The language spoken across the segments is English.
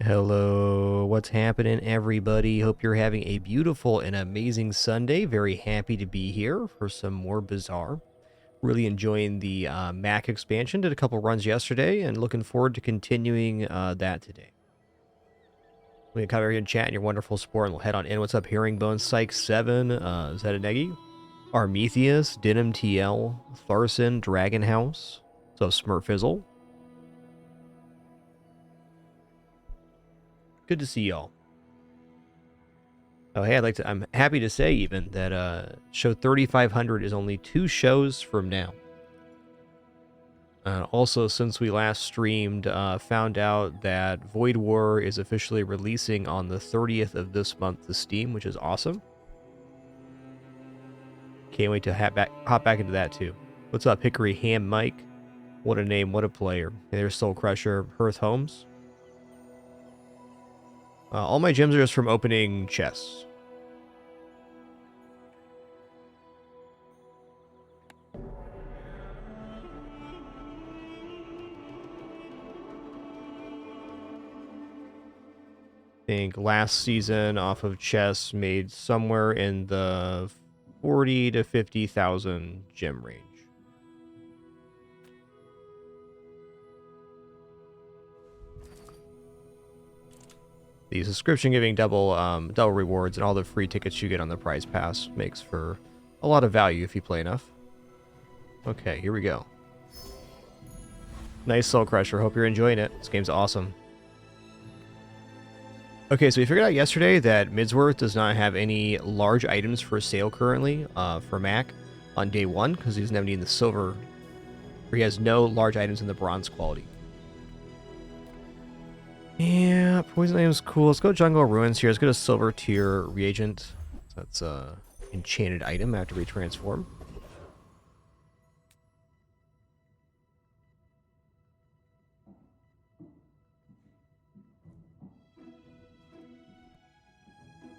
Hello, what's happening, everybody? Hope you're having a beautiful and amazing Sunday. Very happy to be here for some more Bizarre. Really enjoying the Mac expansion. Did a couple runs yesterday and looking forward to continuing that today. We can cover here in chat and your wonderful support, and we'll head on in. What's up, Herringbone, Psych 7, Zetanegi, Armethius, Denim TL, Tharson, Dragon House, so Smurfizzle. Good to see y'all. Oh, hey, I'm happy to say even that show 3500 is only 2 shows from now. Also, since we last streamed, found out that Void War is officially releasing on the 30th of this month to Steam, which is awesome. Can't wait to hop back into that too. What's up, Hickory Ham Mike? What a name, what a player. Hey, there's Soul Crusher, Hearth Holmes. All my gems are just from opening chests. I think last season off of chests made somewhere in the 40 to 50,000 gem range. The subscription giving double rewards and all the free tickets you get on the prize pass makes for a lot of value if you play enough. Okay, here we go. Nice Soul Crusher. Hope you're enjoying it. This game's awesome. Okay, so we figured out yesterday that Midsworth does not have any large items for sale currently for Mac on day 1 because he doesn't have any in the silver, or he has no large items in the bronze quality. Yeah, poison item's cool. Let's go Jungle Ruins here. Let's go to silver tier reagent. That's a enchanted item after we transform.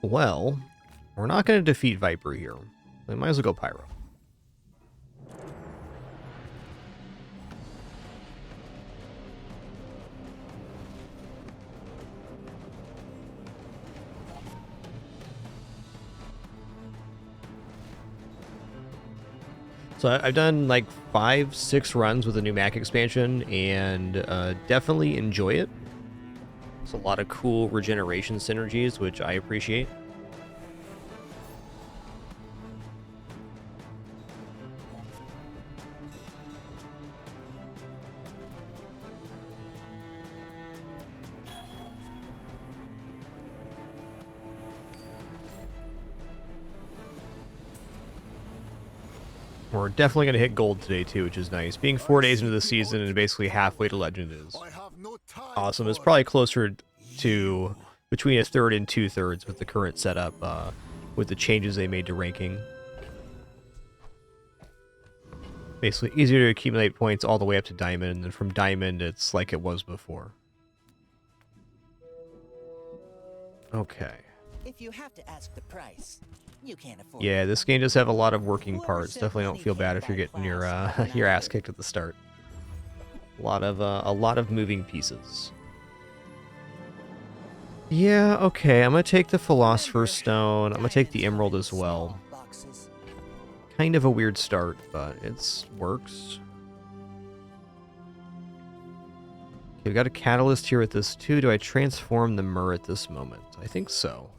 Well, we're not going to defeat Viper here. We might as well go Pyro. So I've done like 5-6 runs with the new Mac expansion and definitely enjoy it. It's a lot of cool regeneration synergies, which I appreciate. We're definitely going to hit gold today too, which is nice. Being 4 days into the season and basically halfway to legend is awesome. It's probably closer to between 1/3 and 2/3 with the current setup, with the changes they made to ranking. Basically easier to accumulate points all the way up to diamond, and then from diamond it's like it was before. Okay. If you have to ask the price, you can't afford. Yeah, this game does have a lot of working parts. Definitely don't feel bad if you're getting your your ass kicked at the start. A lot of moving pieces. Yeah, okay. I'm gonna take the Philosopher's Stone. I'm gonna take the Emerald as well. Kind of a weird start, but it works. Okay, we got a Catalyst here with this too. Do I transform the Myrrh at this moment? I think so.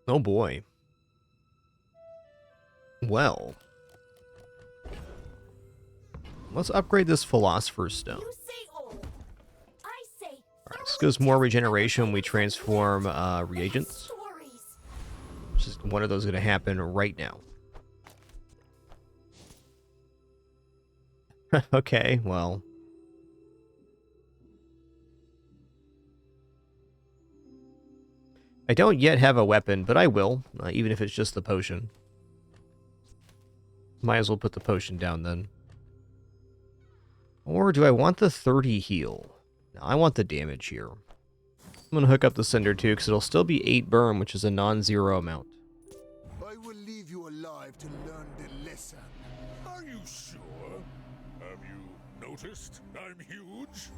Oh boy. Well. Let's upgrade this Philosopher's Stone. Alright, this gives more regeneration when we transform reagents. Which is one of those going to happen right now. Okay, well. I don't yet have a weapon, but I will, even if it's just the potion. Might as well put the potion down then. Or do I want the 30 heal? No, I want the damage here. I'm going to hook up the Cinder too, because it'll still be 8 burn, which is a non-zero amount. I will leave you alive to learn the lesson. Are you sure? Have you noticed I'm huge?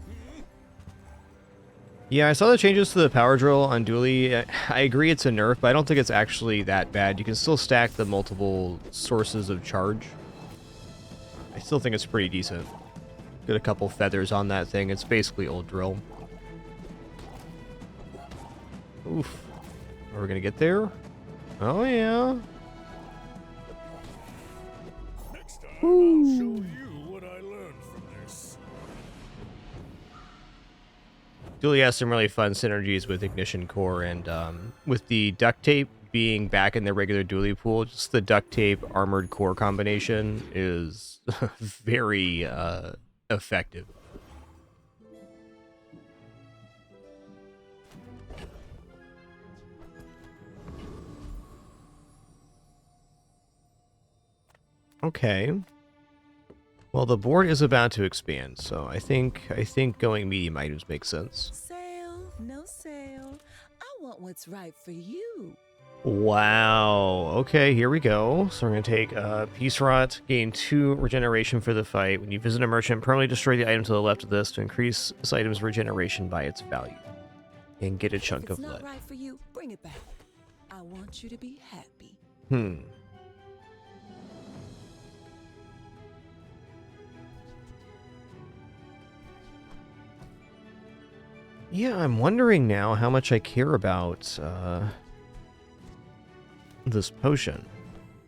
Yeah, I saw the changes to the power drill on Dually. I agree it's a nerf, but I don't think it's actually that bad. You can still stack the multiple sources of charge. I still think it's pretty decent. Get a couple feathers on that thing. It's basically old drill. Oof. Are we gonna get there? Oh, yeah. Next time I'll show you what I learned from this. Dually has some really fun synergies with Ignition Core, and with the duct tape being back in the regular Dually pool, just the duct tape armored core combination is very effective. Okay. Well, the board is about to expand, so I think going medium items makes sense. Sale, no sale. I want what's right for you. Wow. Okay, here we go. So we're going to take Peace Rot, gain 2 regeneration for the fight. When you visit a merchant, permanently destroy the item to the left of this to increase this item's regeneration by its value. And get a chunk If it's of not lead. right for you, bring it back. I want you to be happy. Yeah, I'm wondering now how much I care about this potion.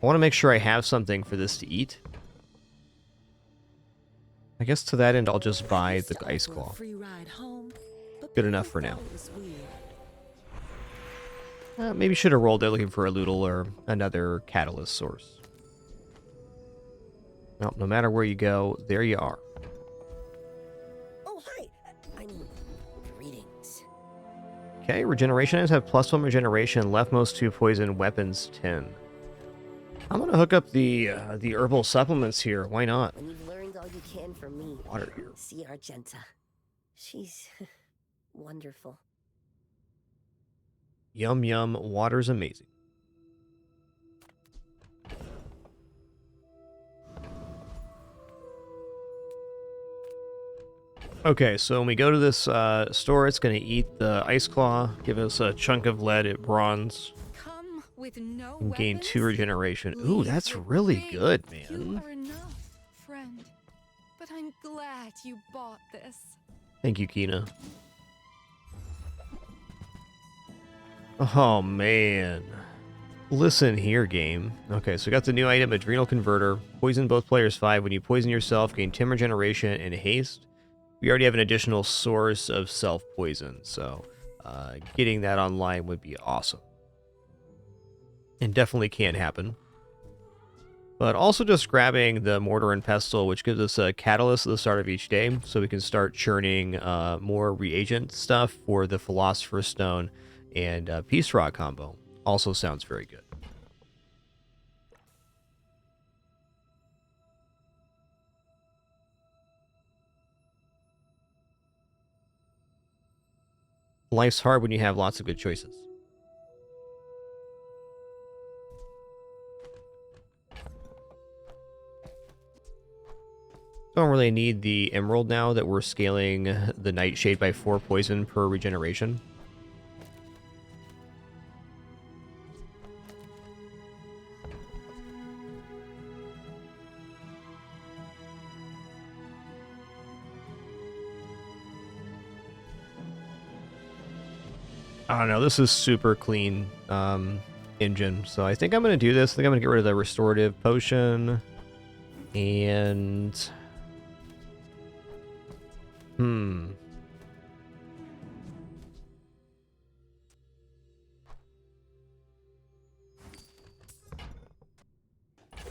I want to make sure I have something for this to eat. I guess to that end, I'll just buy the Ice Offer a Claw. free ride home, but Good people enough for now. thought it was weird. Maybe should have rolled there looking for a Loodle or another catalyst source. Well, no matter where you go, there you are. Oh, hi. I mean, greetings. Okay, regeneration items have +1 regeneration, leftmost 2 poison, weapons 10. I'm gonna hook up the herbal supplements here. Why not? When you've learned all you can from me, Water here. see Argenta. She's wonderful. Yum yum, water's amazing. Okay, so when we go to this store, it's going to eat the Ice Claw, give us a chunk of lead at bronze, Come with no and gain 2 weapons? regeneration. Ooh, that's really good, You man. are enough, friend. But I'm glad you bought this. Thank you, Kina. Oh, man. Listen here, game. Okay, so we got the new item, Adrenal Converter. Poison both players 5. When you poison yourself, gain 10 regeneration and haste. We already have an additional source of self-poison, so getting that online would be awesome. And definitely can happen. But also just grabbing the Mortar and Pestle, which gives us a catalyst at the start of each day, so we can start churning more reagent stuff for the Philosopher's Stone and Peace Rod combo. Also sounds very good. Life's hard when you have lots of good choices. Don't really need the Emerald now that we're scaling the Nightshade by 4 poison per regeneration. I don't know, this is super clean engine, so I think I'm going to do this. I think I'm going to get rid of the Restorative Potion, and...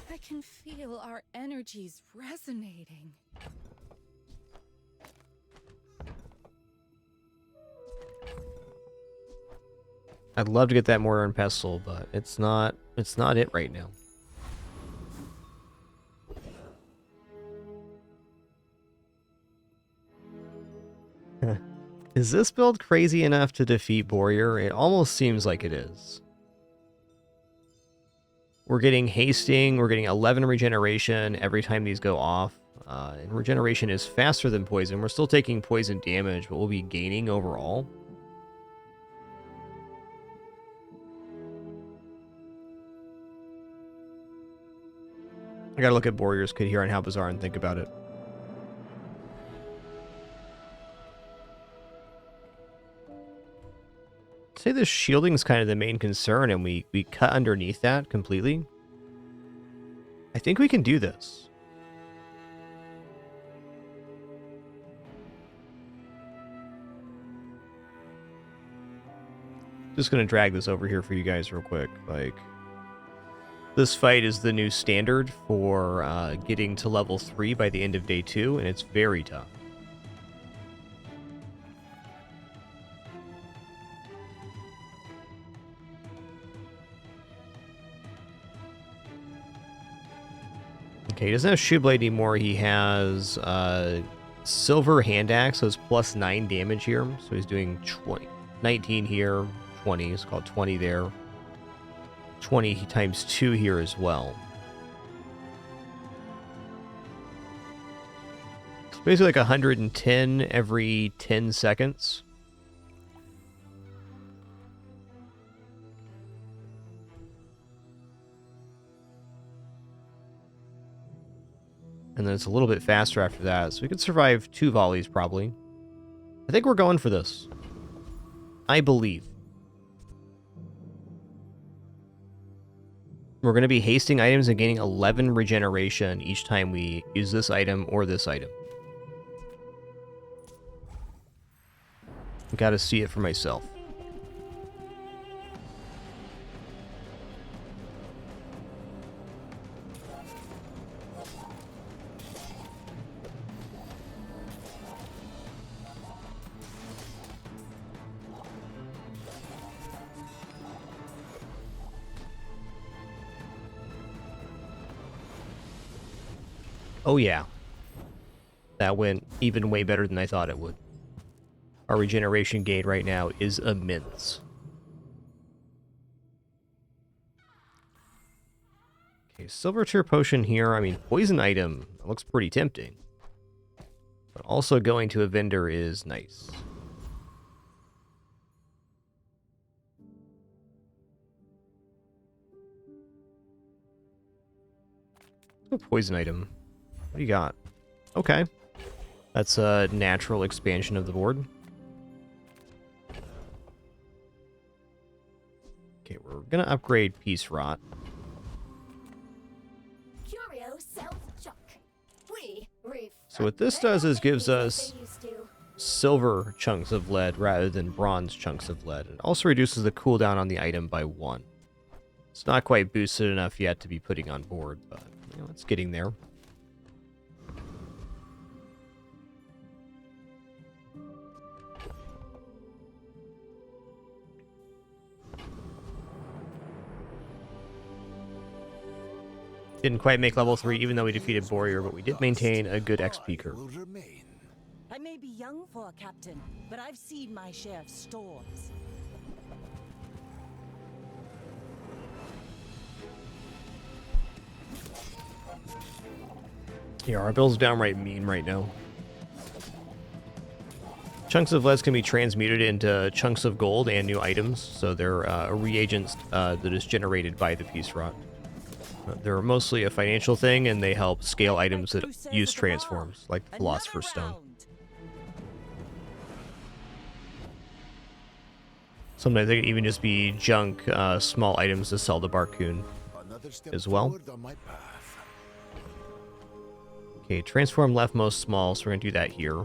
I can feel our energies resonating. I'd love to get that Mortar and Pestle, but it's not it right now. Is this build crazy enough to defeat Warrior? It almost seems like it is. We're getting hasting, we're getting 11 regeneration every time these go off. And regeneration is faster than poison. We're still taking poison damage, but we'll be gaining overall. I gotta look at Warrior's Kit here on how bizarre and think about it. Say the shielding is kind of the main concern, and we cut underneath that completely. I think we can do this. Just gonna drag this over here for you guys real quick. Like, this fight is the new standard for getting to level 3 by the end of day 2, and it's very tough. Okay, he doesn't have Shoe Blade anymore. He has Silver Hand Axe, so it's plus 9 damage here. So he's doing 19 here, 20. It's called 20 there. 20 times 2 here as well. It's basically like 110 every 10 seconds. And then it's a little bit faster after that. So we could survive 2 volleys, probably. I think we're going for this. I believe. We're going to be hasting items and gaining 11 regeneration each time we use this item or this item. Got to see it for myself. Oh yeah. That went even way better than I thought it would. Our regeneration gain right now is immense. Okay, Silver Tier Potion here. I mean, poison item looks pretty tempting. But also going to a vendor is nice. Oh, poison item. What do you got? Okay. That's a natural expansion of the board. Okay, we're gonna upgrade Peace Rot. Curio sells junk. So what this does is gives us silver chunks of lead rather than bronze chunks of lead. It also reduces the cooldown on the item by 1. It's not quite boosted enough yet to be putting on board, but you know, it's getting there. Didn't quite make level 3 even though we defeated Warrior, but we did maintain a good XP curve. I may be young for a captain, but I've seen my share of storms. Yeah, our bill's downright mean right now. Chunks of lead can be transmuted into chunks of gold and new items, so they're reagents that is generated by the Peace Rot. They're mostly a financial thing, and they help scale items that use transforms, like the Philosopher's Stone. Sometimes they can even just be junk, small items to sell to Barcoon as well. Okay, transform leftmost small, so we're going to do that here.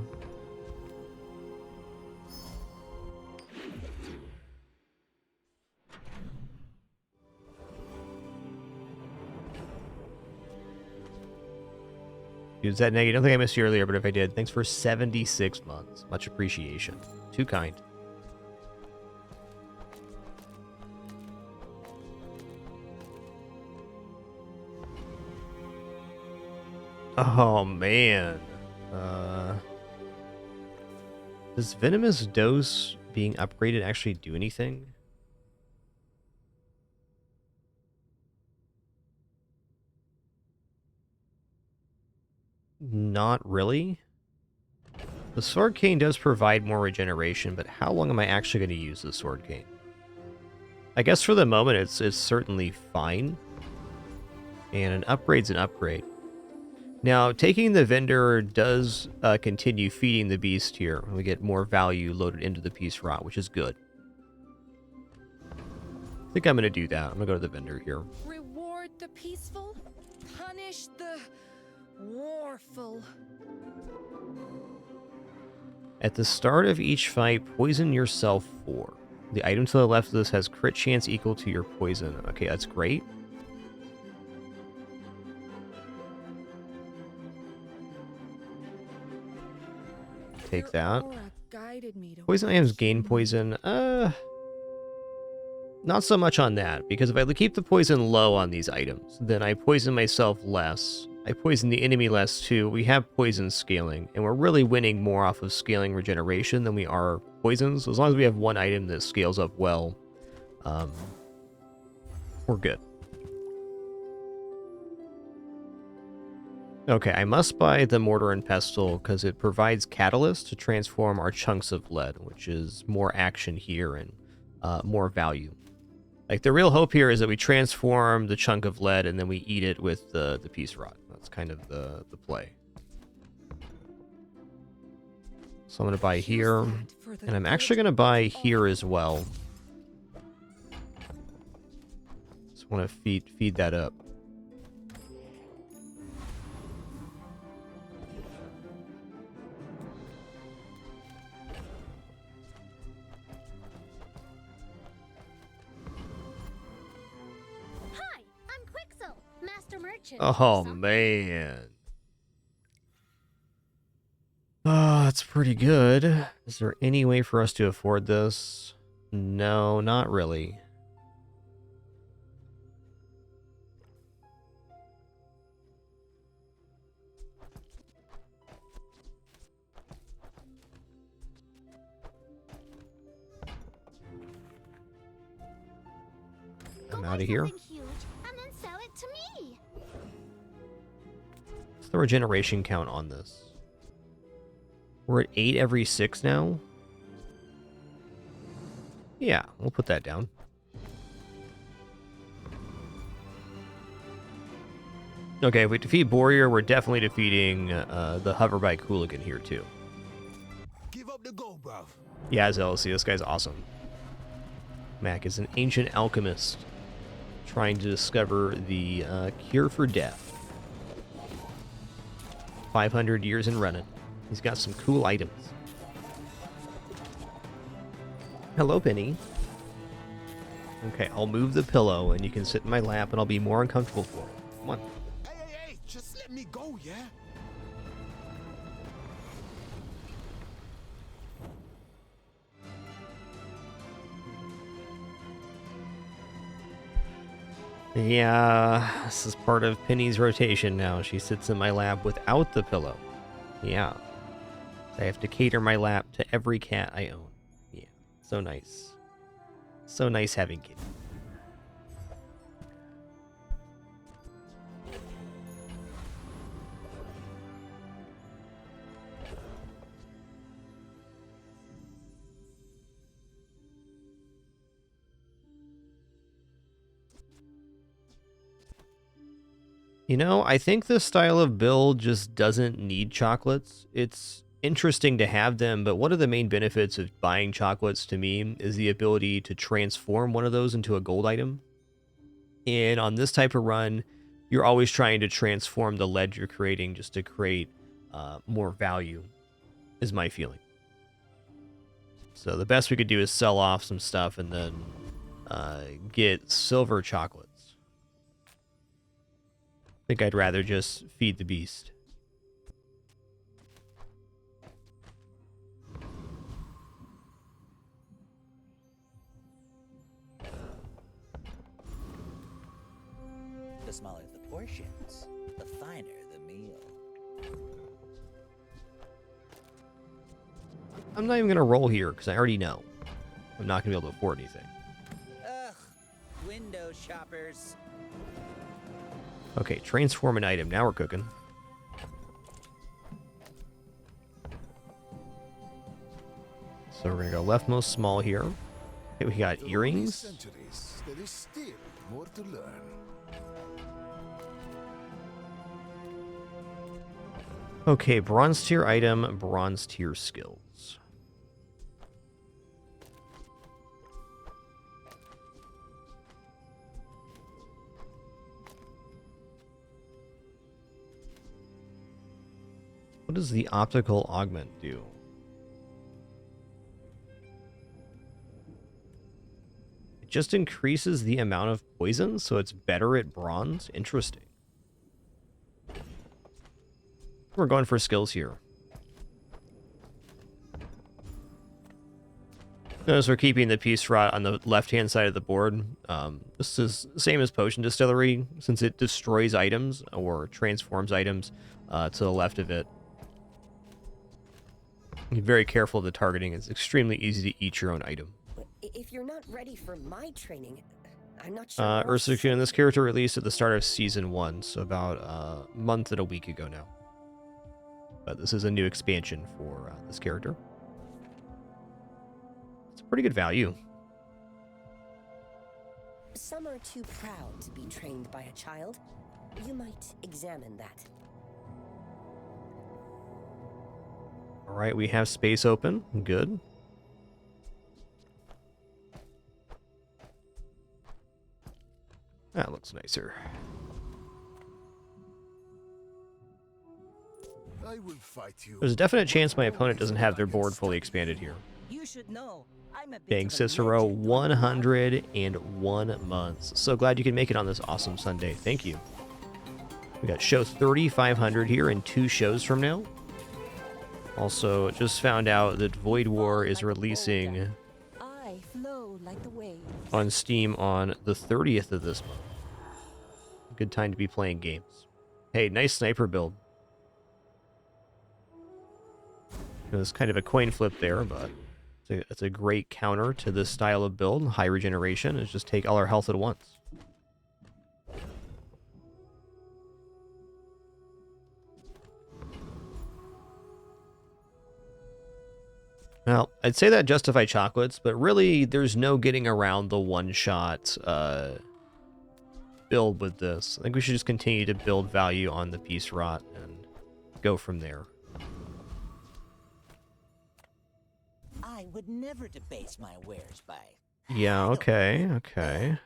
Is that negative? I don't think I missed you earlier, but if I did, thanks for 76 months. Much appreciation. Too kind. Oh, man. Does Venomous Dose being upgraded actually do anything? Not really. The Sword Cane does provide more regeneration, but how long am I actually going to use the Sword Cane? I guess for the moment it's certainly fine. And an upgrade's an upgrade. Now, taking the vendor does continue feeding the beast here. We get more value loaded into the piece rot, which is good. I think I'm going to do that. I'm going to go to the vendor here. Reward the peaceful, punish the warful. At the start of each fight, poison yourself 4. The item to the left of this has crit chance equal to your poison. Okay, that's great. Take that. Poison items gain poison. Not so much on that, because if I keep the poison low on these items, then I poison myself less. I poison the enemy less too. We have poison scaling, and we're really winning more off of scaling regeneration than we are poisons. So as long as we have one item that scales up well, we're good. Okay, I must buy the Mortar and Pestle because it provides catalyst to transform our chunks of lead, which is more action here and more value. Like, the real hope here is that we transform the chunk of lead and then we eat it with the piece rod. That's kind of the play. So I'm going to buy here, and I'm actually going to buy here as well. Just want to feed that up. Oh, man. Oh, that's pretty good. Is there any way for us to afford this? No, not really. I'm out of here. What's the regeneration count on this? We're at 8 every 6 now? Yeah, we'll put that down. Okay, if we defeat Warrior, we're definitely defeating the Hoverbike Hooligan here, too. Give up the go, bruv. Yeah, Zealousy, this guy's awesome. Mac is an ancient alchemist trying to discover the cure for death. 500 years in running. He's got some cool items. Hello, Penny. Okay, I'll move the pillow and you can sit in my lap and I'll be more uncomfortable for it. Come on. Hey, just let me go, yeah? Yeah, this is part of Penny's rotation now. She sits in my lap without the pillow. Yeah. I have to cater my lap to every cat I own. Yeah, so nice. So nice having kitty. You know, I think this style of build just doesn't need chocolates. It's interesting to have them, but one of the main benefits of buying chocolates to me is the ability to transform one of those into a gold item. And on this type of run, you're always trying to transform the lead you're creating just to create more value, is my feeling. So the best we could do is sell off some stuff and then get silver chocolates. I think I'd rather just feed the beast. The smaller the portions, the finer the meal. I'm not even going to roll here because I already know I'm not going to be able to afford anything. Ugh, window shoppers. Okay, transform an item. Now we're cooking. So we're gonna go leftmost small here. Okay, we got After all these earrings. centuries, there is still more to learn. Okay, bronze tier item, bronze tier skills. What does the optical augment do? It just increases the amount of poison, so it's better at bronze? Interesting. We're going for skills here. Notice we're keeping the piece rot on the left-hand side of the board. This is the same as Potion Distillery, since it destroys items or transforms items to the left of it. Be very careful of the targeting. It's extremely easy to eat your own item. If you're not ready for my training, I'm not sure. what else to Ursula, say. this character released at the start of Season 1, so about a month and a week ago now. But this is a new expansion for this character. It's a pretty good value. Some are too proud to be trained by a child. You might examine that. All right, we have space open. Good. That looks nicer. I will fight you. There's a definite chance my opponent doesn't have their board fully expanded here. You should know. I'm a bit Dang, of a Cicero, legend. 101 months. So glad you could make it on this awesome Sunday. Thank you. We got show 3,500 here in 2 shows from now. Also, just found out that Void War is releasing I flow like the waves. on Steam on the 30th of this month. Good time to be playing games. Hey, nice sniper build. It was kind of a coin flip there, but it's a great counter to this style of build. High regeneration is just take all our health at once. Well, I'd say that justify chocolates, but really there's no getting around the one-shot build with this. I think we should just continue to build value on the piece rot and go from there. I would never debase my wares by. Yeah, okay, okay.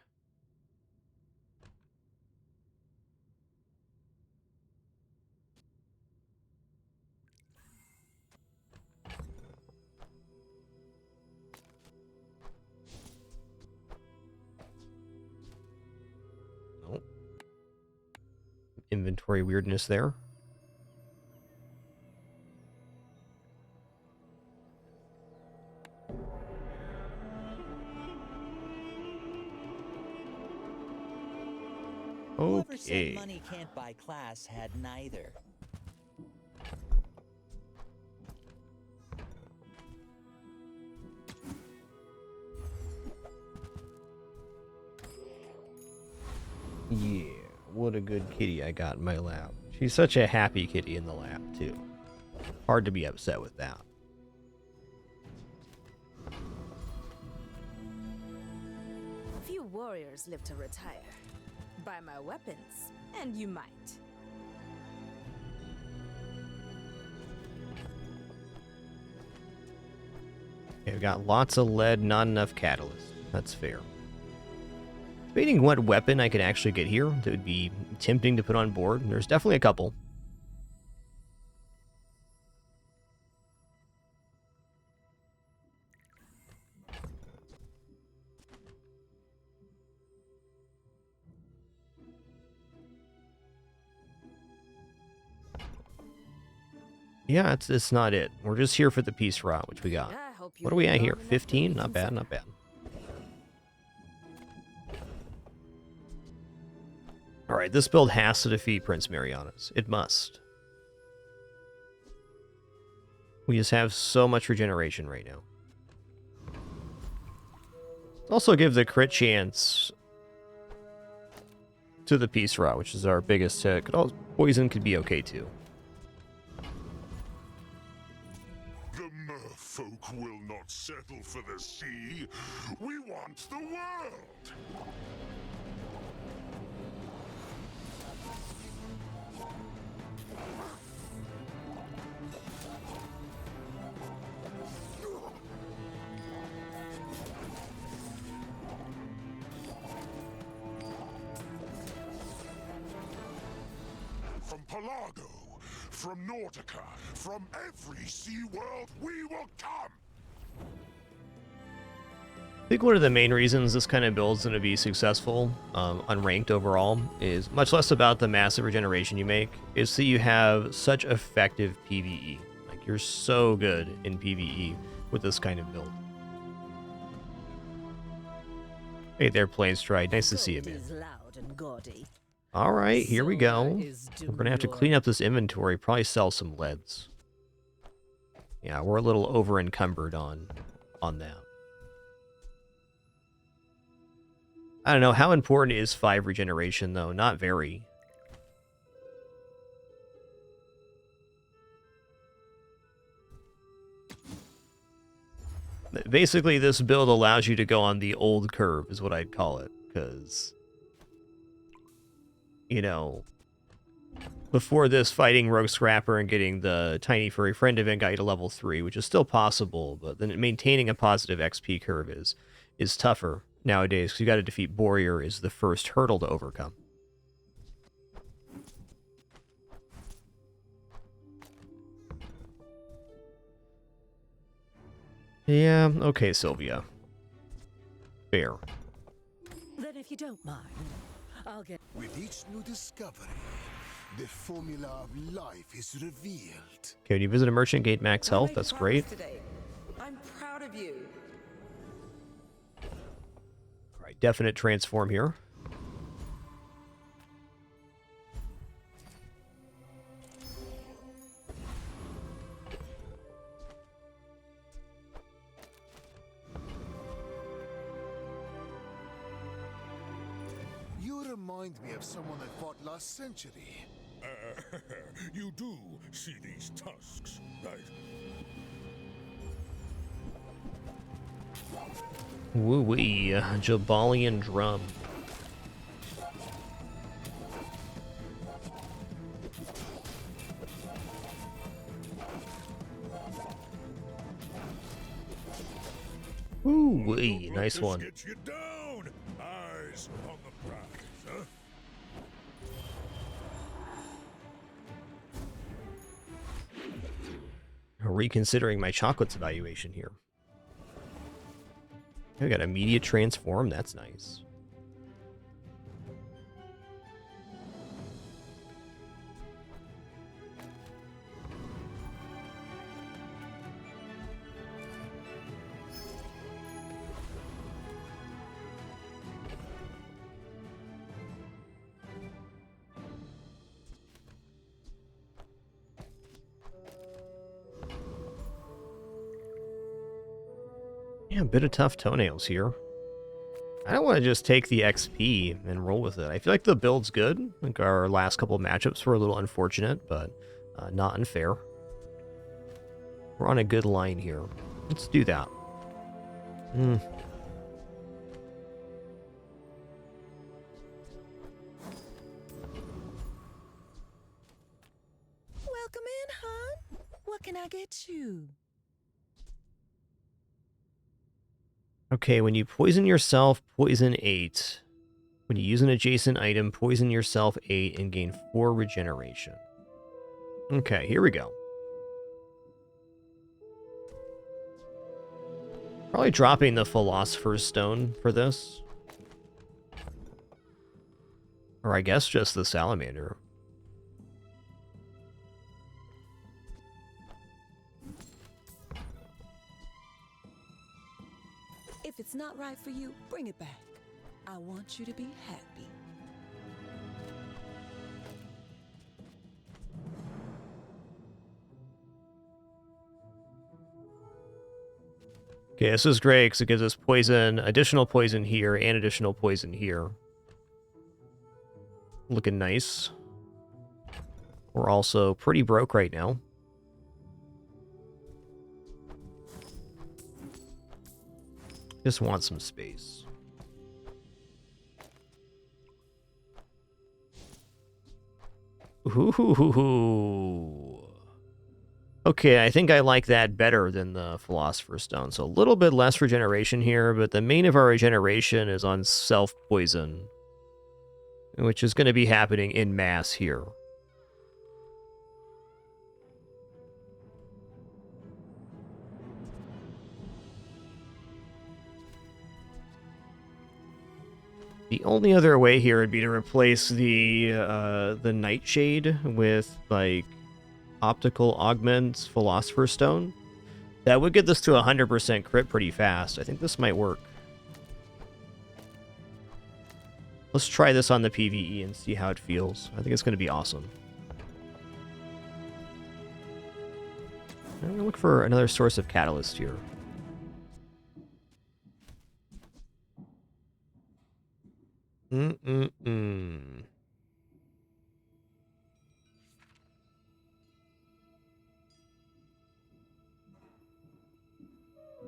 Nope. Inventory weirdness there. Whoever said Okay. money can't buy class had neither. Yeah, what a good kitty I got in my lap. She's such a happy kitty in the lap, too. Hard to be upset with that. Few warriors live to retire. Buy my weapons, and you might. Okay, we got lots of lead, not enough catalyst. That's fair. Debating what weapon I could actually get here that would be tempting to put on board. There's definitely a couple. Yeah, it's not it. We're just here for the piece rot, which we got. I hope you What are we at live here? long enough to 15? meet Not some bad, fun. not bad. Alright, this build has to defeat Prince Marianas. It must. We just have so much regeneration right now. Also give the crit chance to the piece rot, which is our biggest hit. Poison could be okay too. The Merfolk will not settle for the sea. We want the world. From Pelago, from Nautica, from every sea world, we will come! I think one of the main reasons this kind of build's going to be successful, unranked overall, is much less about the massive regeneration you make, is that you have such effective PvE. Like, you're so good in PvE with this kind of build. Hey there, Plane Stride. Nice to see you, man. Gold is loud and gaudy. All right, here we go. Silver is We're going to have to demure. clean up this inventory, probably sell some leads. Yeah, we're a little over encumbered on that. I don't know, how important is 5 regeneration, though? Not very. Basically, this build allows you to go on the old curve, is what I'd call it, because, you know, before this, fighting Rogue Scrapper and getting the Tiny Furry Friend event got you to level 3, which is still possible, but then maintaining a positive XP curve is tougher nowadays, because you got to defeat Warrior is the first hurdle to overcome. Yeah, okay, Sylvia. Fair. Then if you don't mind, I'll get... With each new discovery, the formula of life is revealed. Okay, when you visit a merchant, gate max health, that's great. Today. I'm proud of you. Alright, definite transform here. You remind me of someone I fought last century. You do see these tusks, right? Woo-wee, Jabalian drum. Woo-wee, nice one. Get you down. Eyes on the prize, huh? Reconsidering my chocolates evaluation here. I got immediate transform, that's nice. Yeah, a bit of tough toenails here. I don't want to just take the XP and roll with it. I feel like the build's good. Like our last couple of matchups were a little unfortunate, but not unfair. We're on a good line here. Let's do that. Welcome in, hon. What can I get you? Okay, when you poison yourself, poison 8. When you use an adjacent item, poison yourself 8 and gain 4 regeneration. Okay, here we go. Probably dropping the Philosopher's Stone for this. Or I guess just the Salamander. If it's not right for you, bring it back. I want you to be happy. Okay, this is great because it gives us poison, additional poison here, and additional poison here. Looking nice. We're also pretty broke right now. Just want some space. Ooh. Okay, I think I like that better than the Philosopher's Stone. So a little bit less regeneration here, but the main of our regeneration is on self-poison, which is going to be happening in mass here. The only other way here would be to replace the Nightshade with, like, Optical Augment Philosopher's Stone. That would get this to 100% crit pretty fast. I think this might work. Let's try this on the PvE and see how it feels. I think it's going to be awesome. I'm going to look for another source of catalyst here.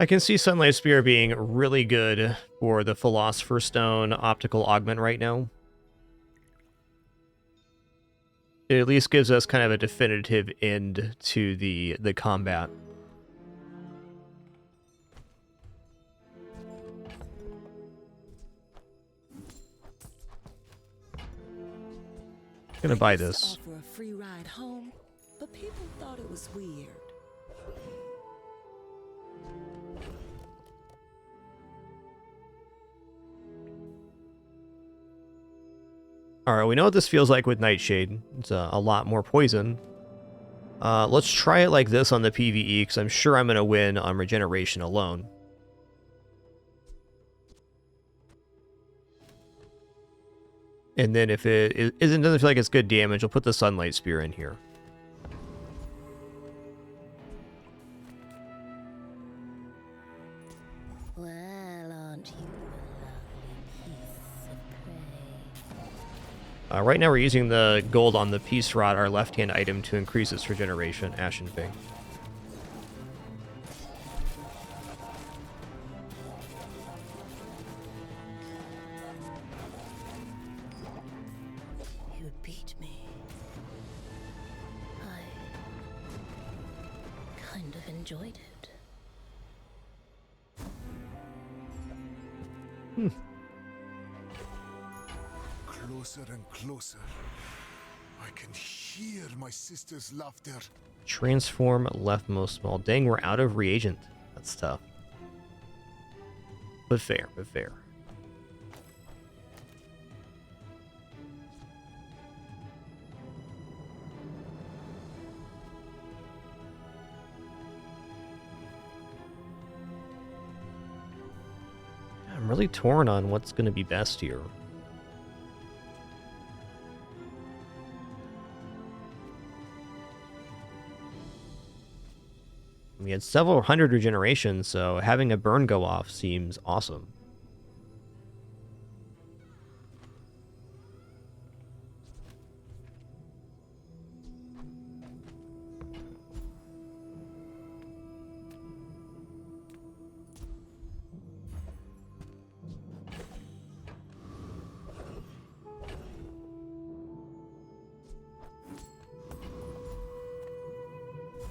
I can see Sunlight Spear being really good for the Philosopher's Stone Optical Augment right now. It at least gives us kind of a definitive end to the combat. Gonna buy this. Offer a free ride home, but people thought it was weird. Alright, we know what this feels like with Nightshade. It's a lot more poison. Let's try it like this on the PvE, because I'm sure I'm going to win on regeneration alone. And then if it doesn't feel like it's good damage, I'll put the Sunlight Spear in here. Well, aren't you a lovely piece of prey? Right now we're using the gold on the Peace Rod, our left-hand item, to increase its regeneration. Ashen Fang. You beat me. I kind of enjoyed it. Closer and closer. I can hear my sister's laughter. Transform leftmost small. Dang, we're out of reagent. That's tough. But fair, but fair. I'm really torn on what's going to be best here. We had several hundred regenerations, so having a burn go off seems awesome.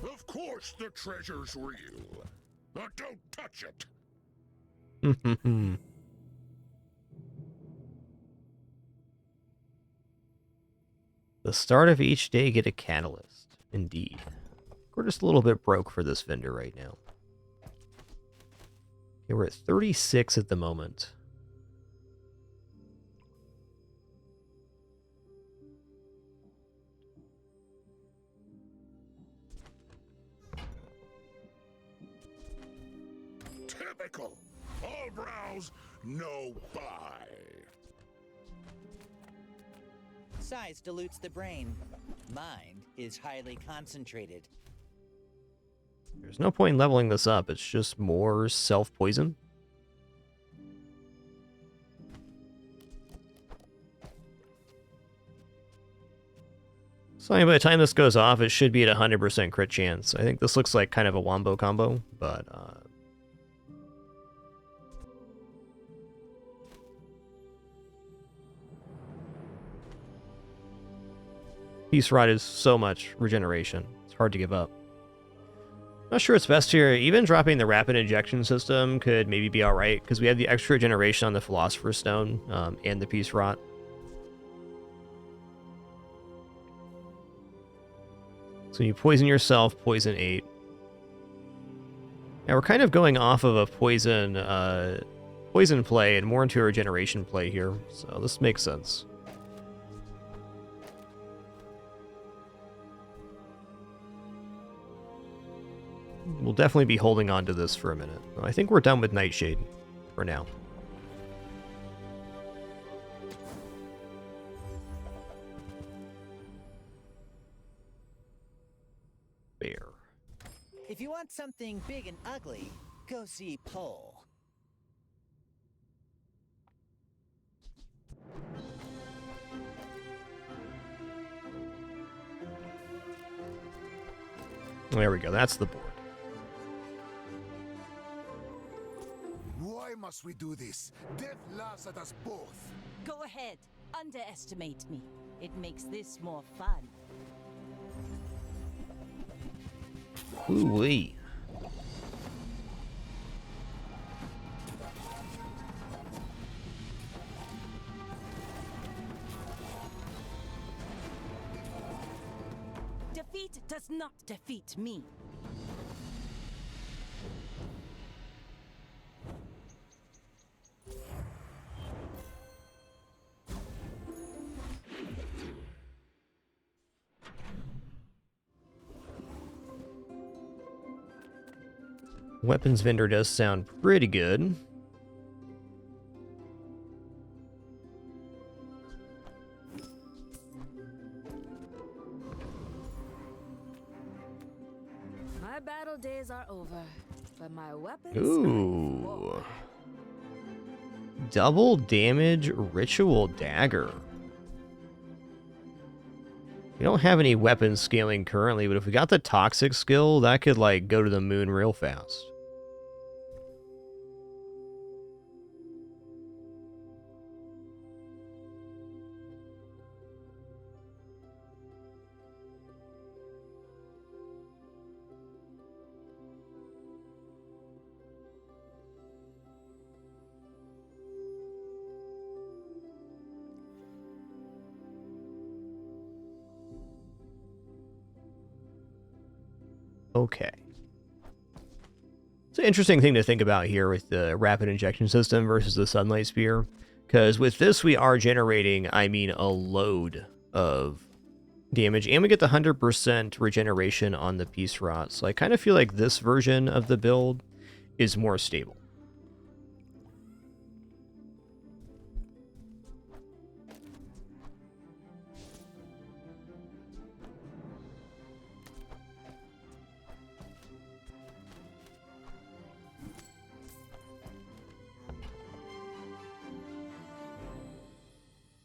Of course the treasure's real. But don't touch it. The start of each day, get a catalyst. Indeed. We're just a little bit broke for this vendor right now. Okay, we're at 36 at the moment. Typical. All browse, no buy. Size dilutes the brain. Mind is highly concentrated. There's no point in leveling this up. It's just more self-poison. So by the time this goes off, it should be at 100% crit chance. I think this looks like kind of a wombo combo, but Peace Rod is so much regeneration. It's hard to give up. Not sure it's best here. Even dropping the rapid injection system could maybe be alright, because we have the extra regeneration on the Philosopher's Stone and the Peace Rot. So you poison yourself, poison 8. Now we're kind of going off of a poison play and more into a regeneration play here, so this makes sense. We'll definitely be holding on to this for a minute. I think we're done with Nightshade for now. Bear. If you want something big and ugly, go see Pole. There we go, that's the board. Why must we do this? Death laughs at us both. Go ahead. Underestimate me. It makes this more fun. Ooh-wee. Defeat does not defeat me. Weapons vendor does sound pretty good. My battle days are over, but my weapons. Ooh. Double damage ritual dagger. We don't have any weapon scaling currently, but if we got the toxic skill, that could like go to the moon real fast. Okay. It's an interesting thing to think about here with the rapid injection system versus the sunlight spear. Because with this, we are generating, I mean, a load of damage. And we get the 100% regeneration on the Peace Rot. So I kind of feel like this version of the build is more stable.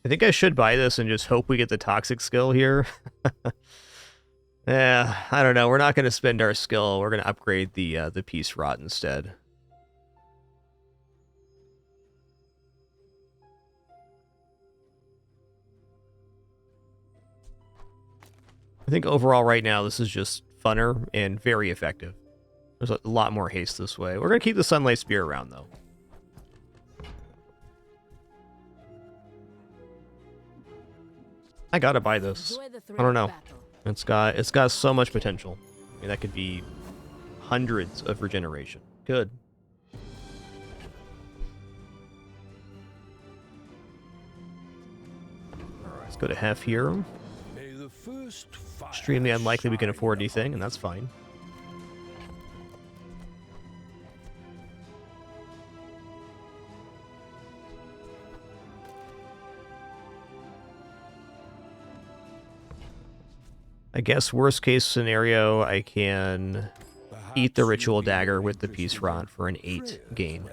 I think I should buy this and just hope we get the toxic skill here. Yeah, I don't know. We're not going to spend our skill. We're going to upgrade the Peace Rot instead. I think overall right now this is just funner and very effective. There's a lot more haste this way. We're going to keep the Sunlight Spear around though. I gotta buy this. I don't know. It's got so much potential. I mean, that could be hundreds of regeneration. Good. Alright, let's go to half here. Extremely unlikely we can afford anything, and that's fine. I guess worst case scenario, I can eat the Ritual Dagger with the Peace Rod for an 8 gain.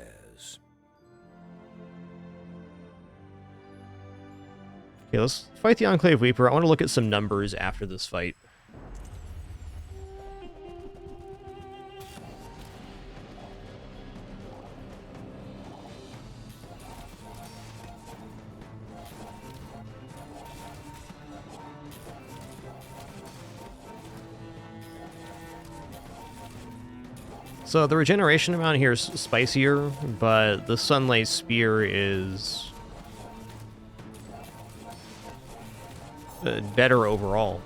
Okay, let's fight the Enclave Weeper. I want to look at some numbers after this fight. So the regeneration amount here is spicier, but the Sunlight Spear is better overall.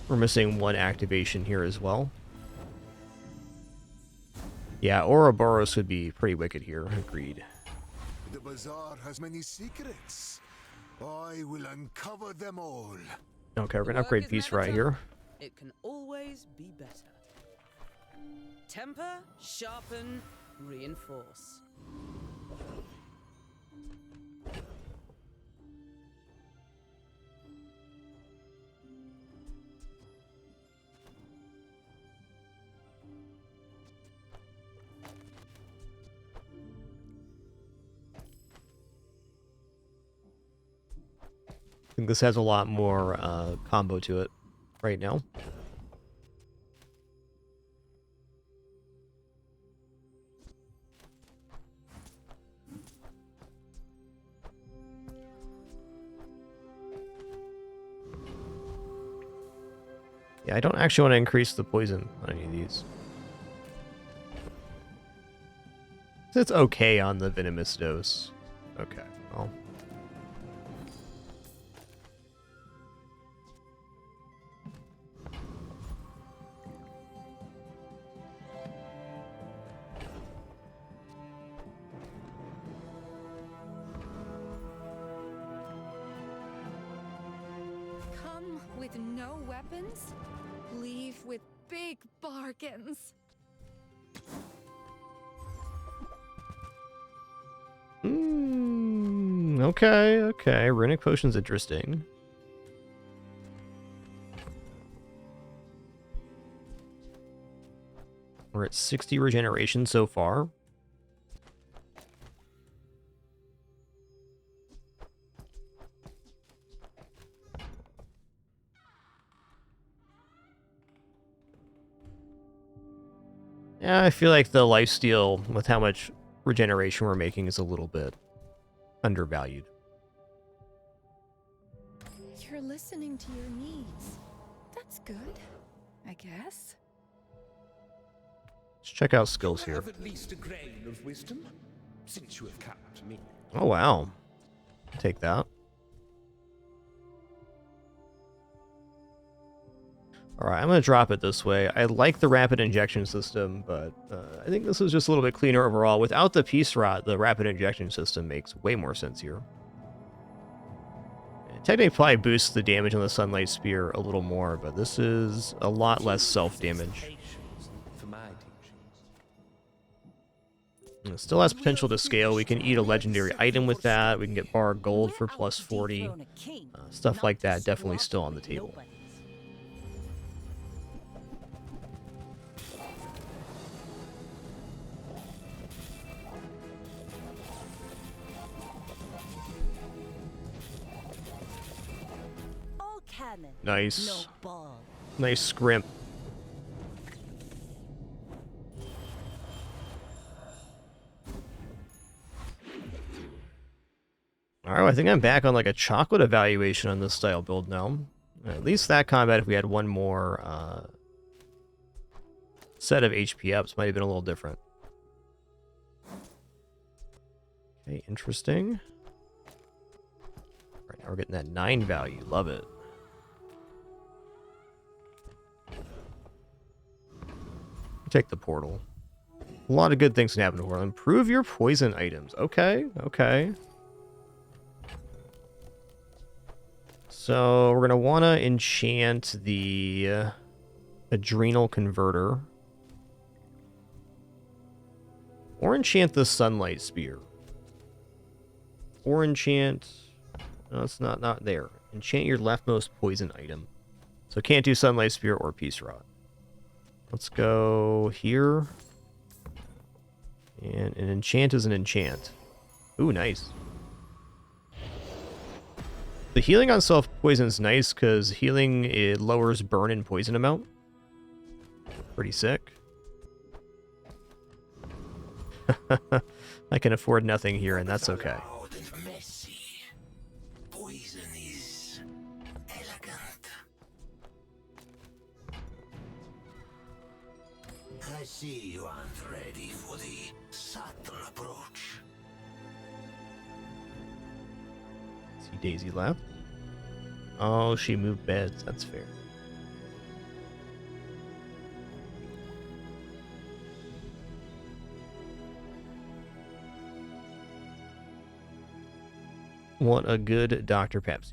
We're missing one activation here as well. Yeah, Ouroboros would be pretty wicked here. Agreed. The bazaar has many secrets. I will uncover them all. Okay, we're The gonna work upgrade is Peace never right done. here. It can always be better. Temper, sharpen, reinforce. I think this has a lot more combo to it right now. Yeah, I don't actually want to increase the poison on any of these. It's okay on the venomous dose. Okay, well. Come with no weapons, leave with big bargains. Okay, okay. Runic potion's interesting. We're at 60 regeneration so far. Yeah, I feel like the lifesteal, with how much regeneration we're making, is a little bit undervalued. You're listening to your needs. That's good, I guess. Let's check out skills You here. have at least a grain of wisdom, since you have capped me. Oh, wow. Take that. Alright, I'm going to drop it this way. I like the rapid injection system, but I think this is just a little bit cleaner overall. Without the Peace Rot, the rapid injection system makes way more sense here. It technically probably boosts the damage on the Sunlight Spear a little more, but this is a lot less self-damage. For my teachings. It still has potential to scale. We can eat a legendary item with that. We can get bar gold for We're out plus to 40. dethrone a king, Stuff not like to that definitely squawk still on the with table. nobodies. All cannon, Nice. no ball. Nice scrimp. Alright, I think I'm back on like a chocolate evaluation on this style build now. At least that combat, if we had one more set of HP ups, might have been a little different. Okay, interesting. Right now we're getting that 9 value. Love it. Take the portal. A lot of good things can happen to portal. Improve your poison items. Okay, okay. So we're going to want to enchant the Adrenal Converter. Or enchant the Sunlight Spear. Or enchant... No, it's not there. Enchant your leftmost poison item. So can't do Sunlight Spear or Peace Rod. Let's go here. And an enchant is an enchant. Ooh, nice. The healing on self-poison is nice because healing, it lowers burn and poison amount. Pretty sick. I can afford nothing here, and that's okay. Messy. Poison is Elegant. I see you aren't ready for the subtle approach. See Daisy left. Oh, she moved beds. That's fair. Want a good Dr. Pepsi.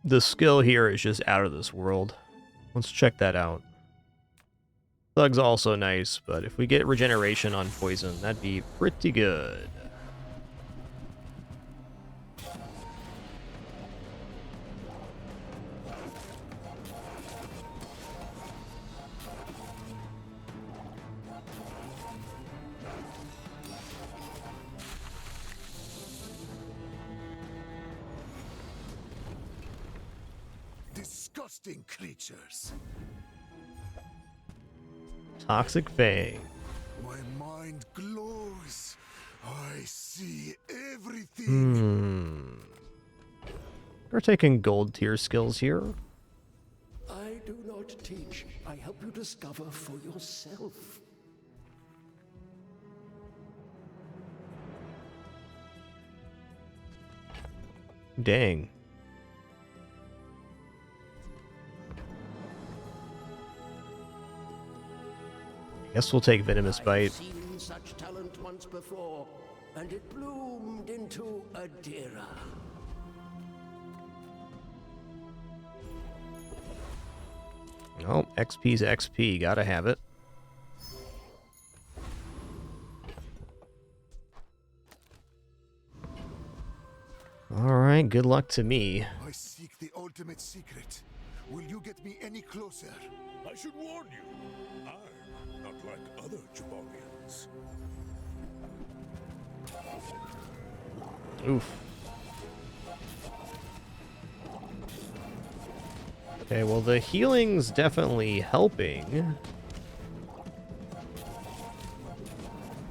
The skill here is just out of this world. Let's check that out. Thug's also nice, but if we get regeneration on poison, that'd be pretty good. Disgusting creatures. Toxic Fang. My mind glows. I see everything. We're taking gold tier skills here. I do not teach. I help you discover for yourself. Dang. Guess we'll take Venomous Bite. I've seen such talent once before, and it bloomed into Adira. Oh, XP's XP. Gotta have it. Alright, good luck to me. I seek the ultimate secret. Will you get me any closer? I should warn you, I'm not like other Jabarians. Oof. Okay, well, the healing's definitely helping.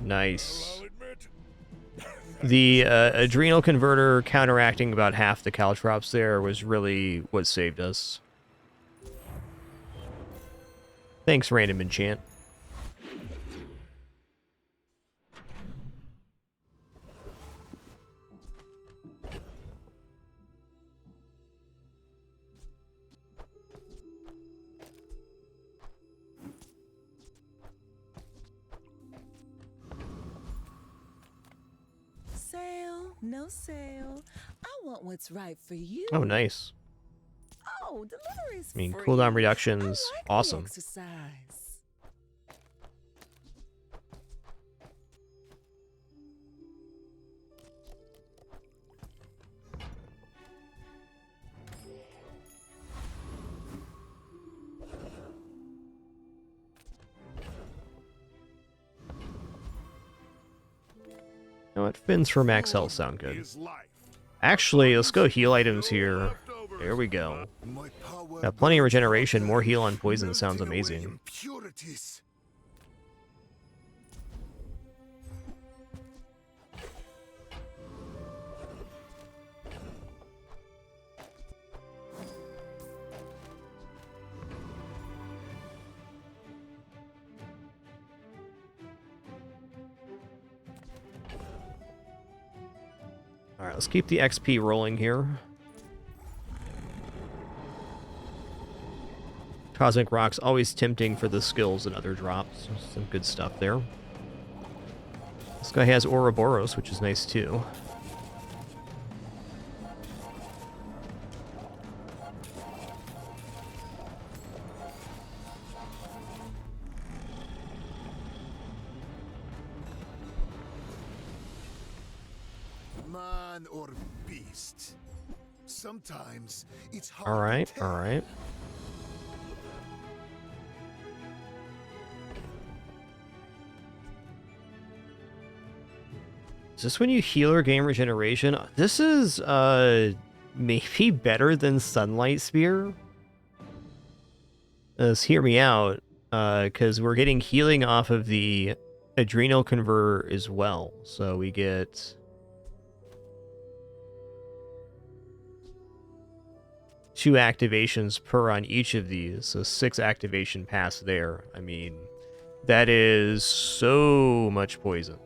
Nice. I'll admit, The adrenal converter counteracting about half the caltrops there was really what saved us. Thanks, random enchant. Sale, no sale. I want what's right for you. Oh, nice. Oh, delivery's I mean, free. cooldown reductions, I like the awesome. exercise. You know what? Fins for max health sound good. Is life. Actually, let's go heal items here. There we go. My power Got plenty of burns regeneration. hotter, More heal on poison sounds melting away amazing. impurities. Alright, let's keep the XP rolling here. Cosmic Rock's always tempting for the skills and other drops. Some good stuff there. This guy has Ouroboros, which is nice too. Man or beast. Sometimes it's hard Alright, to tell. alright. Is this when you heal or gain regeneration? This is maybe better than Sunlight Spear. hear me out, because we're getting healing off of the adrenal converter as well. So we get 2 activations per on each of these, so 6 activation pass there. I mean, that is so much poison.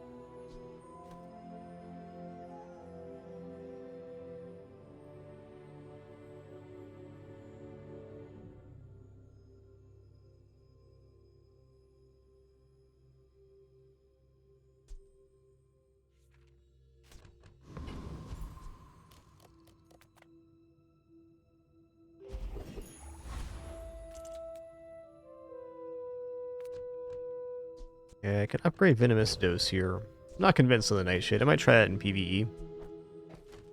Yeah, I can upgrade Venomous Dose here. I'm not convinced of the Nightshade. I might try that in PvE.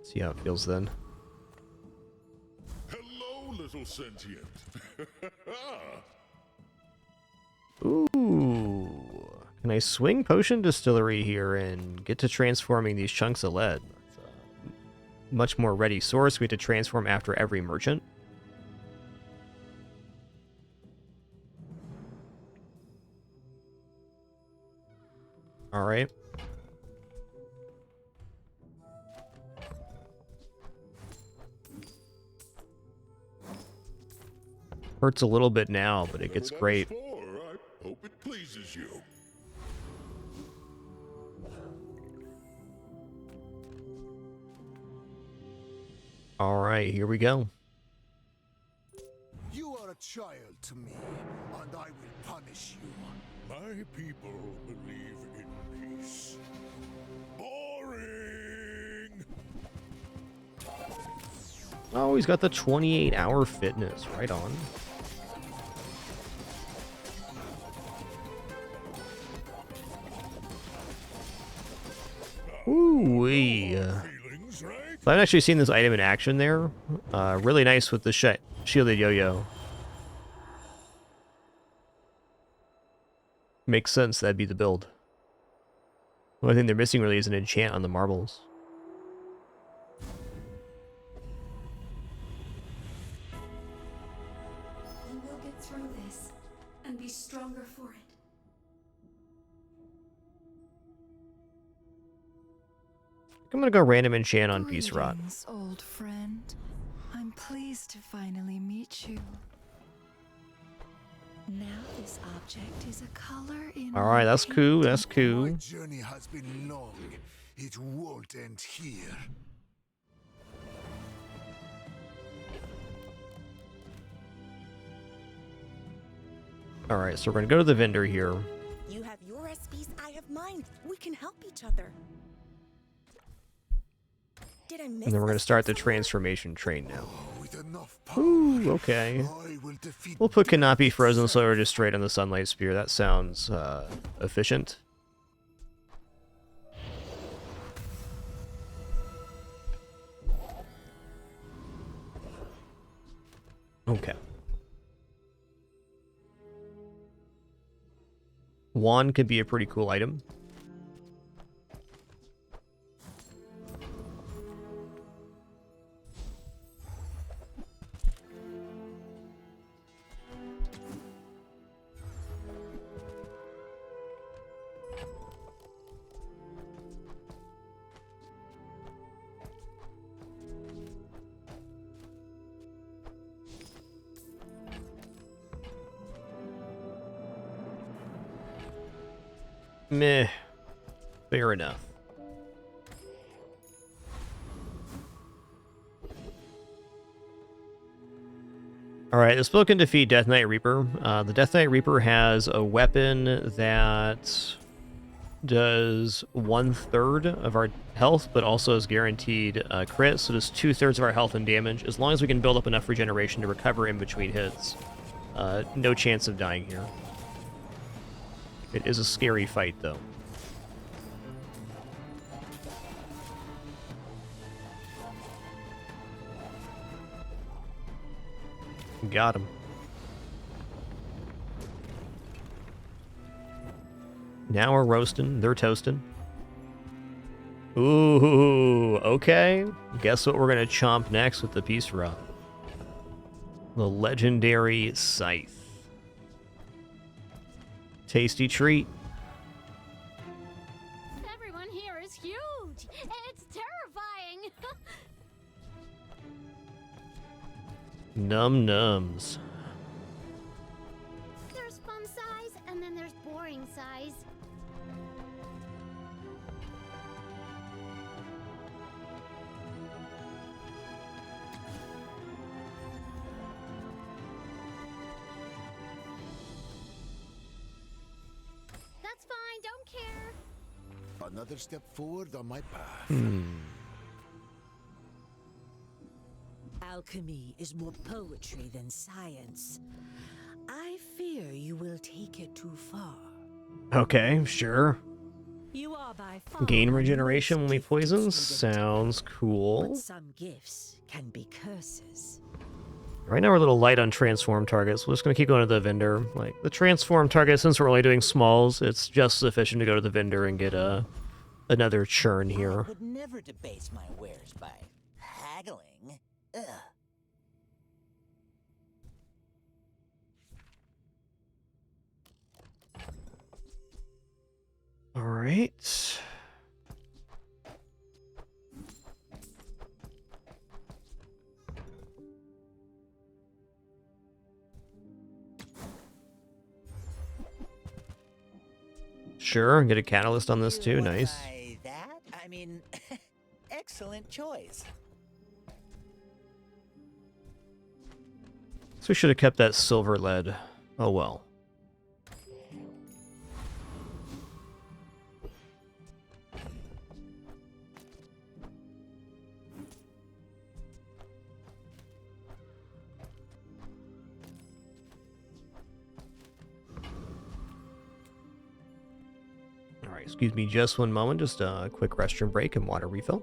See how it feels then. Hello, little sentient. Ooh. Can I swing Potion Distillery here and get to transforming these chunks of lead? That's a much more ready source. We have to transform after every merchant. All right. Hurts a little bit now, but it gets great. I hope it pleases you. All right, here we go. You are a child to me, and I will punish you. My people believe in peace. Boring! Oh, he's got the 28-hour fitness. Right on. Ooh-wee. Feelings, right? So I've actually seen this item in action there. Really nice with the shielded yo-yo. Makes sense, that'd be the build. The only thing they're missing really is an enchant on the marbles. You will get through this and be stronger for it. I'm gonna go random enchant on Peace Rot. Greetings, old friend. I'm pleased to finally meet you. Now this object is a color in Alright, that's cool, that's My cool. journey has been long. It won't end here. Alright, so we're gonna go to the vendor here. You have your recipes, I have mine. We can help each other. Did I miss And then we're gonna this start the somewhere? transformation train now. With enough power, Ooh, okay. I will defeat We'll put death Kanapi Frozen itself. Slayer just straight on the Sunlight Spear. That sounds efficient. Okay. Wand could be a pretty cool item. Meh. Fair enough. Alright, this book can defeat Death Knight Reaper. The Death Knight Reaper has a weapon that does 1/3 of our health, but also is guaranteed crit, so does 2/3 of our health and damage. As long as we can build up enough regeneration to recover in between hits. No chance of dying here. It is a scary fight, though. Got him. Now we're roasting, they're toasting. Ooh, okay. Guess what we're gonna chomp next with the Peace Rod? The legendary Scythe. Tasty treat. Everyone here is huge. It's terrifying. Num nums. There's fun size, and then there's boring size. That's fine, don't care. Another step forward on my path. Alchemy is more poetry than science. I fear you will take it too far. Okay, sure. You are by far Gain the regeneration when most we gifted poison? student, Sounds cool. but some gifts can be curses. Right now we're a little light on transform targets. We're just going to keep going to the vendor. Like, the transform target, since we're only doing smalls, it's just sufficient to go to the vendor and get another churn I here. would never debase my wares by haggling. Ugh. All right. Sure, get a catalyst on this too. You Nice. buy that? I mean, excellent choice. So we should have kept that silver lead. Oh well. All right, excuse me just one moment. Just a quick restroom break and water refill.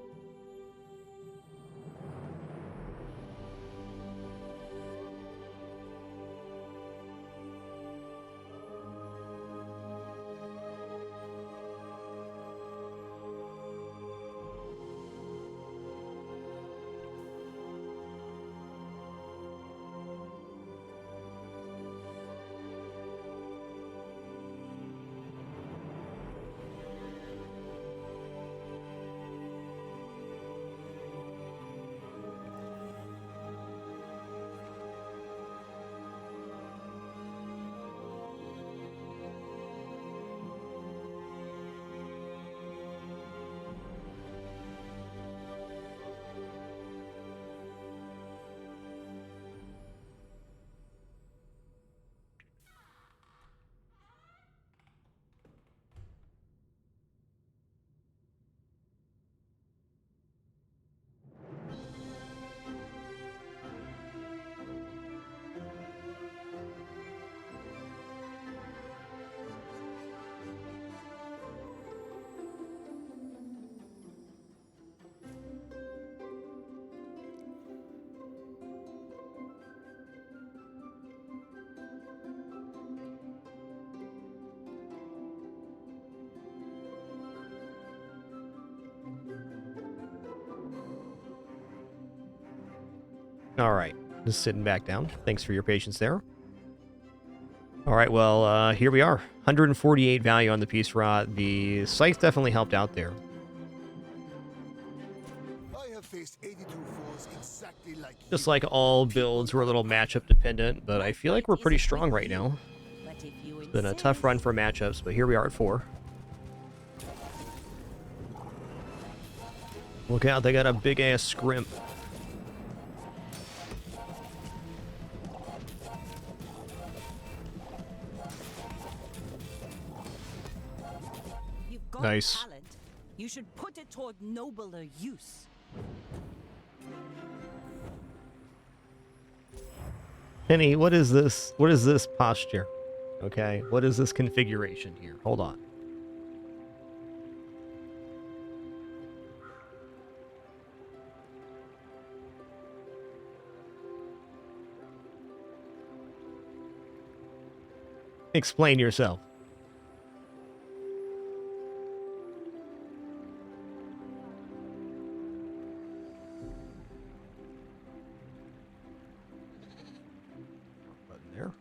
All right, just sitting back down. Thanks for your patience there. All right, well, here we are. 148 value on the piece rot. The scythe definitely helped out there. I have faced 82 foes exactly like Just you. like all builds, we're a little matchup dependent, but I feel like we're pretty strong right now. But if you It's been a tough run for matchups, but here we are at 4. Look out, they got a big-ass scrimp. You've got Nice. talent. You should put it toward nobler use. Penny, what is this? What is this posture? Okay, what is this configuration here? Hold on. Explain yourself. Button there.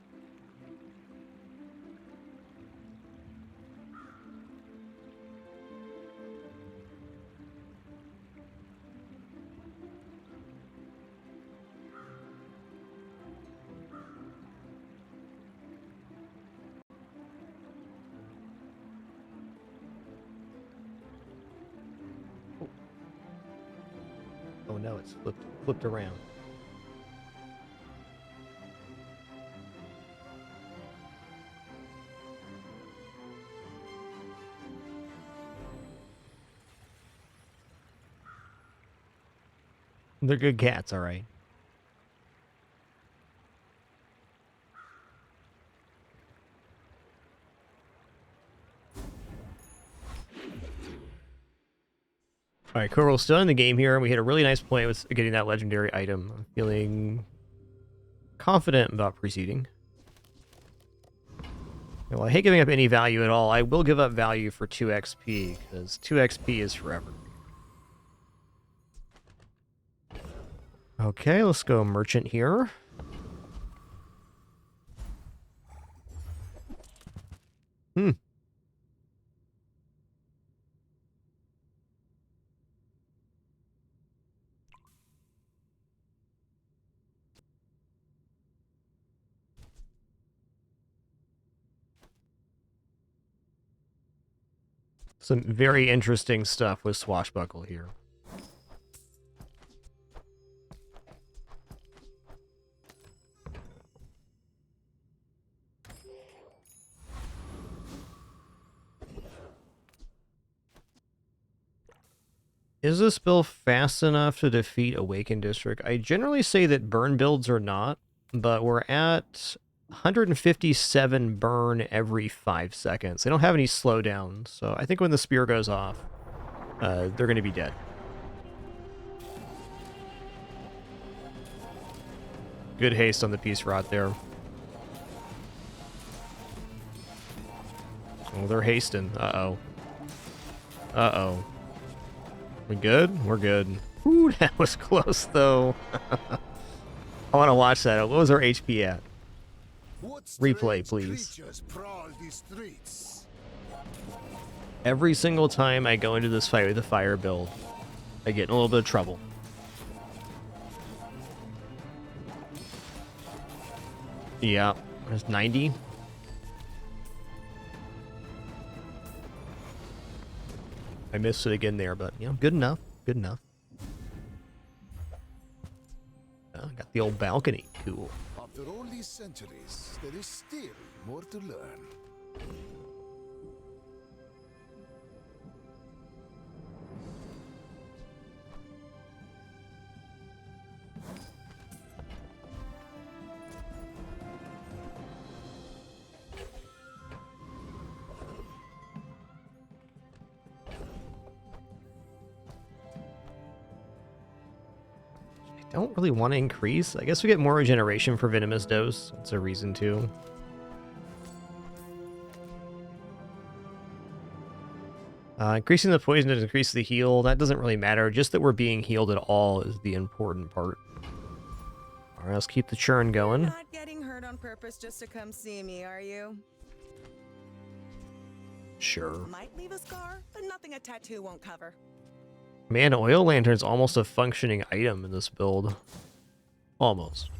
it's flipped around. They're good cats, all right. All right, Coral's still in the game here, and we hit a really nice point with getting that legendary item. I'm feeling confident about proceeding. Well, I hate giving up any value at all. I will give up value for 2 XP, because 2 XP is forever. Okay, let's go merchant here. Hmm. Some very interesting stuff with Swashbuckle here. Is this build fast enough to defeat Awakened District? I generally say that burn builds are not, but we're at 157 burn every 5 seconds. They don't have any slowdown, so I think when the spear goes off, they're going to be dead. Good haste on the Peace Rot there. Oh, they're hasting. Uh-oh. Uh-oh. We good? We're good. Ooh, that was close, though. I want to watch that. What was our HP at? Replay, please. Every single time I go into this fight with a fire build, I get in a little bit of trouble. Yeah, there's 90. I missed it again there, but, you know, good enough. Good enough. Got the old balcony. Cool. After all these centuries, there is still more to learn. Don't really want to increase. I guess we get more regeneration for Venomous Dose. That's a reason to. Increasing the poison to increase the heal, that doesn't really matter. Just that we're being healed at all is the important part. Alright, let's keep the churn going. You're not getting hurt on purpose just to come see me, are you? Sure. Might leave a scar, but nothing a tattoo won't cover. Man, Oil Lantern's almost a functioning item in this build. Almost.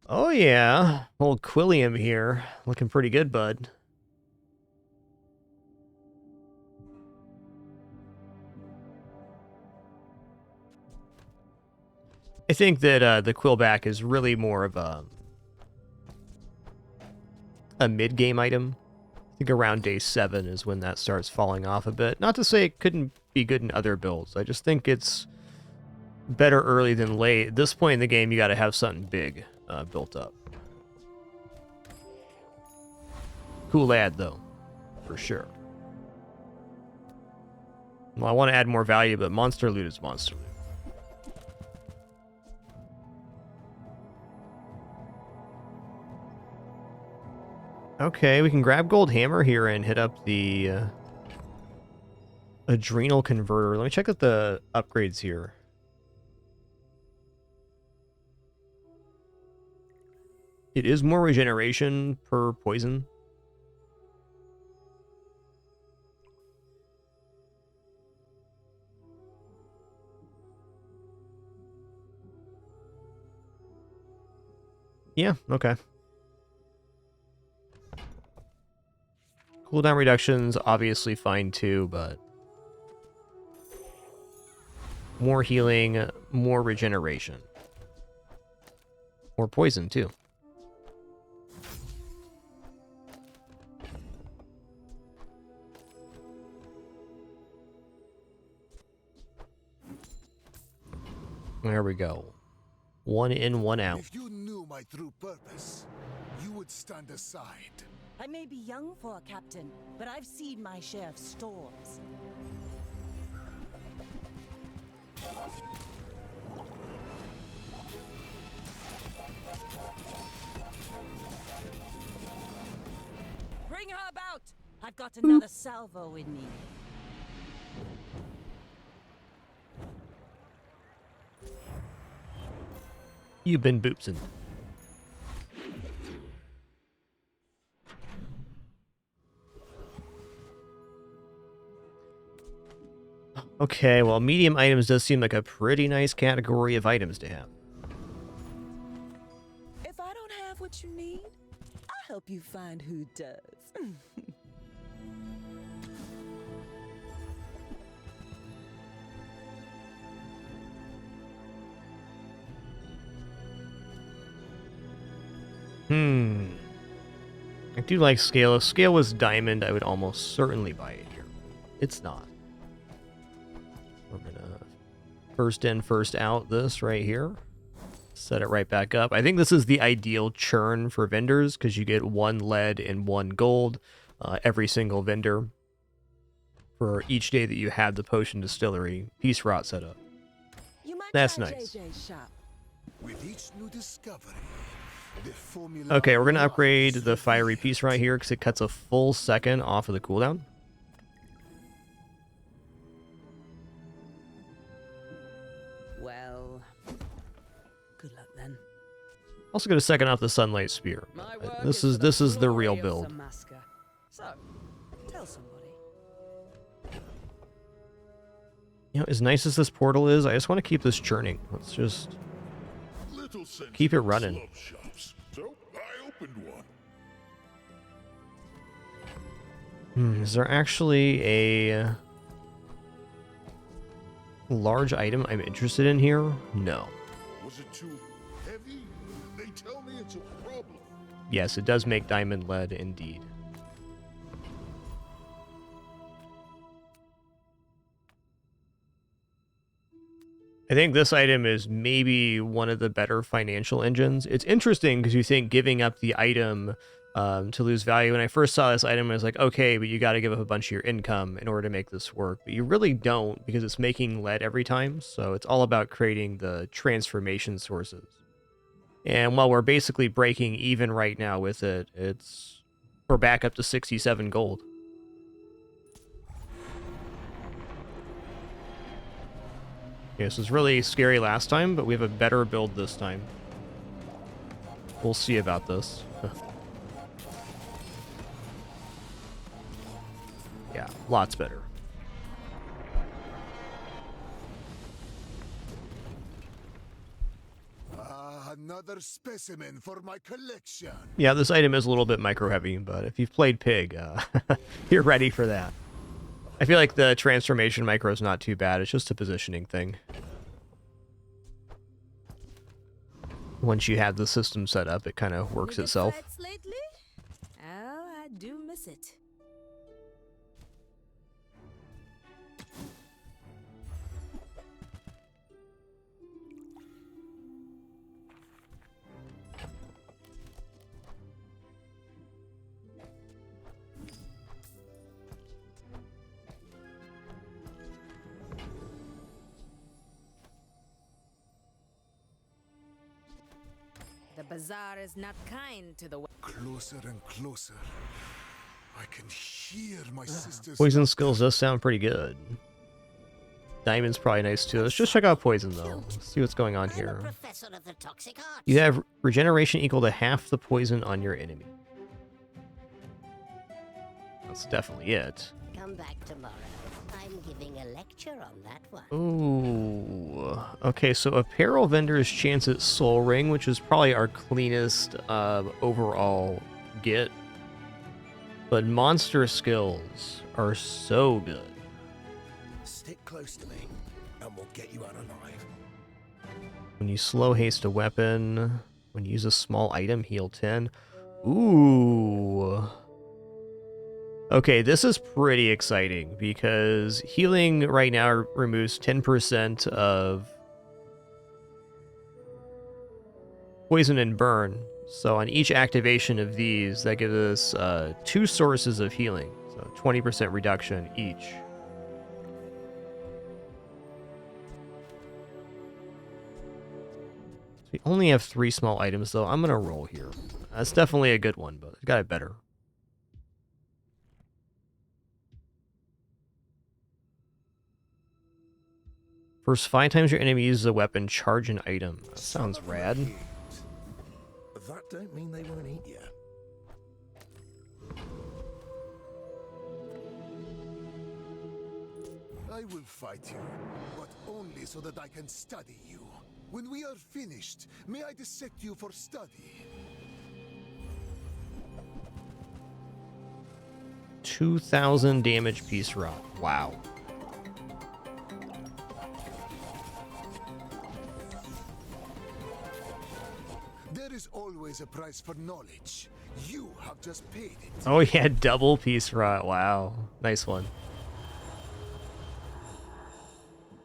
Oh yeah, old Quilliam here. Looking pretty good, bud. I think that the Quillback is really more of a mid-game item. I think around day 7 is when that starts falling off a bit. Not to say it couldn't be good in other builds. I just think it's better early than late. At this point in the game, you got to have something big built up. Cool ad, though, for sure. Well, I want to add more value, but monster loot is monster loot. Okay, we can grab Gold Hammer here and hit up the Adrenal Converter. Let me check out the upgrades here. It is more regeneration per poison. Yeah, okay. Cooldown reductions, obviously fine too, but More healing, more regeneration. More poison, too. There we go. 1 in, 1 out. If you knew my true purpose, you would stand aside. I may be young for a captain, but I've seen my share of storms. Bring her about! I've got another salvo in me. You've been boopsin'. Okay, well, medium items does seem like a pretty nice category of items to have. If I don't have what you need, I'll help you find who does. I do like scale. If scale was diamond, I would almost certainly buy it here. It's not. We're gonna first in, first out this right here. Set it right back up. I think this is the ideal churn for vendors because you get 1 lead and 1 gold every single vendor for each day that you have the potion distillery piece rot set up. That's nice. With each new discovery, the formula. Okay, we're gonna upgrade the fiery piece right here because it cuts a full second off of the cooldown. Well, good luck then. Also get a second off the sunlight spear. This is the real build. So, tell somebody. You know, as nice as this portal is, I just want to keep this churning. Let's just keep it running. So I opened one. Is there actually a large item I'm interested in here? No. Was it too heavy? They tell me it's a problem. Yes, it does make diamond lead indeed. I think this item is maybe one of the better financial engines. It's interesting because you think giving up the item to lose value. When I first saw this item, I was like, okay, but you got to give up a bunch of your income in order to make this work. But you really don't because it's making lead every time. So it's all about creating the transformation sources. And while we're basically breaking even right now with it, we're back up to 67 gold. Okay, this was really scary last time, but we have a better build this time. We'll see about this. Yeah, lots better. Another specimen for my collection. Yeah, this item is a little bit micro heavy, but if you've played Pig, you're ready for that. I feel like the transformation micro is not too bad. It's just a positioning thing. Once you have the system set up, it kind of works itself. Lately? Oh, I do miss it. The bazaar is not kind to the Closer and closer. I can hear my sister's Poison skills does sound pretty good. Diamond's probably nice too. Let's just check out poison though. Let's see what's going on here. You have regeneration equal to half the poison on your enemy. That's definitely it. Come back tomorrow. I'm giving a lecture on that one. Ooh. Okay, so apparel vendor's chance at soul ring, which is probably our cleanest overall get. But monster skills are so good. Stick close to me. and we'll get you out alive. When you slow haste a weapon, when you use a small item, heal 10. Ooh. Okay, this is pretty exciting because healing right now removes 10% of poison and burn. So on each activation of these, that gives us 2 sources of healing. So 20% reduction each. We only have 3 small items, though. I'm going to roll here. That's definitely a good one, but I got it better. First 5 times your enemy uses a weapon, charge an item. That sounds rad. That don't mean they won't eat you. I will fight you, but only so that I can study you. When we are finished, may I dissect you for study? 2,000 damage piece rot. Wow. There is always a price for knowledge. You have just paid it. Oh yeah, double piece rot. Wow. Nice one.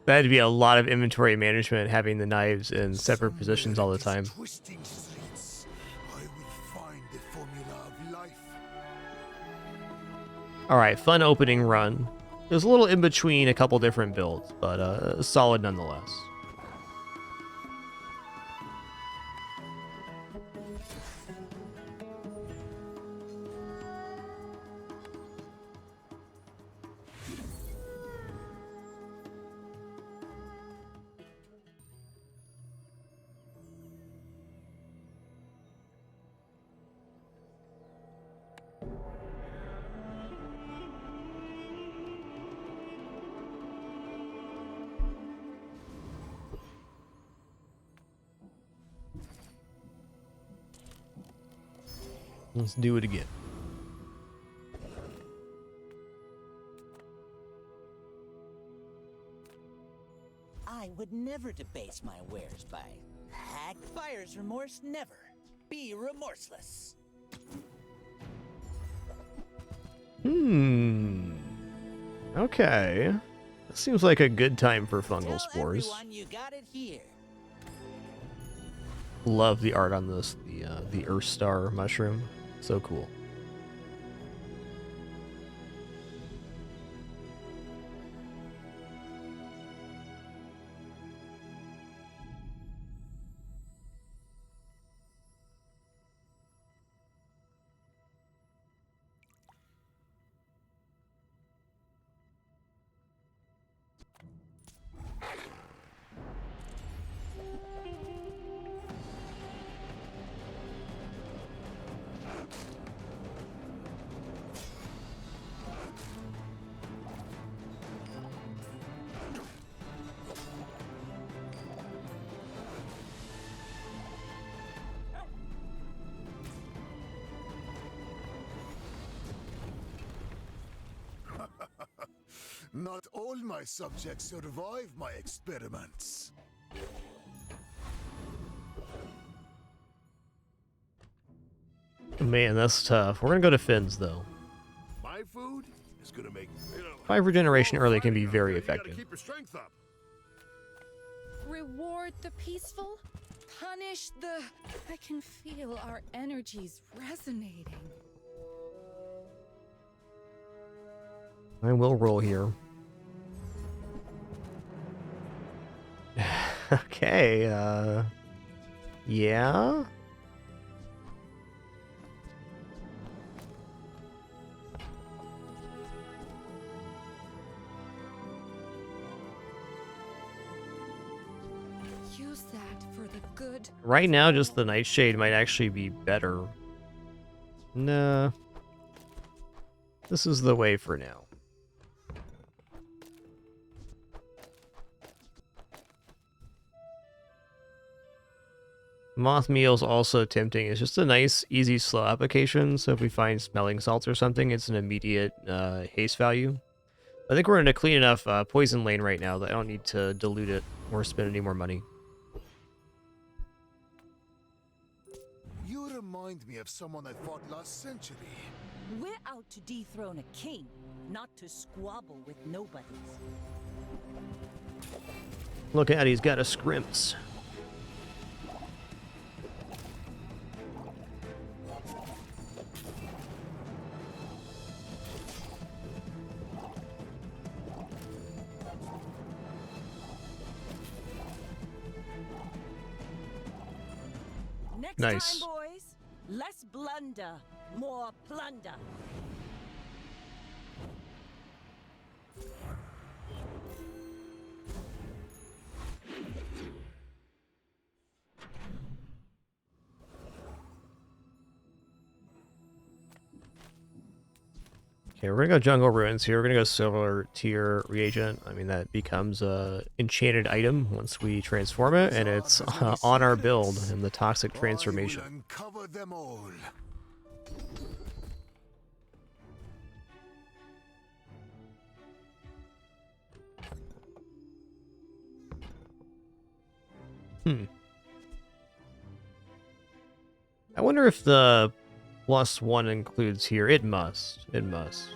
That'd be a lot of inventory management, having the knives in separate positions all the time. Twisting streets, I will find the formula of life. Alright, fun opening run. It was a little in between a couple different builds, but solid nonetheless. Let's do it again. I would never debase my wares by hack. Buyer's remorse never. Be remorseless. Okay. That seems like a good time for fungal spores. Tell everyone you got it here. Love the art on this, the Earth Star mushroom. So cool. Not all my subjects survive my experiments. Man, that's tough. We're gonna go to Finn's though. My food is gonna make 5 regeneration early can be very effective. Keep your strength up. Reward the peaceful, punish the... I can feel our energies resonating. I will roll here. Okay, yeah? Use that for the good. Right now, just the Nightshade might actually be better. Nah. This is the way for now. Moth meal's also tempting. It's just a nice, easy, slow application. So if we find smelling salts or something, it's an immediate haste value. I think we're in a clean enough poison lane right now that I don't need to dilute it or spend any more money. You remind me of someone I fought last century. We're out to dethrone a king, not to squabble with nobodies. Look at, he's got a scrimps. Next Nice. time, boys, less blunder, more plunder. Okay, we're gonna go Jungle Ruins here. We're gonna go Silver Tier Reagent. I mean, that becomes a enchanted item once we transform it, and it's on our build in the Toxic Transformation. I will uncover them all. I wonder if the +1 includes here. It must. It must.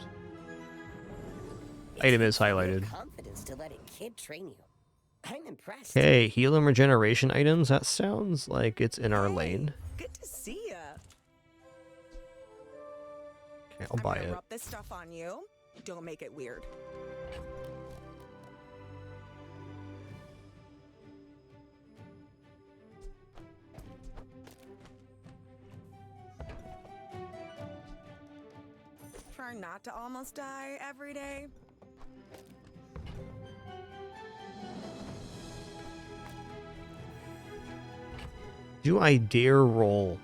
Item is highlighted. Confidence to let a kid train you. I'm impressed. Okay, heal and regeneration items. That sounds like it's in our lane. Good to see ya. Okay, I'll buy it. Rub this stuff on you. Don't make it weird. Try not to almost die every day. Do I dare roll?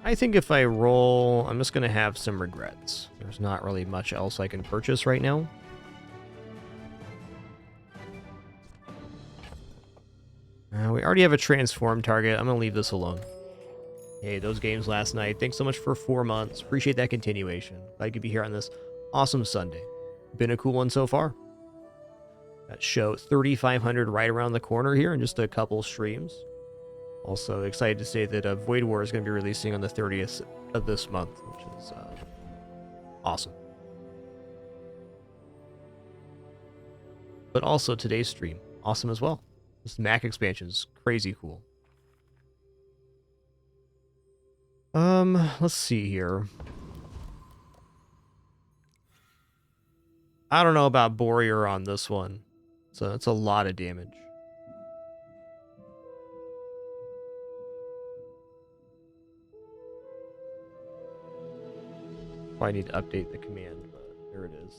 I think if I roll, I'm just going to have some regrets. There's not really much else I can purchase right now. We already have a transform target. I'm going to leave this alone. Hey, those games last night. Thanks so much for 4 months. Appreciate that continuation. Glad you could be here on this awesome Sunday. Been a cool one so far. That show 3,500 right around the corner here in just a couple streams. Also excited to say that Void War is going to be releasing on the 30th of this month, which is awesome. But also today's stream, awesome as well. This Mac expansion is crazy cool. Let's see here. I don't know about Borear on this one. So it's a lot of damage. Probably need to update the command, but there it is.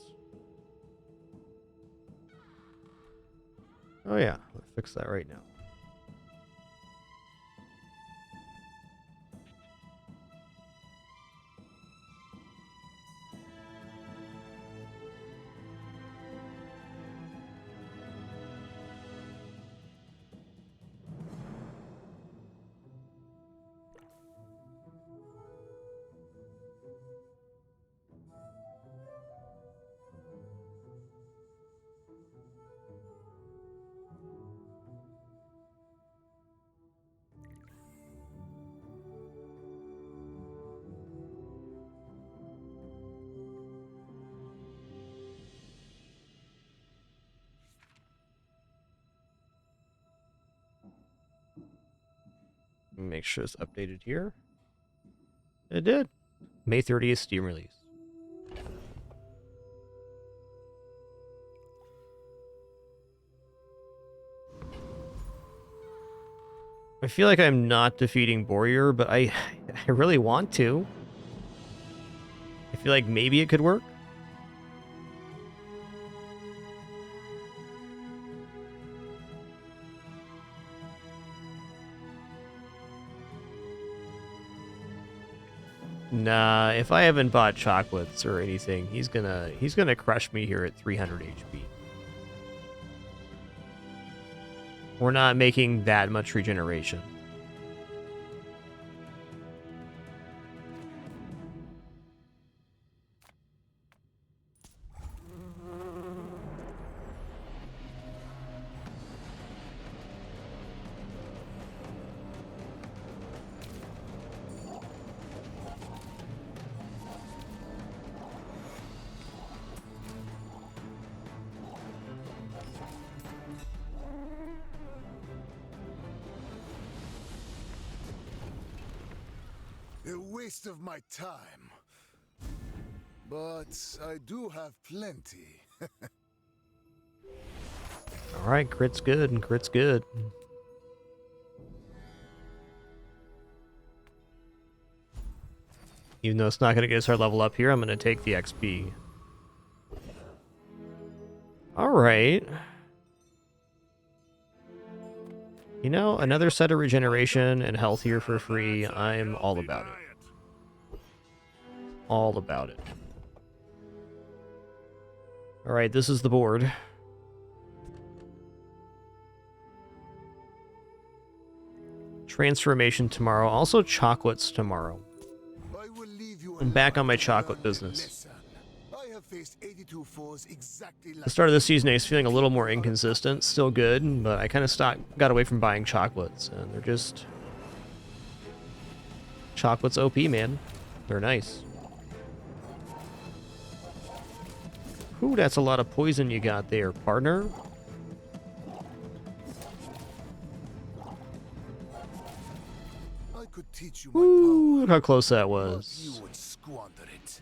Oh yeah, I'll fix that right now. Make sure it's updated here. It did. May 30th Steam release. I feel like I'm not defeating Borear, but I really want to. I feel like maybe it could work. Nah, if I haven't bought chocolates or anything, he's gonna crush me here at 300 HP. We're not making that much regeneration. A waste of my time. But I do have plenty. Alright, crit's good, and crit's good. Even though it's not going to get us our level up here, I'm going to take the XP. Alright. You know, another set of regeneration and health here for free. I'm all about it. All about it. Alright, this is the board. Transformation tomorrow. Also chocolates tomorrow. I'm back on my chocolate business. The start of this season, I was feeling a little more inconsistent. Still good, but I kind of got away from buying chocolates, and they're just... Chocolates OP, man. They're nice. Ooh, that's a lot of poison you got there, partner. I could teach you my Ooh, power, look how close that but was. you would squander it.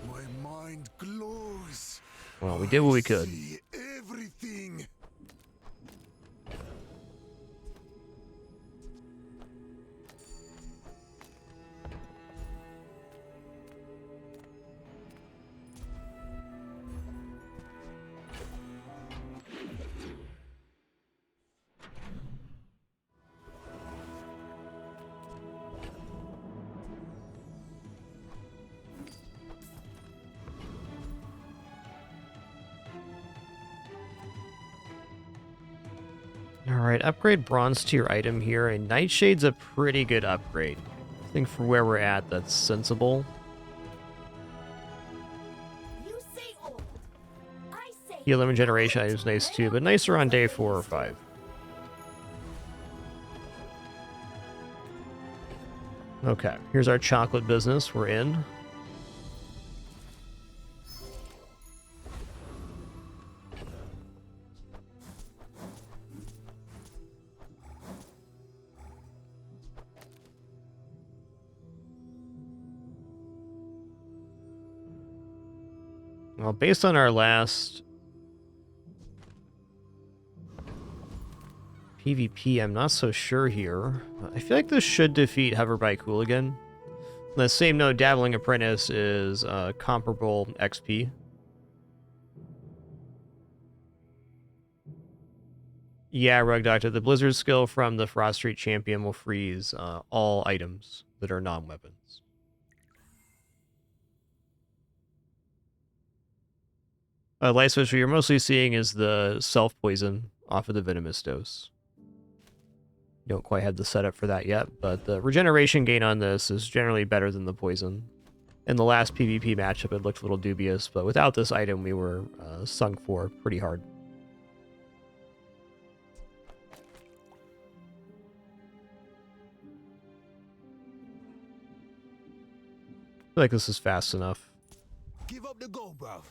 My mind glows. Well, we did what we could. See everything. Alright, upgrade bronze tier item here, and Nightshade's a pretty good upgrade. I think for where we're at, that's sensible. Heal and regeneration items nice too, but nicer on day 4 or 5. Okay, here's our chocolate business. We're in. Well, based on our last PvP, I'm not so sure here. I feel like this should defeat Hoverbike Hooligan. On the same note, Dabbling Apprentice is comparable XP. Yeah, Rug Doctor, the Blizzard skill from the Frost Street Champion will freeze all items that are non-weapons. Light switch, what you're mostly seeing is the self-poison off of the Venomous Dose. Don't quite have the setup for that yet, but the regeneration gain on this is generally better than the poison. In the last PvP matchup, it looked a little dubious, but without this item, we were sunk for pretty hard. I feel like this is fast enough. Give up the go, bruv.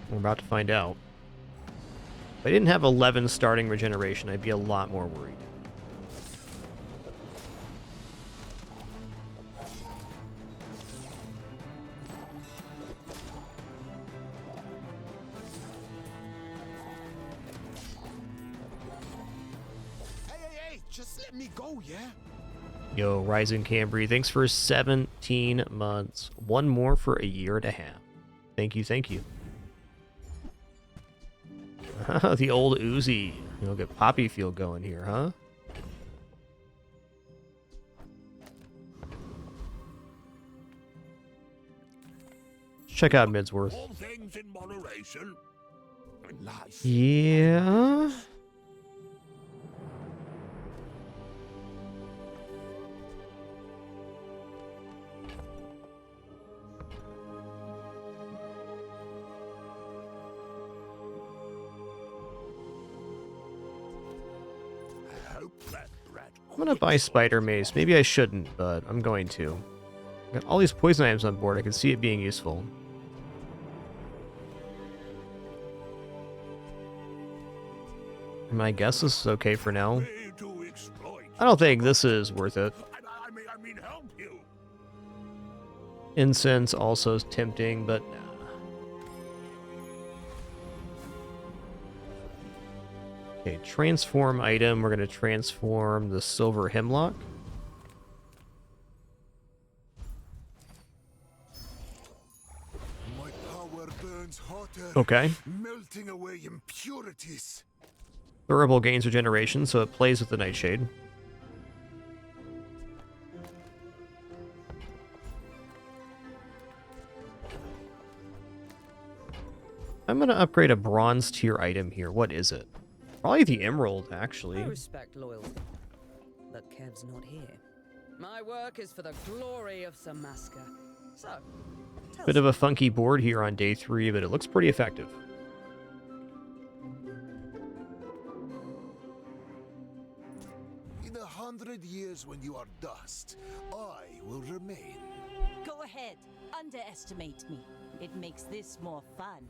We're about to find out. If I didn't have 11 starting regeneration, I'd be a lot more worried. Hey, just let me go, yeah? Yo, Rising Cambry, thanks for 17 months. One more for a year and a half. Thank you, thank you. The old Uzi. You'll get Poppy feel going here, huh? Let's check out Midsworth. All things in moderation. Nice. Yeah. I'm gonna buy Spider Mace. Maybe I shouldn't, but I'm going to. Got all these poison items on board. I can see it being useful. My guess this is okay for now. Way to exploit. I don't think this is worth it. I mean, help you. Incense also is tempting, but nah. Okay, transform item. We're going to transform the silver hemlock. My power burns hotter, Okay. melting away impurities. Durable gains regeneration, so it plays with the Nightshade. I'm going to upgrade a bronze tier item here. What is it? Probably the emerald, actually. I respect loyalty, but Kev's not here. My work is for the glory of Samaska. So, Bit of a funky board here on day 3, but it looks pretty effective. In 100 years when you are dust, I will remain. Go ahead, underestimate me. It makes this more fun.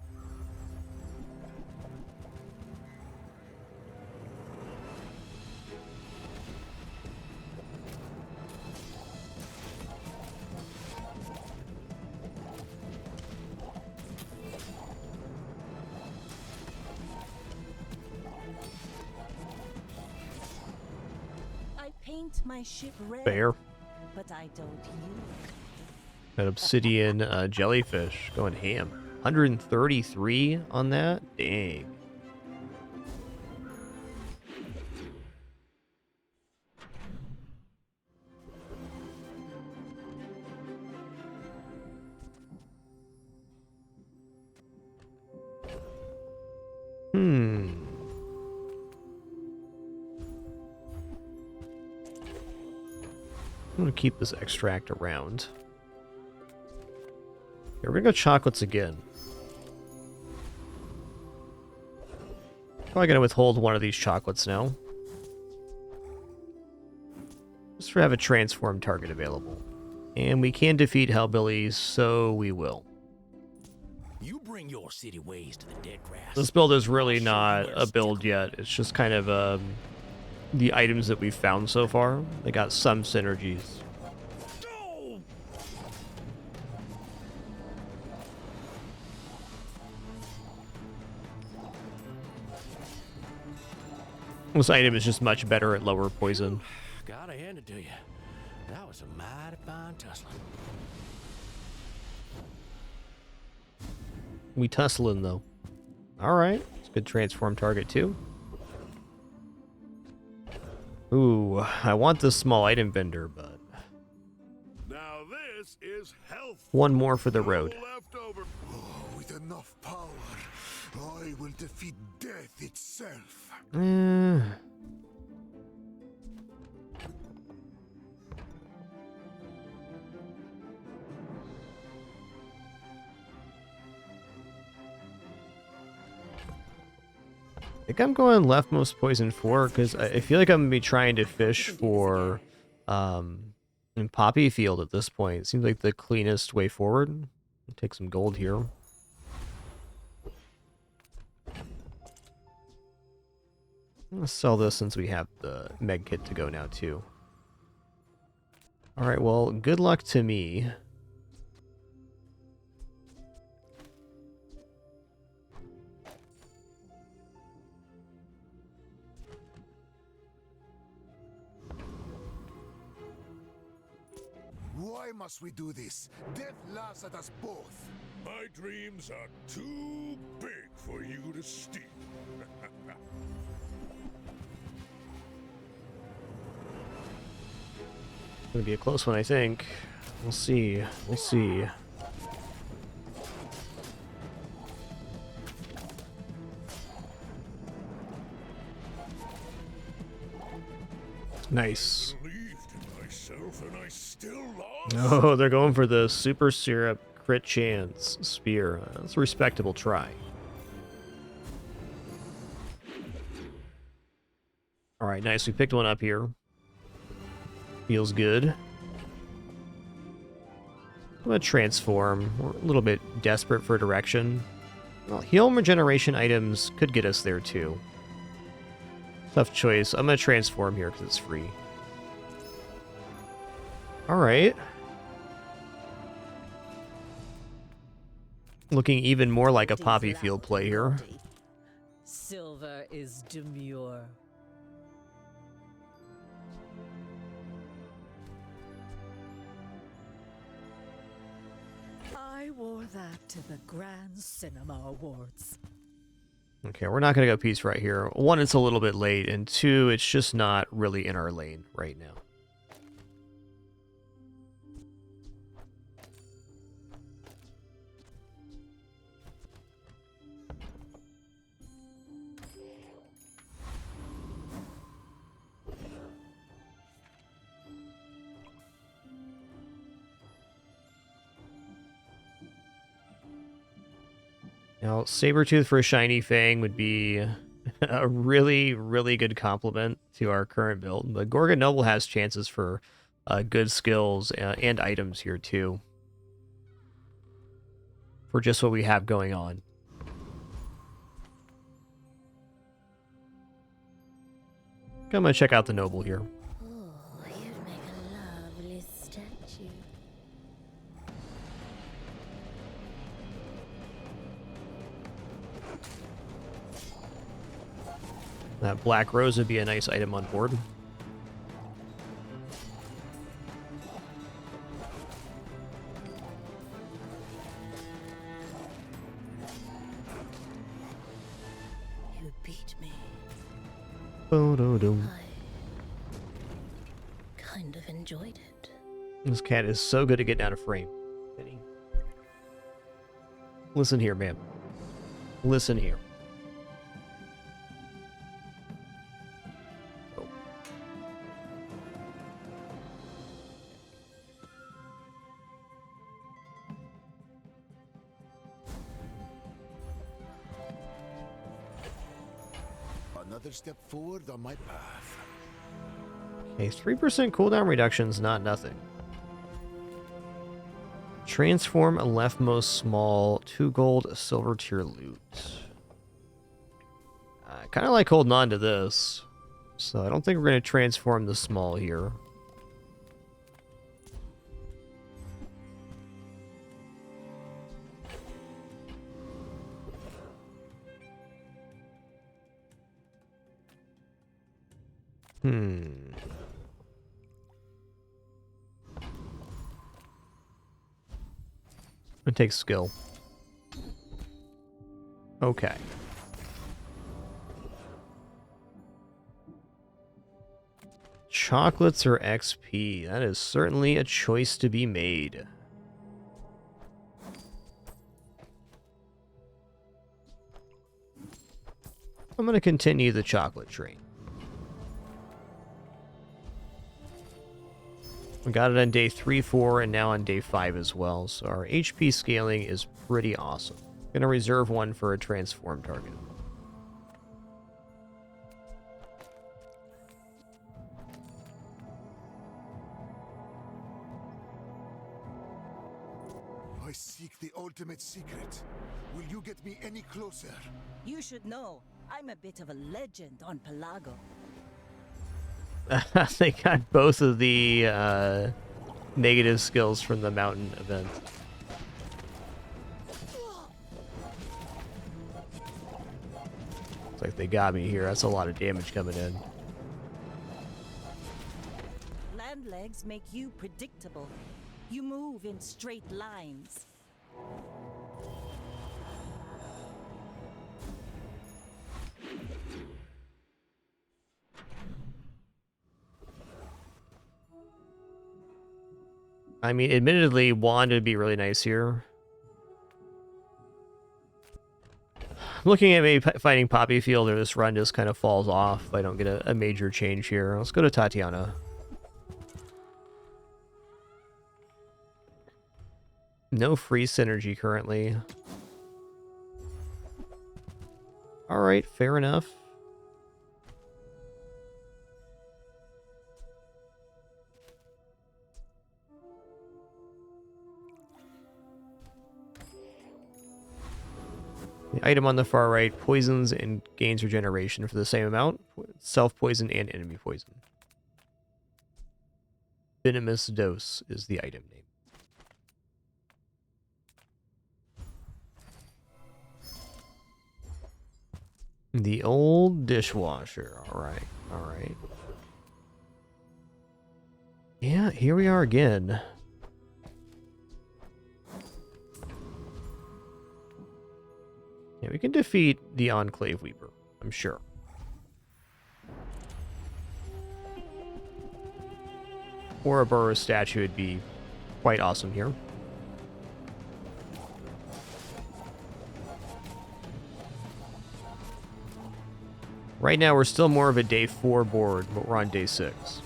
I paint my ship red, Fair. but I don't use. An obsidian jellyfish going ham. 133 on that? Dang. I'm going to keep this extract around. Here, we're going to go chocolates again. Probably going to withhold one of these chocolates now. Just to have a transform target available. And we can defeat Hellbillies, so we will. You bring your city ways to the dead grass. This build is really not a build yet. It's just kind of the items that we've found so far. They got some synergies. This item is just much better at lower poison. Gotta hand it to you. That was a mighty fine tussling. We tussling though. Alright. It's a good transform target too. Ooh, I want this small item vendor, but Now this is health. one more for the road. Leftover. Oh, with enough power, I will defeat death itself. I think I'm going leftmost poison 4 because I feel like I'm gonna be trying to fish for in Poppy Field at this point. It seems like the cleanest way forward. I'll take some gold here. I'm gonna sell this since we have the med kit to go now too. Alright, well, good luck to me. Why must we do this? Death laughs at us both. My dreams are too big for you to steal. Gonna be a close one, I think. We'll see. We'll see. Nice. Believed in myself and I still lost. Oh, they're going for the super syrup crit chance spear. That's a respectable try. All right, nice. We picked one up here. Feels good. I'm gonna transform. We're a little bit desperate for direction. Well, heal and regeneration items could get us there too. Tough choice. I'm going to transform here because it's free. Alright. Looking even more like a poppy field play here. Silver is demure. I wore that to the Grand Cinema Awards. Okay, we're not going to go piece right here. One, it's a little bit late, and two, it's just not really in our lane right now. Now, Sabretooth for a Shiny Fang would be a really, really good complement to our current build. But Gorgon Noble has chances for good skills and items here, too. For just what we have going on. I'm going to check out the Noble here. Oh, you'd make a lovely statue. That Black Rose would be a nice item on board. You beat me. Bo-do-dum. I kind of enjoyed it. This cat is so good at getting out of frame. Listen here, ma'am. Listen here. Oh. Another step forward on my path. Okay, 3% cooldown reduction is not nothing. Transform a leftmost small, 2 gold, silver tier loot. I kind of like holding on to this, so I don't think we're going to transform the small here. It takes skill. Okay. Chocolates or XP? That is certainly a choice to be made. I'm going to continue the chocolate train. We got it on day 3, 4, and now on day 5 as well, so our HP scaling is pretty awesome. Gonna reserve one for a transform target. I seek the ultimate secret. Will you get me any closer? You should know, I'm a bit of a legend on Pelago. They got both of the negative skills from the mountain event. Looks like they got me here. That's a lot of damage coming in. Land legs make you predictable. You move in straight lines. I mean, admittedly, Wand would be really nice here. I'm looking at maybe fighting Poppy Field, or this run just kind of falls off if I don't get a major change here. Let's go to Tatiana. No free synergy currently. Alright, fair enough. The item on the far right poisons and gains regeneration for the same amount. Self-poison and enemy poison. Venomous Dose is the item name. The old dishwasher. Alright, alright. Yeah, here we are again. Yeah, we can defeat the Enclave Weeper, I'm sure. Ouroboros statue would be quite awesome here. Right now, we're still more of a day 4 board, but we're on day 6.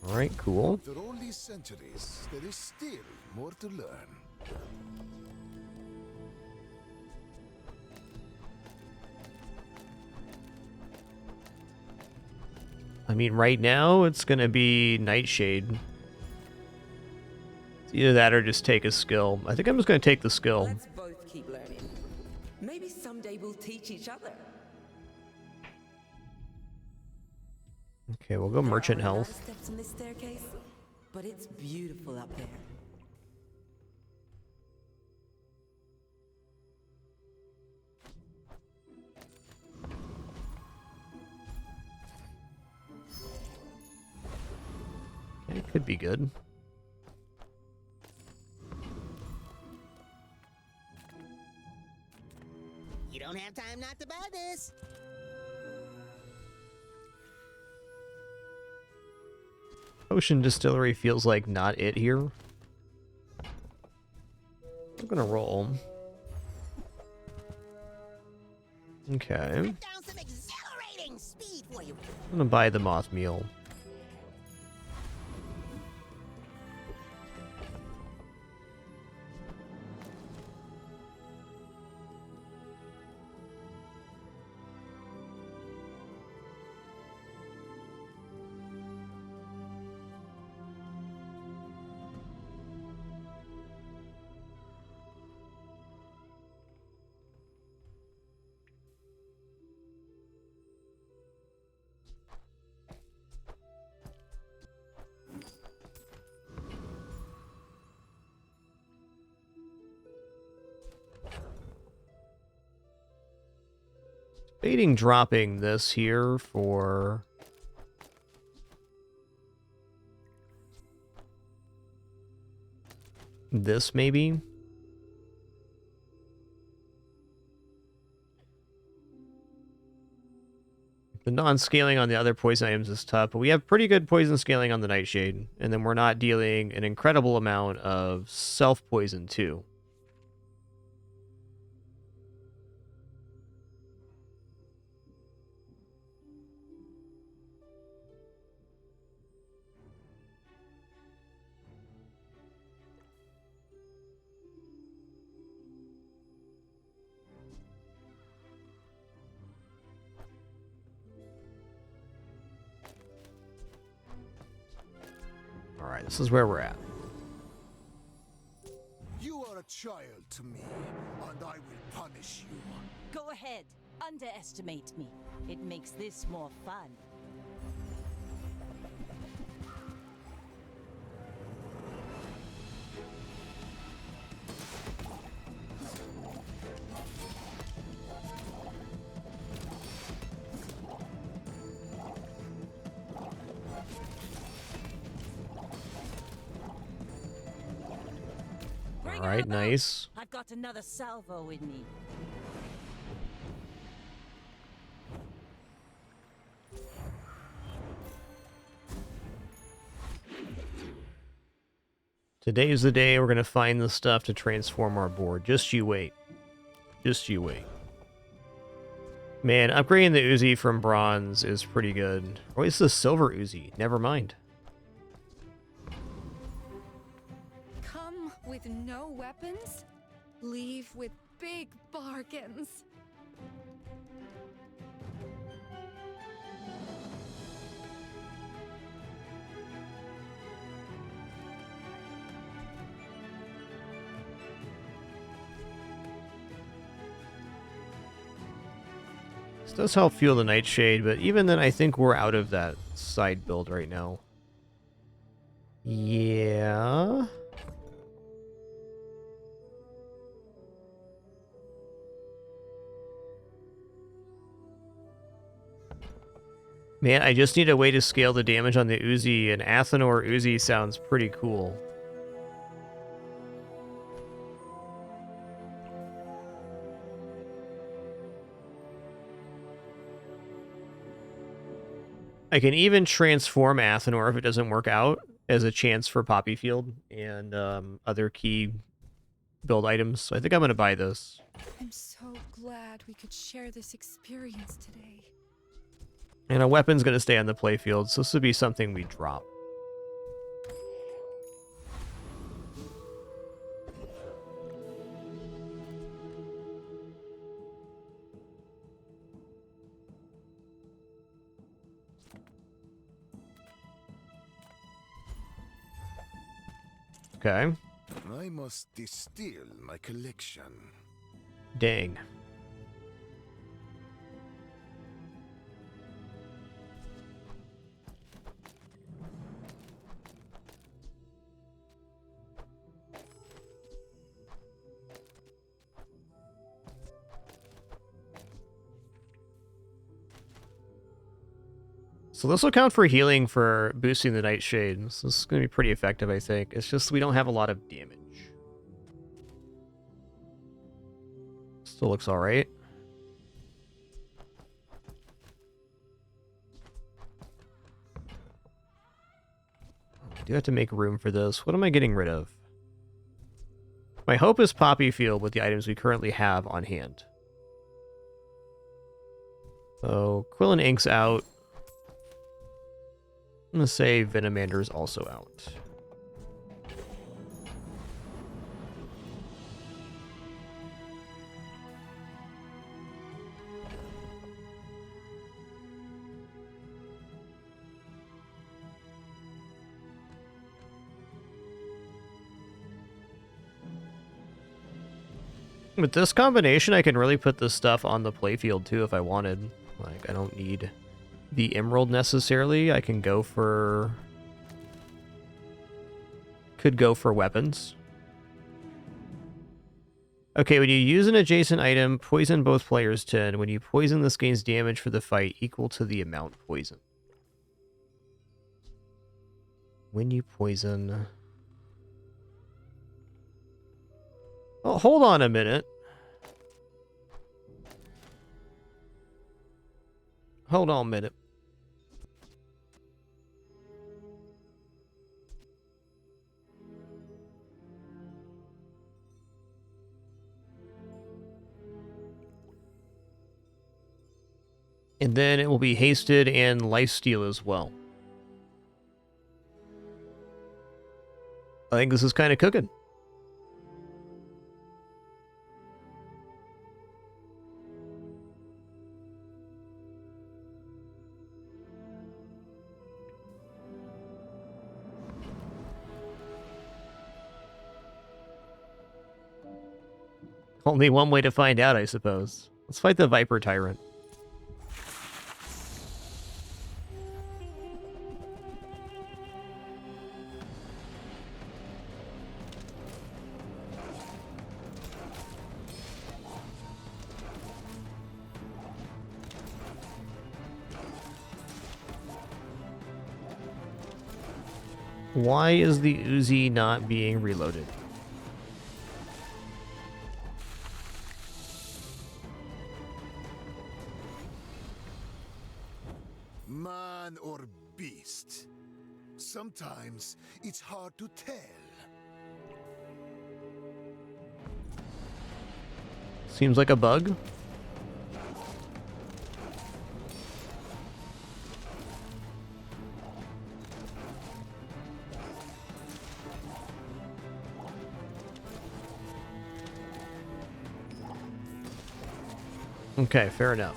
Alright, cool. After all these centuries, there is still more to learn. I mean, right now, it's gonna be Nightshade. It's either that or just take a skill. I think I'm just gonna take the skill. Let's both keep learning. Maybe someday we'll teach each other. Okay, we'll go Merchant There are a lot Health. of steps in this staircase, but it's beautiful up there. It could be good. You don't have time not to buy this. Ocean Distillery feels like not it here. I'm gonna roll. Okay. Down some exhilarating speed for you. I'm gonna buy the moth meal. Debating dropping this here for this, maybe. The non-scaling on the other poison items is tough, but we have pretty good poison scaling on the Nightshade, and then we're not dealing an incredible amount of self-poison too. Alright, this is where we're at. You are a child to me, and I will punish you. Go ahead. Underestimate me. It makes this more fun. Alright, nice. I've got another salvo in me. Today's the day we're going to find the stuff to transform our board. Just you wait. Just you wait. Man, upgrading the Uzi from bronze is pretty good. Oh, it's the silver Uzi. Never mind. Come with no weapons, leave with big bargains. This does help fuel the Nightshade, but even then I think we're out of that side build right now. Yeah. Man, I just need a way to scale the damage on the Uzi, and Athenor Uzi sounds pretty cool. I can even transform Athenor if it doesn't work out as a chance for Poppy Field and other key build items. So I think I'm going to buy this. I'm so glad we could share this experience today. And a weapon's going to stay on the playfield, so this would be something we drop. Okay. I must distill my collection. Dang. So this will count for healing for boosting the Nightshade. This is going to be pretty effective, I think. It's just we don't have a lot of damage. Still looks alright. I do have to make room for this. What am I getting rid of? My hope is Poppy Field with the items we currently have on hand. So, Quill and Ink's out. I'm going to say Venomander's also out. With this combination, I can really put this stuff on the playfield too if I wanted. Like, I don't need the emerald necessarily. I can go for... Could go for weapons. Okay, when you use an adjacent item, poison both players 10. When you poison, this gains damage for the fight equal to the amount poisoned. When you poison... Oh, hold on a minute. Hold on a minute. And then it will be hasted and lifesteal as well. I think this is kind of cooking. Only one way to find out, I suppose. Let's fight the Viper Tyrant. Why is the Uzi not being reloaded? Man or beast? Sometimes it's hard to tell. Seems like a bug. Okay, fair enough.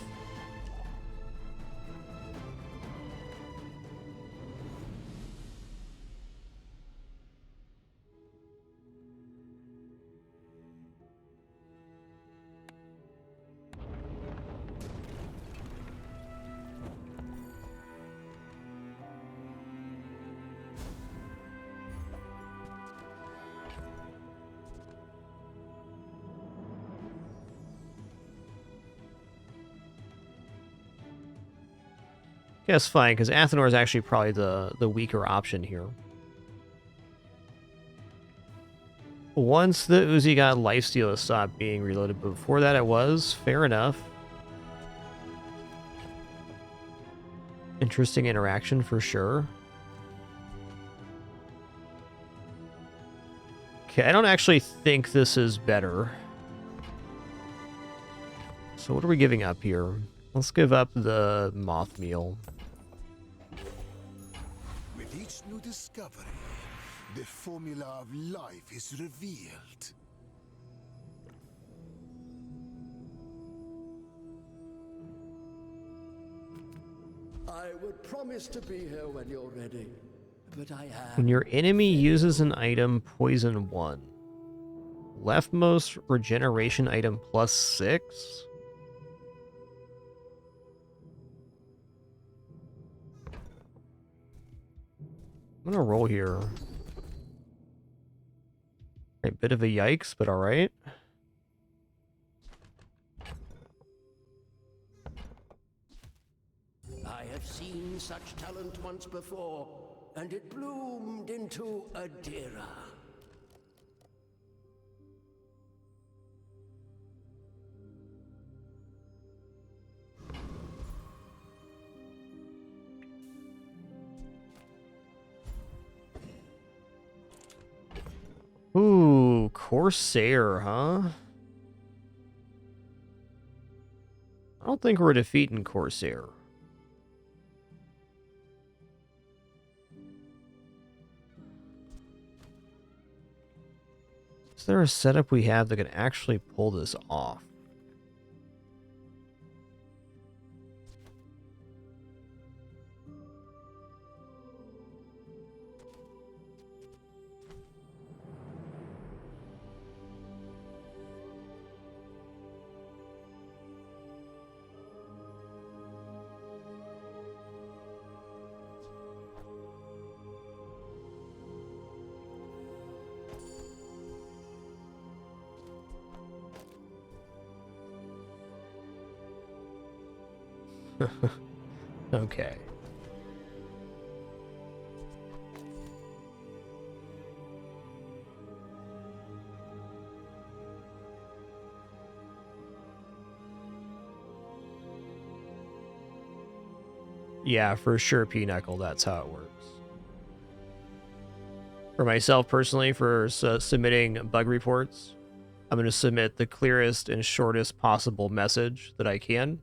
Yeah, it's fine, because Athenor is actually probably the weaker option here. Once the Uzi got lifesteal, it stopped being reloaded, but before that it was. Fair enough. Interesting interaction for sure. Okay, I don't actually think this is better. So what are we giving up here? Let's give up the moth meal. With each new discovery, the formula of life is revealed. I would promise to be here when you're ready, but I am. When your enemy uses an item, poison 1. Leftmost regeneration item +6? I'm gonna roll here. A bit of a yikes, but alright. I have seen such talent once before, and it bloomed into a Dira. Ooh, Corsair, huh? I don't think we're defeating Corsair. Is there a setup we have that can actually pull this off? Okay. Yeah, for sure, Pinochle, that's how it works. For myself personally, for submitting bug reports, I'm going to submit the clearest and shortest possible message that I can,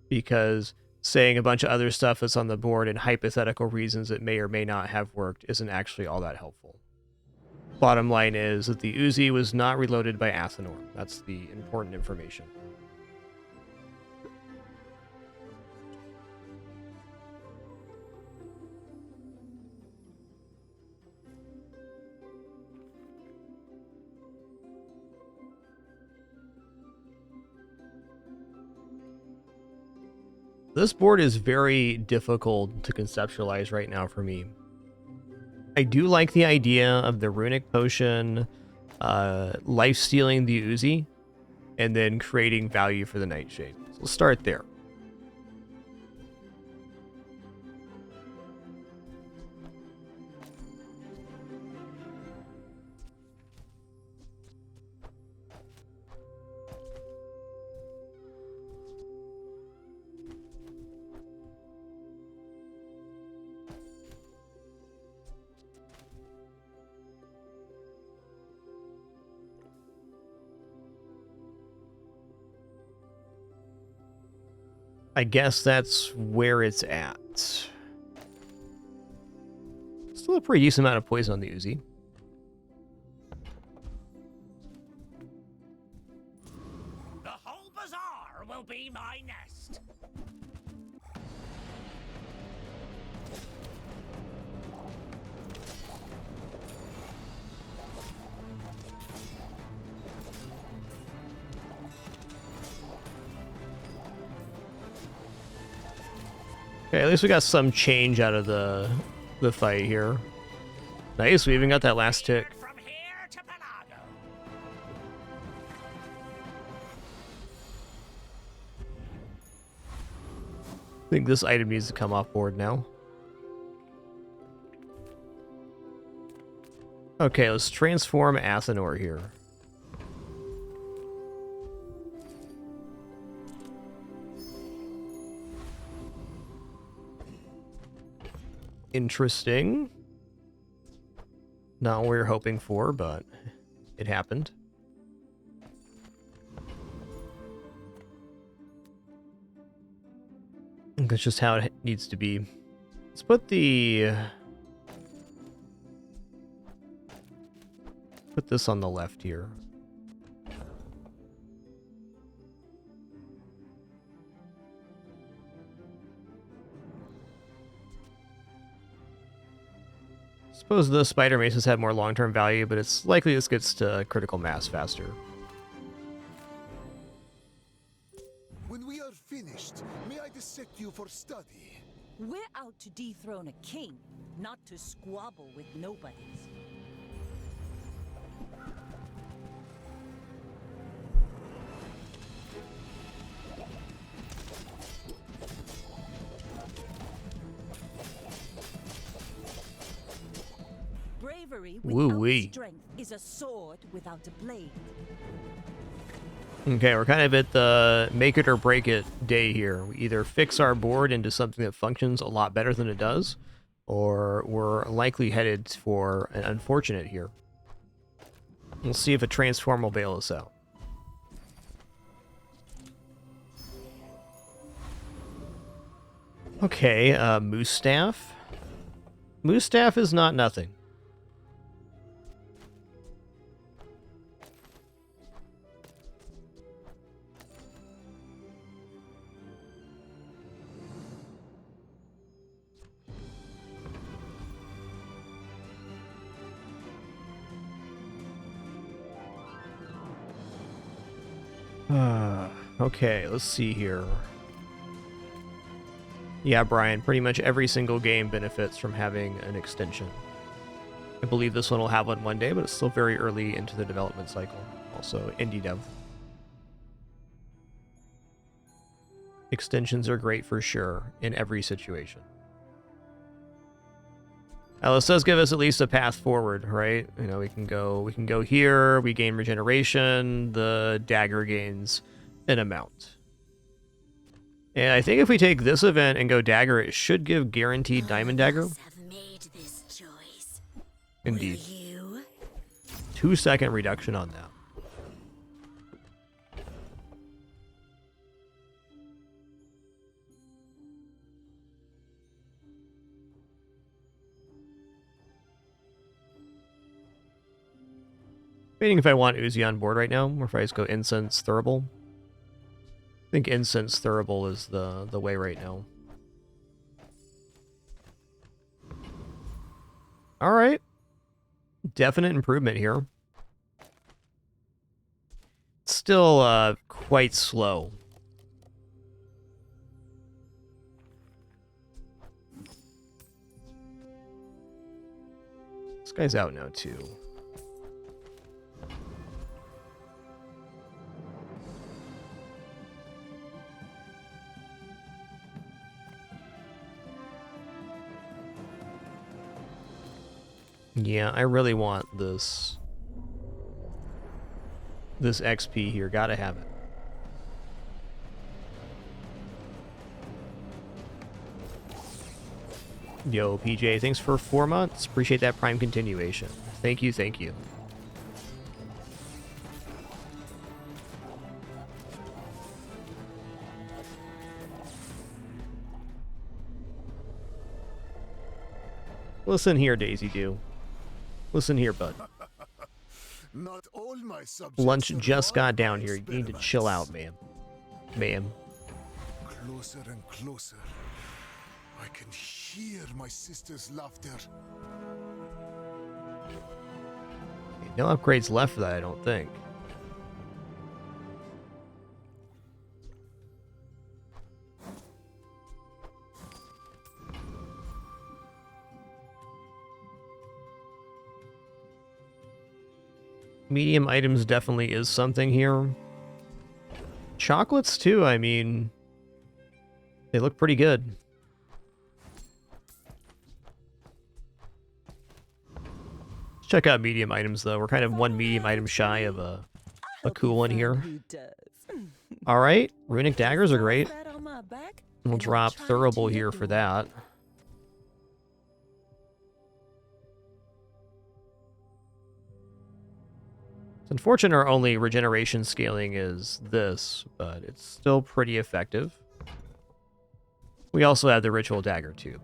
because saying a bunch of other stuff that's on the board and hypothetical reasons that may or may not have worked isn't actually all that helpful. Bottom line is that the Uzi was not reloaded by Athenor. That's the important information. This board is very difficult to conceptualize right now for me. I do like the idea of the runic potion, life-stealing the Uzi, and then creating value for the Nightshade. So we'll start there. I guess that's where it's at. Still a pretty decent amount of poison on the Uzi. The whole bazaar will be Okay, at least we got some change out of the fight here. Nice, we even got that last tick. I think this item needs to come off board now. Okay, let's transform Athenor here. Interesting. Not what we were hoping for, but it happened. That's just how it needs to be. Let's put this on the left here. Suppose the spider maces have more long-term value, but it's likely this gets to critical mass faster. When we are finished, may I dissect you for study? We're out to dethrone a king, not to squabble with nobodies. Bravery without strength is a sword without a blade. Okay, we're kind of at the make it or break it day here. We either fix our board into something that functions a lot better than it does, or we're likely headed for an unfortunate here. We'll see if a transform will bail us out. Okay, Moose Staff. Moose Staff is not nothing. Okay, let's see here. Yeah, Brian, pretty much every single game benefits from having an extension. I believe this one will have one day, but it's still very early into the development cycle. Also, indie dev. Extensions are great for sure, in every situation. Now, this does give us at least a path forward, right? You know, we can go here, we gain regeneration, the dagger gains an amount. And I think if we take this event and go dagger, it should give guaranteed diamond dagger. Indeed. 2-second reduction on that. Debating if I want Uzi on board right now, or if I just go Incense Thurible. I think Incense Thurible is the way right now. Alright. Definite improvement here. Still quite slow. This guy's out now too. Yeah, I really want this XP here. Gotta have it. Yo, PJ, thanks for 4 months. Appreciate that Prime continuation. Thank you, thank you. Listen here, Daisy Dew. Listen here, bud. Not all my subjects Lunch just got survive down my here. You need to experiments. chill out, ma'am. Ma'am. Closer and closer. I can hear my sister's laughter. No upgrades left for that, I don't think. Medium items definitely is something here. Chocolates too, I mean, they look pretty good. Let's check out medium items though. We're kind of one medium item shy of a cool one here. Alright, runic daggers are great. We'll drop Thurible here for that. It's unfortunate our only regeneration scaling is this, but it's still pretty effective. We also have the Ritual Dagger too.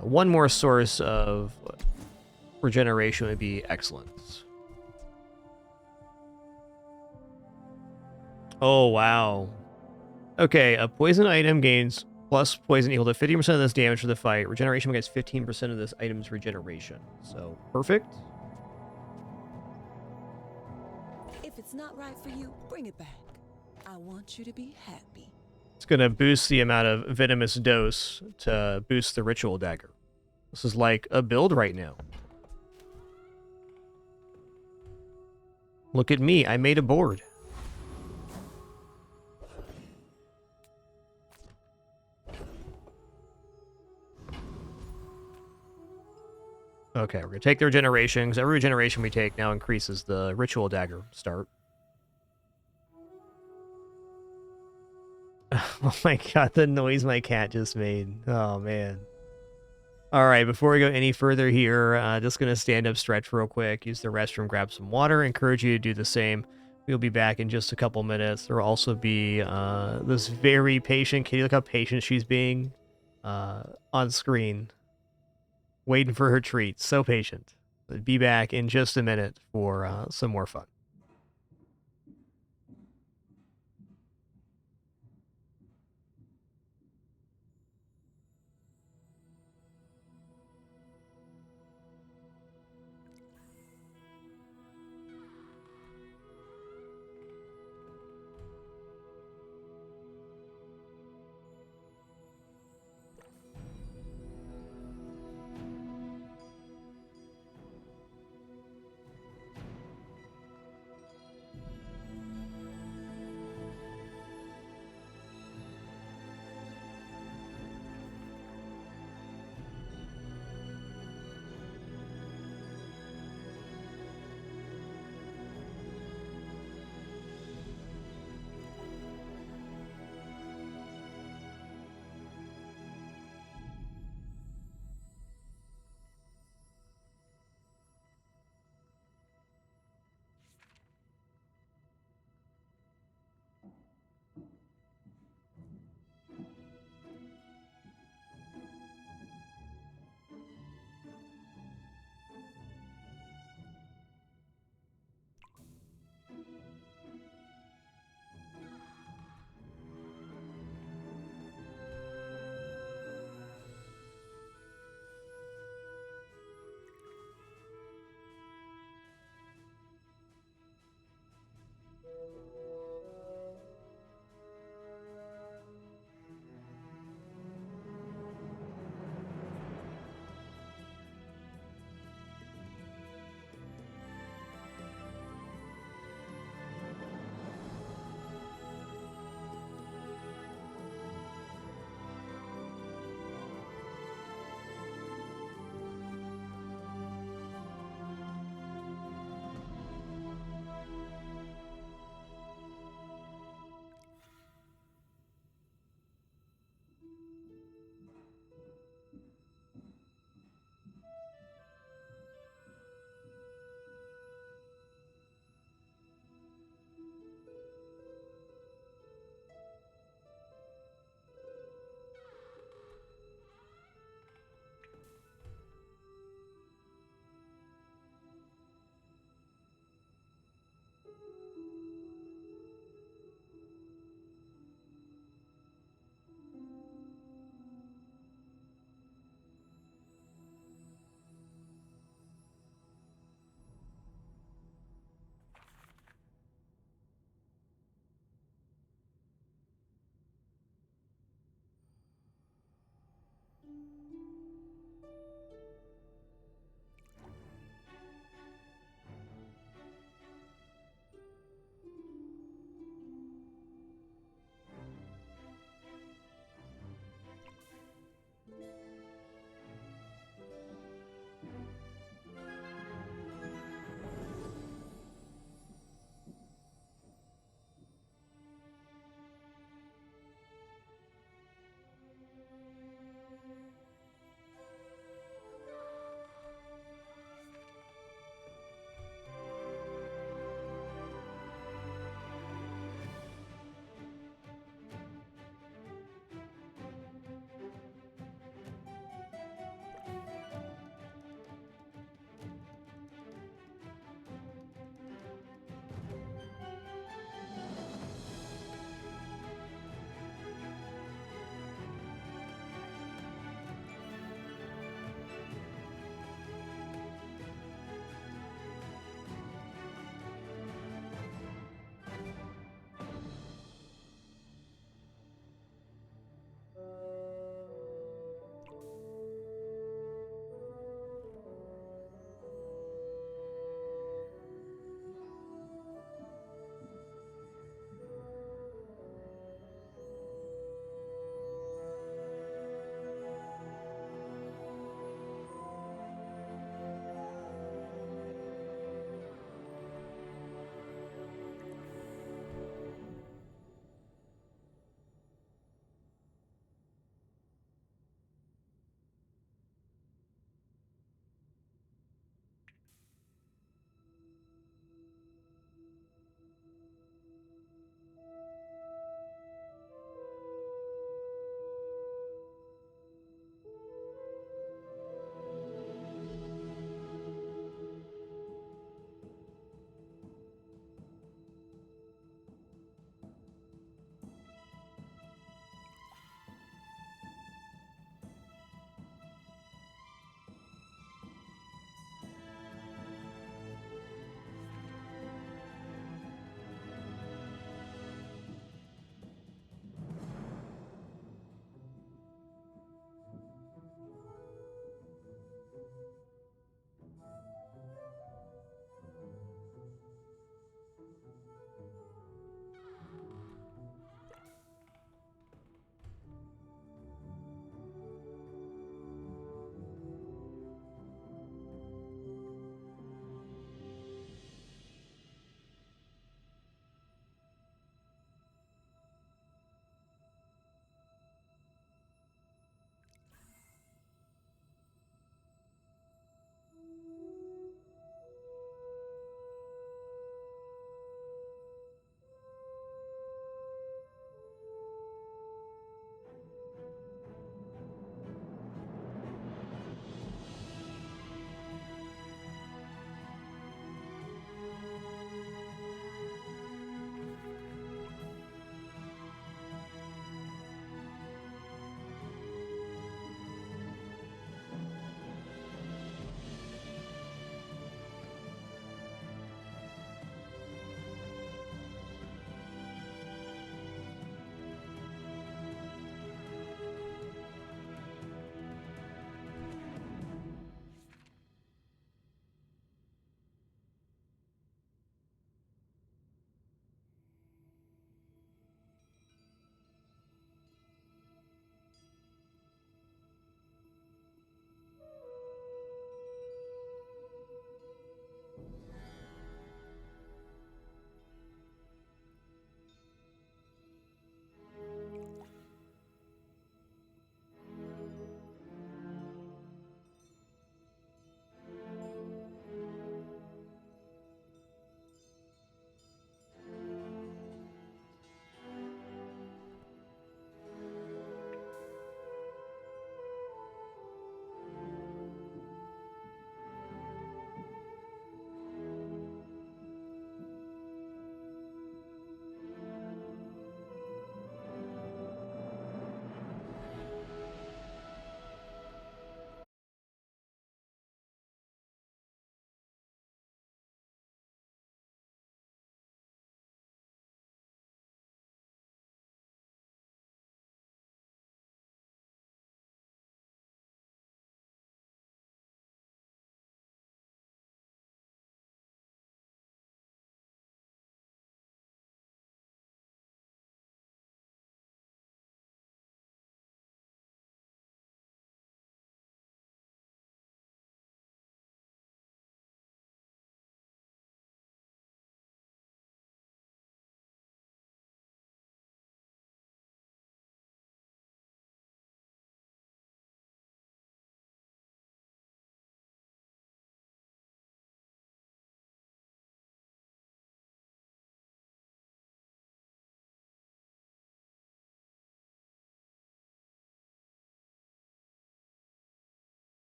One more source of regeneration would be excellent. Oh, wow. Okay, a poison item gains plus poison equal to 50% of this damage for the fight. Regeneration gets 15% of this item's regeneration. So, perfect. If it's not right for you, bring it back. I want you to be happy. It's going to boost the amount of venomous dose to boost the Ritual Dagger. This is like a build right now. Look at me, I made a board. Okay, we're going to take the regeneration, because every regeneration we take now increases the Ritual Dagger start. Oh my god, the noise my cat just made. Oh, man. Alright, before we go any further here, just going to stand up, stretch real quick, use the restroom, grab some water. Encourage you to do the same. We'll be back in just a couple minutes. There will also be this very patient kitty. Look how patient she's being on screen. Waiting for her treat. So patient. Be back in just a minute for some more fun.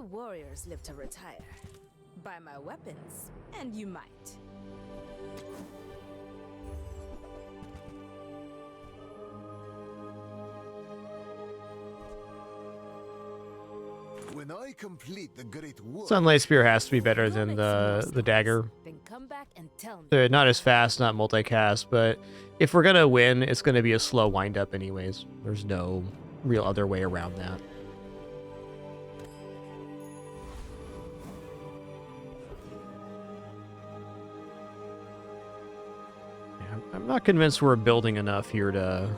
Few warriors live to retire. Buy my weapons, and you might. When I complete the great work, Sunlight Spear has to be better than the dagger. Then come back and tell me. They're not as fast, not multicast, but if we're gonna win, it's gonna be a slow wind up anyways. There's no real other way around that. Yeah, I'm not convinced we're building enough here to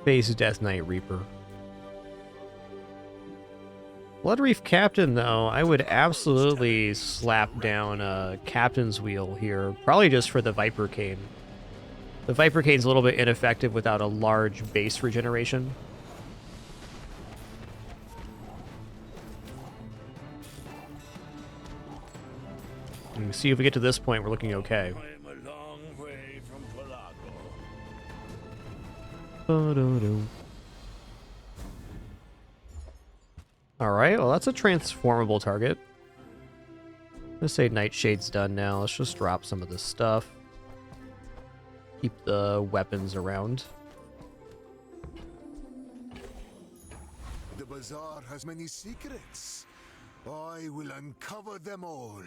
face Death Knight Reaper. Bloodreef Captain, though, I would absolutely slap down a Captain's Wheel here, probably just for the Viper Cane. The Viper Cane's a little bit ineffective without a large base regeneration. And see if we get to this point, we're looking okay. I am a long way from Pelago. Alright, well that's a transformable target. Let's say Nightshade's done now. Let's just drop some of this stuff. Keep the weapons around. the bazaar has many secrets. I will uncover them all.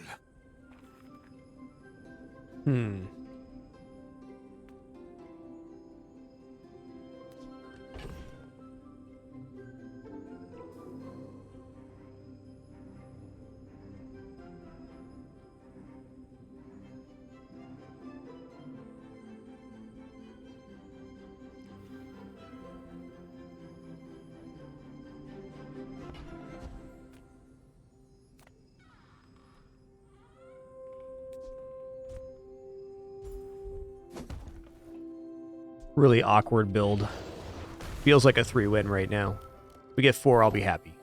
Really awkward build. Feels like a 3-win right now. If we get 4, I'll be happy.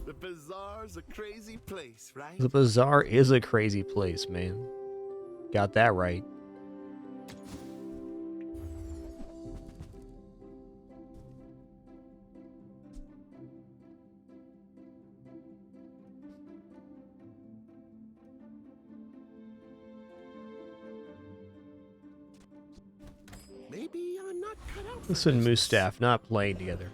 The bazaar's a crazy place, right? The bazaar is a crazy place, man. Got that right. Maybe I'm not cut out for This and this. Moose Staff not playing together.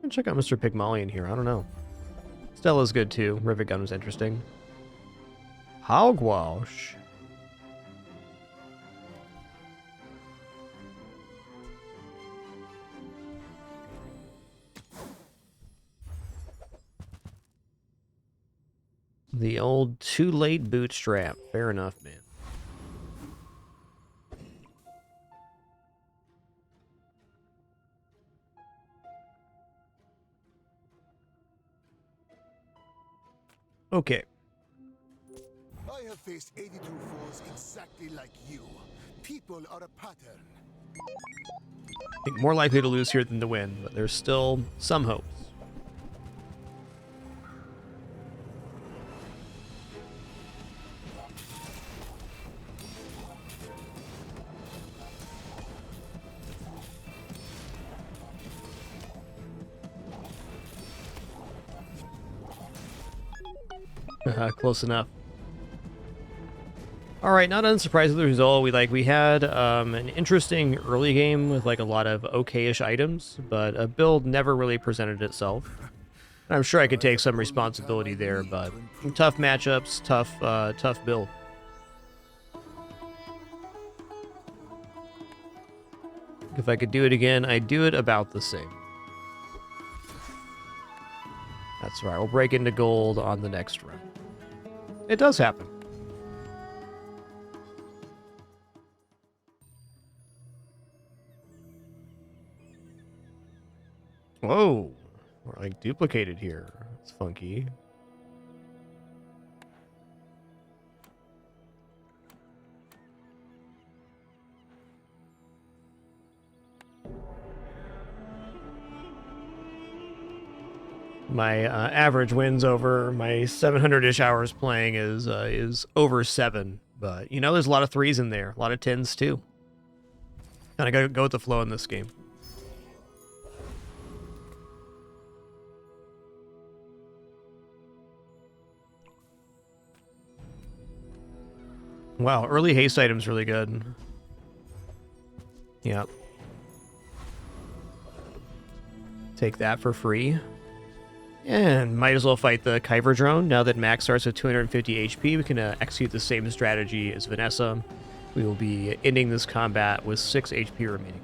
Check out Mr. Pygmalion here. I don't know. Stella's good too. Rivet Gun was interesting. Hogwash. The old too late bootstrap. Fair enough, man. Okay. I have faced 82 foes exactly like you. People are a pattern. I think more likely to lose here than to win, but there's still some hopes. Close enough. All right, not unsurprised with the result. We had an interesting early game with like a lot of okay-ish items, but a build never really presented itself. And I'm sure I could take some responsibility there, but tough matchups, tough build. If I could do it again, I'd do it about the same. That's right. We'll break into gold on the next run. It does happen. Whoa. We're like duplicated here. It's funky. My average wins over my 700-ish hours playing is over 7. But, you know, there's a lot of 3s in there. A lot of 10s, too. Kind of gotta go with the flow in this game. Wow, early haste item's really good. Yep. Take that for free. And might as well fight the Kyber drone. Now that Max starts with 250 HP, we can execute the same strategy as Vanessa. We will be ending this combat with 6 HP remaining.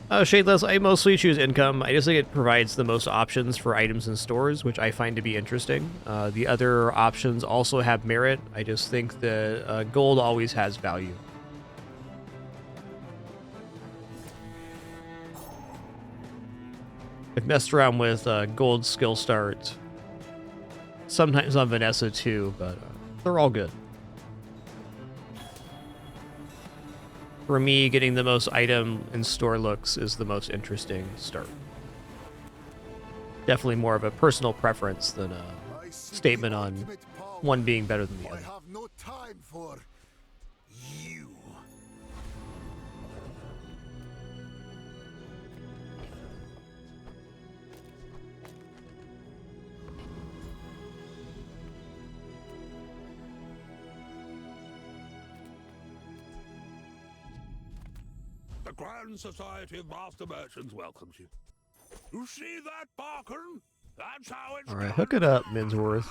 Shadeless, I mostly choose income. I just think it provides the most options for items in stores, which I find to be interesting. The other options also have merit. I just think that gold always has value. I've messed around with gold skill start. Sometimes on Vanessa too, but they're all good. For me, getting the most item in store looks is the most interesting start. Definitely more of a personal preference than a statement on one being better than the other. I have no time for you. The Grand Society of Master Merchants welcomes you. You see that, Barkin? That's how it's Alright, done. hook it up, Minsworth.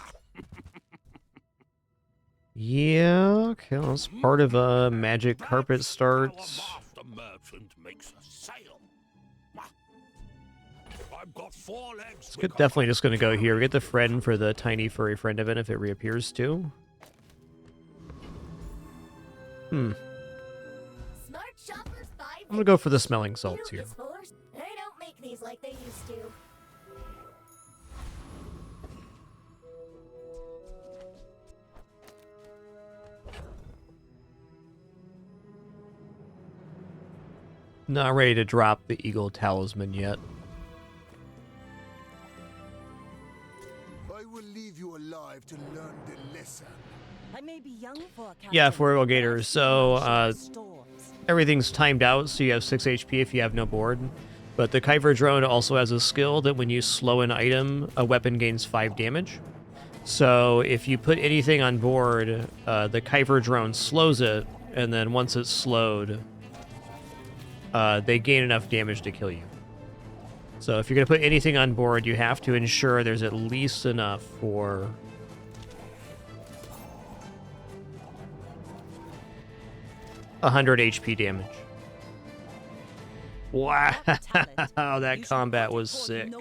Yeah, okay, well, that's part of a magic carpet starts. Master Merchant makes a sale. I've got 4 legs. It's good, definitely just gonna go here. We get the friend for the tiny furry friend event if it reappears too. I'm gonna go for the smelling salts here. They don't make these like they used to. Not ready to drop the eagle talisman yet. I will leave you alive to learn the lesson. I may be young for a Yeah, captain, 4 gators. So storms. everything's timed out, so you have 6 HP if you have no board. But the Kyber drone also has a skill that when you slow an item, a weapon gains 5 damage. So if you put anything on board, the Kyber drone slows it, and then once it's slowed, they gain enough damage to kill you. So if you're going to put anything on board, you have to ensure there's at least enough for 100 HP damage. Wow, that combat was sick.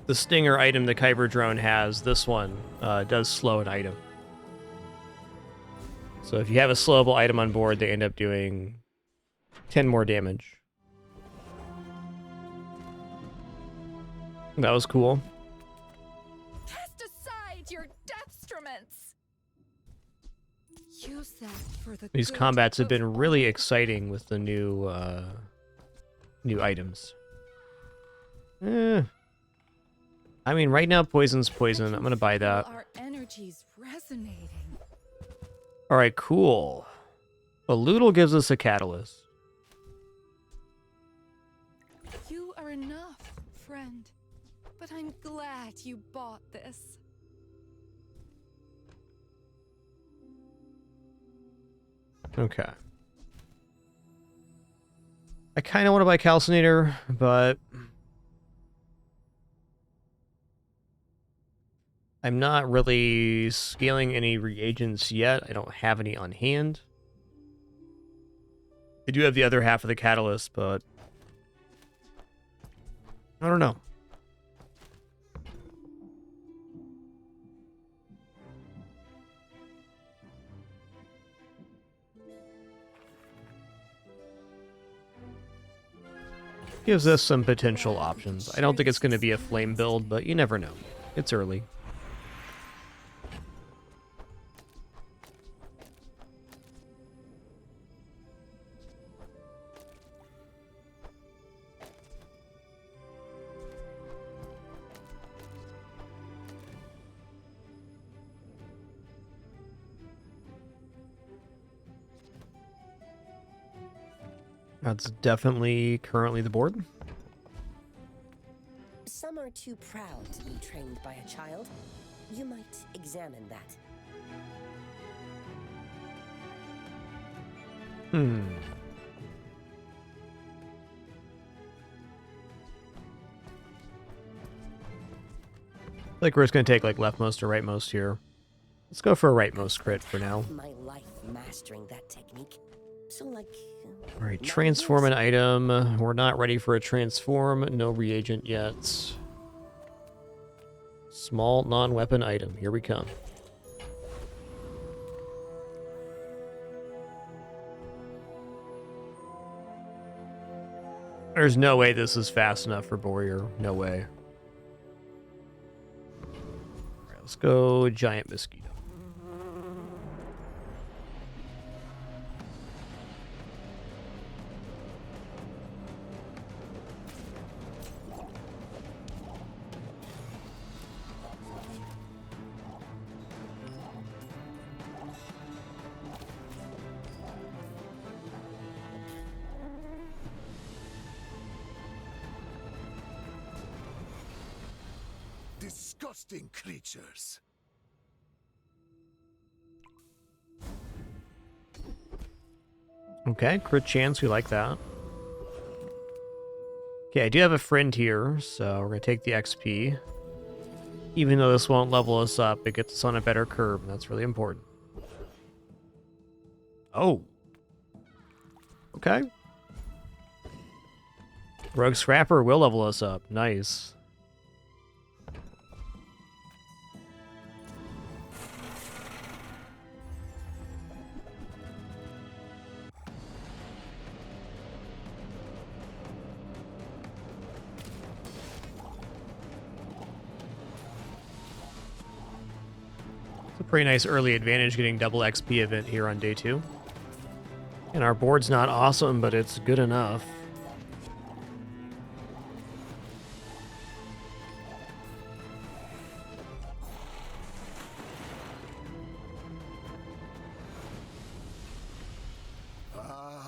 The stinger item the Kyber drone has, this one, does slow an item. So if you have a slowable item on board, they end up doing 10 more damage. That was cool. Cast aside your deathstruments. Use that for the These good combats have of been really exciting with the new items. I mean, right now poison's poison. I'm gonna buy that. Our energies resonating. All right, cool. A Loodle gives us a catalyst. You are enough, friend. But I'm glad you bought this. Okay. I kind of want to buy Calcinator, but I'm not really scaling any reagents yet. I don't have any on hand. I do have the other half of the catalyst, but I don't know. Gives us some potential options. I don't think it's going to be a flame build, but you never know. It's early. That's definitely currently the board. Some are too proud to be trained by a child. You might examine that. Like we're just gonna take like leftmost or rightmost here. Let's go for a rightmost crit for now. My life mastering that technique. So like All right, transform an item. We're not ready for a transform. No reagent yet. Small non-weapon item. Here we come. There's no way this is fast enough for Warrior. No way. All right, let's go giant mosquito. Disgusting creatures. Okay, crit chance. We like that. Okay, I do have a friend here, so we're going to take the XP. Even though this won't level us up, it gets us on a better curve, and that's really important. Oh. Okay. Rogue Scrapper will level us up. Nice. It's a pretty nice early advantage getting double XP event here on day 2. And our board's not awesome, but it's good enough.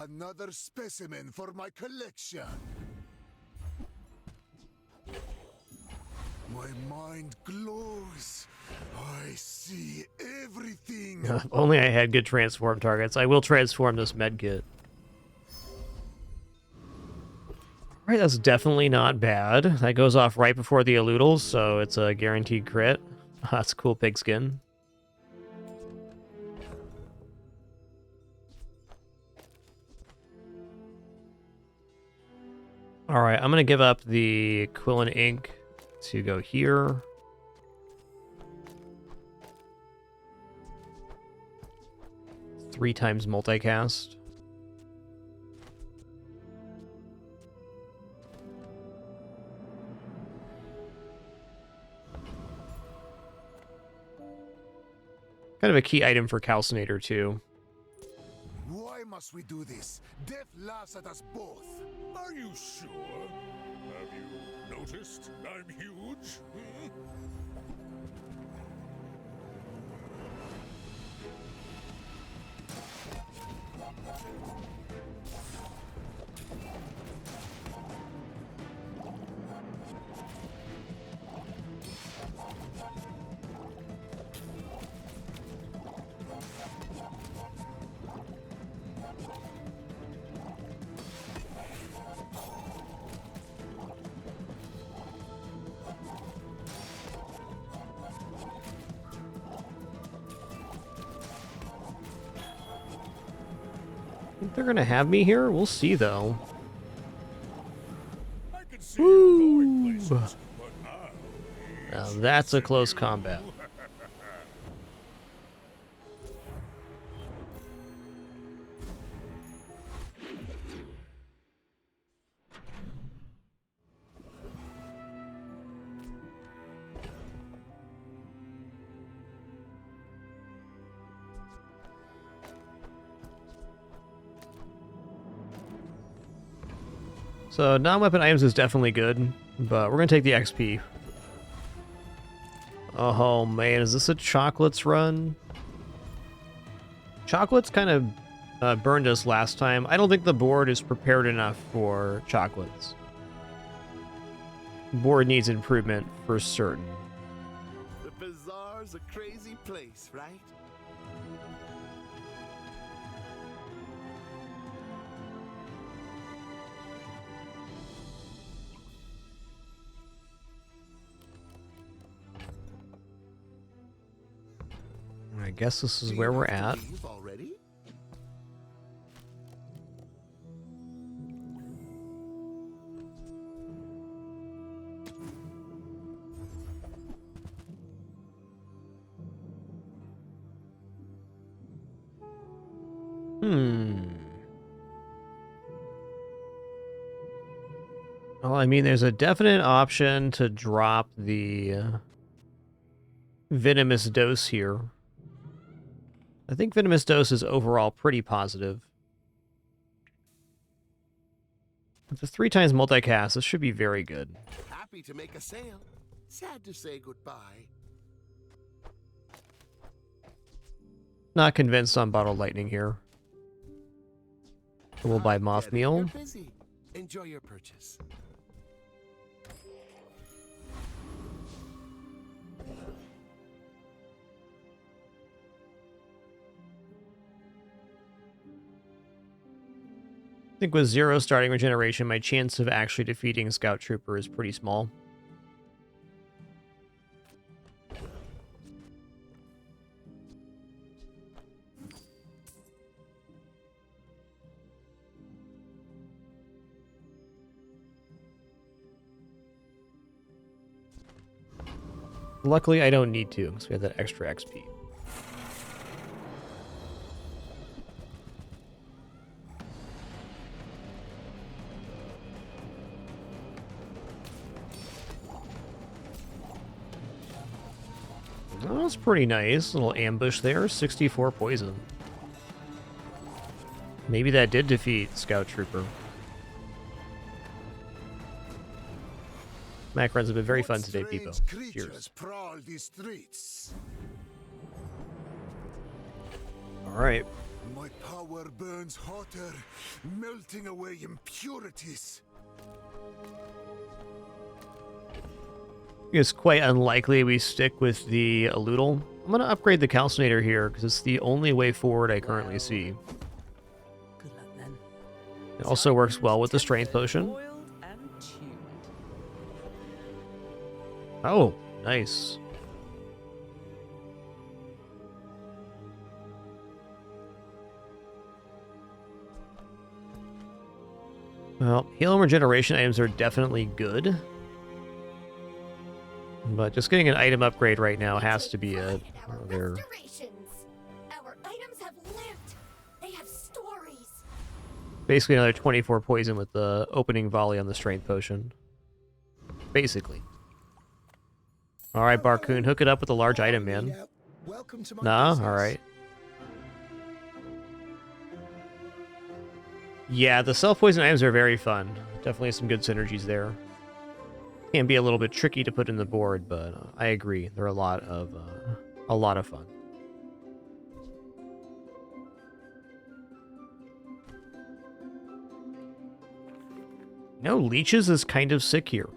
Another specimen for my collection. My mind glows. I see everything. If only I had good transform targets. I will transform this medkit. Alright, that's definitely not bad. That goes off right before the Elutal, so it's a guaranteed crit. That's a cool pigskin. Alright, I'm going to give up the Quillen Ink to go here. Three times multicast. Kind of a key item for Calcinator, too. Why must we do this? Death laughs at us both. Are you sure? Have you noticed I'm huge? Hmm? Think they're gonna have me here? We'll see, though. Woo! Now that's a close combat. So non-weapon items is definitely good, but we're gonna take the XP. Oh man, is this a chocolates run? Chocolates kind of burned us last time. I don't think the board is prepared enough for chocolates. Board needs improvement for certain. The bazaar's a crazy place, right? I guess this is where we're at. Already? Well, I mean, there's a definite option to drop the venomous dose here. I think venomous dose is overall pretty positive. With the 3 times multicast, this should be very good. Happy to make a sale. Sad to say goodbye. Not convinced on Bottled Lightning here. We'll buy Moth You're Meal. busy. Enjoy your purchase. I think with 0 starting regeneration, my chance of actually defeating Scout Trooper is pretty small. Luckily, I don't need to, because we have that extra XP. That was pretty nice. Little ambush there. 64 poison. Maybe that did defeat Scout Trooper. Mac runs have been very fun today, people. Cheers. Prowl these streets. Alright. My power burns hotter, melting away impurities. It's quite unlikely we stick with the Elutal. I'm going to upgrade the Calcinator here, because it's the only way forward I currently see. Good luck then. It also works well with the Strength Potion. Oh, nice. Well, heal and regeneration items are definitely good. But just getting an item upgrade right now has to be it. Our items have lived. They have stories. Basically another 24 poison with the opening volley on the Strength Potion. Basically. Alright, Barcoon, hook it up with a large item, man. Nah? Alright. Yeah, the self-poison items are very fun. Definitely some good synergies there. Can be a little bit tricky to put in the board, but I agree. They're a lot of fun. No, Leeches is kind of sick here.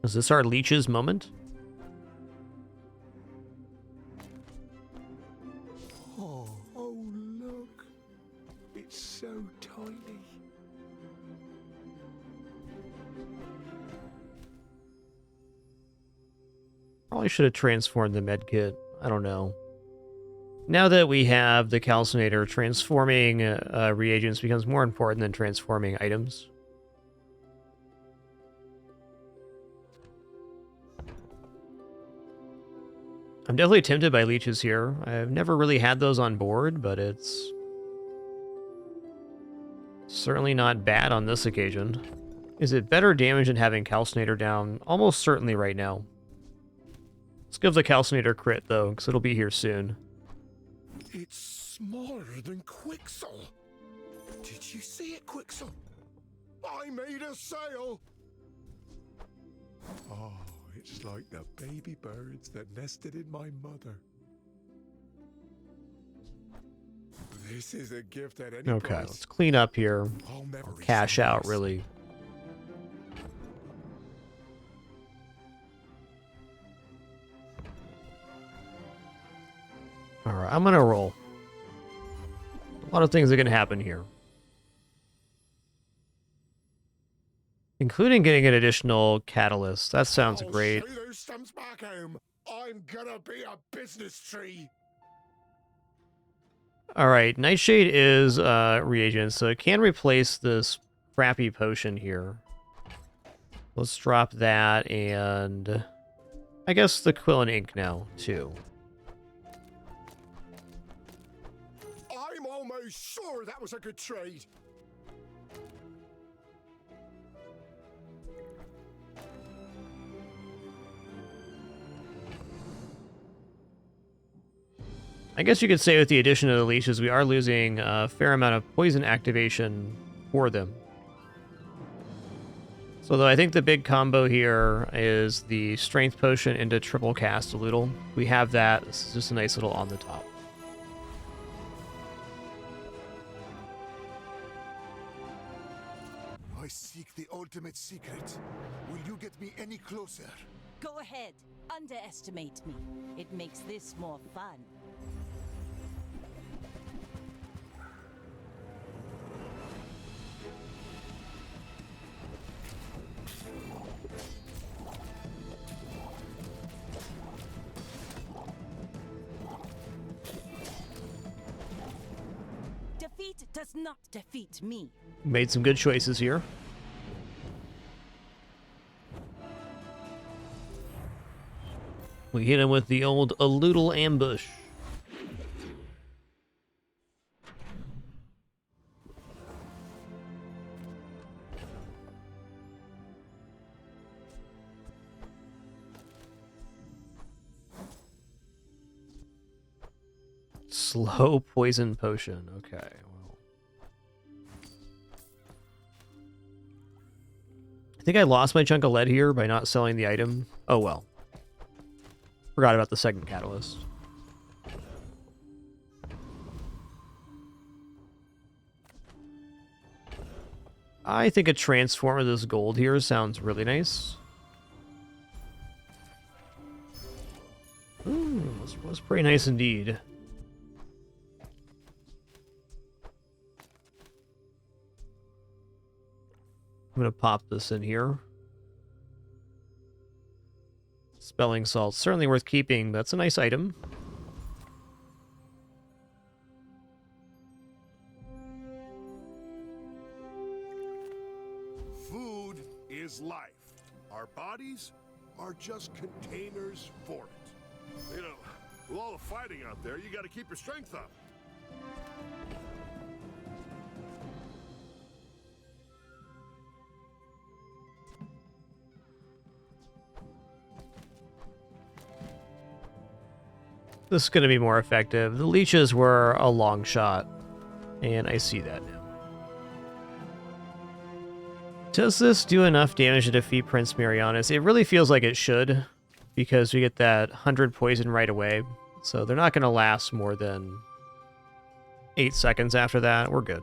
Is this our Leeches moment? Oh, look. It's so tiny. Probably should have transformed the medkit. I don't know. Now that we have the Calcinator, transforming reagents becomes more important than transforming items. I'm definitely tempted by Leeches here. I've never really had those on board, but it's certainly not bad on this occasion. Is it better damage than having Calcinator down? Almost certainly right now. Let's give the Calcinator crit, though, because it'll be here soon. It's smaller than Quixel. Did you see it, Quixel? I made a sale. Oh, It's like the baby birds that nested in my mother. This is a gift at any Okay, price. let's clean up here. I'll never Cash resell out, this. really. Alright, I'm gonna roll. A lot of things are gonna happen here. Including getting an additional catalyst. That sounds great. See those stumps back home. I'm gonna be a business tree. Alright, Nightshade is reagent, so it can replace this crappy potion here. Let's drop that, and I guess the quill and ink now, too. I'm almost sure that was a good trade. I guess you could say with the addition of the leashes, we are losing a fair amount of poison activation for them. So though I think the big combo here is the strength potion into triple cast a little. We have that. This is just a nice little on the top. I seek the ultimate secret. Will you get me any closer? Go ahead. Underestimate me. It makes this more fun. Defeat does not defeat me. Made some good choices here. We hit him with the old a little ambush. Slow poison potion. Okay. Well, I think I lost my chunk of lead here by not selling the item. Oh well. Forgot about the second catalyst. I think a transform of this gold here sounds really nice. Ooh, this was pretty nice indeed. I'm going to pop this in here. Spelling salt, certainly worth keeping. That's a nice item. Food is life. Our bodies are just containers for it. You know, with all the fighting out there, you gotta keep your strength up. This is going to be more effective. The leeches were a long shot, and I see that now. Does this do enough damage to defeat Prince Marianus? It really feels like it should, because we get that 100 poison right away. So they're not going to last more than 8 seconds after that. We're good.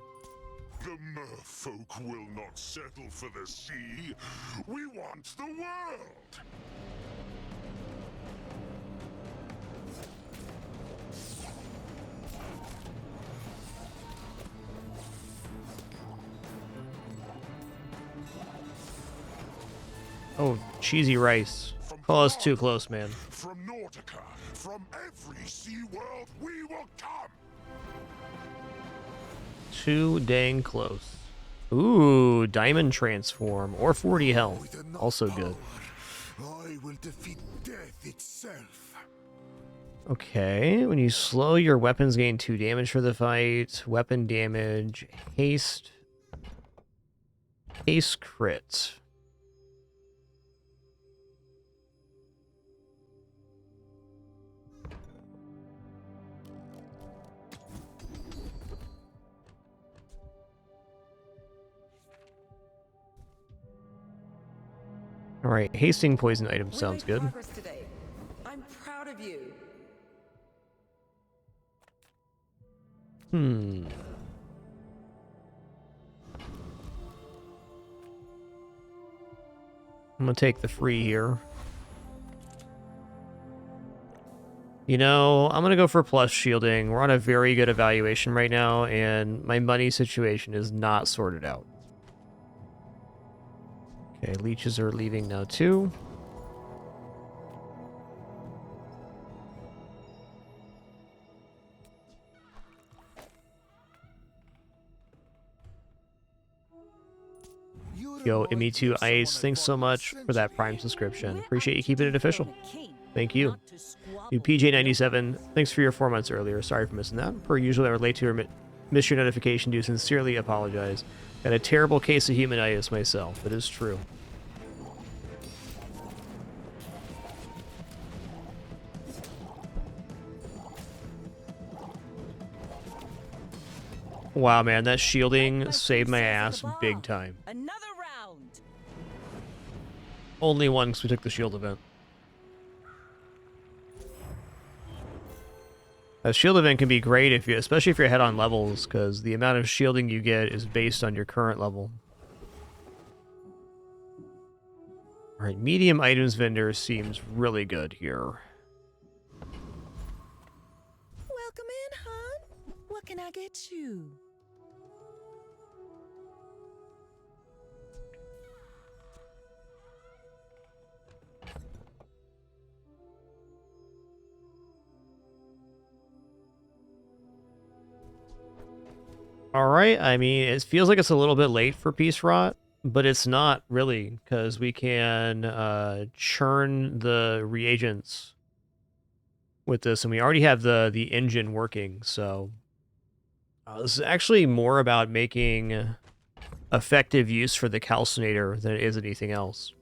The merfolk will not settle for the sea. We want the world. Oh, cheesy rice. Oh, that's too close, man. From Nautica, from every sea world, we will come. Too dang close. Ooh, diamond transform or 40 health. Also good. I will defeat death itself. Okay, when you slow, your weapons gain 2 damage for the fight. Weapon damage, haste crit. All right, hasting poison item sounds good. Progress today. I'm proud of you. I'm gonna take the free here. You know, I'm gonna go for plus shielding. We're on a very good evaluation right now, and my money situation is not sorted out. Okay, leeches are leaving now too. Yo, Me2 Ice, thanks so much for that Prime subscription. Appreciate you keeping it official. Thank you. You PJ97, thanks for your 4 months earlier. Sorry for missing that. Per usual, I would late to miss your notification. Do sincerely apologize. Got a terrible case of humanitis myself. It is true. Wow, man, that shielding saved my ass big time. Another round. Only one because we took the shield event. A shield event can be great if you, especially if you're ahead on levels, because the amount of shielding you get is based on your current level. Alright, medium items vendor seems really good here. Welcome in, hon. What can I get you? Alright, I mean, it feels like it's a little bit late for Peace Rot, but it's not really, because we can churn the reagents with this, and we already have the engine working, so... this is actually more about making effective use for the calcinator than it is anything else.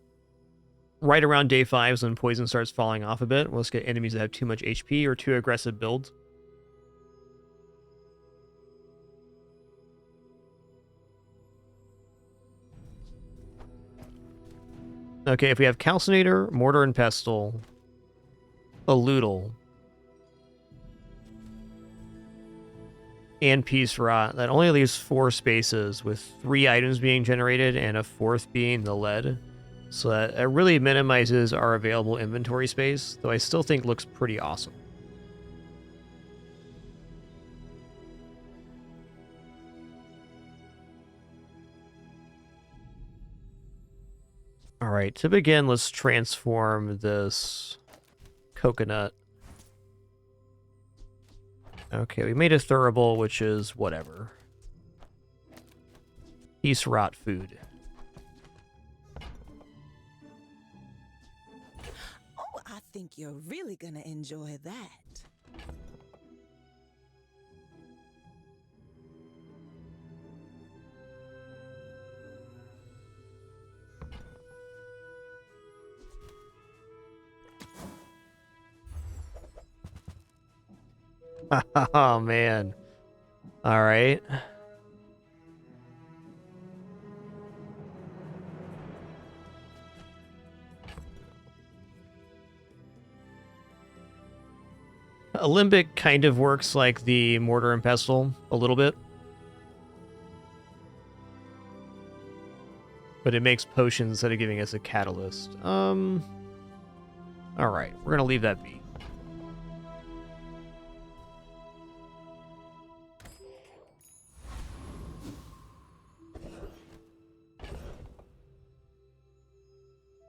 Right around day 5 is when poison starts falling off a bit. Let's get enemies that have too much HP or too aggressive builds. Okay, if we have Calcinator, Mortar and Pestle, a Loodle, and Peace Rot, that only leaves 4 spaces, with 3 items being generated and a 4th being the lead. So that it really minimizes our available inventory space, though I still think looks pretty awesome. Alright, to begin, let's transform this coconut. Okay, we made a Thurible, which is whatever. Peace Rot food. Oh, I think you're really gonna enjoy that. Oh, man. All right. Alembic kind of works like the Mortar and Pestle a little bit. But it makes potions instead of giving us a catalyst. Alright, we're gonna leave that be.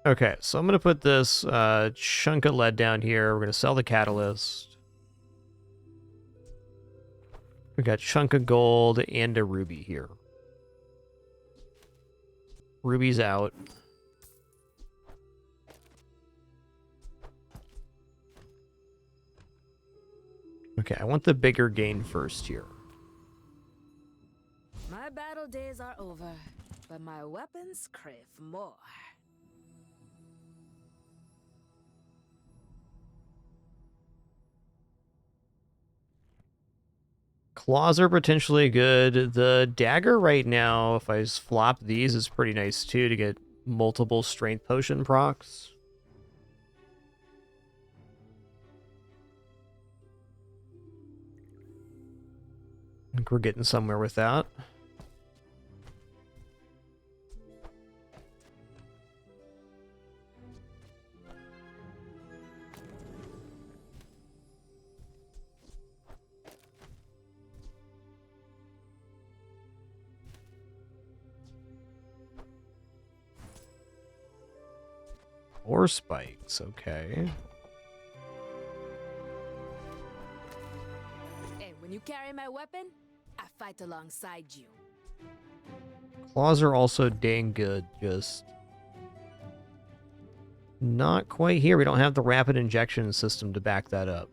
Okay, so I'm going to put this chunk of lead down here. We're going to sell the catalyst. We got chunk of gold and a ruby here. Ruby's out. Okay, I want the bigger gain first here. My battle days are over, but my weapons crave more. Claws are potentially good. The dagger right now, if I just flop these, is pretty nice too to get multiple strength potion procs. I think we're getting somewhere with that. Or spikes, okay. And when you carry my weapon, I fight alongside you. Claws are also dang good, just not quite here. We don't have the rapid injection system to back that up.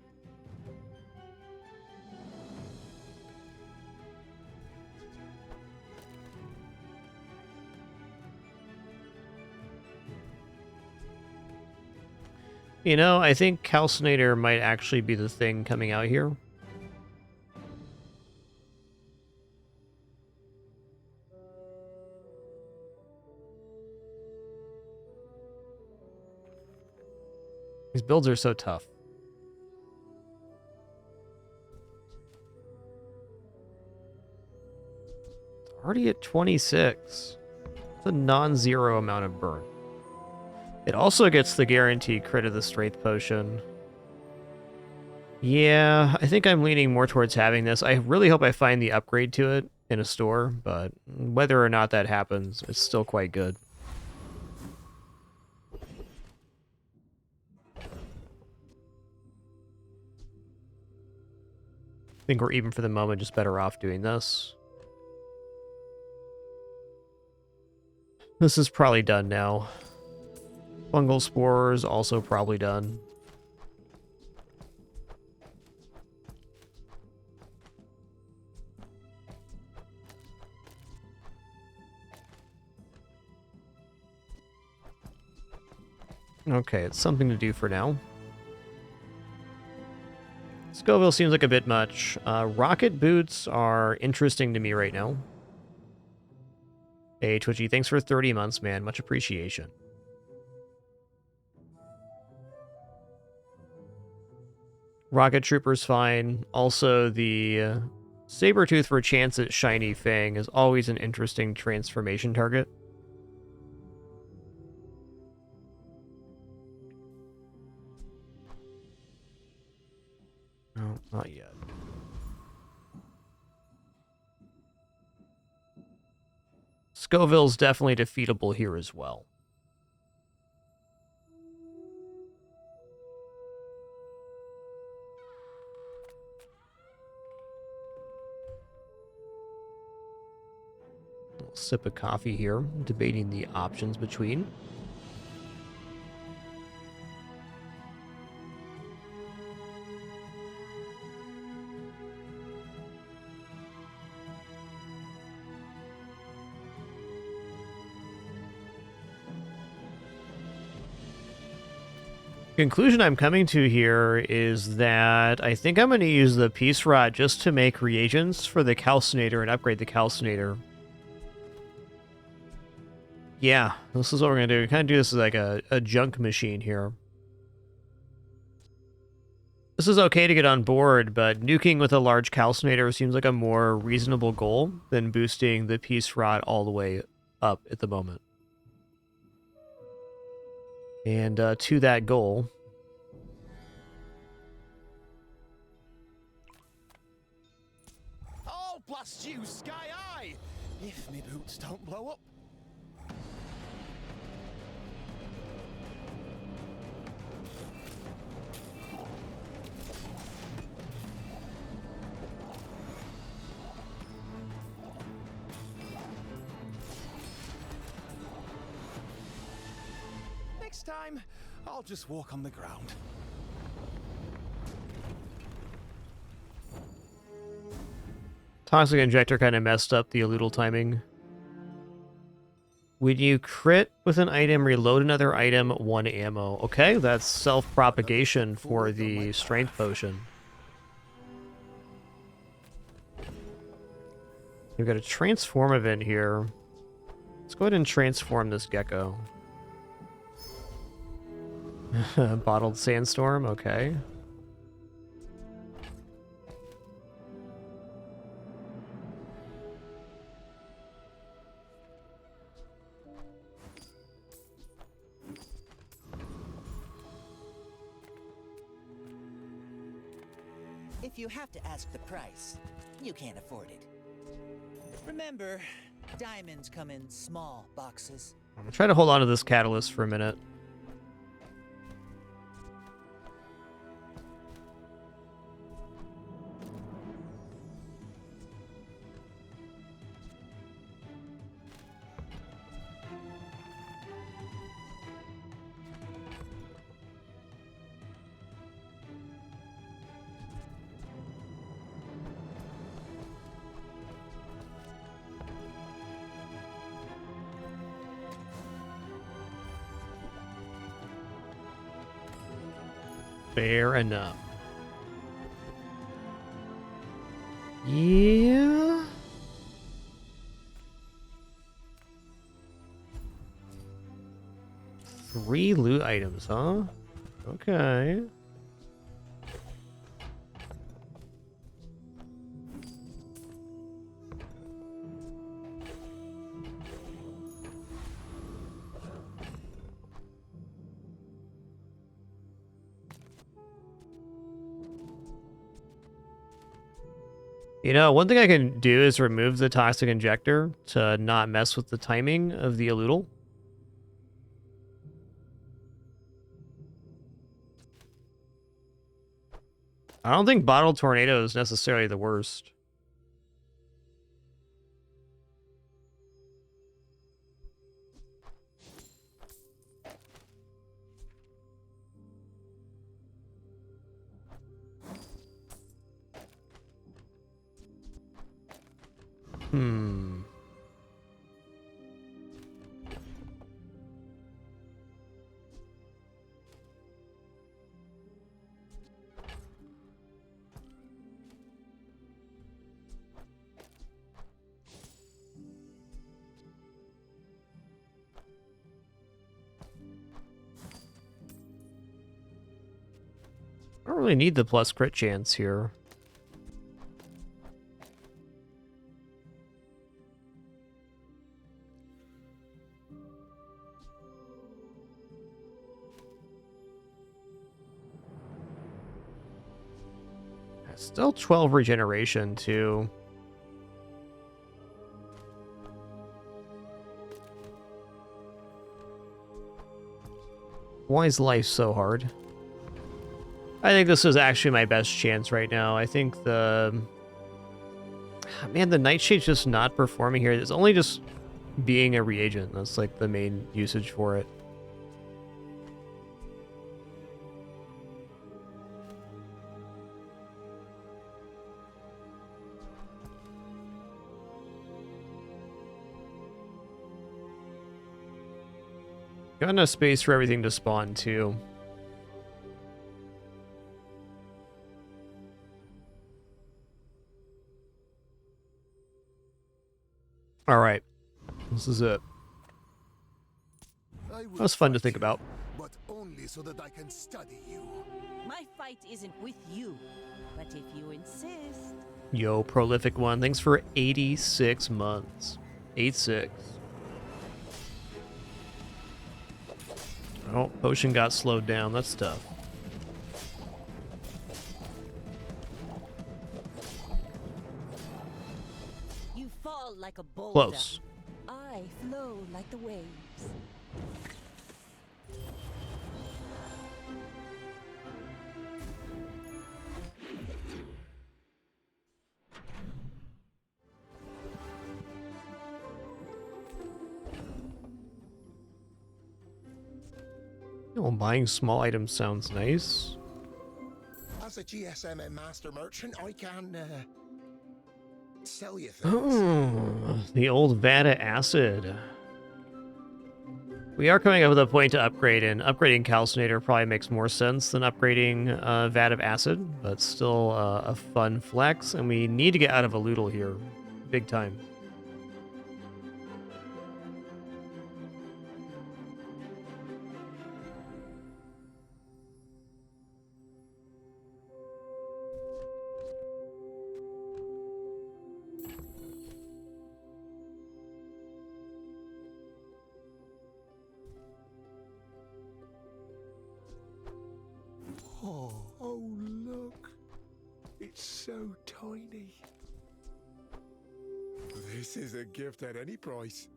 You know, I think Calcinator might actually be the thing coming out here. These builds are so tough. Already at 26. It's a non-zero amount of burn. It also gets the guaranteed crit of the Strength Potion. Yeah, I think I'm leaning more towards having this. I really hope I find the upgrade to it in a store, but whether or not that happens, it's still quite good. I think we're even for the moment just better off doing this. This is probably done now. Fungal spores also probably done. Okay, it's something to do for now. Scoville seems like a bit much. Rocket boots are interesting to me right now. Hey, Twitchy, thanks for 30 months, man. Much appreciation. Rocket Trooper's fine. Also, the Sabretooth for a chance at Shiny Fang is always an interesting transformation target. No, not yet. Scoville's definitely defeatable here as well. A little sip of coffee here, debating the options between. Conclusion I'm coming to here is that I think I'm going to use the Peace Rod just to make reagents for the Calcinator and upgrade the Calcinator. Yeah, this is what we're going to do. Kind of do this as like a junk machine here. This is okay to get on board, but nuking with a large Calcinator seems like a more reasonable goal than boosting the Peace Rod all the way up at the moment. And to that goal... Oh, blast you, Sky Eye! If me boots don't blow up. Next time, I'll just walk on the ground. Toxic Injector kind of messed up the Eludal timing. When you crit with an item, reload another item, 1 ammo. Okay, that's self-propagation for the Strength Potion. We've got a Transform event here. Let's go ahead and transform this gecko. Bottled sandstorm, okay. If you have to ask the price, you can't afford it. Remember, diamonds come in small boxes. I'm gonna try to hold on to this catalyst for a minute. Fair enough. Yeah. Three loot items, huh? Okay. You know, one thing I can do is remove the toxic injector to not mess with the timing of the elutal. I don't think bottle tornado is necessarily the worst. Hmm. I don't really need the plus crit chance here. Still 12 regeneration, too. Why is life so hard? I think this is actually my best chance right now. I think the... Man, the Nightshade's just not performing here. It's only just being a reagent. That's like the main usage for it. Got enough space for everything to spawn, too. Alright. This is it. That was fun to think about. But only so that I can study you. My fight isn't with you, but if you insist. Yo, Prolific One, thanks for 86 months. 8-6. Oh, potion got slowed down. That's tough. You fall like a boulder. Close. I flow like the waves. Oh, buying small items sounds nice. As a GSM and master merchant, I can sell you things. Oh, the old Vata acid. We are coming up with a point to upgrade, and upgrading Calcinator probably makes more sense than upgrading Vat of Acid, but still a fun flex, and we need to get out of Elutal here. Big time. This is a gift at any price.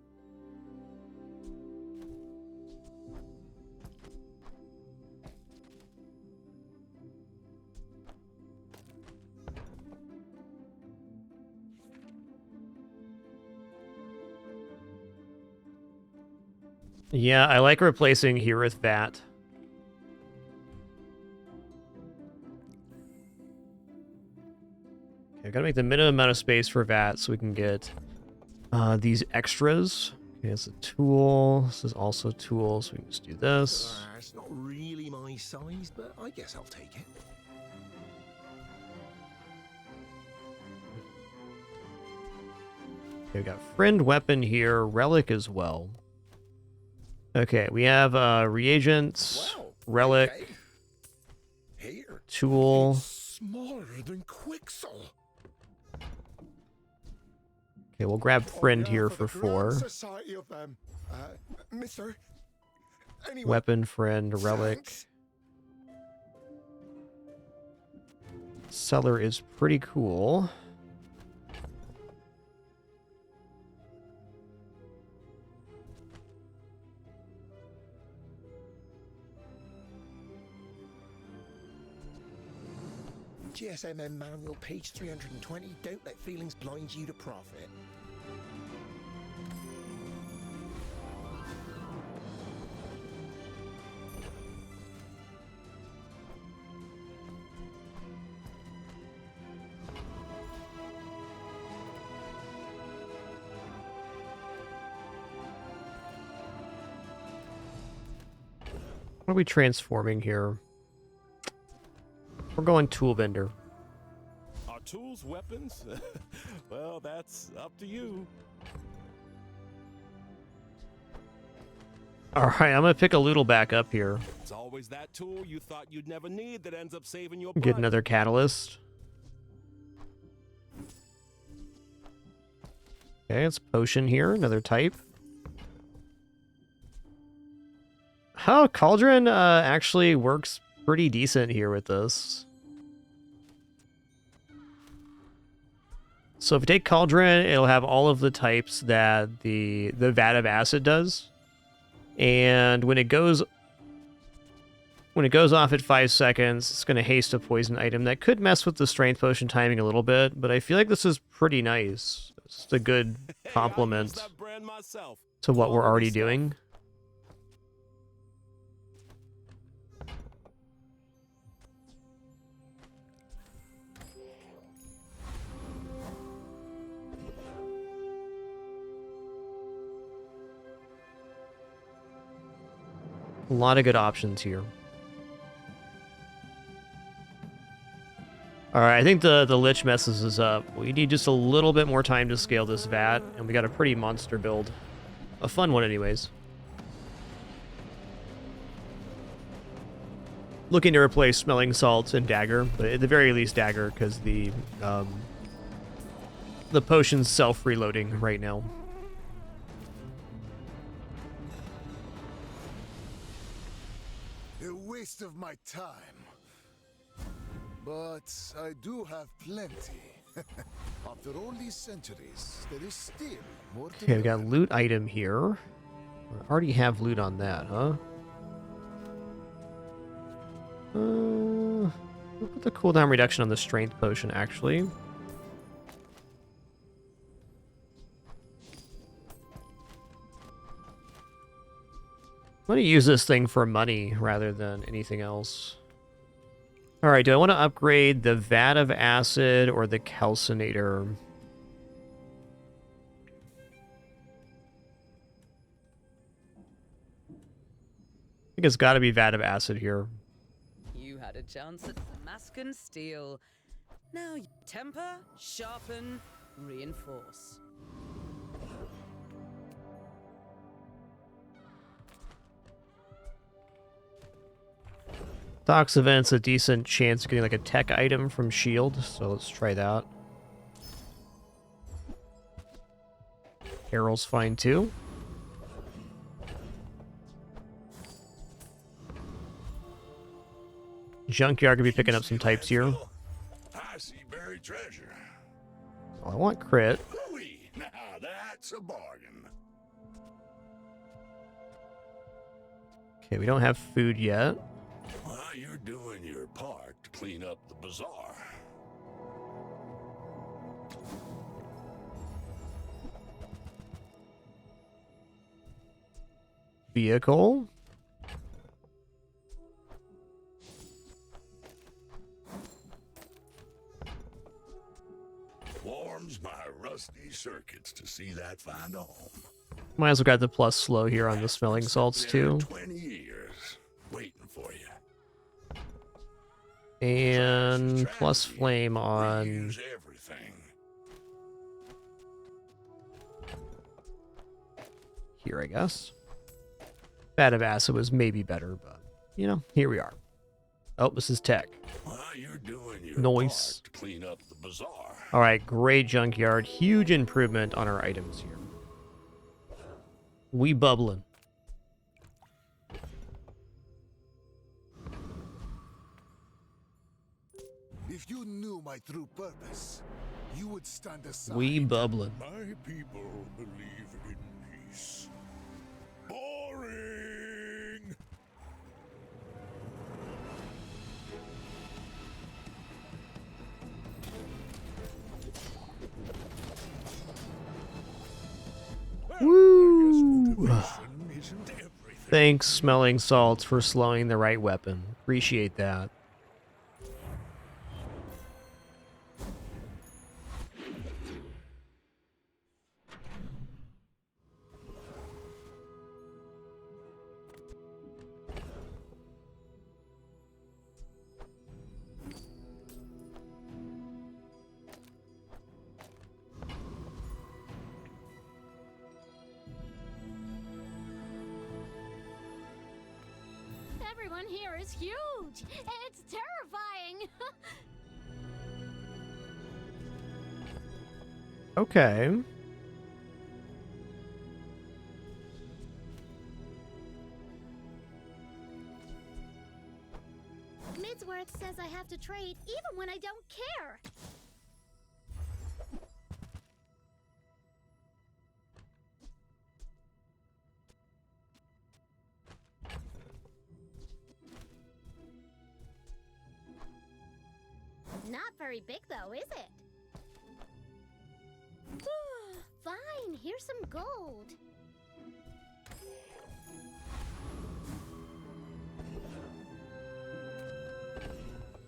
Yeah, I like replacing here with that. Okay, I gotta make the minimum amount of space for VAT so we can get these extras. Okay, it's a tool. This is also a tool, so we can just do this. It's not really my size, but I guess I'll take it. Okay, we got friend weapon here, relic as well. Okay, we have reagents, relic, okay. Here, tool. it's smaller than Quixel. Okay, we'll grab friend here for Grand 4. Society of Mister. Anyway, Weapon, friend, relic. thanks. Seller is pretty cool. GSMM manual, page 320. Don't let feelings blind you to profit. What are we transforming here? We're going tool vendor. Are tools weapons? Well, that's up to you. All right, I'm gonna pick a Loodle back up here. It's always that tool you thought you'd never need that ends up saving your Get butt. another catalyst. Okay, it's potion here, another type. Oh, Cauldron actually works pretty decent here with this. So if you take Cauldron, it'll have all of the types that the Vat of Acid does. And when it goes off at 5 seconds, it's going to haste a poison item. That could mess with the strength potion timing a little bit, but I feel like this is pretty nice. It's just a good complement to what we're already doing. A lot of good options here. Alright, I think the Lich messes us up. We need just a little bit more time to scale this vat, and we got a pretty monster build. A fun one anyways. Looking to replace Smelling Salts and Dagger, but at the very least Dagger, because the potion's self-reloading right now. A waste of my time. But I do have plenty. After all these centuries, there is still more to Okay, we got loot item here. I already have loot on that, huh? We'll put the cooldown reduction on the strength potion, actually. I'm going to use this thing for money rather than anything else. Alright, do I want to upgrade the Vat of Acid or the Calcinator? I think it's got to be Vat of Acid here. You had a chance at Damascus steel. Now you temper, sharpen, reinforce. Docs event's a decent chance of getting like a tech item from Shield, so let's try that. Arrow's fine too. Junkyard gonna be picking up some types here. I see buried treasure. Oh, I want crit. Now That's a bargain. Okay, we don't have food yet. Well, you're doing your part to clean up the bazaar. Vehicle. Warms my rusty circuits to see that find a home. Might as well grab the plus slow here on the smelling salts too. 20 years waiting for you. And plus flame on Reuse everything. here, I guess. Vat of acid was maybe better, but you know, here we are. Oh, this is tech. Well, you're doing your Noise. part to clean up the bazaar. All right, great junkyard. Huge improvement on our items here. We bubbling. If you knew my true purpose, you would stand aside. We bubbling. My people believe in peace. Boring! Woo! Thanks, smelling salts, for slowing the right weapon. Appreciate that. Everyone here is huge. It's terrifying. Okay. Midsworth says I have to trade even when I don't care. Not very big though, is it? Fine, here's some gold.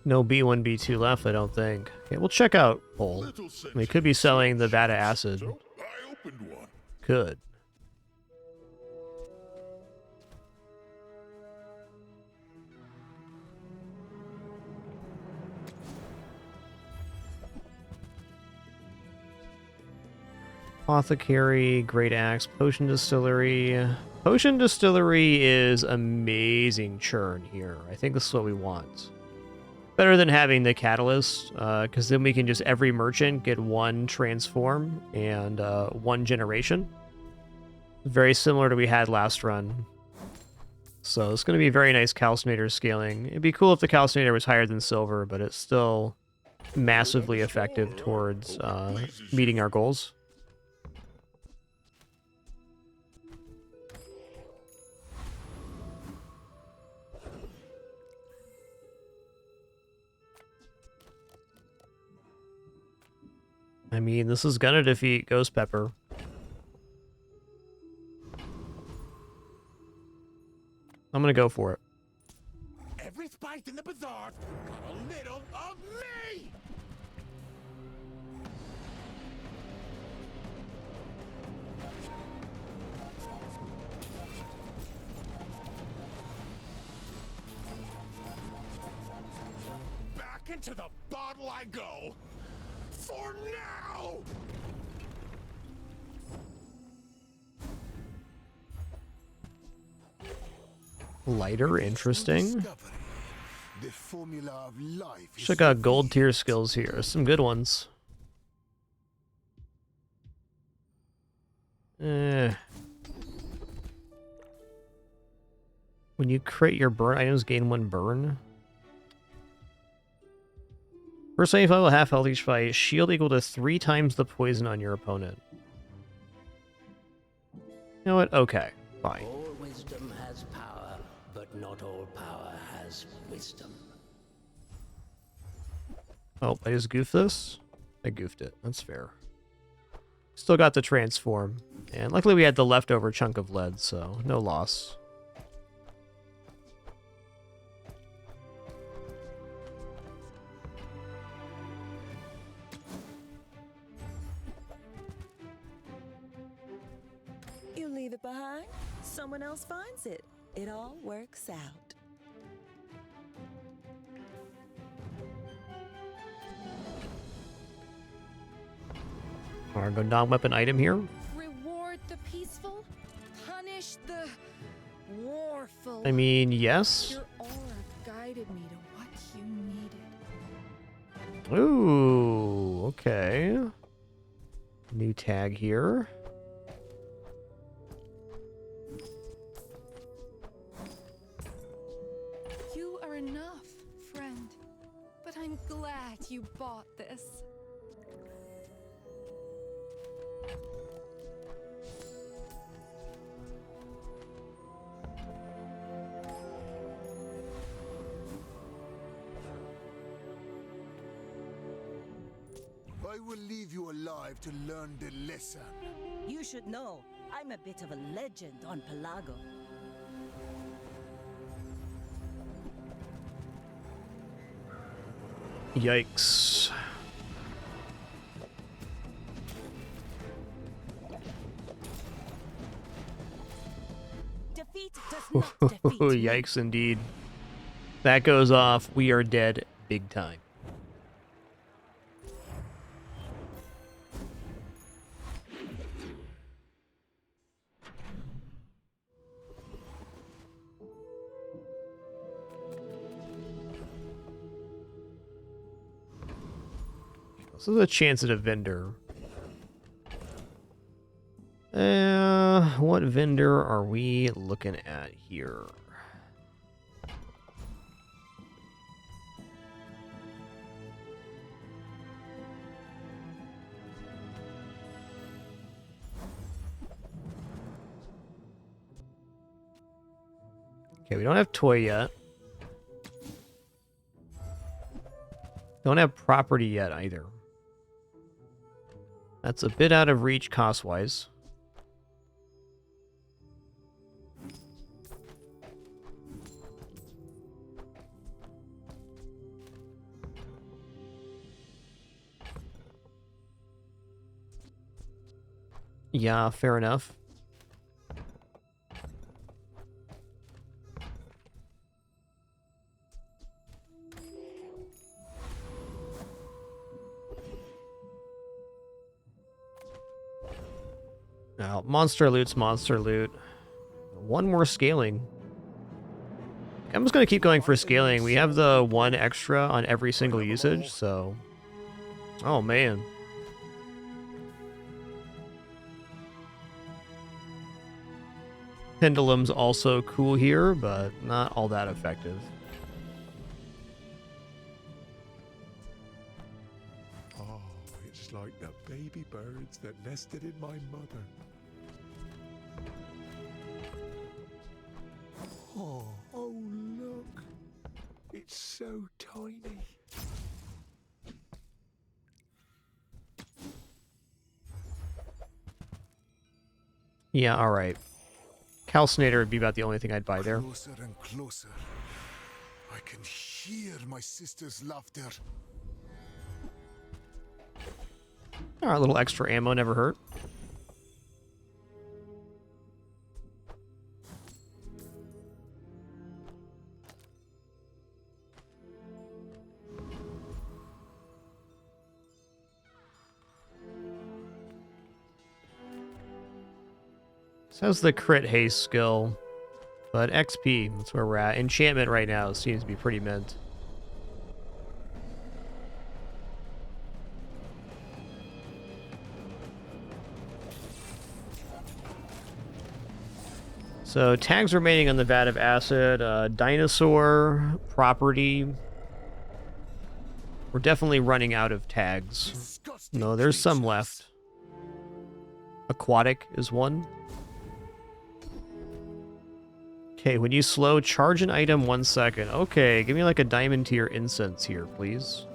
No B1, B2 left, I don't think. Okay, we'll check out Pole. We could be selling the vat of acid. I opened one. Could. Apothecary, Great Axe, Potion Distillery. Potion Distillery is amazing churn here. I think this is what we want. Better than having the Catalyst, because then we can just, every merchant, get one transform and one generation. Very similar to we had last run. So it's going to be very nice calcinator scaling. It'd be cool if the calcinator was higher than silver, but it's still massively effective towards meeting our goals. I mean, this is gonna defeat Ghost Pepper. I'm gonna go for it. Every spice in the bazaar got a little of me! Back into the bottle I go! For now! Lighter, interesting. The formula of life is Check out gold tier skills here. Some good ones. When you crit your burn items, gain 1 burn. First 75 level half health each fight. Shield equal to 3 times the poison on your opponent. You know what? Okay, fine. All wisdom has power, but not all power has wisdom. Oh, I just goofed this? I goofed it. That's fair. Still got the transform. And luckily we had the leftover chunk of lead, so no loss. You leave it behind, someone else finds it. It all works out. Alright, go non-weapon item here. Reward the peaceful, punish the warful. I mean, yes. Your aura guided me to what you needed. Ooh, okay. New tag here. You are enough, friend. But I'm glad you bought this. I will leave you alive to learn the lesson. You should know, I'm a bit of a legend on Pelago. Yikes. Defeat does not defeat me. Yikes indeed. That goes off. We are dead big time. This is a chance at a vendor. What vendor are we looking at here? Okay, we don't have toy yet. Don't have property yet either. That's a bit out of reach cost-wise. Yeah, fair enough. Now, monster loot's monster loot. One more scaling. I'm just going to keep going for scaling. We have the one extra on every single usage, so... Oh, man. Pendulum's also cool here, but not all that effective. Oh, it's like the baby birds that nested in my mother. Oh, look. It's so tiny. Yeah, alright. Calcinator would be about the only thing I'd buy there. Closer and closer. I can hear my sister's laughter. Alright, a little extra ammo never hurt. This has the crit haste skill, but XP, that's where we're at. Enchantment right now seems to be pretty mint. So tags remaining on the vat of acid, dinosaur, property. We're definitely running out of tags. No, there's some left. Aquatic is one. Okay, when you slow, charge an item 1 second. Okay, give me like a diamond tier incense here, please.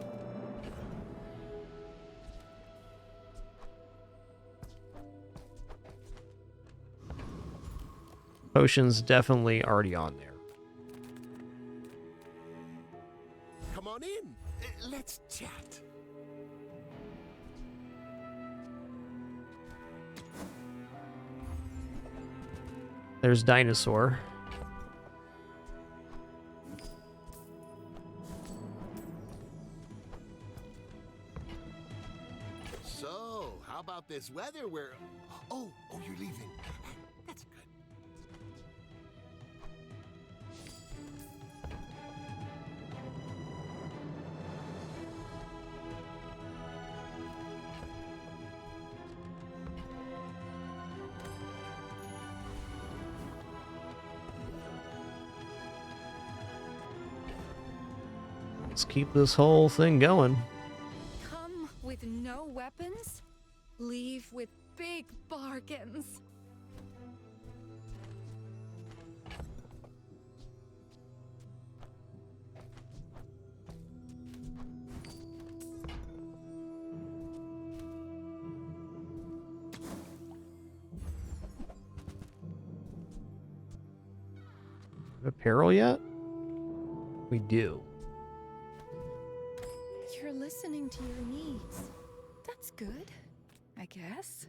Potion's definitely already on there. Come on in. Let's chat. There's Dinosaur. So, how about this weather where... Oh, you're leaving. That's good. Let's keep this whole thing going. Come with no weapons, leave with big bargains. Apparel yet? We do. You're listening to your needs. That's good, I guess.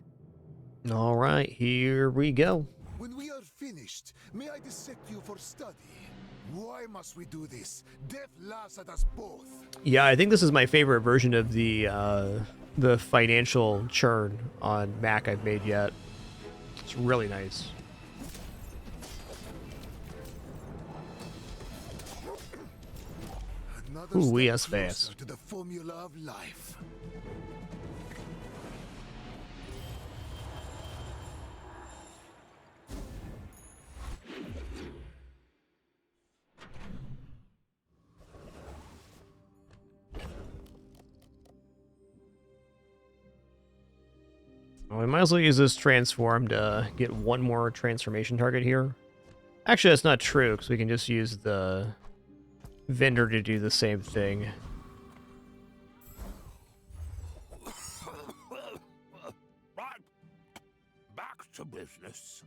All right, here we go. When we are finished, may I dissect you for study? Why must we do this? Death laughs at us both. Yeah, I think this is my favorite version of the financial churn on Mac I've made yet. It's really nice. Ooh, yes, fast. To the formula of life. Well, we might as well use this transform to get one more transformation target here. Actually, that's not true, because we can just use the vendor to do the same thing. Right. Back to business.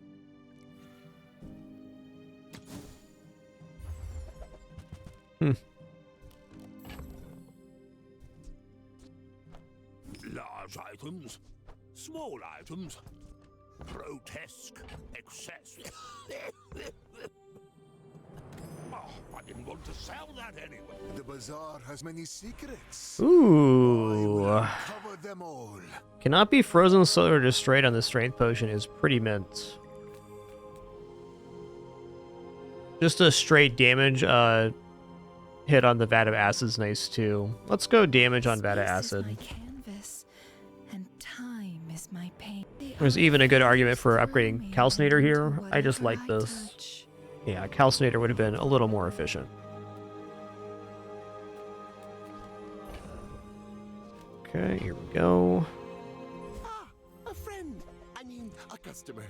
Large items, small items, grotesque excess. Oh, I didn't want to sell that anyway. The bazaar has many secrets. Ooh. Cover them all. Cannot be frozen, slowed, or destroyed on the strength potion is pretty mint. Just a straight damage hit on the vat of acid is nice too. Let's go damage on vat of acid. My canvas, and time is my pain. There's even a good argument for upgrading Calcinator here. I just like this. Yeah, Calcinator would have been a little more efficient. Okay, here we go. Ah, a friend. I mean, a customer.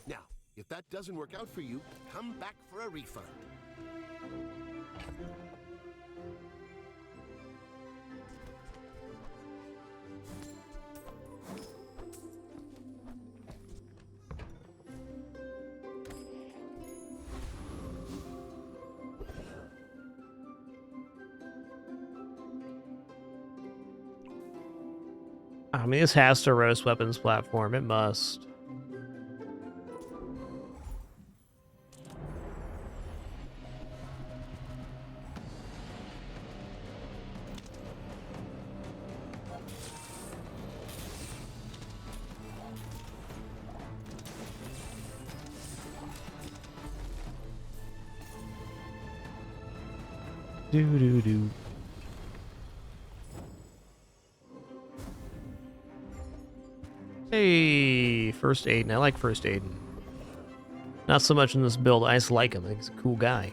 Now, if that doesn't work out for you, come back for a refund. I mean, this has to roast weapons platform. It must. Do. Hey, first aid. I like first aid. Not so much in this build. I just like him. I think he's a cool guy.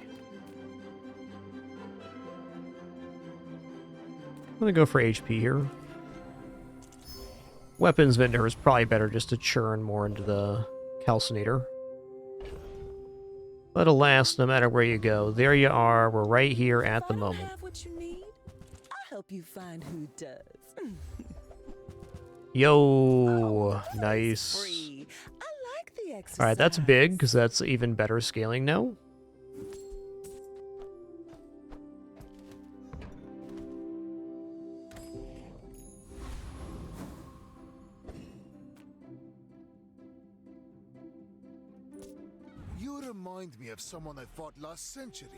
I'm gonna go for HP here. Weapons vendor is probably better just to churn more into the calcinator. But alas, no matter where you go, there you are. We're right here at the moment. Have what you need? I'll help you find who does. Yo, nice. Free. I like the exercise. All right, that's big because that's even better scaling now. You remind me of someone I fought last century.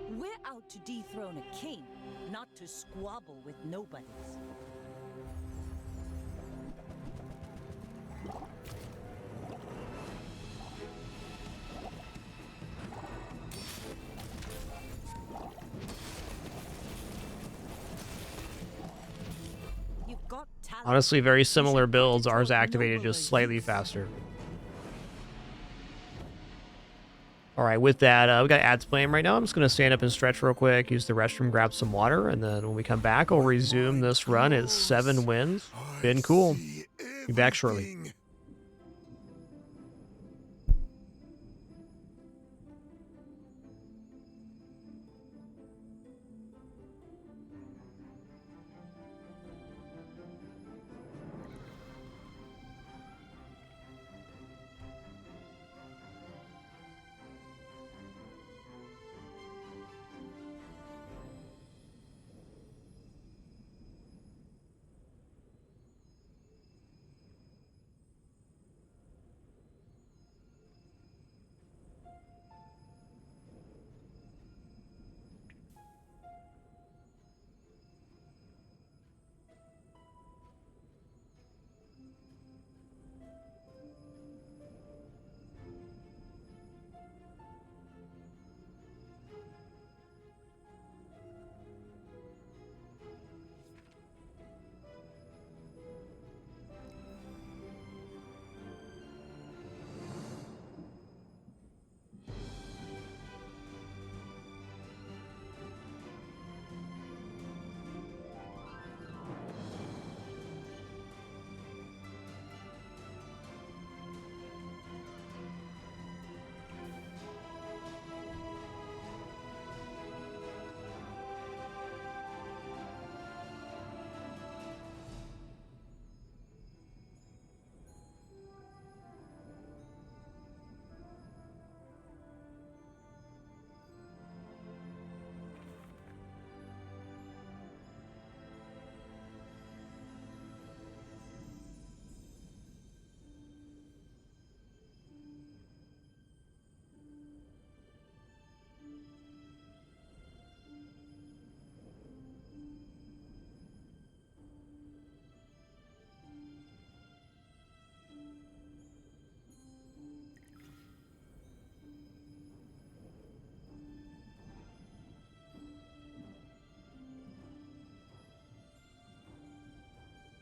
We're out to dethrone a king, not to squabble with nobodies. You've got talent. Honestly, very similar builds. Ours activated just slightly faster. All right, with that, we got ads playing right now. I'm just going to stand up and stretch real quick, use the restroom, grab some water, and then when we come back, I'll resume this run at 7 wins. Been cool. Be back shortly.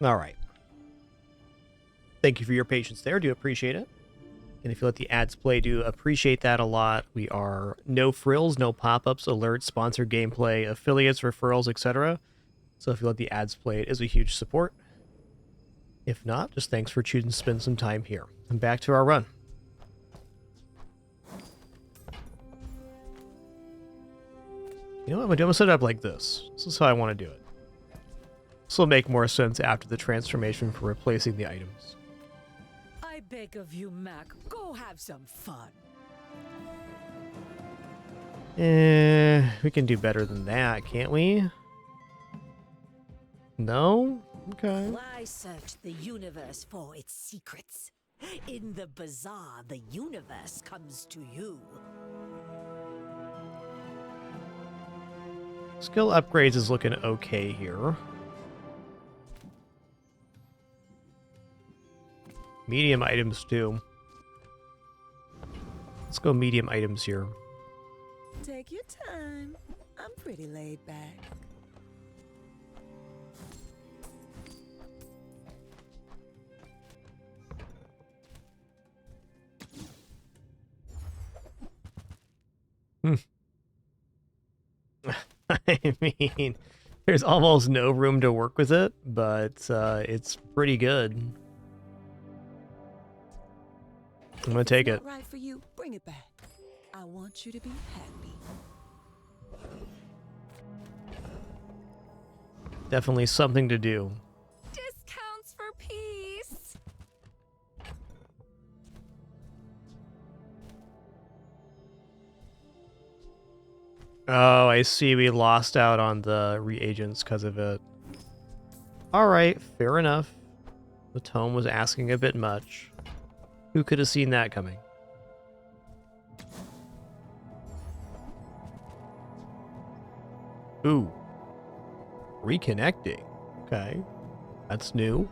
All right. Thank you for your patience there. Do appreciate it. And if you let the ads play, do appreciate that a lot. We are no frills, no pop-ups, alerts, sponsored gameplay, affiliates, referrals, etc. So if you let the ads play, it is a huge support. If not, just thanks for choosing to spend some time here. And back to our run. You know what? I'm going to set it up like this. This is how I want to do it. This will make more sense after the transformation for replacing the items. I beg of you, Mac, go have some fun. We can do better than that, can't we? No? Okay. Why search the universe for its secrets? In the bazaar, the universe comes to you. Skill upgrades is looking okay here. Medium items too. Let's go medium items here. Take your time. I'm pretty laid back. I mean, there's almost no room to work with it, but it's pretty good. I'm gonna take it. Right for you, bring it back. I want you to be happy. Definitely something to do. Discounts for peace. Oh, I see. We lost out on the reagents because of it. Alright, fair enough. The tome was asking a bit much. Who could have seen that coming? Ooh. Reconnecting. Okay. That's new.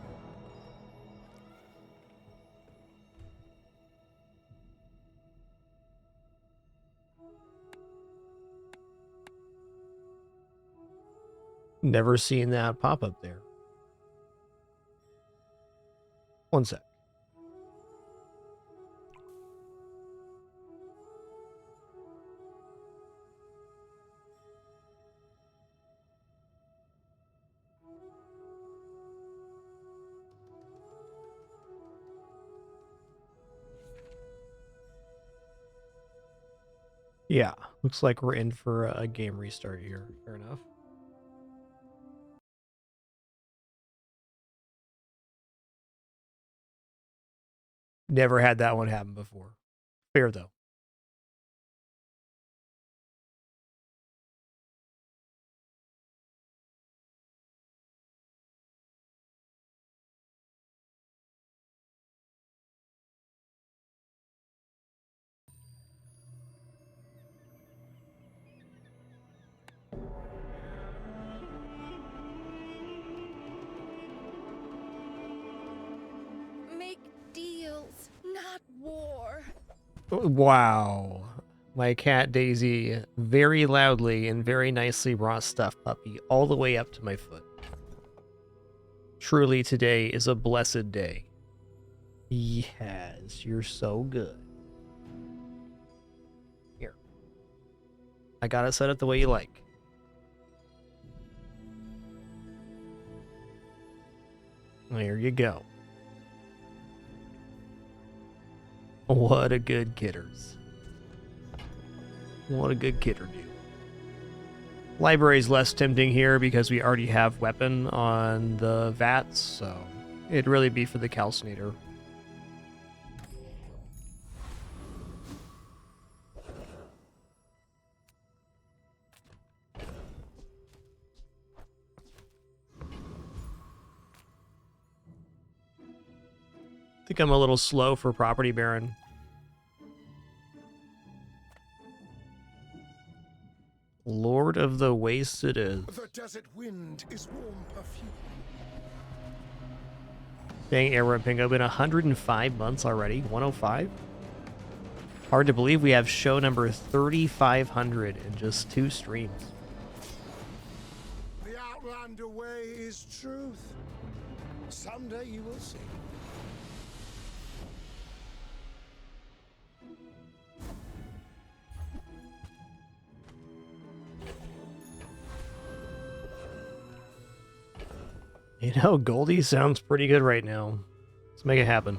Never seen that pop up there. One sec. Yeah, looks like we're in for a game restart here. Fair enough. Never had that one happen before. Fair though. Make deals, not war. Wow. My cat Daisy very loudly and very nicely brought Stuffed Puppy all the way up to my foot. Truly, today is a blessed day. Yes, you're so good. Here. I got it set up the way you like. There you go. What a good kidders. What a good kidder, dude. Library's less tempting here because we already have weapon on the vats, so it'd really be for the calcinator. I think I'm a little slow for Property Baron. Lord of the Waste it is. The desert wind is warm perfume. Dang, Arrow and Pingo, been 105 months already. 105? Hard to believe we have show number 3,500 in just 2 streams. The Outlander way is truth. Someday you will see. You know, Goldie sounds pretty good right now. Let's make it happen.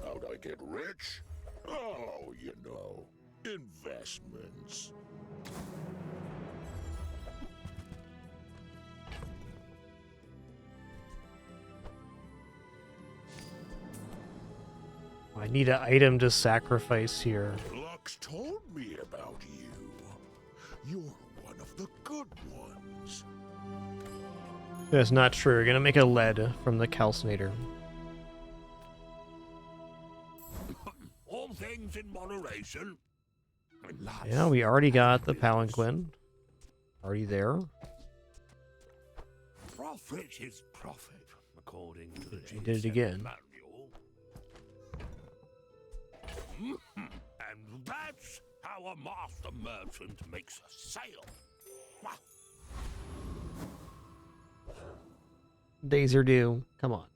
How'd I get rich? Oh, you know, investments. I need an item to sacrifice here. Lux told me about you. You're one of the good ones. That's not true. We're gonna make a lead from the calcinator. All things in moderation. Yeah, we already got the palanquin. Already there. Profit is profit, according to the We did it again. manual. And that's how a master merchant makes a sale. Wah. Days are due. Come on.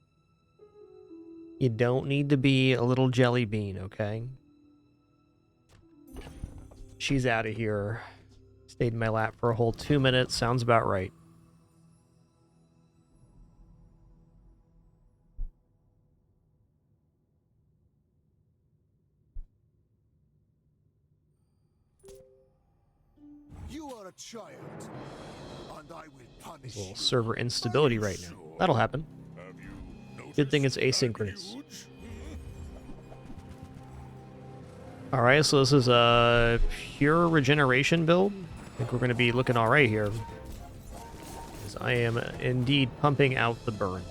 You don't need to be a little jelly bean, okay? She's out of here. Stayed in my lap for a whole 2 minutes. Sounds about right. You are a child, and I will punish There's a little you. server instability right now. That'll happen. Good thing it's asynchronous. Alright, so this is a pure regeneration build. I think we're going to be looking alright here. Because I am indeed pumping out the burn.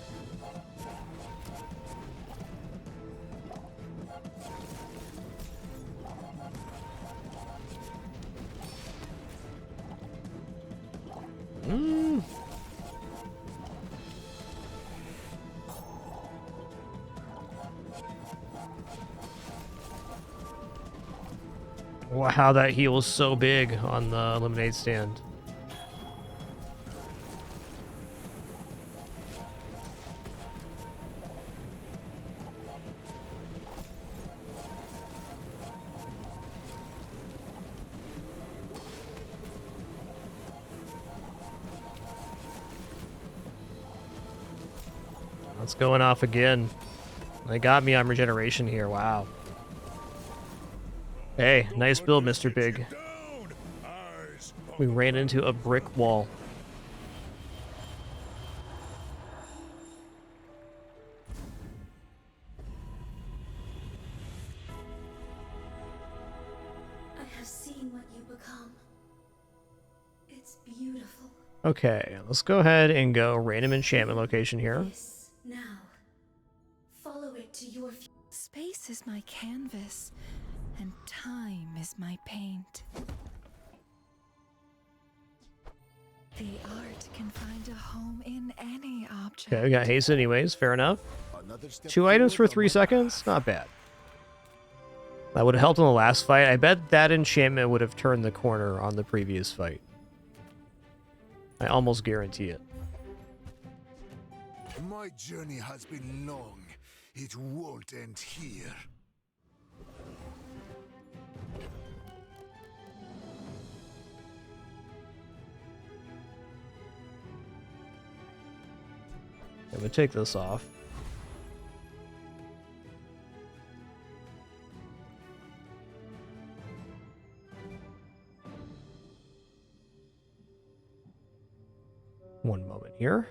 Wow, that heal was so big on the lemonade stand. It's going off again. They got me on regeneration here. Wow. Hey, nice build, Mr. Big. We ran into a brick wall. I have seen what you become. It's beautiful. Okay, let's go ahead and go random enchantment location here. Now, follow it to your Space is my canvas, and time is my paint. The art can find a home in any object. Okay, we got haste anyways, fair enough. 2 items for 3 seconds, not bad. That would have helped in the last fight. I bet that enchantment would have turned the corner on the previous fight. I almost guarantee it. My journey has been long. It won't end here. I'm gonna take this off. One moment here.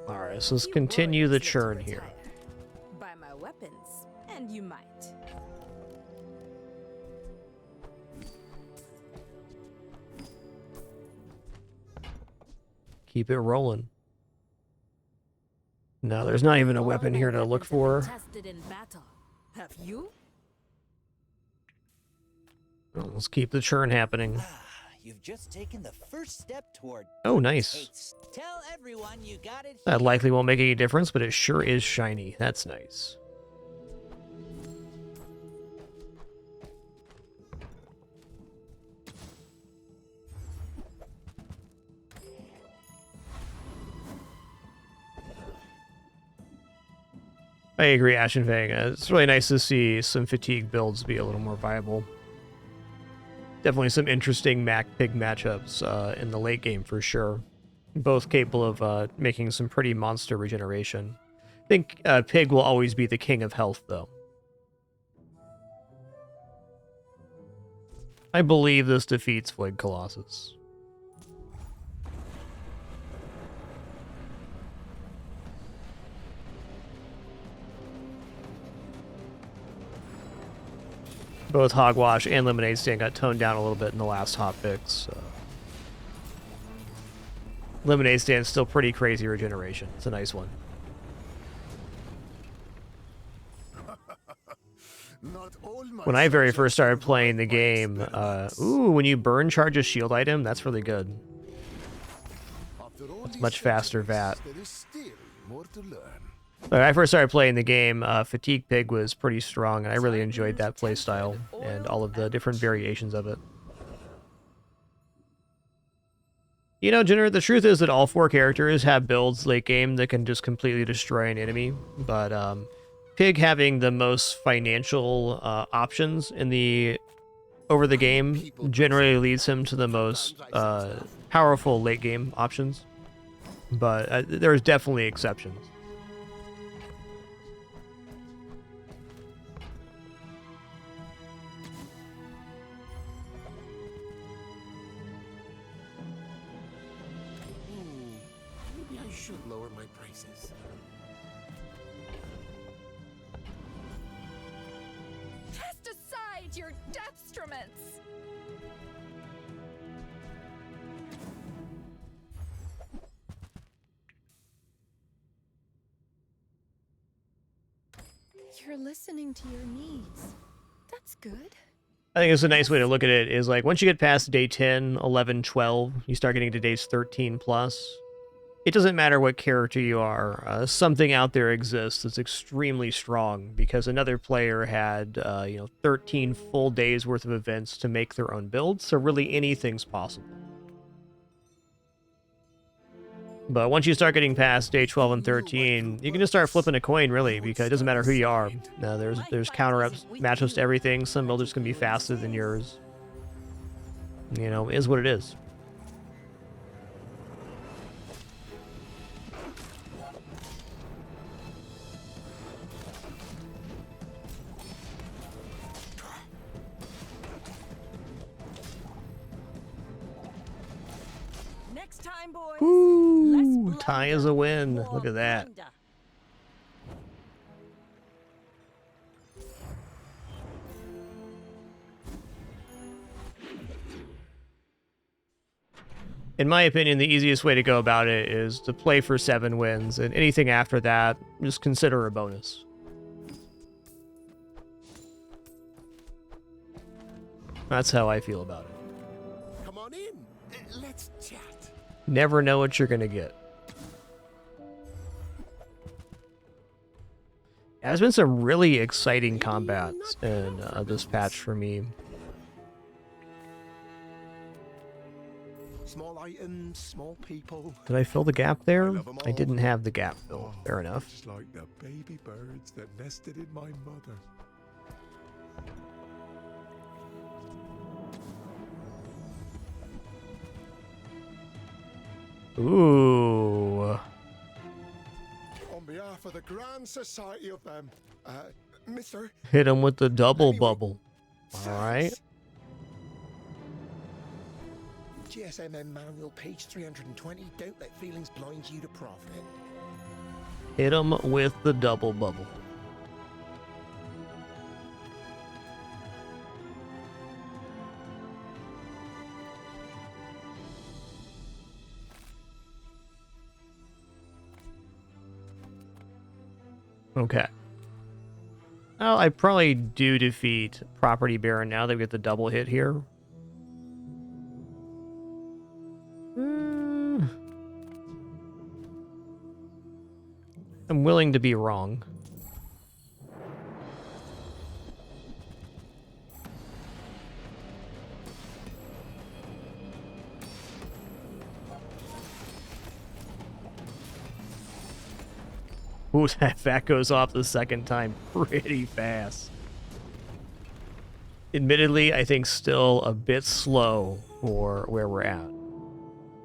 Alright, so let's continue the churn here. Buy my weapons, and you might. Keep it rolling. No, there's not even a weapon here to look for. Tested in battle. Have you? Well, let's keep the churn happening. You've just taken the first step toward. Oh, nice. Haste. Tell everyone you got it. That likely won't make any difference, but it sure is shiny. That's nice. I agree, Ashen Fang. It's really nice to see some fatigue builds be a little more viable. Definitely some interesting Mac-Pig matchups in the late game for sure. Both capable of making some pretty monster regeneration. I think Pig will always be the king of health, though. I believe this defeats Flag Colossus. Both Hogwash and Lemonade Stand got toned down a little bit in the last hotfix. So. Lemonade Stand's still pretty crazy regeneration. It's a nice one. When I very first started playing the game, when you burn charge a shield item, that's really good. It's much faster VAT. When I first started playing the game, Fatigue Pig was pretty strong, and I really enjoyed that playstyle and all of the different variations of it. You know, Jenner, the truth is that all 4 characters have builds late game that can just completely destroy an enemy, but Pig having the most financial options in the over the game generally leads him to the most powerful late game options, but there's definitely exceptions. Maybe I should lower my prices. Cast aside your deathstruments! You're listening to your needs. That's good. I think it's a nice way to look at it is like once you get past day 10, 11, 12, you start getting to days 13 plus. It doesn't matter what character you are. Something out there exists that's extremely strong because another player had 13 full days worth of events to make their own build. So really anything's possible. But once you start getting past day 12 and 13, you can just start flipping a coin, really, because it doesn't matter who you are. There's counter-ups, matchups to everything. Some builders can be faster than yours. You know, it is what it is. Next time, boys. Ooh, tie is a win. Look at that. In my opinion, the easiest way to go about it is to play for 7 wins, and anything after that, just consider a bonus. That's how I feel about it. Come on in. Let's chat. Never know what you're gonna get. There's been some really exciting combats in this patch for me. Small items, small people. Did I fill the gap there? I didn't have the gap filled. Fair enough. Just like the baby birds that nested in my mother. Ooh. On behalf of the Grand Society of them, Mr. Hit him with the double bubble. All right. GSMM Manual, page 320. Don't let feelings blind you to profit. Hit him with the double bubble. Okay. Well, I probably do defeat Property Baron now that we get the double hit here. I'm willing to be wrong. Ooh, that goes off the second time pretty fast. Admittedly, I think still a bit slow for where we're at.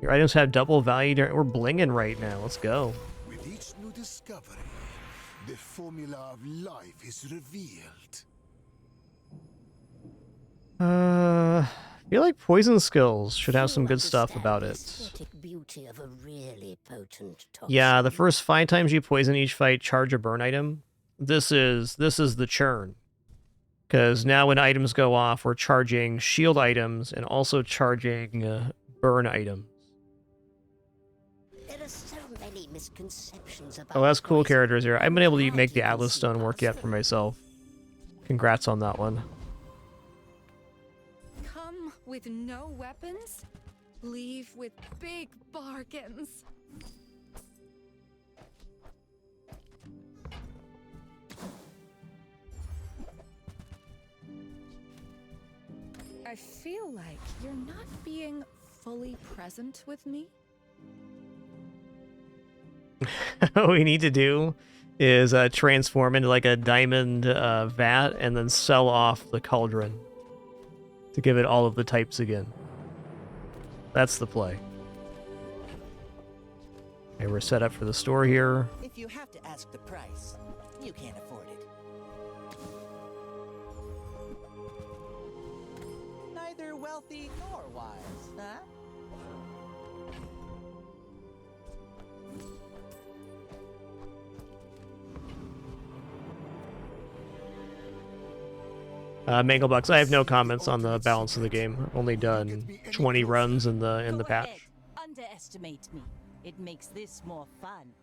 Your items have double value. We're blinging right now. Let's go. With each new discovery, the formula of life is revealed. I feel like poison skills should have some good stuff about it. Beauty of a really potent toxin. Yeah, the first 5 times you poison each fight, charge a burn item. This is the churn. Because now when items go off, we're charging shield items and also charging burn items. There are so many misconceptions about Oh, that's cool characters here. I haven't been able to make the Atlas Stone work yet for myself. Congrats on that one. Come with no weapons, leave with big bargains. I feel like you're not being fully present with me? What we need to do is transform into like a diamond vat and then sell off the cauldron to give it all of the types again. That's the play. Okay, we're set up for the store here. If you have to ask the price, you can't afford it. Neither wealthy nor wise, huh? Manglebucks, I have no comments on the balance of the game. Only done 20 runs in the patch. Underestimate me. It makes this more fun.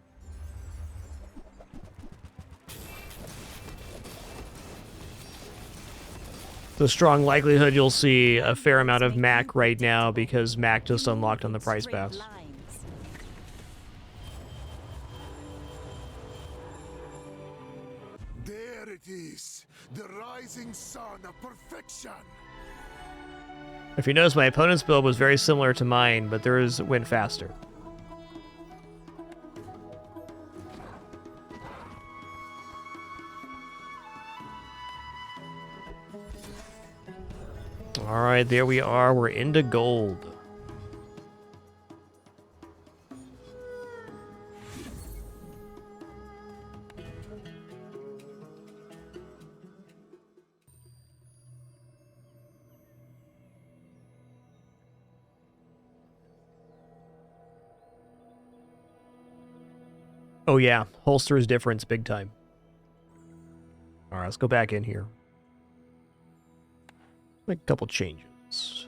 There's a strong likelihood you'll see a fair amount of Mac right now because Mac just unlocked on the price pass. There it is, the rising sun of perfection. If you notice, my opponent's build was very similar to mine, but theirs went faster. Alright, there we are. We're into gold. Oh yeah, holster is different, it's big time. Alright, let's go back in here. Make a couple changes.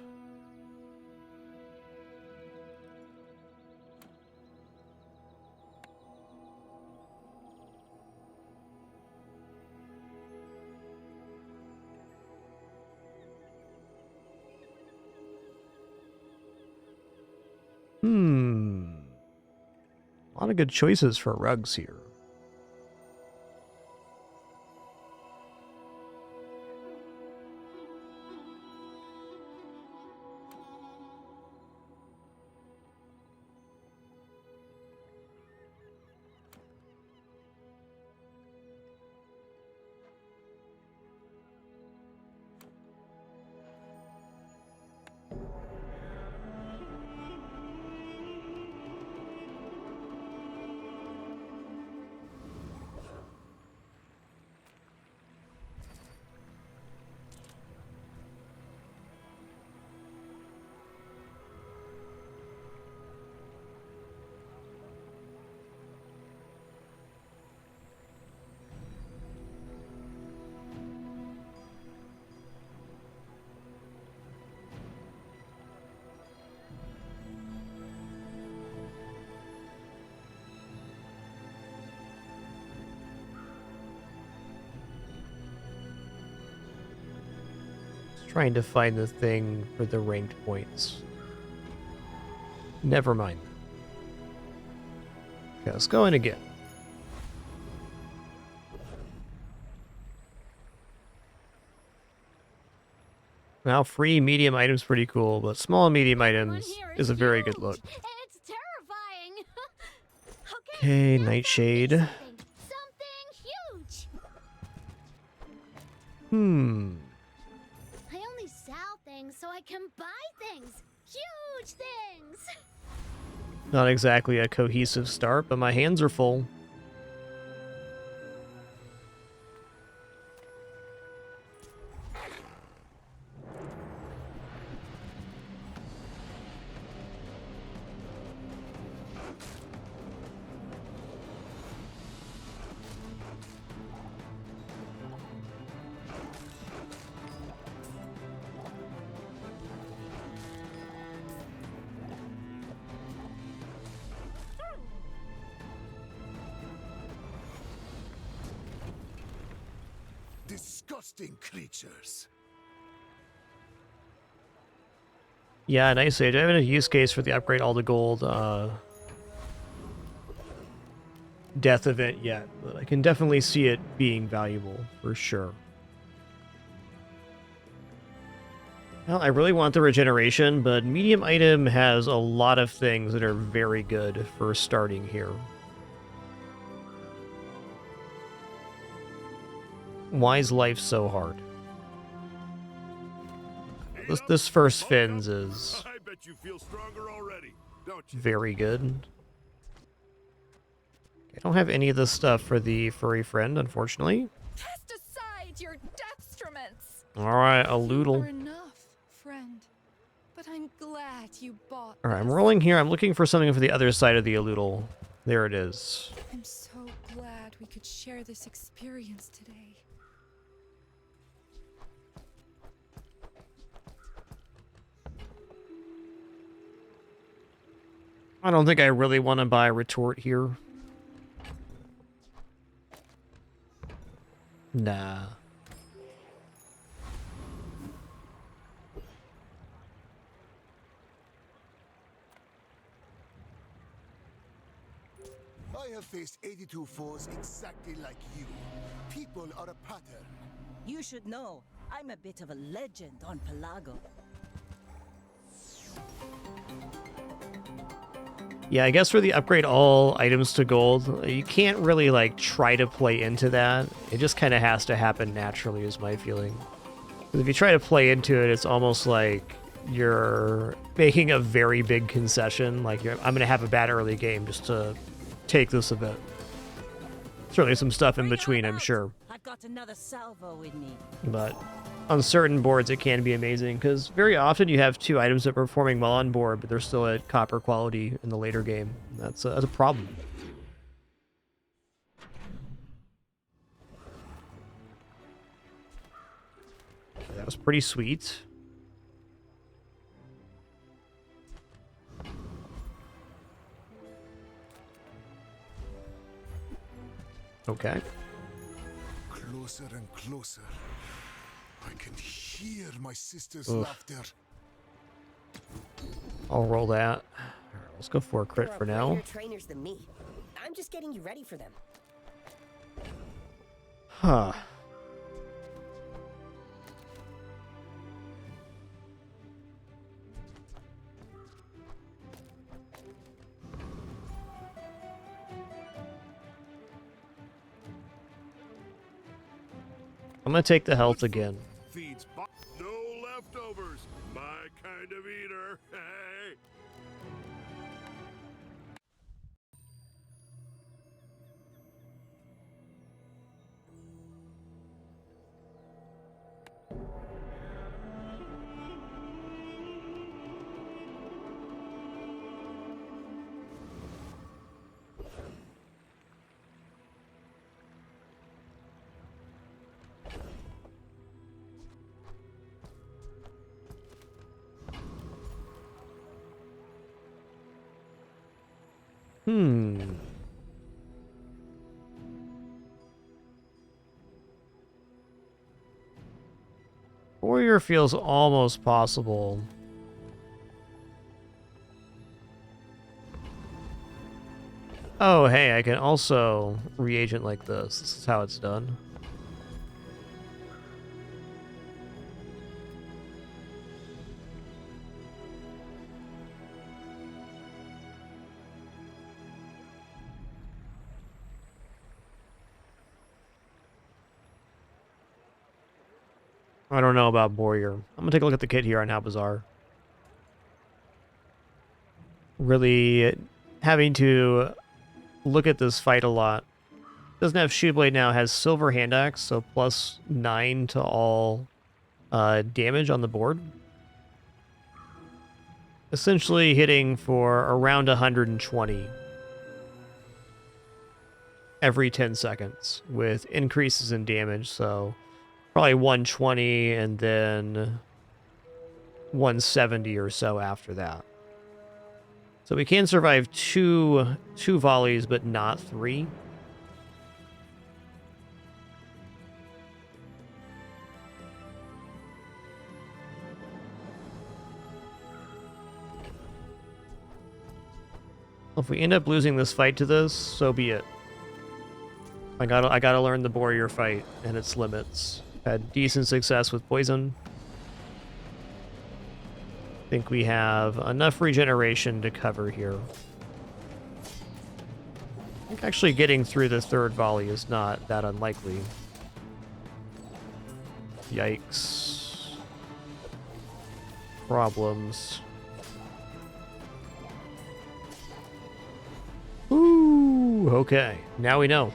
A lot of good choices for rugs here. Trying to find the thing for the ranked points. Never mind. Okay, let's go in again. Now, free medium items pretty cool, but small and medium items is a very good look. It's terrifying. Okay, Nightshade. Something huge. I only sell things so I can buy things. Huge things. Not exactly a cohesive start, but my hands are full. Disgusting creatures. Yeah, nice sage. I haven't had a use case for the upgrade all to gold death event yet, but I can definitely see it being valuable for sure. Well, I really want the regeneration, but medium item has a lot of things that are very good for starting here. Why is life so hard? This first Fins is I bet you feel stronger already, don't you? very good. I don't have any of this stuff for the furry friend, unfortunately. Cast aside your destruments. Alright, a Are Loodle. enough, friend. But I'm glad you bought. Alright, I'm rolling here. I'm looking for something for the other side of the Aloodle. There it is. I'm so glad we could share this experience today. I don't think I really want to buy a retort here. Nah. I have faced 82 foes exactly like you. People are a pattern. You should know, I'm a bit of a legend on Pelago. Yeah, I guess for the upgrade all items to gold, you can't really, like, try to play into that. It just kind of has to happen naturally, is my feeling. 'Cause if you try to play into it, it's almost like you're making a very big concession. Like, I'm going to have a bad early game just to take this event. Certainly some stuff in between, I'm sure. I've got another salvo with me. But on certain boards, it can be amazing, because very often you have two items that are performing well on board, but they're still at copper quality in the later game. That's a problem. That was pretty sweet. Okay. Closer and closer. I can hear my sister's Ugh. laughter. I'll roll that. All right, let's go for a crit You're for a now. braver trainers than me. I'm just getting you ready for them. Huh. I'm gonna take the health again. Feeds no leftovers. My kind of eater. Hey. Hmm. Warrior feels almost possible. Oh, hey, I can also reagent like this. This is how it's done. I don't know about Warrior. I'm gonna take a look at the kit here on how bizarre. Really having to look at this fight a lot. Doesn't have Shoe Blade now, has Silver Hand Axe, so +9 to all damage on the board. Essentially hitting for around 120 every 10 seconds with increases in damage, so probably 120 and then 170 or so after that. So we can survive two volleys, but not 3. If we end up losing this fight to this, so be it. I gotta learn the warrior fight and its limits. Had decent success with poison. think we have enough regeneration to cover here. I think actually getting through the third volley is not that unlikely. Yikes. Problems. Ooh, okay. Now we know.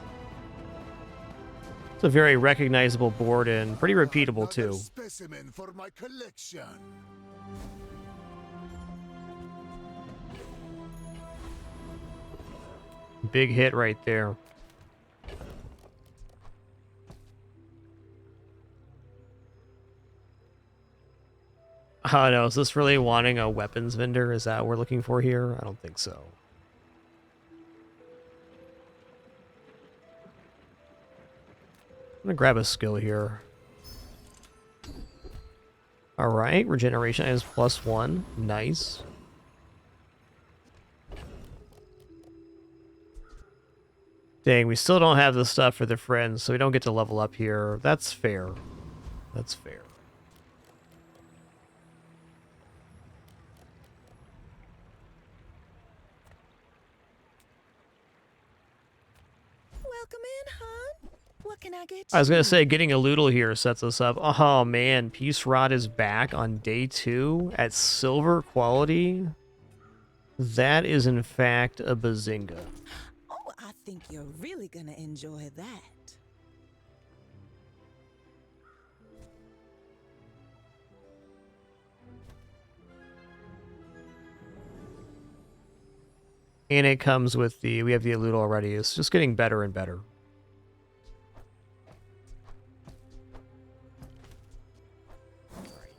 It's a very recognizable board and pretty repeatable too. Specimen for my collection. Big hit right there. Oh no, is this really wanting a weapons vendor? Is that what we're looking for here? I don't think so. I'm gonna grab a skill here. Alright, regeneration is +1. Nice. Dang, we still don't have the stuff for the friends, so we don't get to level up here. That's fair. That's fair. Welcome in, hon. What can I get I was you? gonna say, getting a Loodle here sets us up. Oh man, Peace Rod is back on day 2 at silver quality. That is in fact a bazinga. Oh, I think you're really gonna enjoy that. And it comes with the, we have the Loodle already. It's just getting better and better.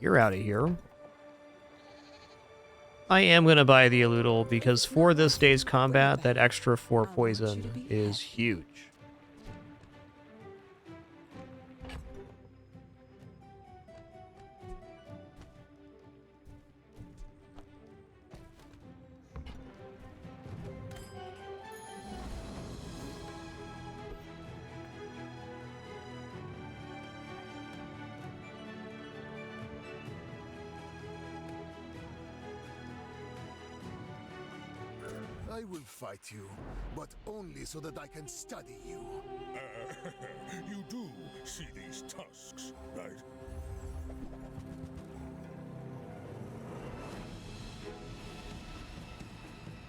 You're out of here. I am going to buy the Elutal because for this day's combat, that extra 4 poison is huge. I will fight you, but only so that I can study you. You do see these tusks, right?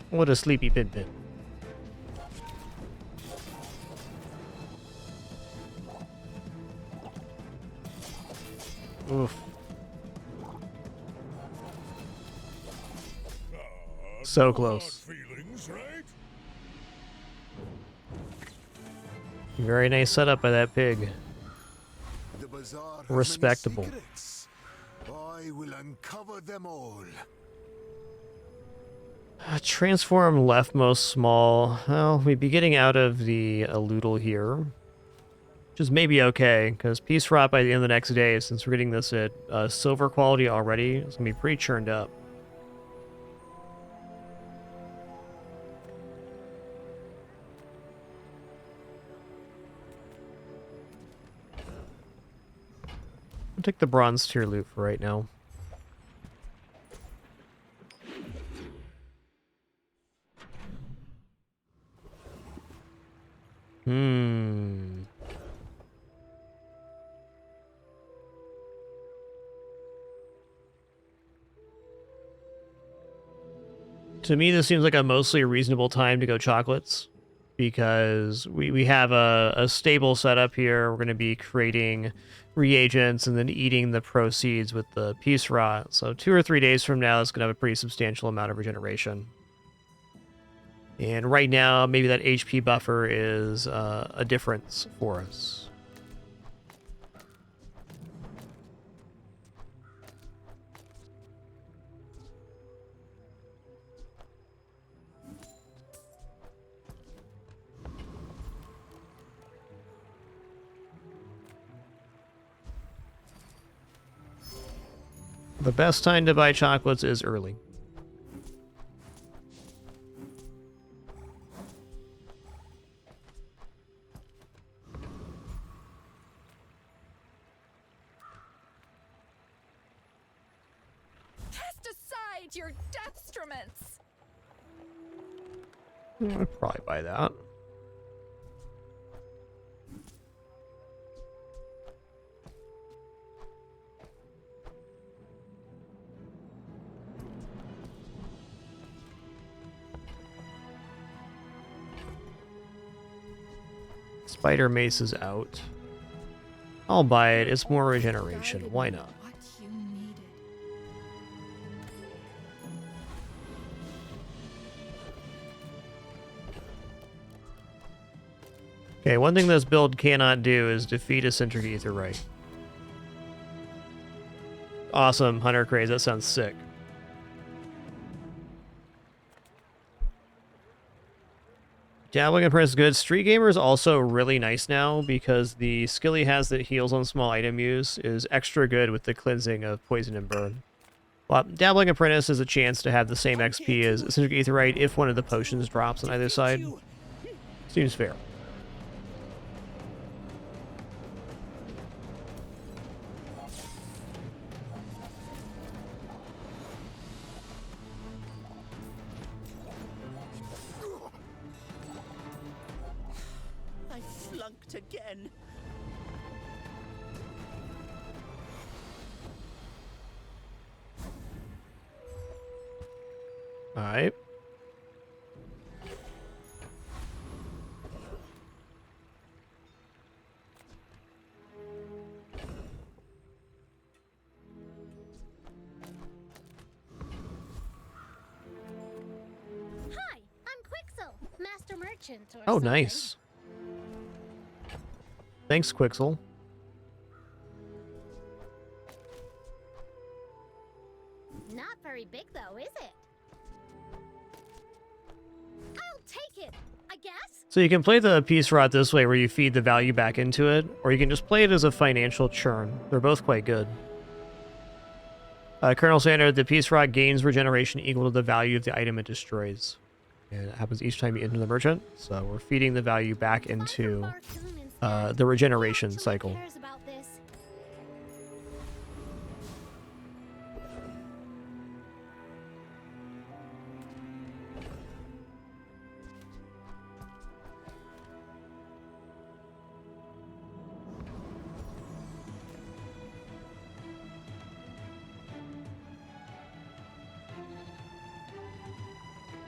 What a sleepy pin pin. Oof. So close. Feelings, right? Very nice setup by that pig. The bazaar has Respectable. many secrets. I will uncover them all. Transform leftmost small. Well, we'd be getting out of the Elutal here. Which is maybe okay, because Peace Rot by the end of the next day, since we're getting this at silver quality already, it's going to be pretty churned up. I'll take the bronze tier loot for right now. To me, this seems like a mostly reasonable time to go chocolates, because we have a stable setup here. We're going to be creating reagents and then eating the proceeds with the Peace Rot. So 2 or 3 days from now, it's going to have a pretty substantial amount of regeneration. And right now, maybe that HP buffer is a difference for us. The best time to buy chocolates is early. Cast point your deathstruments. I'd probably buy that. Spider Mace is out. I'll buy it. It's more regeneration. Why not? What you needed. Okay, one thing this build cannot do is defeat a Centric Aetherite. Awesome, Hunter Craze. That sounds sick. Dabbling Apprentice is good. Street Gamer is also really nice now because the skill he has that heals on small item use is extra good with the cleansing of poison and burn. Well, Dabbling Apprentice is a chance to have the same XP as Centric Aetherite if one of the potions drops on either side. Seems fair. I flunked again. Alright. Hi, I'm Quixel, Master Merchant or Oh, something. nice. Thanks, Quixel. Not very big though, is it? I'll take it, I guess. So you can play the Peace Rod this way where you feed the value back into it, or you can just play it as a financial churn. They're both quite good. Colonel Standard, the Peace Rod gains regeneration equal to the value of the item it destroys. And it happens each time you enter the merchant, so we're feeding the value back into the regeneration cycle. Cares about this.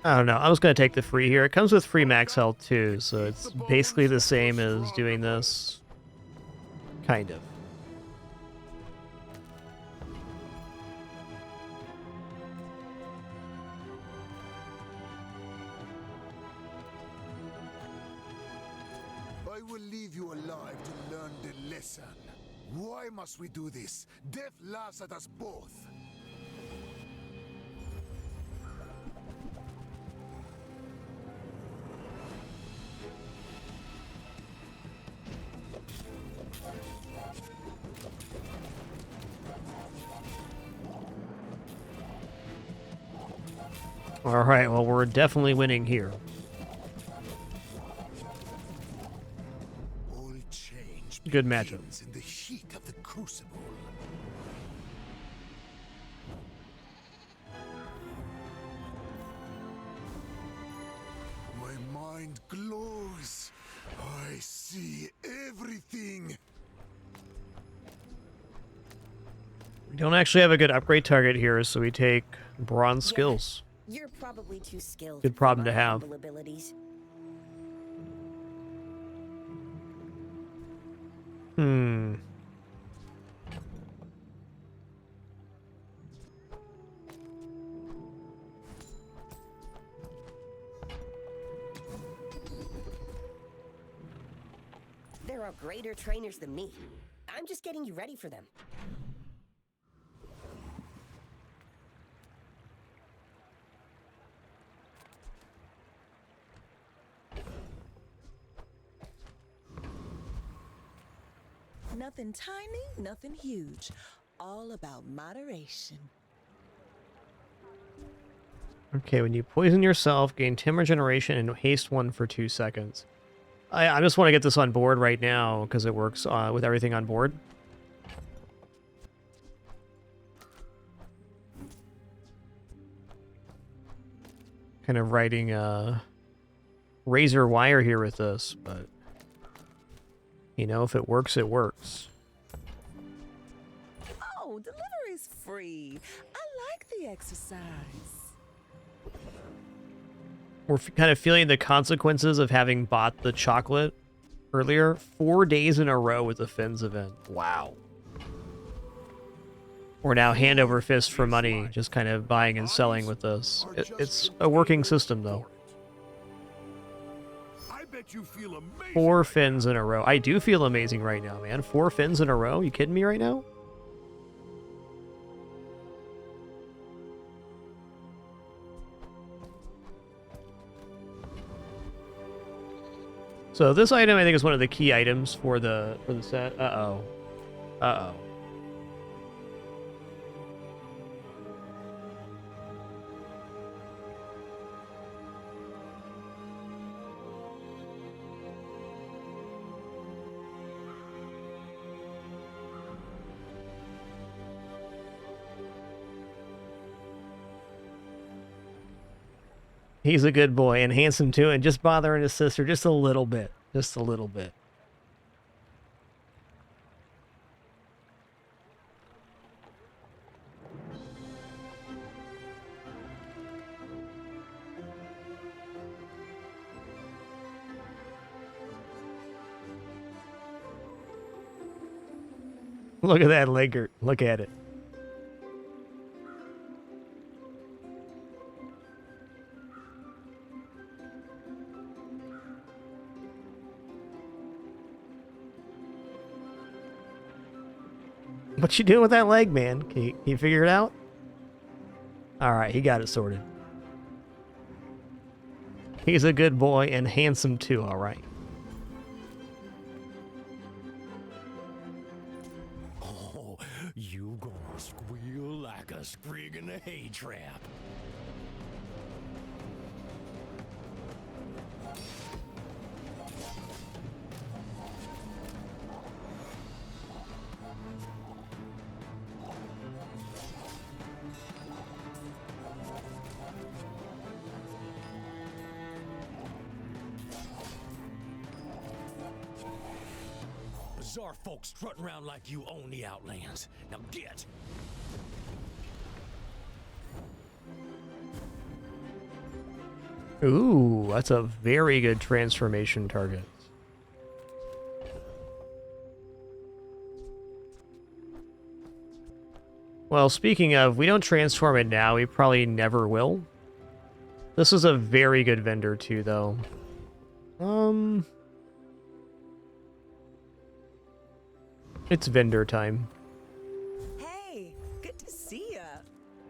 I don't know. I was going to take the free here. It comes with free max health too, so it's basically the same as doing this. Kind of. I will leave you alive to learn the lesson. Why must we do this? Death laughs at us both. Alright, well, we're definitely winning here. All change Good matchup. begins in the heat of the crucible. My mind glows. I see everything. We don't actually have a good upgrade target here, so we take bronze skills. You're probably too skilled. Good for problem to my have. humble abilities. Hmm. There are greater trainers than me. I'm just getting you ready for them. Nothing tiny, nothing huge. All about moderation. Okay, when you poison yourself, gain 10 regeneration and haste 1 for 2 seconds. I just want to get this on board right now because it works with everything on board. Kind of riding razor wire here with this, but you know, if it works, it works. Oh, delivery's free. I like the exercise. We're kind of feeling the consequences of having bought the chocolate earlier. 4 days in a row with the Fins event. Wow. We're now hand over fist for money, just kind of buying and selling with this. It's a working system, though. I bet you feel amazing. 4 Fins in a row. I do feel amazing right now, man. 4 Fins in a row? You kidding me right now? So this item, I think, is one of the key items for the set. Uh-oh. Uh-oh. He's a good boy and handsome too, and just bothering his sister just a little bit. Just a little bit. Look at that Liggert. Look at it. What you doing with that leg, man? Can you figure it out? Alright, he got it sorted. He's a good boy and handsome too, alright. Oh, you gonna squeal like a sprig in a hay trap. Bizarre folks strutting around like you own the Outlands. Now get! Ooh, that's a very good transformation target. Well, speaking of, we don't transform it now. We probably never will. This is a very good vendor too, though. It's vendor time. Hey, good to see ya.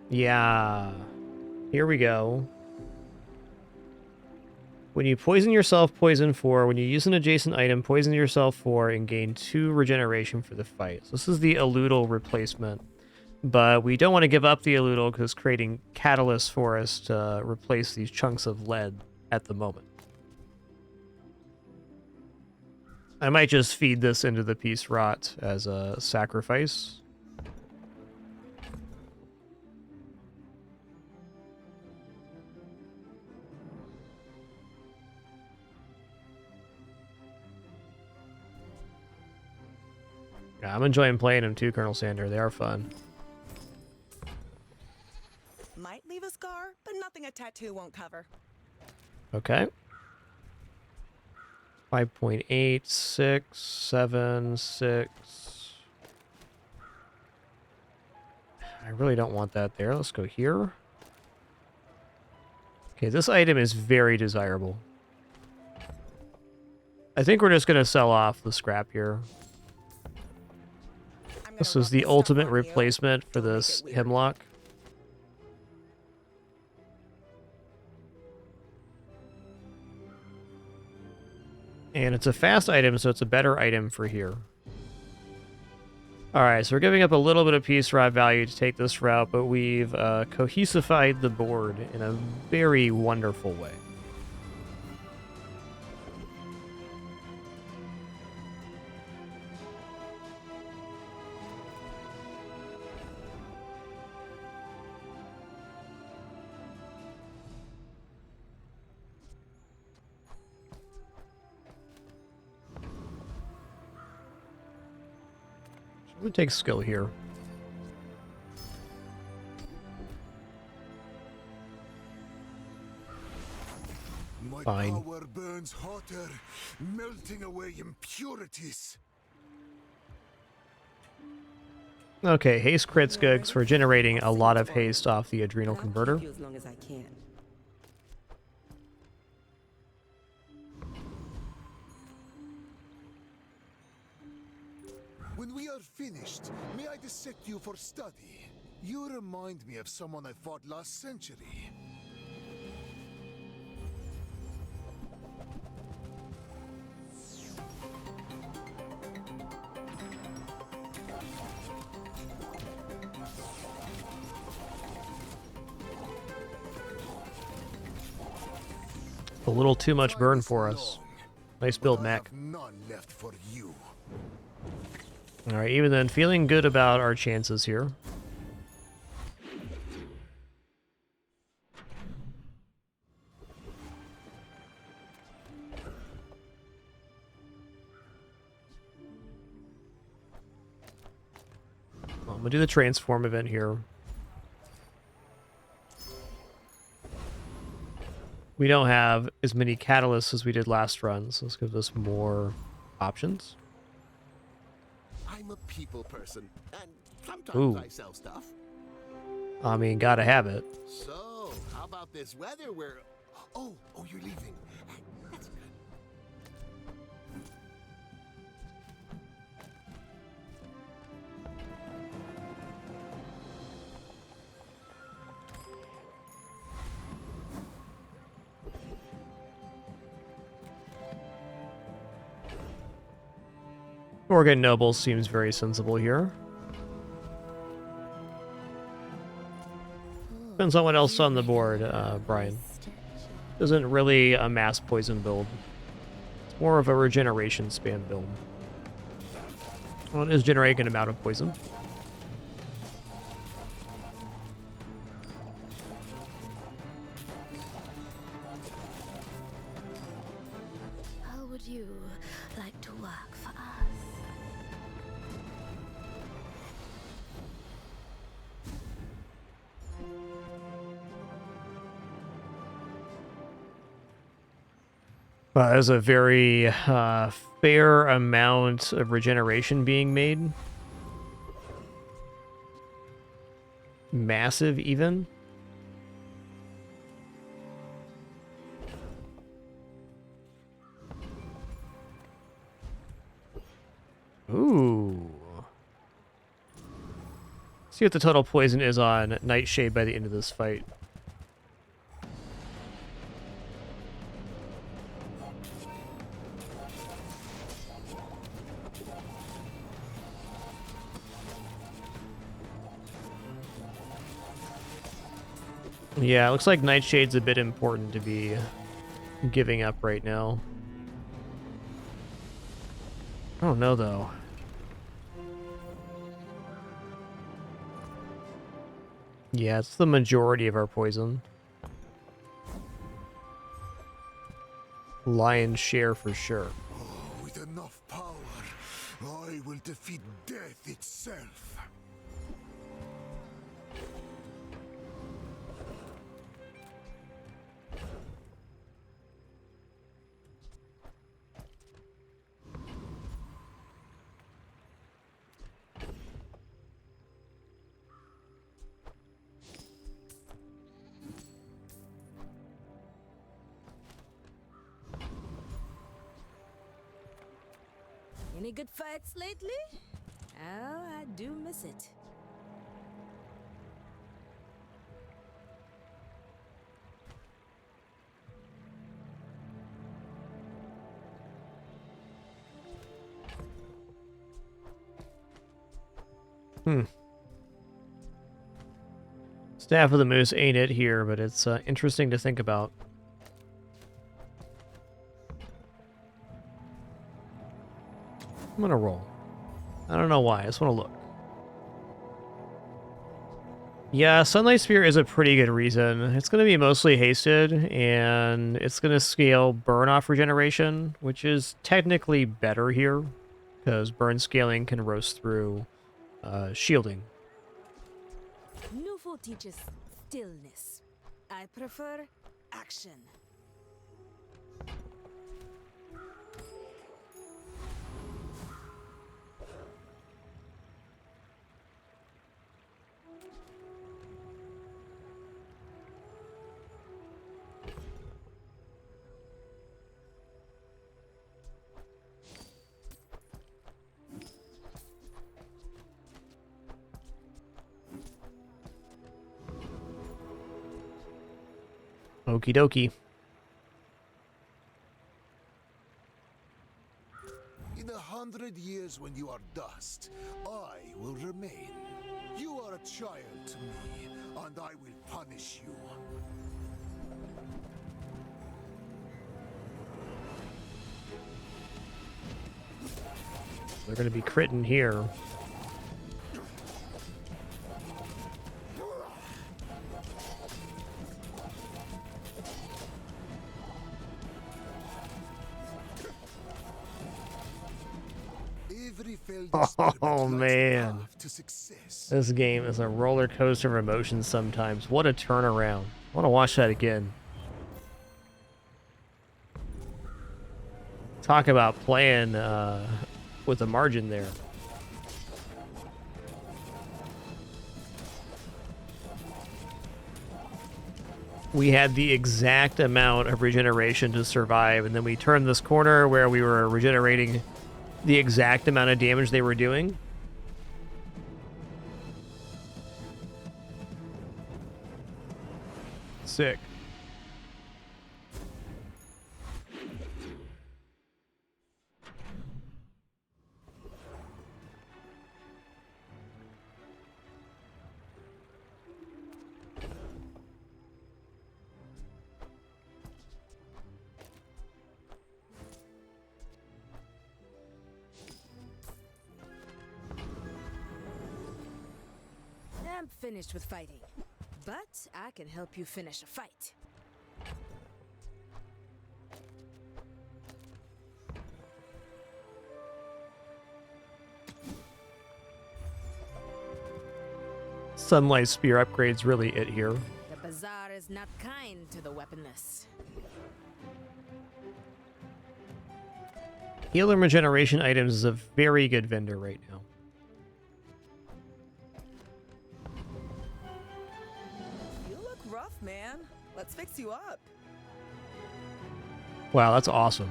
Yeah. Here we go. When you poison yourself, poison 4. When you use an adjacent item, poison yourself 4 and gain 2 regeneration for the fight. So this is the Eludal replacement. But we don't want to give up the Eludal because creating catalysts for us to replace these chunks of lead at the moment. I might just feed this into the Peace Rot as a sacrifice. Yeah, I'm enjoying playing them too, Colonel Sander. They are fun. Might leave a scar, but nothing a tattoo won't cover. Okay. 5.8, 6, 7, 6. I really don't want that there. Let's go here. Okay, this item is very desirable. I think we're just going to sell off the scrap here. This is the ultimate replacement for this Hemlock. And it's a fast item, so it's a better item for here. Alright, so we're giving up a little bit of Peace Rod value to take this route, but we've cohesified the board in a very wonderful way. I'm gonna take skill here. My Fine. power burns hotter, melting away impurities. Okay, haste crits good for generating a lot of haste off the adrenal I'll converter. keep you as long as I can. When we are finished, may I dissect you for study? You remind me of someone I fought last century. A little too much burn for us. Nice build, Mac. None left for you. Alright, even then, feeling good about our chances here. Well, I'm gonna do the transform event here. We don't have as many catalysts as we did last run, so this gives us more options. I'm a people person, and sometimes Ooh. I sell stuff. I mean, gotta have it. So, how about this weather where... Oh, you're leaving. That's good. Organ Noble seems very sensible here. Depends on what else on the board, Brian. Isn't really a mass poison build. It's more of a regeneration spam build. Well, it is generating an amount of poison. How would you like to work for us? There's a very fair amount of regeneration being made. Massive, even. Ooh. See what the total poison is on Nightshade by the end of this fight. Yeah, it looks like Nightshade's a bit important to be giving up right now. I don't know, though. Yeah, it's the majority of our poison. Lion's share for sure. With enough power, I will defeat death itself. Any good fights lately? Oh, I do miss it. Staff of the Moose ain't it here, but it's interesting to think about. I'm gonna roll. I don't know why, I just want to look. Yeah, Sunlight Sphere is a pretty good reason. It's going to be mostly hasted, and it's going to scale burn off regeneration, which is technically better here, because burn scaling can roast through shielding. Nufo teaches stillness. I prefer action. Okie dokie. In 100 years when you are dust, I will remain. You are a child to me, and I will punish you. They're going to be critting here. Oh man, this game is a roller coaster of emotions sometimes. What a turnaround. I want to watch that again. Talk about playing with a margin there. We had the exact amount of regeneration to survive, and then we turned this corner where we were regenerating the exact amount of damage they were doing. Sick. I'm finished with fighting, but I can help you finish a fight. Sunlight Spear upgrade's really it here. The bazaar is not kind to the weaponless. Healer regeneration items is a very good vendor right now. You look rough, man. Let's fix you up. Wow, that's awesome.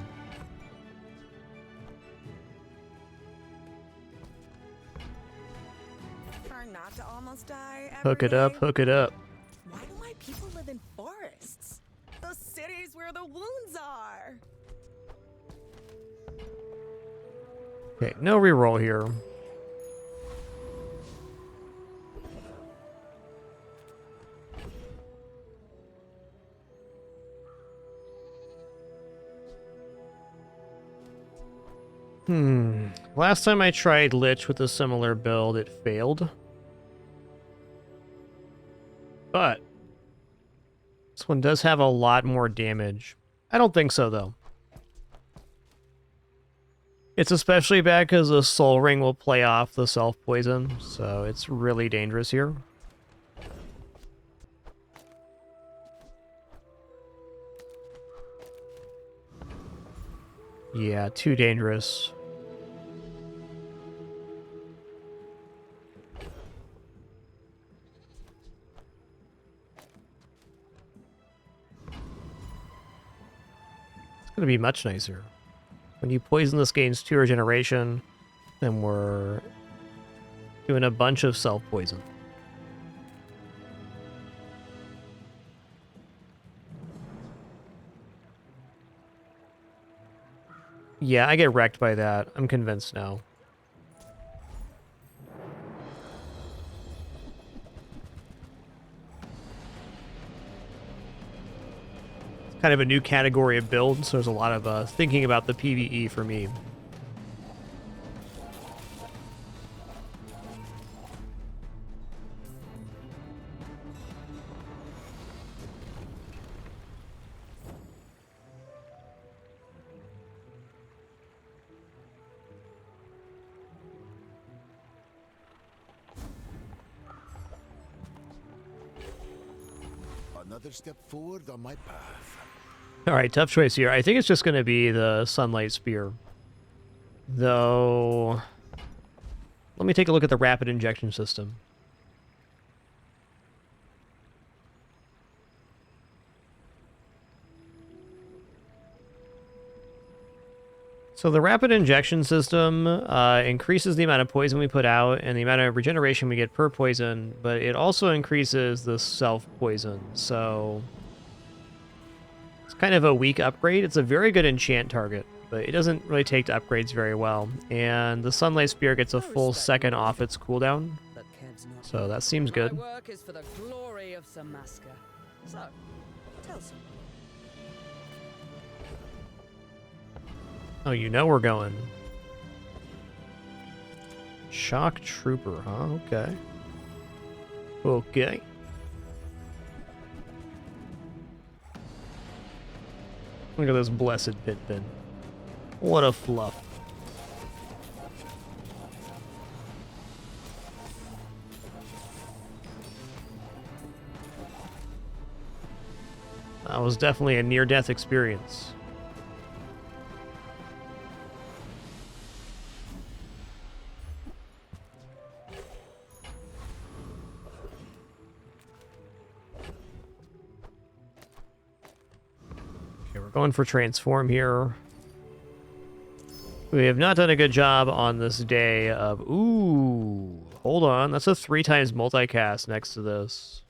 Try not to almost die every Hook it up, day. hook it up. Why do my people live in forests? The cities where the wounds are. Okay, no reroll here. Last time I tried Lich with a similar build, it failed. But this one does have a lot more damage. I don't think so, though. It's especially bad because the Soul Ring will play off the self-poison, so it's really dangerous here. Yeah, too dangerous. It's going to be much nicer. When you poison this game's 2 regeneration, then we're doing a bunch of self-poison. Yeah, I get wrecked by that. I'm convinced now. It's kind of a new category of build, so there's a lot of thinking about the PvE for me. Another step forward on my path. All right, tough choice here. I think it's just going to be the Sunlight Spear. Though, let me take a look at the rapid injection system. So the rapid injection system increases the amount of poison we put out and the amount of regeneration we get per poison, but it also increases the self-poison. So it's kind of a weak upgrade. It's a very good enchant target, but it doesn't really take to upgrades very well. And the Sunlight Spear gets a full second off its cooldown, so that seems good. My work is for the glory of Samaska. So, tell someone. Oh, you know we're going. Shock Trooper, huh? Okay. Okay. Look at this blessed pit bin. What a fluff. That was definitely a near-death experience. Going for transform here. We have not done a good job on this day of... Ooh, hold on. That's a 3 times multicast next to this.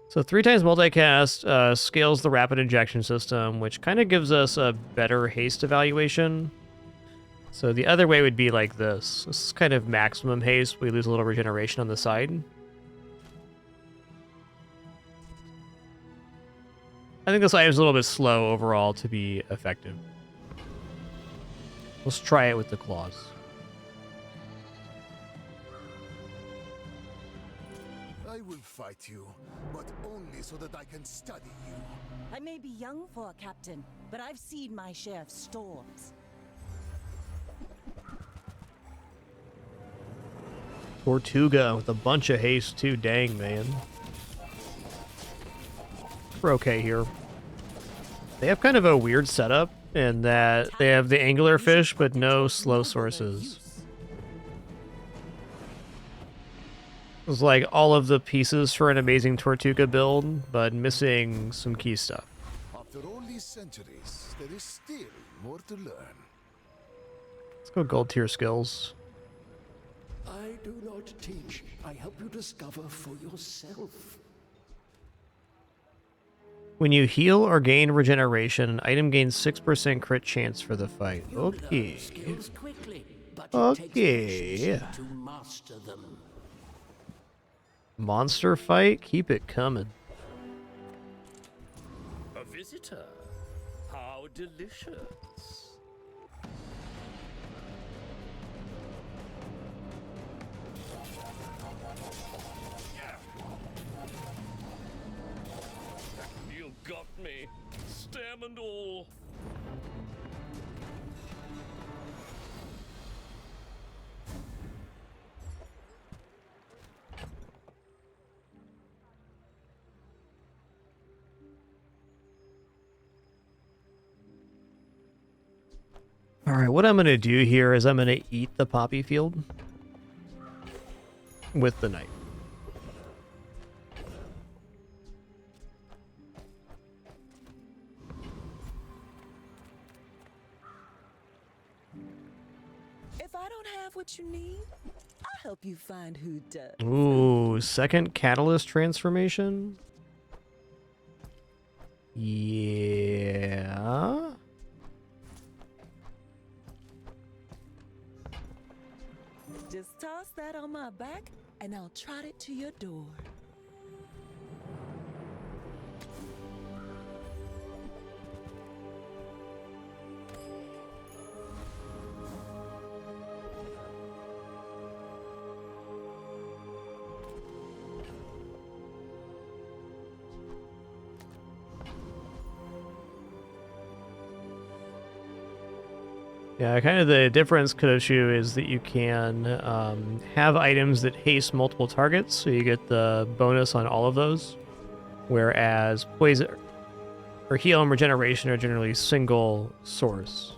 So 3 times multicast scales the rapid injection system, which kind of gives us a better haste evaluation. So the other way would be like this. This is kind of maximum haste. We lose a little regeneration on the side. I think this item's a little bit slow overall to be effective. Let's try it with the claws. I will fight you, but only so that I can study you. I may be young for a captain, but I've seen my share of storms. Tortuga with a bunch of haste too, dang man. We're okay here. They have kind of a weird setup in that they have the angular fish but no slow sources. It's like all of the pieces for an amazing Tortuga build, but missing some key stuff. After all these centuries, there is still more to learn. Let's go gold tier skills. I do not teach. I help you discover for yourself. When you heal or gain regeneration, an item gains 6% crit chance for the fight. Okay. Okay. To master them. Monster fight? Keep it coming. A visitor? How delicious. You got me, stem and all. Alright, what I'm going to do here is I'm going to eat the poppy field with the knight. If I don't have what you need, I'll help you find who does. Ooh, second catalyst transformation? Yeah. Just toss that on my back, and I'll trot it to your door. Yeah, kind of the difference, Kodoshu, is that you can have items that haste multiple targets, so you get the bonus on all of those. Whereas poison or heal and regeneration are generally single source.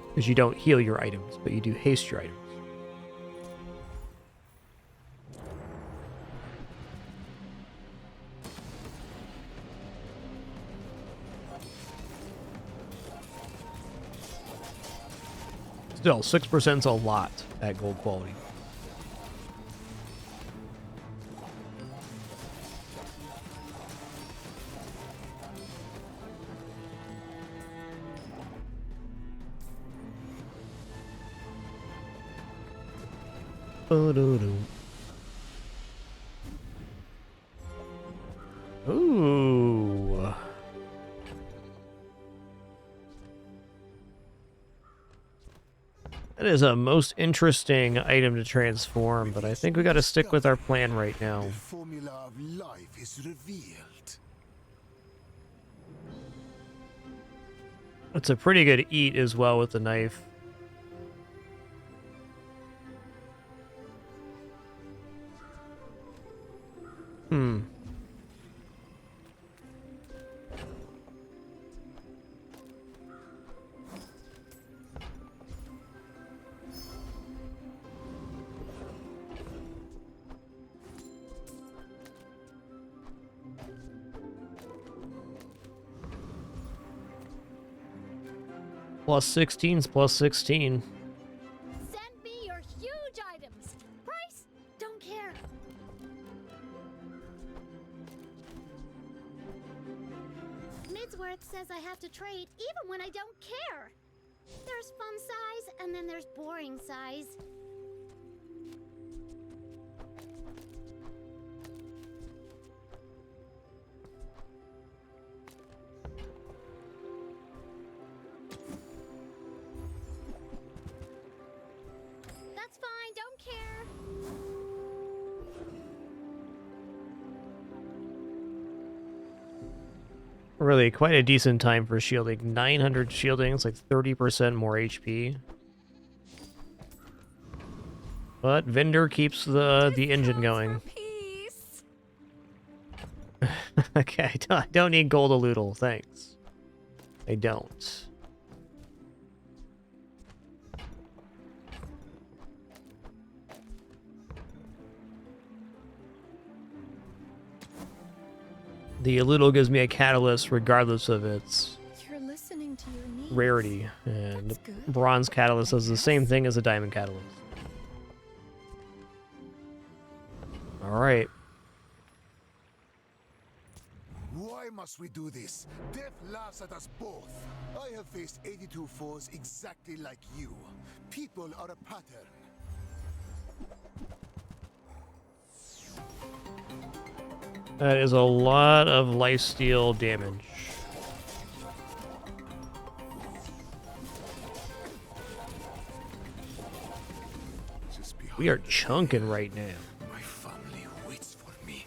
Because you don't heal your items, but you do haste your items. Still, 6% is a lot at gold quality. Ooh. That is a most interesting item to transform, but I think we got to stick with our plan right now. The formula of life is revealed. It's a pretty good eat as well with the knife. Hmm. Plus 16's plus 16. Send me your huge items. Price? Don't care. Midsworth says I have to trade even when I don't care. There's fun size and then there's boring size. That's fine, don't care. Really, quite a decent time for shielding. 900 shielding, it's like 30% more HP. But Vendor keeps the engine going. Okay, I don't need gold a loodle, thanks. I don't. The Aludel gives me a catalyst regardless of its You're listening to your needs. rarity, and bronze catalyst does the same thing as a diamond catalyst. Alright. Why must we do this? Death laughs at us both. I have faced 82 foes exactly like you. People are a pattern. That is a lot of lifesteal damage. We are chunking right now. My family waits for me.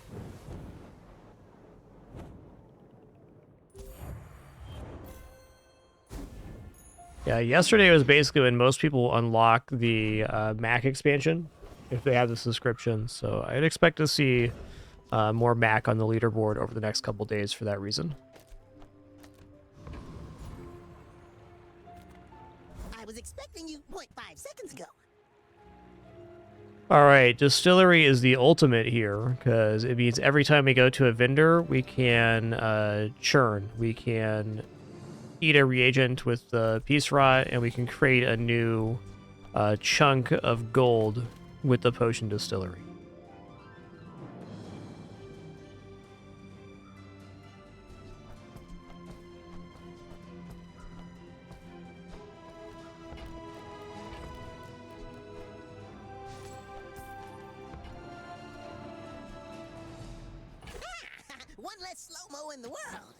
Yeah, yesterday was basically when most people unlock the Mac expansion, if they have the subscription, so I'd expect to see more Mac on the leaderboard over the next couple days for that reason. I was expecting you 0.5 seconds ago. Alright, Distillery is the ultimate here, because it means every time we go to a vendor, we can churn. We can eat a reagent with the Peace Rot, and we can create a new chunk of gold with the Potion Distillery. One less slow-mo in the world.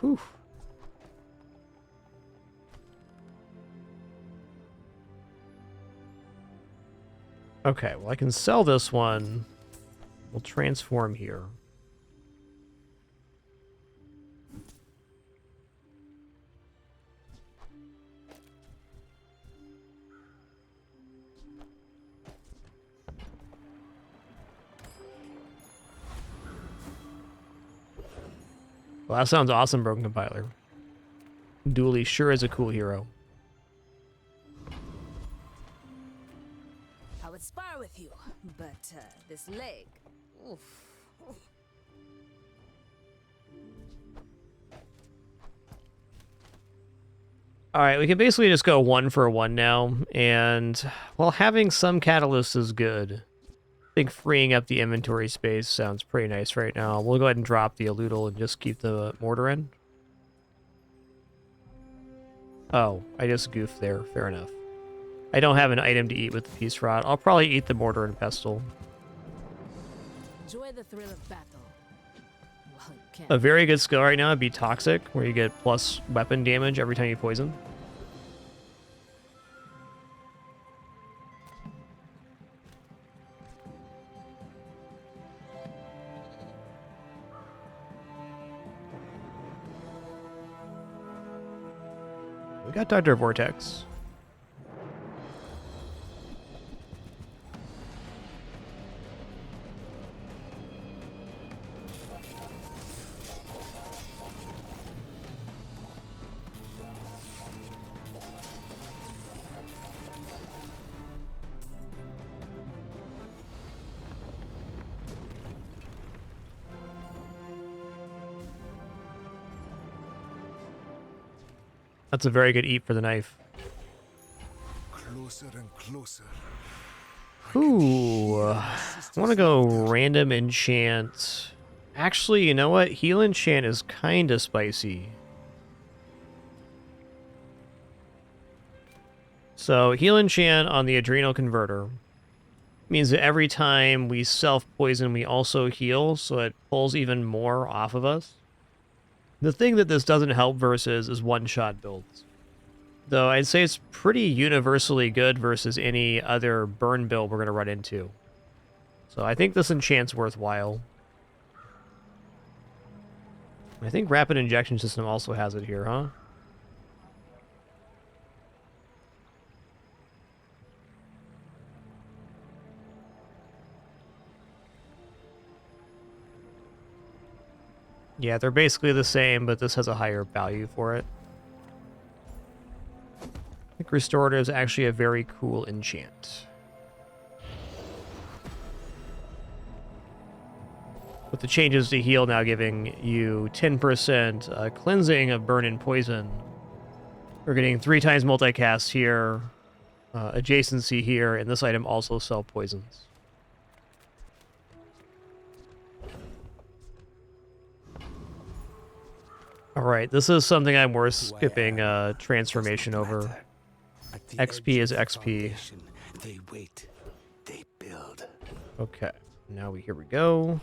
Whew. Okay, well, I can sell this one. We'll transform here. Well, that sounds awesome, Broken Compiler. Dooley sure is a cool hero. I would spar with you, but this leg. Oof. Alright, we can basically just go 1-for-1 now, and while having some catalyst is good, I think freeing up the inventory space sounds pretty nice right now. We'll go ahead and drop the Eludal and just keep the mortar in. Oh, I just goofed there. Fair enough. I don't have an item to eat with the Peace Rod. I'll probably eat the mortar and pestle. Enjoy the thrill of battle. Well, you can. A very good skill right now would be Toxic, where you get plus weapon damage every time you poison. We got Dr. Vortex. That's a very good eat for the knife. Closer and closer. Ooh, I want to go random enchant. Actually, you know what? Heal enchant is kind of spicy. So heal enchant on the Adrenal Converter means that every time we self-poison, we also heal, so it pulls even more off of us. The thing that this doesn't help versus is one-shot builds. Though I'd say it's pretty universally good versus any other burn build we're going to run into. So I think this enchant's worthwhile. I think Rapid Injection System also has it here, huh? Yeah, they're basically the same, but this has a higher value for it. I think Restorative is actually a very cool enchant. With the changes to heal now giving you 10% cleansing of burn and poison. We're getting 3 times multicast here, adjacency here, and this item also self-poisons. Alright, this is something I'm worth skipping transformation over. XP is XP. They wait. They build. Okay, here we go.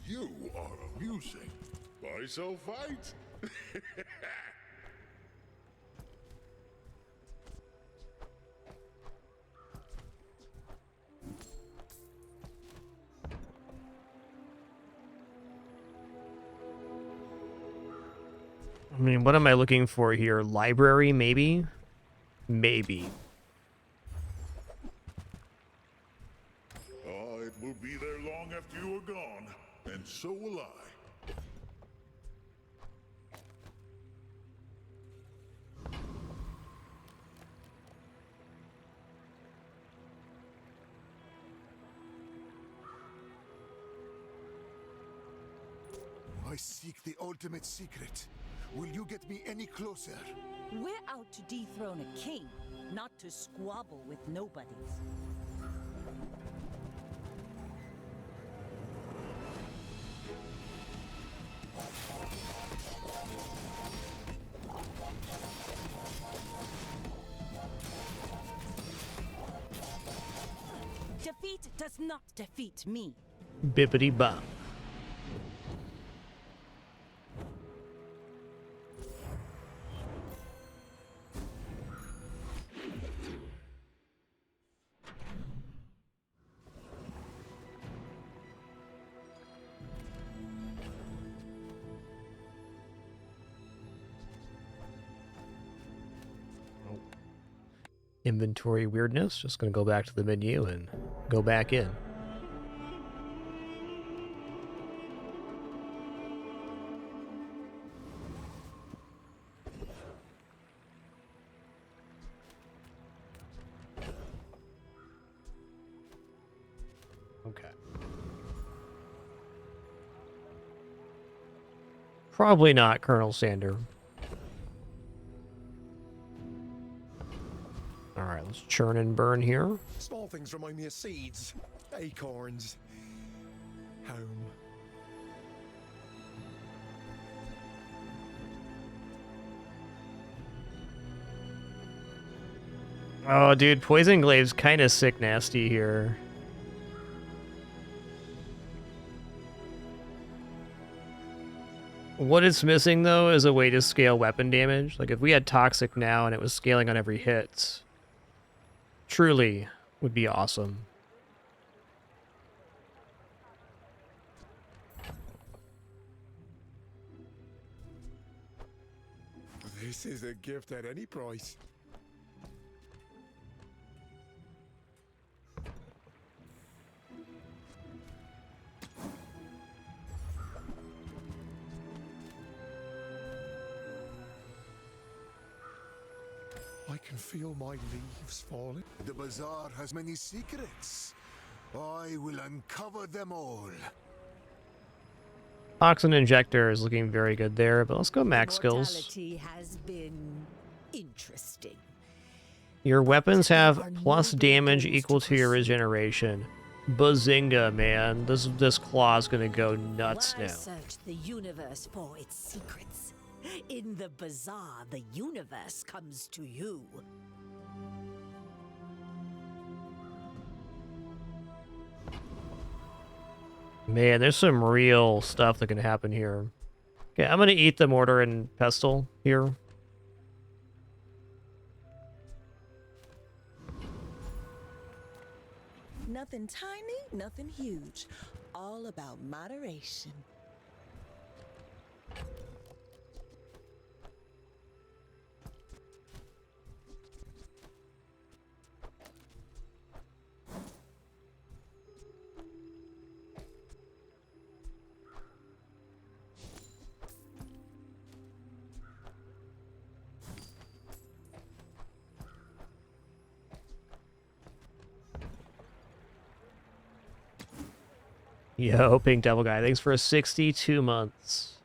You are amusing. Why so fight? I mean, what am I looking for here? Library, maybe? Maybe. Oh, it will be there long after you are gone, and so will I. I seek the ultimate secret. Will you get me any closer? We're out to dethrone a king, not to squabble with nobodies. Defeat does not defeat me. Bippity bop. Inventory weirdness. Just going to go back to the menu and go back in. Probably not, Colonel Sander. Alright, let's churn and burn here. Small things remind me of seeds, acorns, home. Oh, dude, Poison Glaive's kind of sick nasty here. What it's missing, though, is a way to scale weapon damage. Like, if we had Toxic now and it was scaling on every hit, truly would be awesome. This is a gift at any price. I can feel my leaves falling. The bazaar has many secrets. I will uncover them all. Toxin Injector is looking very good there, but let's go max skills. Mortality has been interesting. Your weapons have plus damage equal to your regeneration. Bazinga, man. This claw's gonna go nuts Why now. search the universe for its secrets? In the bazaar, the universe comes to you. Man, there's some real stuff that can happen here. Okay, I'm gonna eat the mortar and pestle here. Nothing tiny, nothing huge. All about moderation. Yo, Pink Devil Guy, thanks for 62 months.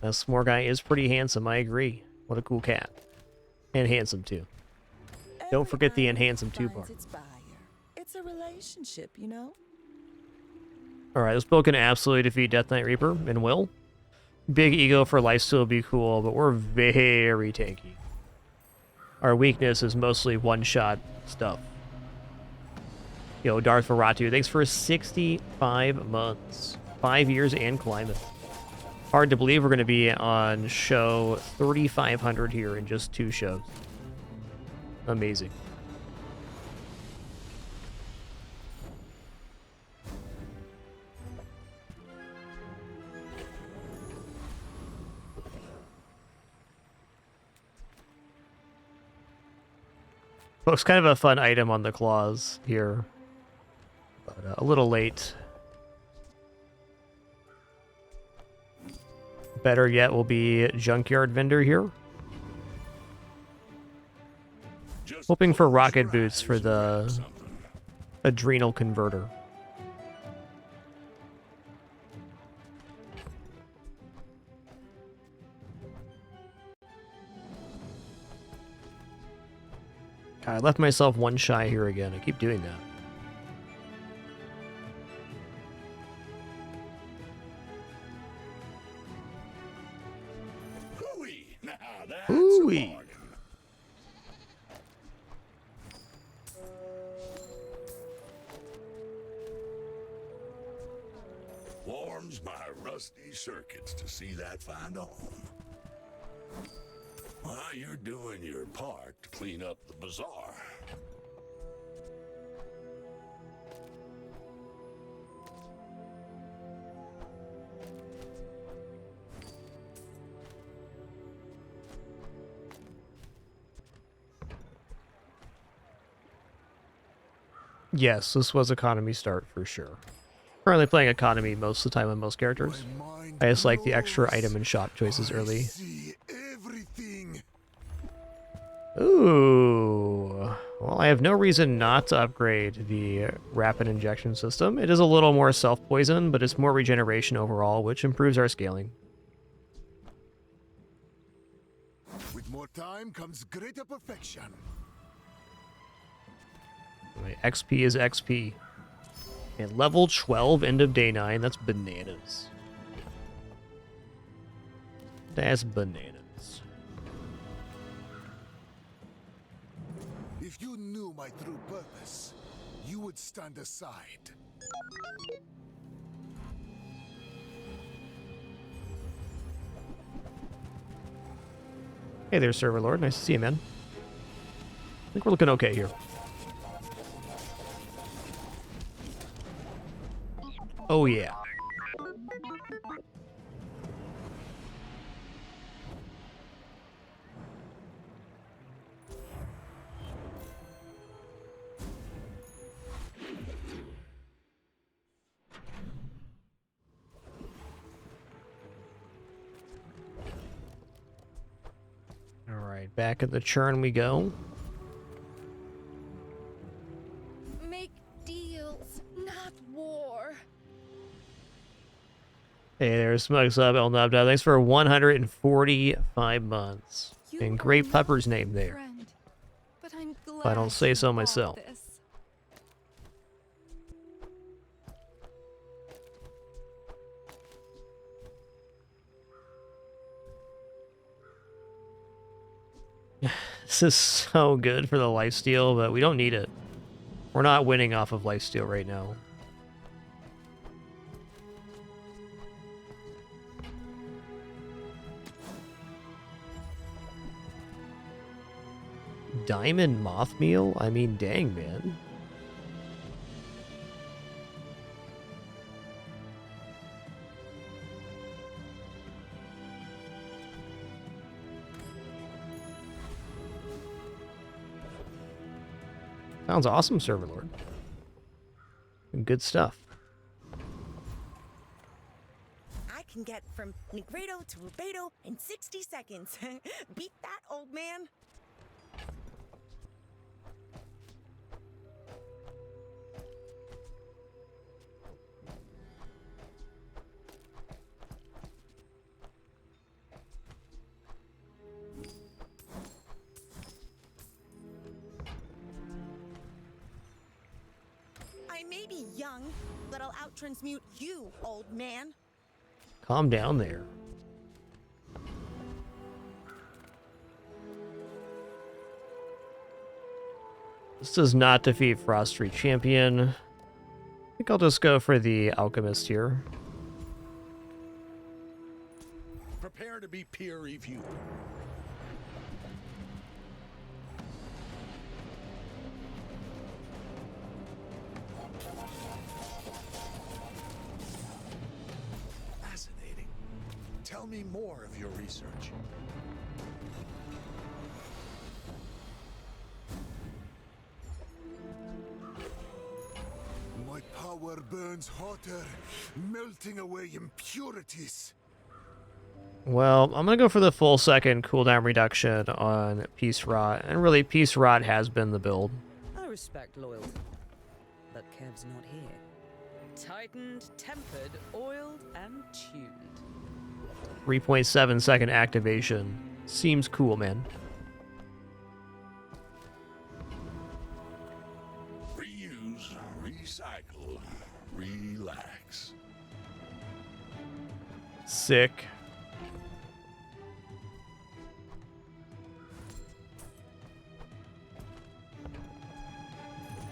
That s'more guy is pretty handsome, I agree. What a cool cat. And handsome, too. Don't forget the and handsome, too part. It's a relationship, you know? Alright, this build can absolutely defeat Death Knight Reaper, and will. Big ego for lifesteal would be cool, but we're very tanky. Our weakness is mostly one-shot stuff. Yo, Darth Veratu, thanks for 65 months. 5 years and climbing. Hard to believe we're going to be on show 3,500 here in just 2 shows. Amazing. Looks kind of a fun item on the claws here. But a little late. Better yet will be Junkyard Vendor here. Hoping for rocket boots for the adrenal converter. God, I left myself one shy here again. I keep doing that. Ooh-wee. Warms my rusty circuits to see that find a home. Well, you're doing your part to clean up the bazaar. Yes, this was economy start for sure. Currently playing economy most of the time on most characters. I just like the extra item and shop choices early. Ooh. Well, I have no reason not to upgrade the rapid injection system. It is a little more self-poison, but it's more regeneration overall, which improves our scaling. With more time comes greater perfection. Right, XP is XP. And level 12, end of day 9. That's bananas. That's bananas. If you knew my true purpose, you would stand aside. Hey there, Server Lord. Nice to see you, man. I think we're looking okay here. Oh, yeah. All right, back at the churn we go. Make deals, not war. Hey there, Smugs Up, El Nub Dub. Thanks for 145 months. And great Pepper's name there. Friend, but I'm glad If I don't say so you bought myself. this. This is so good for the lifesteal, but we don't need it. We're not winning off of lifesteal right now. Diamond moth meal? I mean, dang, man. Sounds awesome, Server Lord. Good stuff. I can get from Negredo to Rubedo in 60 seconds. Beat that, old man. I may be young, but I'll out-transmute you, old man. Calm down there. This does not defeat Frost Street Champion. I think I'll just go for the Alchemist here. Prepare to be peer reviewed. Fascinating. Tell me more of your research. My power burns hotter, melting away impurities. Well, I'm going to go for the full second cooldown reduction on Peace Rot. And really, Peace Rot has been the build. I respect loyalty, but Kev's not here. Tightened, tempered, oiled, and tuned. 3.7 second activation. Seems cool, man. Reuse, recycle, relax. Sick.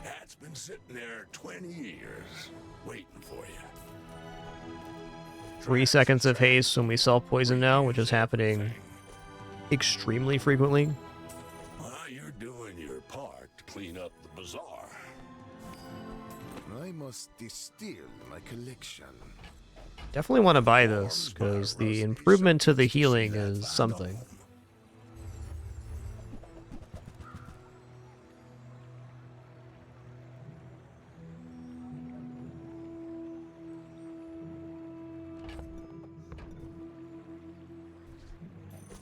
That's been sitting there 20 years, waiting for you. 3 seconds of haste when we self poison now, which is happening extremely frequently. Well, you're doing your part to clean up the bazaar. I must distill my collection. Definitely want to buy this, because the improvement to the healing is something.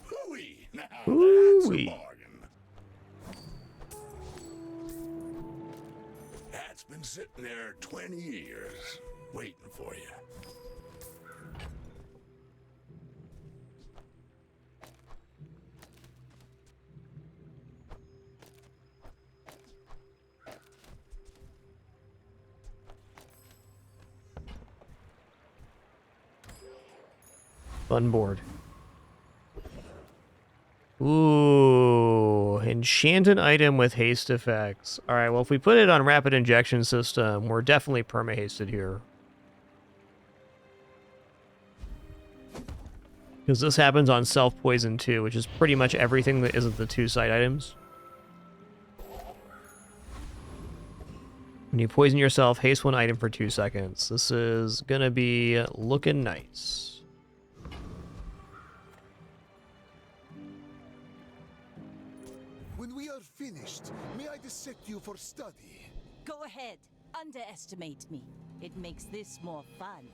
Hooey! Now that's a Ooh-wee. bargain. That's been sitting there 20 years, waiting for you. Fun board. Ooh, enchanted item with haste effects. Alright, well if we put it on rapid injection system, we're definitely perma-hasted here. Because this happens on self-poison too, which is pretty much everything that isn't the 2 side items. When you poison yourself, haste 1 item for 2 seconds. This is gonna be looking nice. When we are finished, may I dissect you for study? Go ahead. Underestimate me. It makes this more fun.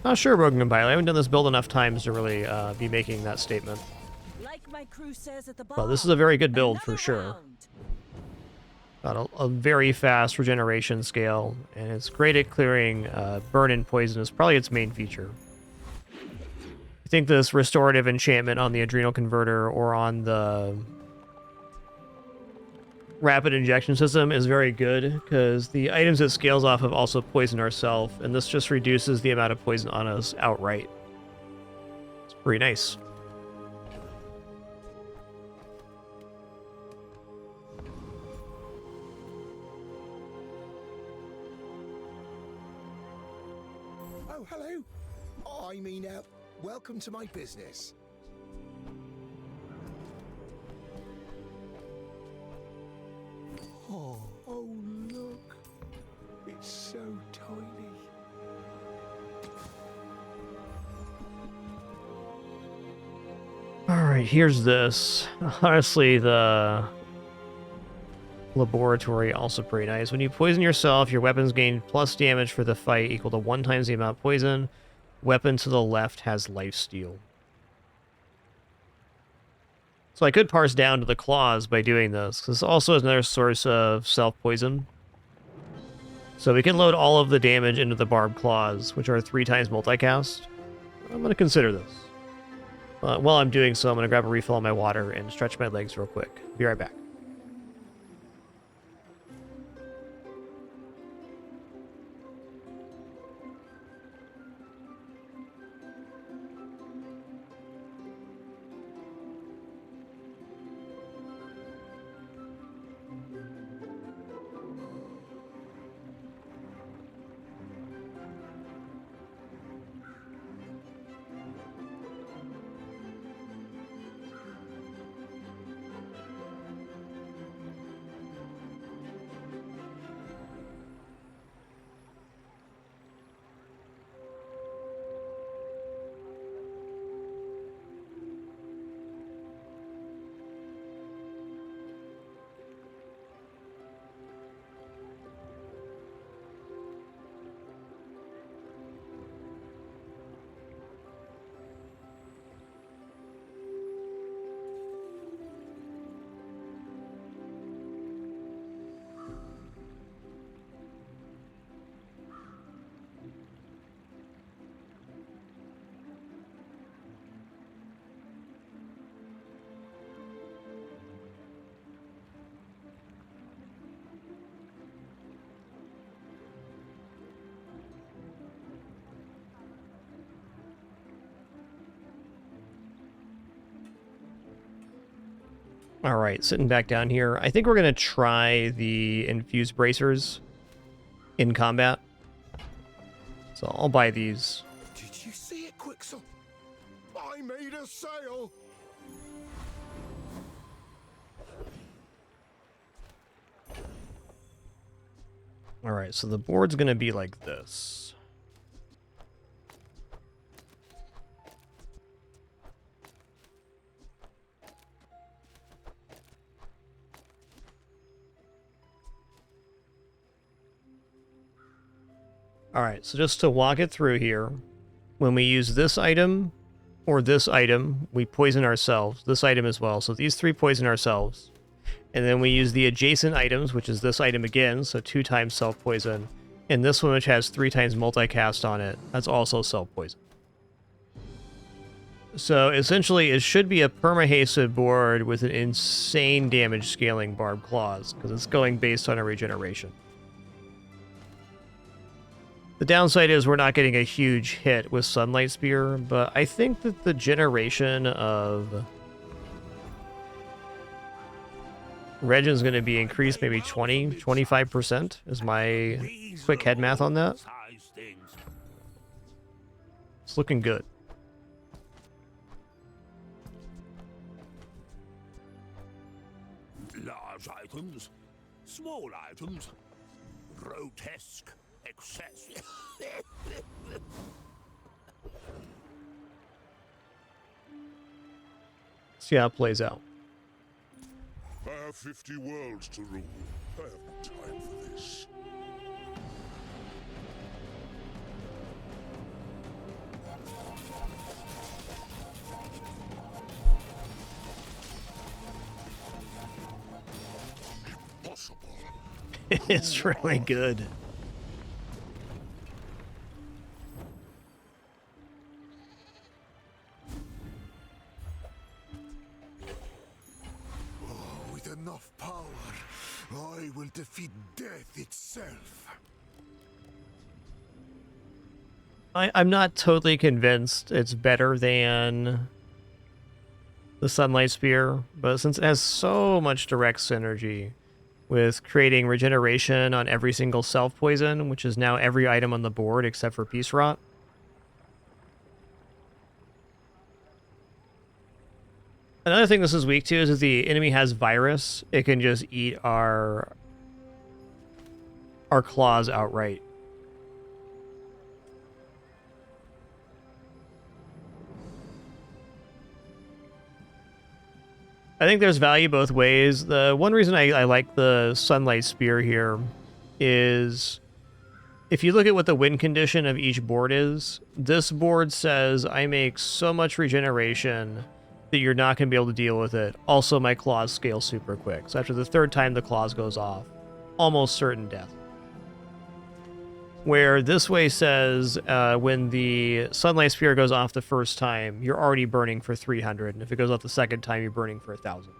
Not sure, Broken Compile. I haven't done this build enough times to really be making that statement. Like my crew says at the bar, But this is a very good build for sure. Got a very fast regeneration scale, and it's great at clearing burn and poison is probably its main feature. I think this restorative enchantment on the Adrenal Converter or on the rapid injection system is very good, because the items it scales off of also poison ourselves, and this just reduces the amount of poison on us outright. It's pretty nice. Oh, hello. I mean, welcome to my business. Oh, look. It's so tiny. Alright, here's this. Honestly, the laboratory also pretty nice. When you poison yourself, your weapons gain plus damage for the fight equal to 1 times the amount of poison. Weapon to the left has lifesteal. So I could parse down to the claws by doing this, because this also is another source of self-poison. So we can load all of the damage into the barbed claws, which are 3 times multicast. I'm going to consider this. While I'm doing so, I'm going to grab a refill on my water and stretch my legs real quick. Be right back. All right, sitting back down here. I think we're going to try the infused bracers in combat. So I'll buy these. Did you see it, Quixel? I made a sale. All right, so the board's going to be like this. Alright, so just to walk it through here, when we use this item or this item, we poison ourselves. This item as well. So these 3 poison ourselves. And then we use the adjacent items, which is this item again, so 2 times self-poison. And this one, which has 3 times multicast on it, that's also self-poison. So essentially, it should be a perma-hasted board with an insane damage scaling Barbed Claws, because it's going based on a regeneration. The downside is we're not getting a huge hit with Sunlight Spear, but I think that the generation of Regin's going to be increased maybe 25% is my quick head math on that. It's looking good. Large items, small items, grotesque excess. See how it plays out. I have 50 worlds to rule. I have no time for this. Impossible. It's really good. With enough power, I will defeat death itself. I'm not totally convinced it's better than the Sunlight Spear, but since it has so much direct synergy with creating regeneration on every single self-poison, which is now every item on the board except for Peace Rot. Another thing this is weak to is if the enemy has virus, it can just eat our claws outright. I think there's value both ways. The one reason I like the Sunlight Spear here is if you look at what the win condition of each board is, this board says I make so much regeneration that you're not going to be able to deal with it. Also, my claws scale super quick. So after the third time the claws goes off, almost certain death. Where this way says when the Sunlight Spear goes off the first time, you're already burning for 300, and if it goes off the second time, you're burning for 1,000.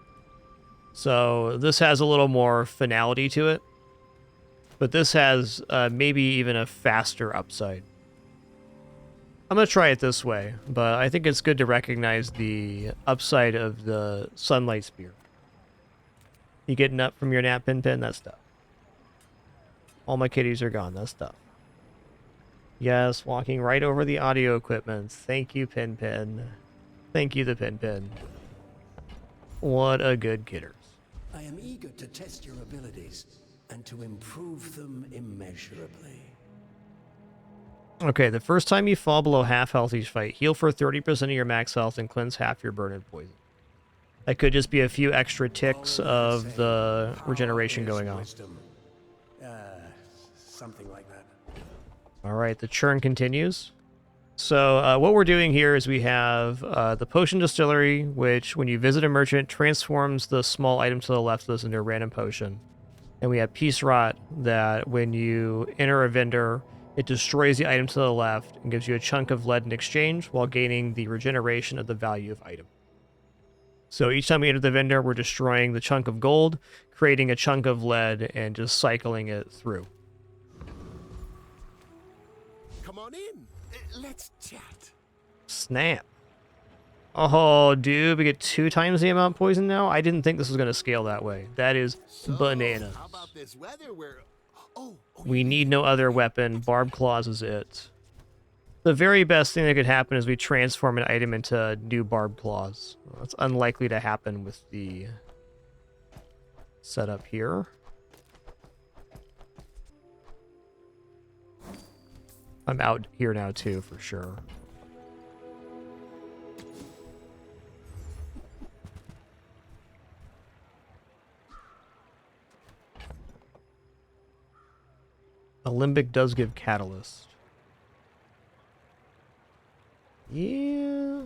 So this has a little more finality to it, but this has maybe even a faster upside. I'm going to try it this way, but I think it's good to recognize the upside of the Sunlight Spear. You getting up from your nap, Pin? That's tough. All my kitties are gone. That's tough. Yes, walking right over the audio equipment. Thank you, Pin. Thank you, the Pin. What a good kidders. I am eager to test your abilities and to improve them immeasurably. Okay, the first time you fall below half health each fight, heal for 30% of your max health and cleanse half your burn and poison. That could just be a few extra ticks of the regeneration going on. Something like that. All right, the churn continues. So what we're doing here is we have the Potion Distillery, which when you visit a merchant, transforms the small item to the left of this into a random potion. And we have Peace Rot, that when you enter a vendor, it destroys the item to the left and gives you a chunk of lead in exchange while gaining the regeneration of the value of item. So each time we enter the vendor, we're destroying the chunk of gold, creating a chunk of lead, and just cycling it through. Come on in. Let's chat. Snap. Oh, dude, we get 2 times the amount poison now? I didn't think this was going to scale that way. That is bananas. How about this weather where... We need no other weapon. Barbed Claws is it. The very best thing that could happen is we transform an item into new Barbed Claws. Well, that's unlikely to happen with the setup here. I'm out here now too, for sure. Alembic does give Catalyst. Yeah.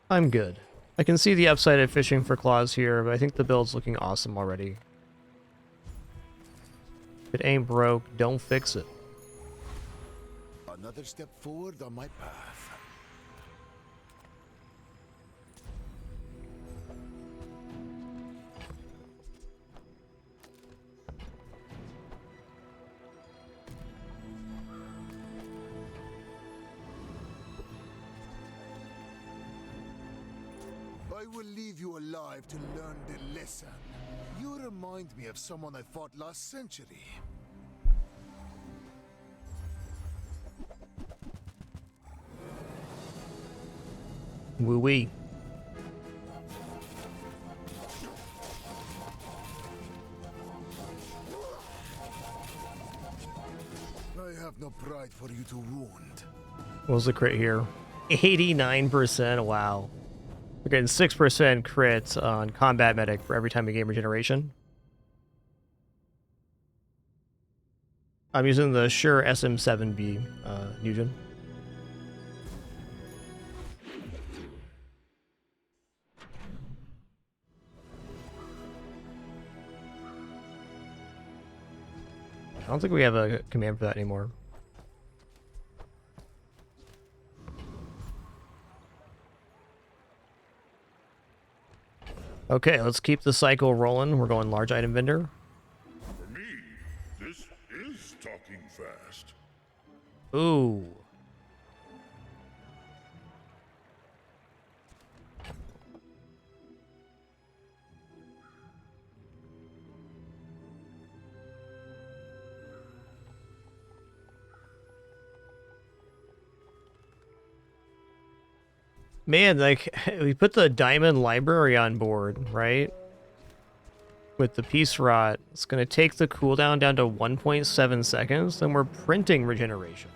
I'm good. I can see the upside of fishing for claws here, but I think the build's looking awesome already. If it ain't broke, don't fix it. Another step forward on my path. I will leave you alive to learn the lesson. You remind me of someone I fought last century. Woo-wee. I have no pride for you to wound. What was the crit here? 89%. Wow. We're getting 6% crit on combat medic for every time we gain regeneration. I'm using the Shure SM7B Nugent. I don't think we have a command for that anymore. Okay, let's keep the cycle rolling. We're going large item vendor. For me, this is talking fast. Ooh. Man, like, we put the diamond library on board, right? With the Peace Rot. It's going to take the cooldown down to 1.7 seconds, then we're printing regeneration.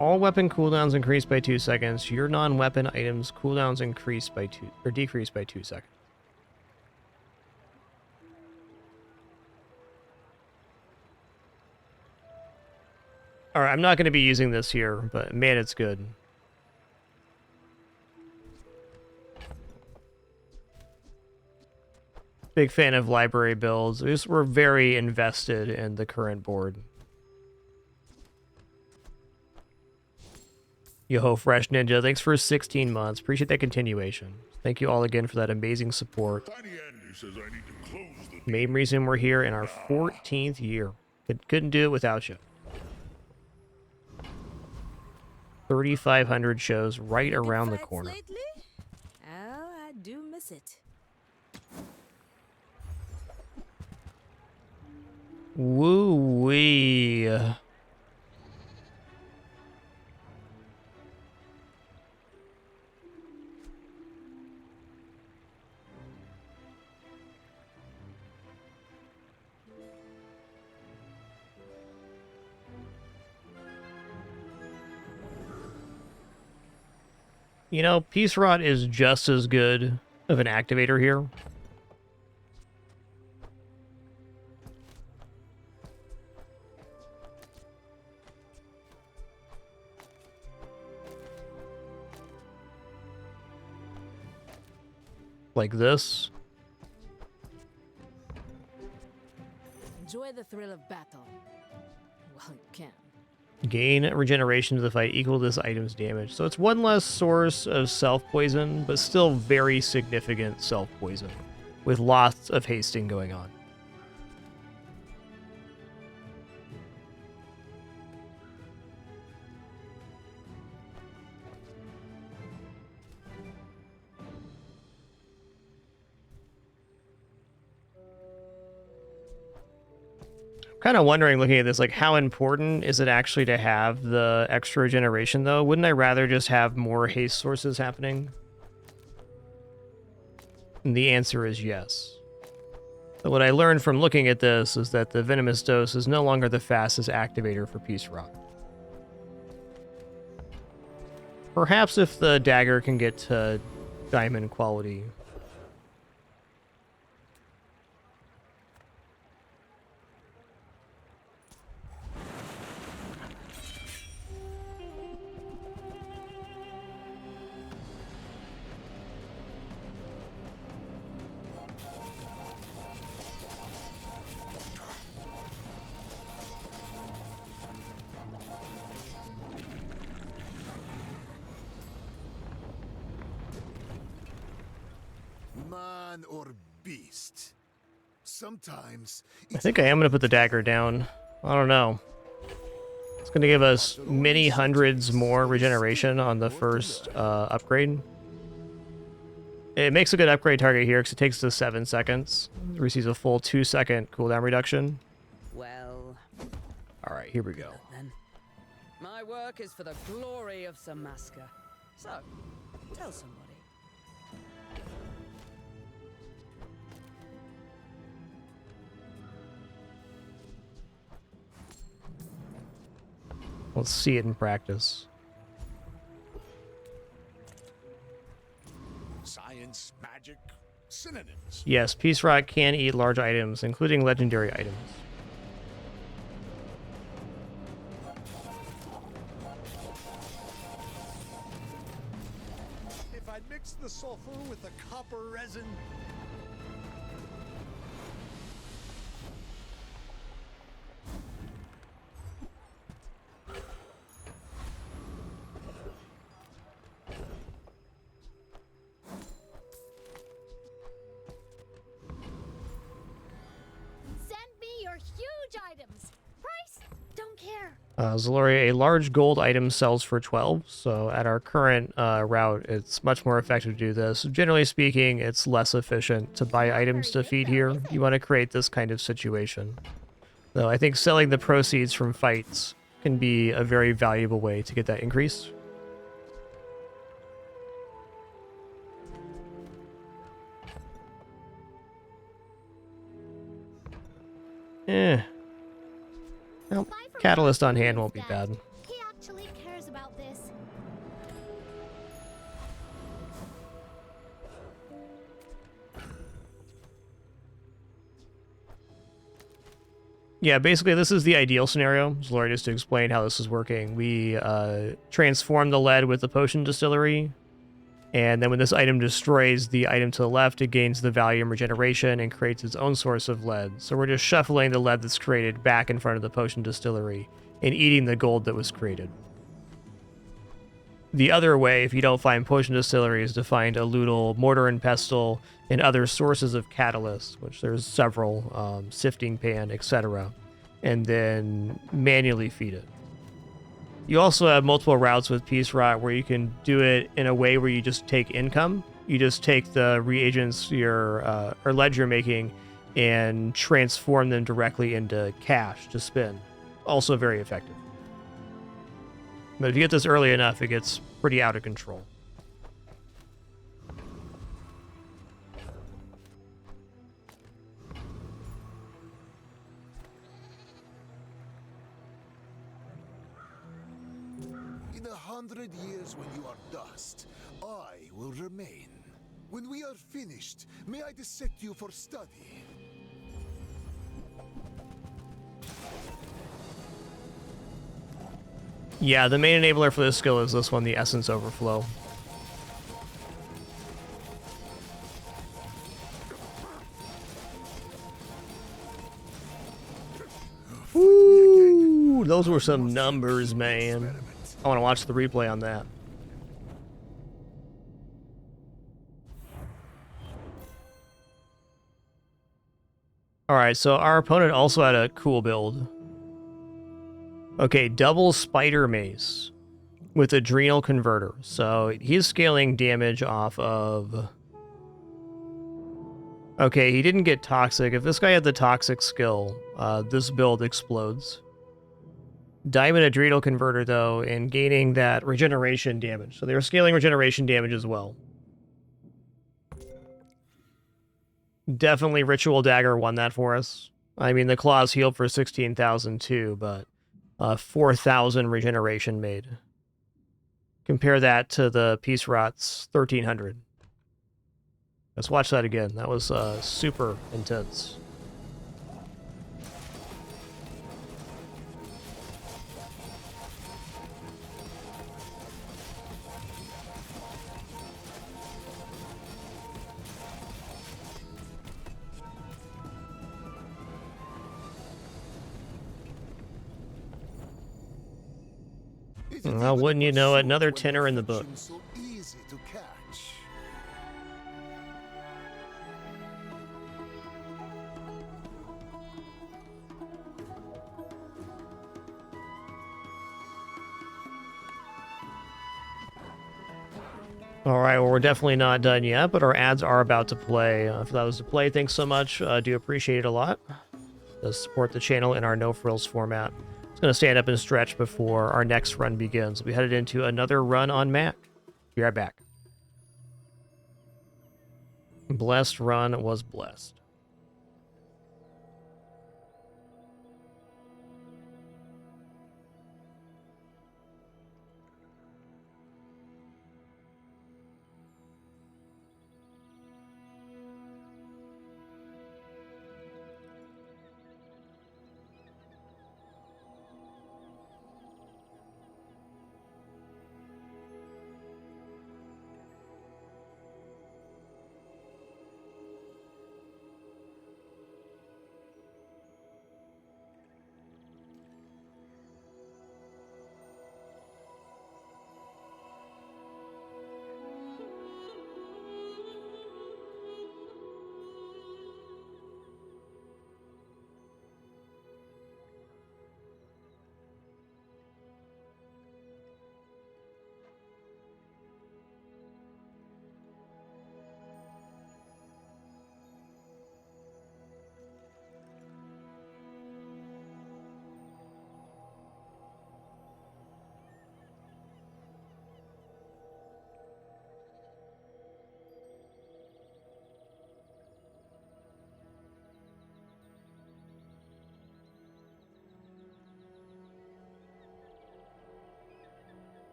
All weapon cooldowns increase by 2 seconds. Your non-weapon items cooldowns increase by 2 or decrease by 2 seconds. All right, I'm not going to be using this here, but man, it's good. Big fan of library builds. We're very invested in the current board. Yo, Fresh Ninja, thanks for 16 months. Appreciate that continuation. Thank you all again for that amazing support. Tiny Andy says I need to close the Main reason we're here in our 14th year. Couldn't do it without you. 3,500 shows right around the corner. Lately? Oh, I do miss it. Woo-wee. You know, Peace Rot is just as good of an activator here. Like this. Enjoy the thrill of battle. Well, you can. Gain regeneration to the fight equal to this item's damage. So it's one less source of self-poison, but still very significant self-poison, with lots of hasting going on. Kind of wondering, looking at this, like, how important is it actually to have the extra regeneration, though? Wouldn't I rather just have more haste sources happening? And the answer is yes. But what I learned from looking at this is that the Venomous Dose is no longer the fastest activator for Peace Rot. Perhaps if the dagger can get to diamond quality. rest. Sometimes I think I am going to put the dagger down. I don't know. It's going to give us many hundreds more regeneration on the first upgrade. It makes a good upgrade target here because it takes to 7 seconds. It receives a full 2-second cooldown reduction. Well... Alright, here we go. Then. My work is for the glory of Samaska. So, tell somebody. Let's see it in practice. science, magic, synonyms. Yes, Peace Rock can eat large items, including legendary items. If I mix the sulfur with the copper resin... Send me your huge items. Price? Don't care. Zaloria, a large gold item sells for 12, so at our current route, it's much more effective to do this. Generally speaking, it's less efficient to buy items to feed here. You want to create this kind of situation. Though I think selling the proceeds from fights can be a very valuable way to get that increase. Well, catalyst on hand won't be bad. He actually cares about this. Yeah, basically this is the ideal scenario. Zaloria, just to explain how this is working. We transform the lead with the potion distillery, and then when this item destroys the item to the left, it gains the value and regeneration and creates its own source of lead. So we're just shuffling the lead that's created back in front of the potion distillery and eating the gold that was created. The other way, if you don't find potion distillery, is to find a Loodle, mortar and pestle, and other sources of catalyst, which there's several, sifting pan, etc., and then manually feed it. You also have multiple routes with Peace Rock where you can do it in a way where you just take income. You just take the reagents or lead you're making and transform them directly into cash to spin. Also very effective. But if you get this early enough, it gets pretty out of control. In 100 years when you are dust, I will remain. When we are finished, may I dissect you for study? Yeah, the main enabler for this skill is this one, the Essence Overflow. Ooh, those were some numbers, man. I want to watch the replay on that. Alright, so our opponent also had a cool build. Okay, double Spider Mace with Adrenal Converter. So he's scaling damage off of... Okay, he didn't get Toxic. If this guy had the Toxic skill, this build explodes. Diamond Adrenal Converter, though, and gaining that regeneration damage. So they're scaling regeneration damage as well. Definitely Ritual Dagger won that for us. I mean, the claws healed for 16,000 too, but 4,000 regeneration made. Compare that to the Peace Rot's 1,300. Let's watch that again. That was super intense. Well, wouldn't you know it? Another tenor in the book. So easy to catch. All right, well, we're definitely not done yet, but our ads are about to play. If that was to play, thanks so much. Do appreciate it a lot. Does support the channel in our no frills format. It's going to stand up and stretch before our next run begins. We headed into another run on Mac. Be right back. Blessed run was blessed.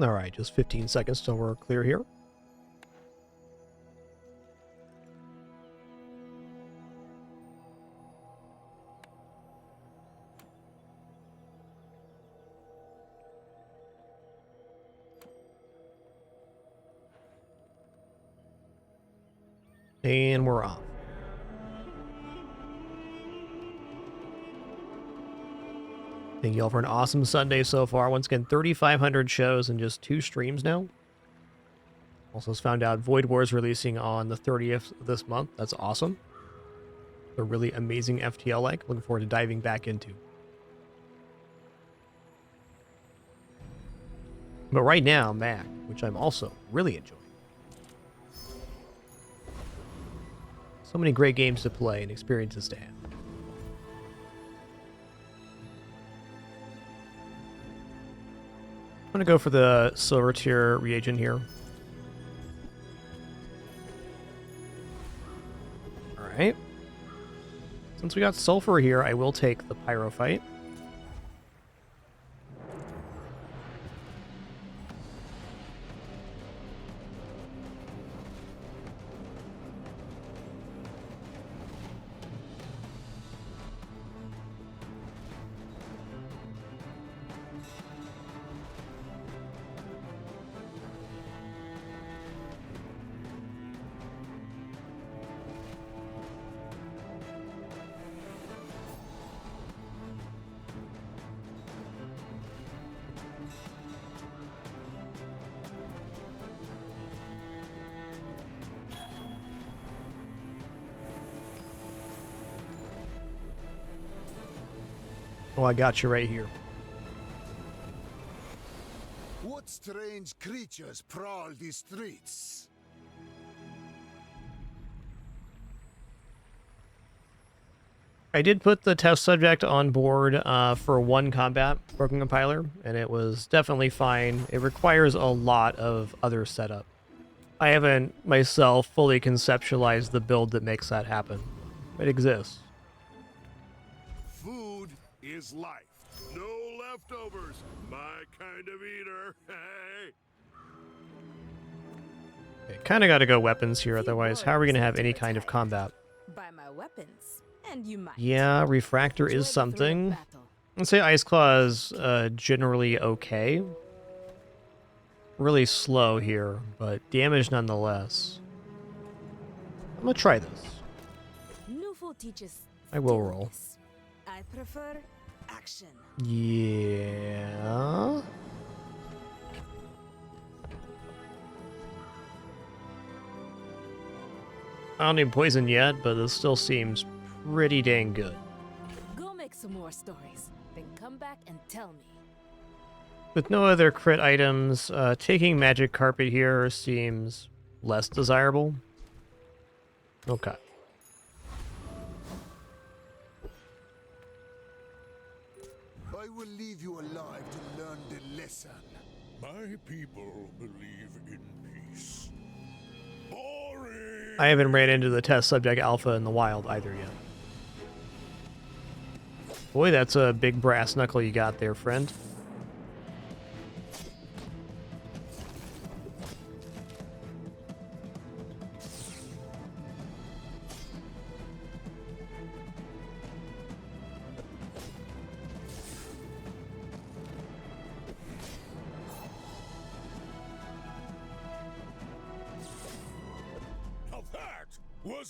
All right, just 15 seconds till we're clear here. And we're off. Thank you all for an awesome Sunday so far. Once again, 3,500 shows in just 2 streams now. Also found out Void Wars releasing on the 30th of this month. That's awesome. A really amazing FTL-like. Looking forward to diving back into. But right now, Mac, which I'm also really enjoying. So many great games to play and experiences to have. I'm going to go for the silver tier reagent here. Alright. Since we got sulfur here, I will take the pyrophyte. Oh, I got you right here. What strange creatures prowl these streets? I did put the test subject on board for one combat, Broken Compiler, and it was definitely fine. It requires a lot of other setup. I haven't, myself, fully conceptualized the build that makes that happen. It exists. Food is life. No leftovers. My kind of eater. Hey. Okay, kind of got to go weapons here, otherwise how are we going to have any kind of combat? Buy my weapons, and you might. Yeah, Refractor is something. I'd say Ice Claw is generally okay. Really slow here, but damage nonetheless. I'm going to try this. I will roll. I prefer action. Yeah. I don't need poison yet, but this still seems pretty dang good. Go make some more stories, then come back and tell me. With no other crit items, taking Magic Carpet here seems less desirable. Okay. I will leave you alive to learn the lesson. My people believe in peace. Boring! I haven't ran into the test subject alpha in the wild either yet. Boy, that's a big brass knuckle you got there, friend.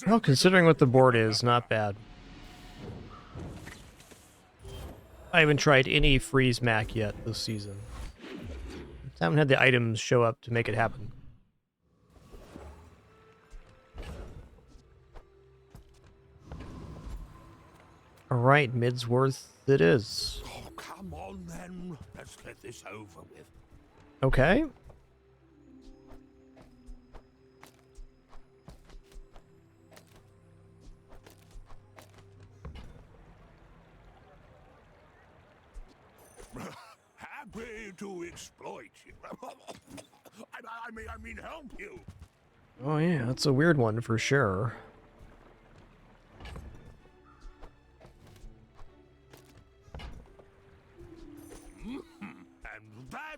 Well, considering what the board is, not bad. I haven't tried any freeze Mac yet this season. Haven't had the items show up to make it happen. Alright, Midsworth it is. Oh, come on then. Let's get this over with. Okay. Happy to exploit you. I mean, help you. Oh yeah, that's a weird one for sure.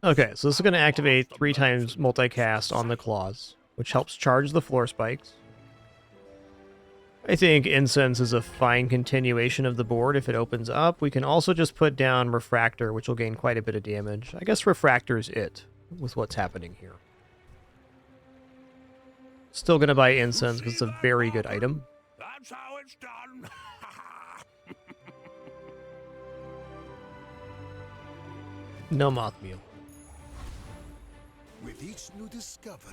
Okay, so this is going to activate 3 times multicast on the claws, which helps charge the floor spikes. I think Incense is a fine continuation of the board if it opens up. We can also just put down Refractor, which will gain quite a bit of damage. I guess Refractor is it, with what's happening here. Still going to buy Incense because it's a very good item. That's how it's done. No Mothmeal. With each new discovery,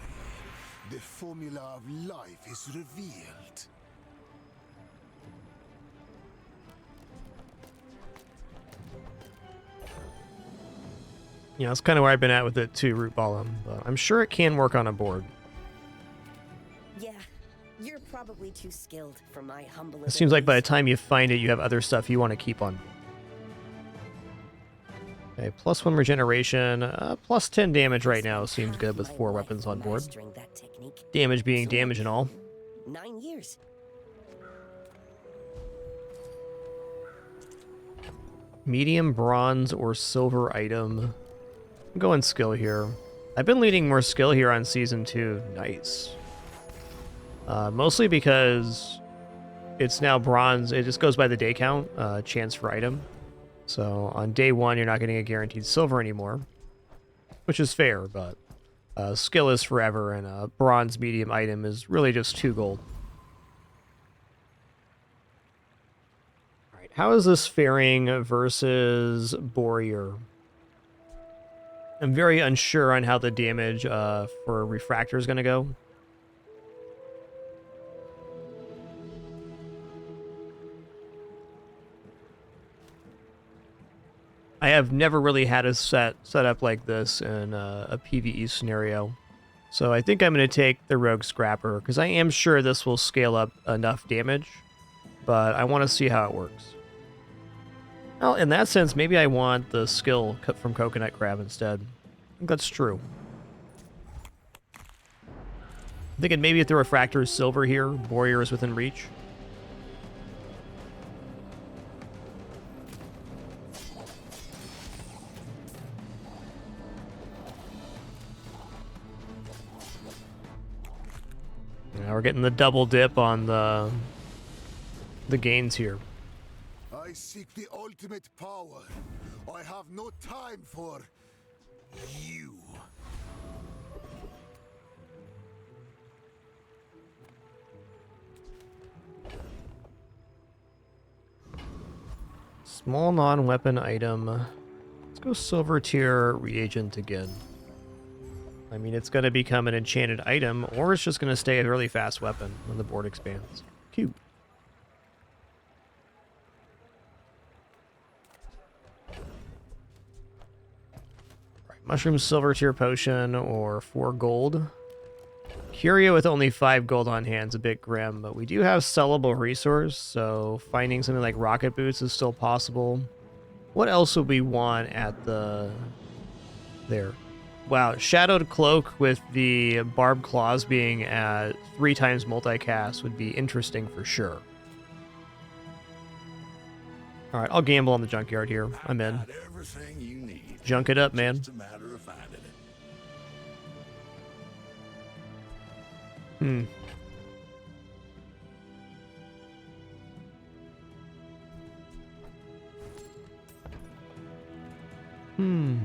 the formula of life is revealed. Yeah, that's kind of where I've been at with it too, Root Ballum. But I'm sure it can work on a board. Yeah, You're probably too skilled for my humble It seems like by the abilities. time you find it, you have other stuff you want to keep on. Okay, +1 regeneration, +10 damage right now seems good with 4 weapons on board. Mastering that technique. Damage being So damage and all. 9 years. Medium, bronze, or silver item. I'm going skill here. I've been leaning more skill here on Season 2. Nice. Mostly because it's now bronze. It just goes by the day count, chance for item. So on day 1, you're not getting a guaranteed silver anymore, which is fair, but skill is forever, and a bronze medium item is really just 2 gold. All right, how is this faring versus Warrior? I'm very unsure on how the damage for Refractor is going to go. I have never really had a set up like this in a PvE scenario. So I think I'm going to take the Rogue Scrapper, because I am sure this will scale up enough damage, but I want to see how it works. Well, in that sense, maybe I want the skill cut from Coconut Crab instead. I think that's true. I'm thinking maybe if the Refractor is silver here, Warrior is within reach. Now we're getting the double dip on the gains here. I seek the ultimate power. I have no time for you. Small non-weapon item. Let's go silver tier reagent again. I mean, it's going to become an enchanted item, or it's just going to stay a really fast weapon when the board expands. Cute. Right, mushroom silver tier potion or 4 gold. Curio with only 5 gold on hand is a bit grim, but we do have sellable resource, so finding something like rocket boots is still possible. What else would we want at the... there? Wow, Shadowed Cloak with the Barbed Claws being at 3 times multicast would be interesting for sure. Alright, I'll gamble on the junkyard here. I'm in. Everything you need. Junk it up, man. Just a matter of finding it. Hmm.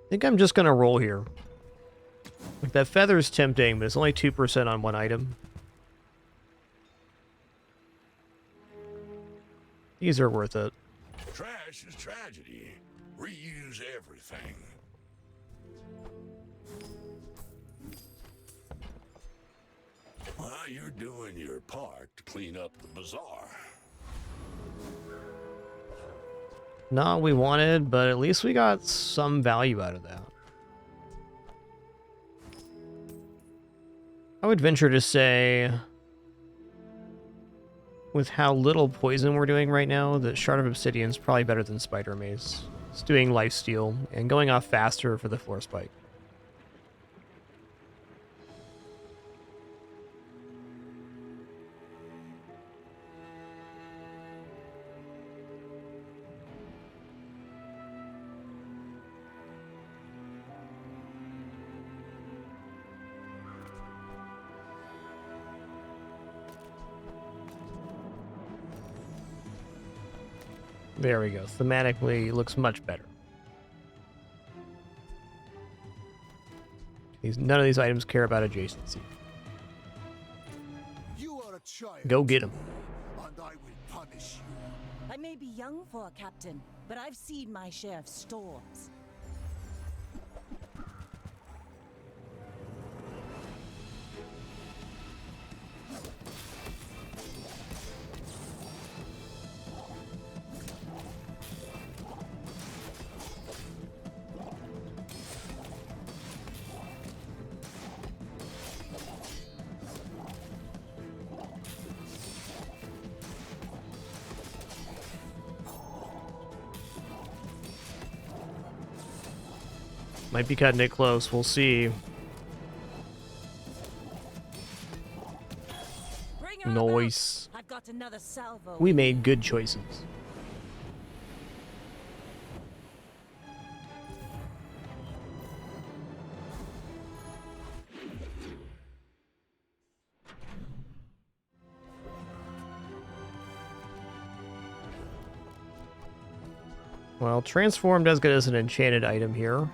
I think I'm just going to roll here. Like, that feather's tempting, but it's only 2% on one item. These are worth it. Trash is tragedy. Reuse everything. Well, you're doing your part to clean up the bazaar. Not what we wanted, but at least we got some value out of that. I would venture to say, with how little poison we're doing right now, that Shard of Obsidian is probably better than Spider Mace. It's doing lifesteal and going off faster for the Floor Spike. There we go. Thematically, looks much better. None of these items care about adjacency. You are a child. Go get them. And I will punish you. I may be young for a captain, but I've seen my share of storms. Might be cutting it close. We'll see. Nice. I've got another salvo. We made good choices. Well, transformed does get us an enchanted item here.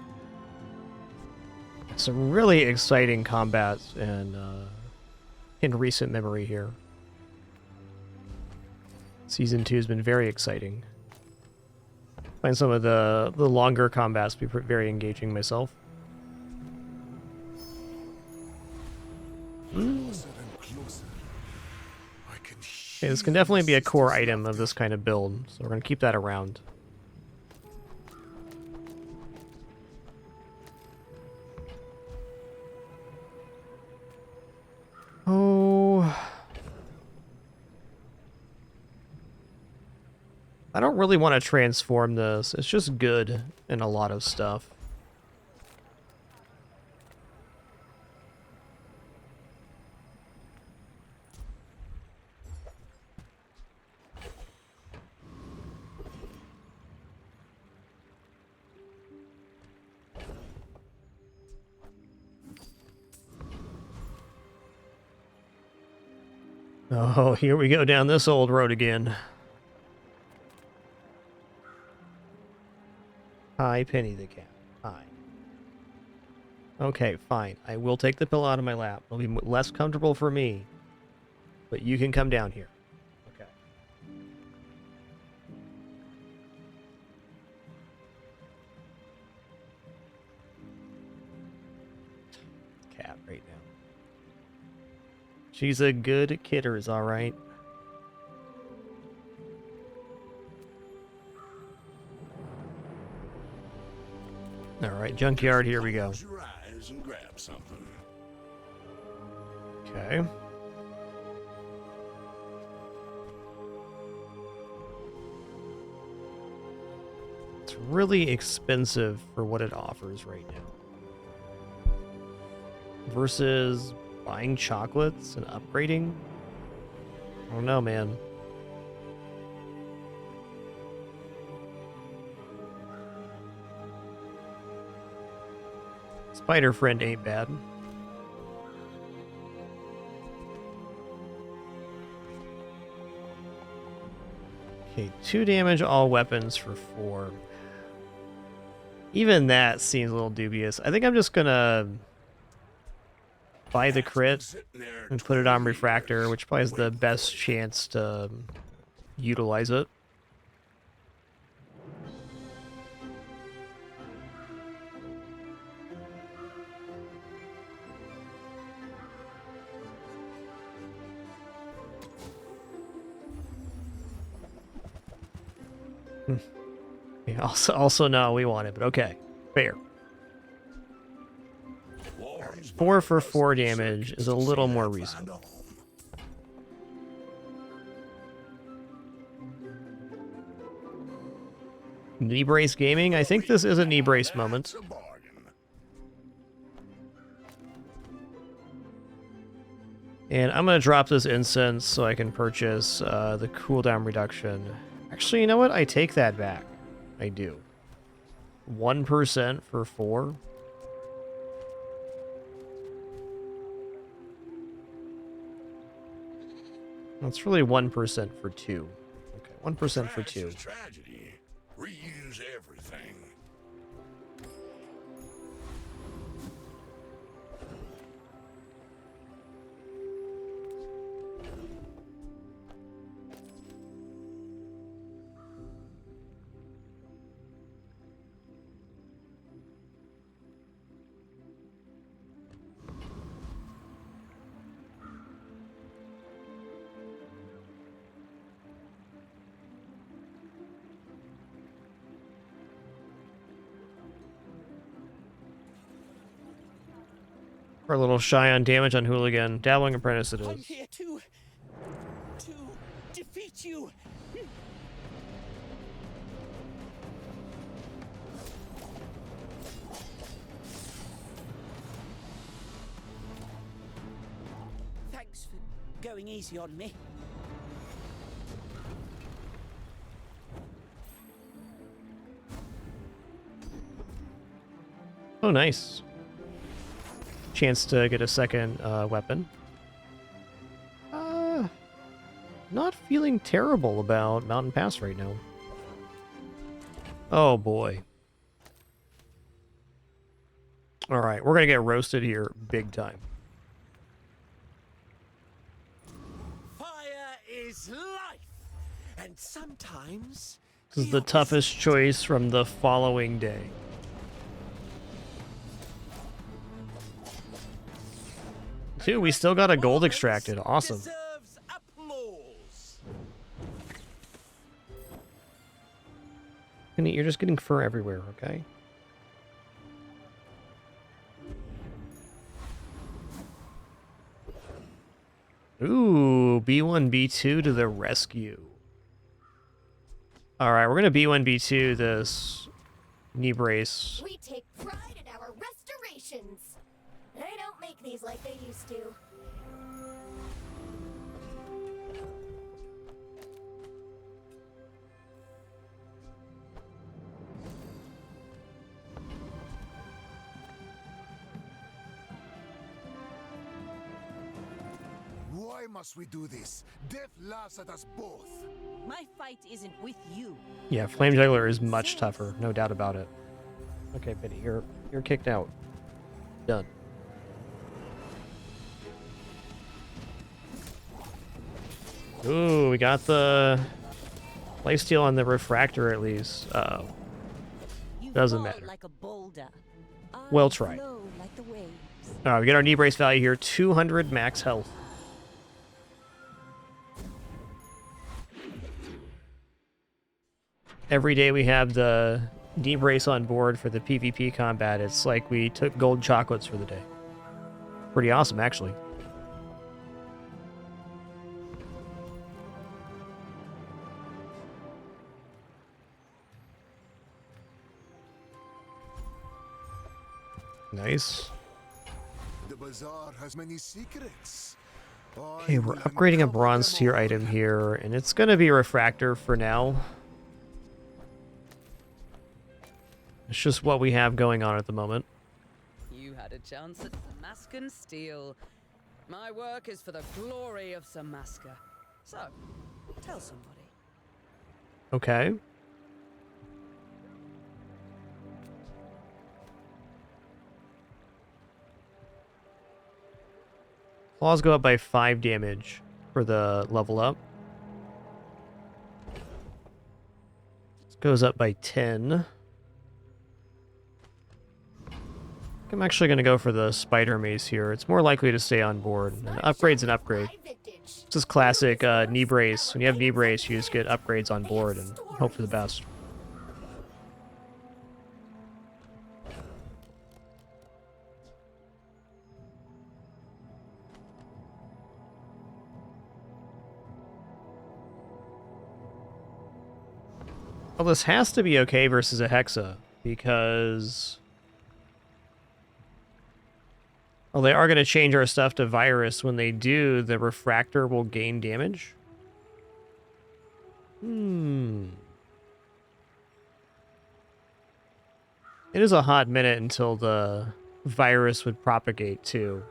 Some really exciting combats in recent memory here. Season 2 has been very exciting. Find some of the longer combats to be very engaging myself. Okay, this can definitely be a core item of this kind of build, so we're going to keep that around. Oh, I don't really want to transform this. It's just good in a lot of stuff. Oh, here we go down this old road again. Hi, Penny the cat. Hi. Okay, fine. I will take the pillow out of my lap. It'll be less comfortable for me. But you can come down here. Okay. Cat right now. She's a good kidder, all right. All right, junkyard, here we go. Close your eyes and grab something. Okay. It's really expensive for what it offers right now. Versus buying chocolates and upgrading? I don't know, man. Spider friend ain't bad. Okay, 2 damage all weapons for 4. Even that seems a little dubious. I think I'm just gonna buy the crit and put it on refractor, which probably has the best chance to utilize it. Yeah, also no, we want it, but okay. Fair. 4 for 4 damage is a little more reasonable. Knee brace gaming? I think this is a knee brace moment. And I'm going to drop this incense so I can purchase the cooldown reduction. Actually, you know what? I take that back. I do. 1% for 4. That's really 1% for 2. Okay, 1% for 2. Tragedy. Reuse everything. We're a little shy on damage on Hooligan. Dabbling Apprentice it I'm is. here to defeat you. Thanks for going easy on me. Oh, nice. Chance to get a second weapon. Not feeling terrible about Mountain Pass right now. Oh boy. Alright, we're gonna get roasted here big time. Fire is life, and sometimes This is the toughest choice from the following day. Dude, we still got a gold extracted. Awesome. deserves applause. Kenny, you're just getting fur everywhere, okay? Ooh, B1, B2 to the rescue. Alright, we're gonna B1, B2 this knee brace. We take pride in our restorations. They don't make these like they used to. Why must we do this? Death laughs at us both. My fight isn't with you. Yeah, Flame Juggler is much tougher, no doubt about it. Okay, Benny, you're kicked out. Done. Ooh, we got the lifesteal on the refractor at least. Oh. Doesn't matter. Like a boulder. Well tried. Like the waves. Alright, we get our knee brace value here, 200 max health. Every day we have the knee brace on board for the PvP combat. It's like we took gold chocolates for the day. Pretty awesome, actually. Nice. The bazaar has many secrets. Okay, we're upgrading a bronze tier item here, and it's gonna be a refractor for now. It's just what we have going on at the moment. You had a chance at Samascan steel. My work is for the glory of Samaska. So, tell somebody. Okay. Claws go up by 5 damage for the level up. This goes up by 10. I'm actually going to go for the spider mace here. It's more likely to stay on board. An upgrade's an upgrade. This is classic knee brace. When you have knee brace, you just get upgrades on board and hope for the best. Well, this has to be okay versus a Hexa, because... well, they are going to change our stuff to virus. When they do, the refractor will gain damage. It is a hot minute until the virus would propagate, too.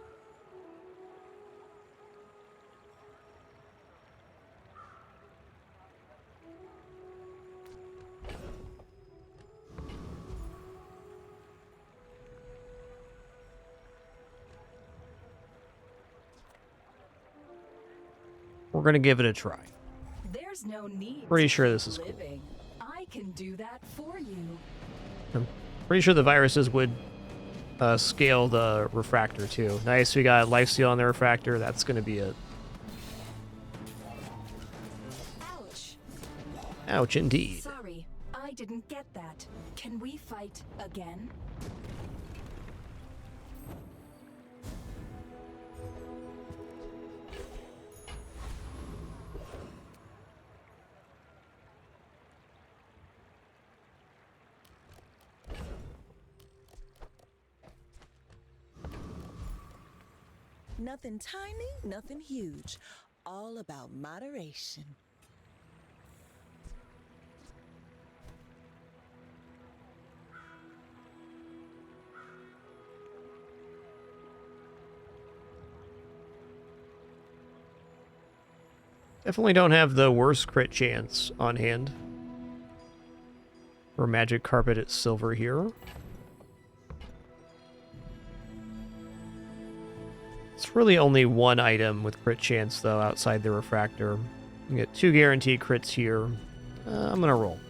We're going to give it a try. There's no need. Pretty sure this is cool. I can do that for you. I'm pretty sure the viruses would scale the refractor too. Nice, we got lifesteal on the refractor. That's going to be it. Ouch. Ouch, indeed. Sorry, I didn't get that. Can we fight again? Nothing tiny, nothing huge. All about moderation. Definitely don't have the worst crit chance on hand. For Magic Carpet at silver here. It's really only one item with crit chance, though, outside the refractor. You get 2 guaranteed crits here. I'm gonna roll.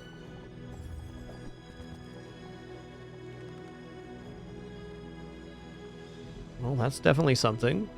Well, that's definitely something.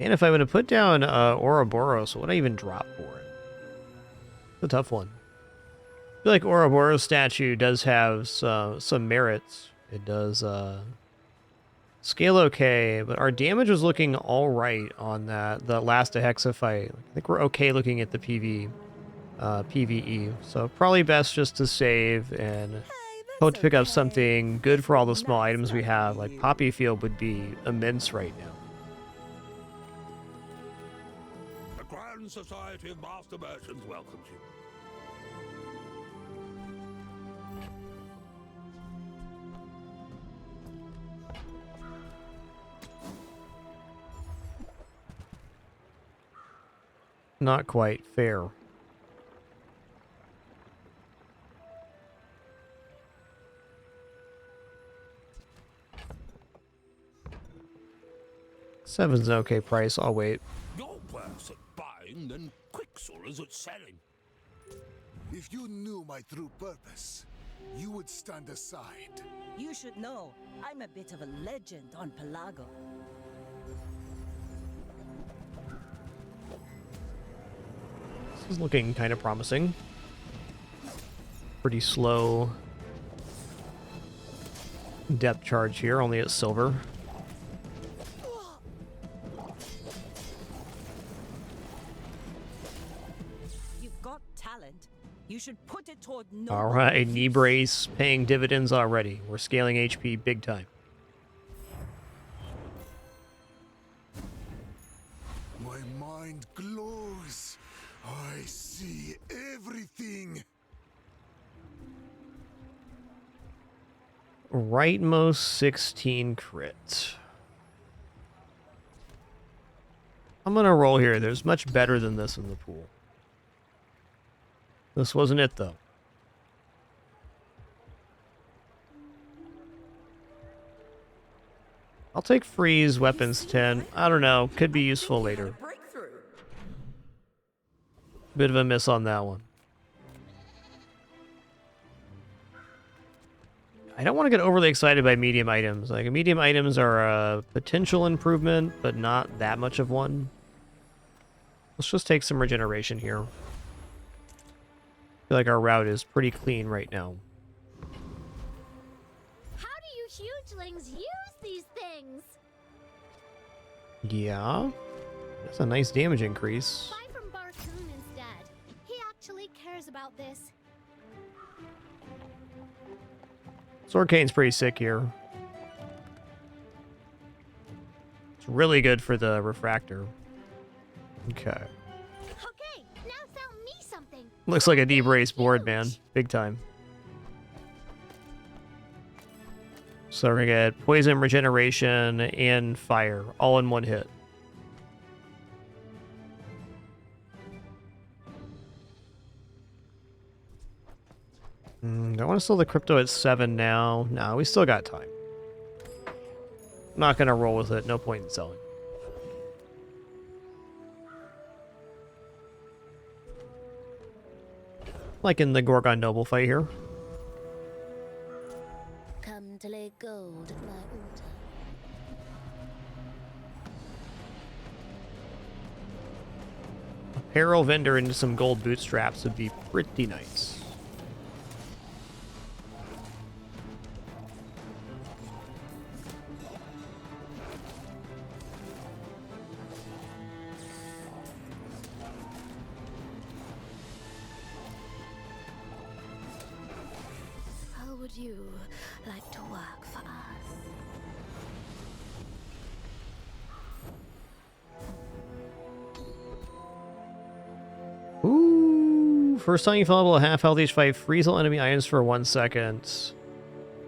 And if I would have put down Ouroboros, what would I even drop for it? It's a tough one. I feel like Ouroboros statue does have some merits. It does scale okay, but our damage was looking all right on the last Hexa fight. I think we're okay looking at the PvE. So probably best just to save and hope to pick up something good for all the small items we have. Like Poppy Field would be immense right now. The Grand Society of Master Merchants welcomes you. Not quite fair. Seven's an okay price. I'll wait. You're worse at buying than Quicksilver's at selling. If you knew my true purpose, you would stand aside. You should know, I'm a bit of a legend on Pelago. This is looking kind of promising. Pretty slow depth charge here, only at silver. You've got talent. You should put it toward no. All right, knee brace paying dividends already. We're scaling HP big time. My mind glows. I see everything. Rightmost 16 crit. I'm gonna roll here. There's much better than this in the pool. This wasn't it, though. I'll take freeze, weapons 10. I don't know. Could be useful later. Bit of a miss on that one. I don't want to get overly excited by medium items. Like, medium items are a potential improvement, but not that much of one. Let's just take some regeneration here. I feel like our route is pretty clean right now. How do you hugelings use these things? Yeah. That's a nice damage increase. Buy from Barsoon instead. He actually cares about this. Sword Cane's pretty sick here. It's really good for the refractor. Okay. Okay, now sell me something. Looks like a debrace board, man. Big time. So we're gonna get poison, regeneration, and fire all in one hit. I want to sell the crypto at 7 now. No, we still got time. I'm not gonna roll with it. No point in selling. Like in the Gorgon Noble fight here. Come to lay gold at my altar. apparel vendor into some gold bootstraps would be pretty nice. How would you like to work for us? Ooh, first time you fall below half health each fight, freeze all enemy items for 1 second.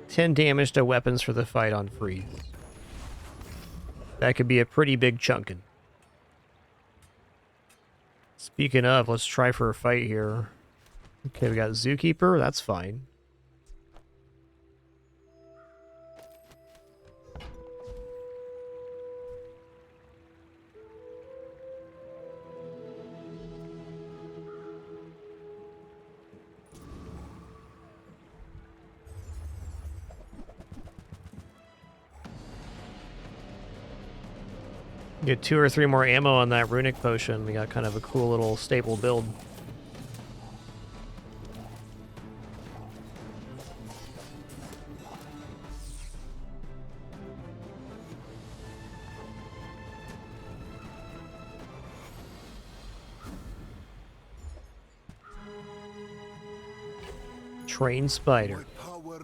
10 damage to weapons for the fight on freeze. That could be a pretty big chunkin'. Speaking of, let's try for a fight here. Okay, we got Zookeeper, that's fine. Get 2 or 3 more ammo on that runic potion. We got kind of a cool little staple build. Train spider.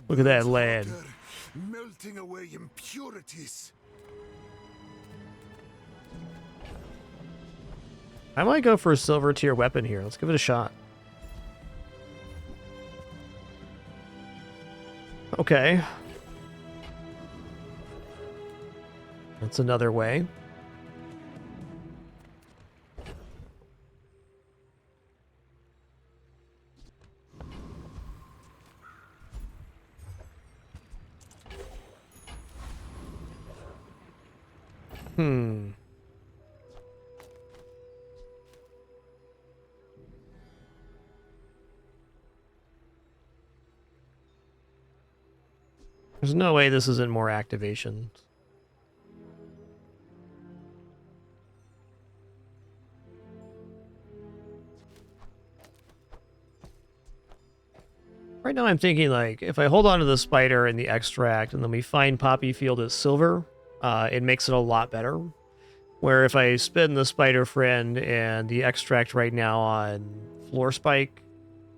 Look at that lad. Melting away impurities. I might go for a silver tier weapon here. Let's give it a shot. Okay. That's another way. There's no way this isn't more activations. Right now I'm thinking, like, if I hold on to the spider and the extract and then we find Poppy Field as silver, it makes it a lot better. Where if I spin the spider friend and the extract right now on floor spike,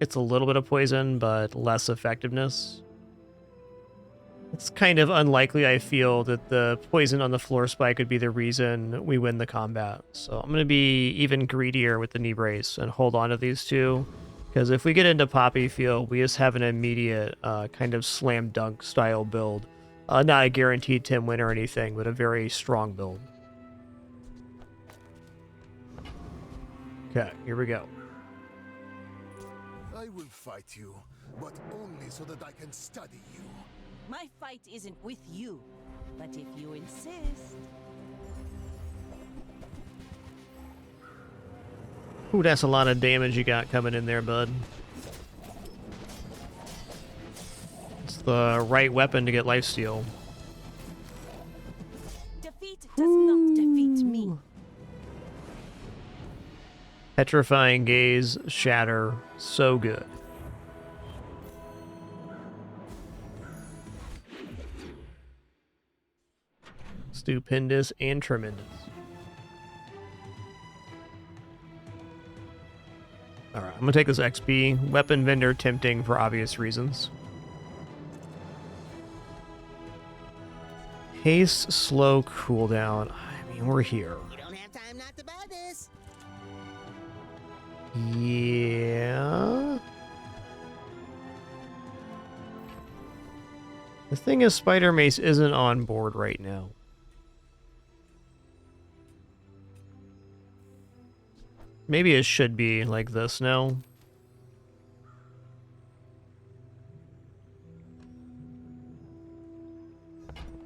it's a little bit of poison, but less effectiveness. It's kind of unlikely, I feel, that the poison on the floor spike would be the reason we win the combat. So I'm going to be even greedier with the knee brace and hold on to these two. Because if we get into Poppy Field, we just have an immediate kind of slam dunk style build. Not a guaranteed 10 win or anything, but a very strong build. Okay, here we go. I will fight you, but only so that I can study you. My fight isn't with you, but if you insist. Ooh, that's a lot of damage you got coming in there, bud. It's the right weapon to get lifesteal. Defeat does not defeat me. Petrifying Gaze, Shatter, so good. Stupendous and tremendous. Alright, I'm gonna take this XP. Weapon vendor tempting for obvious reasons. Haste, slow cooldown. I mean, we're here. You don't have time not to buy this. Yeah. The thing is, Spider Mace isn't on board right now. Maybe it should be like this now.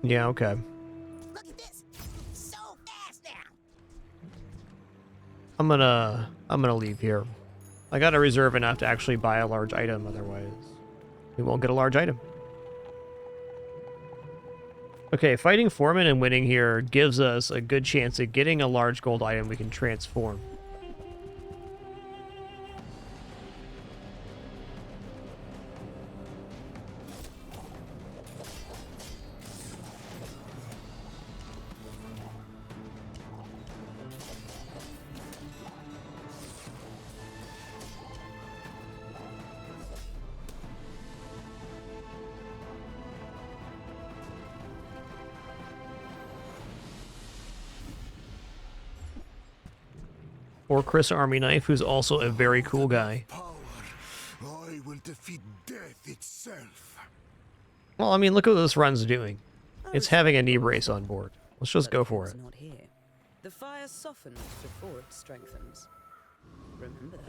Yeah, okay. Look at this. So fast now. I'm gonna leave here. I gotta reserve enough to actually buy a large item, otherwise we won't get a large item. Okay, fighting Foreman and winning here gives us a good chance at getting a large gold item we can transform. Or Chris Army Knife, who's also a very cool guy. I will defeat death itself. Well, I mean, look what this run's doing. It's having a knee brace on board. Let's just go for it. Not here. The fire softens before it strengthens. Remember that.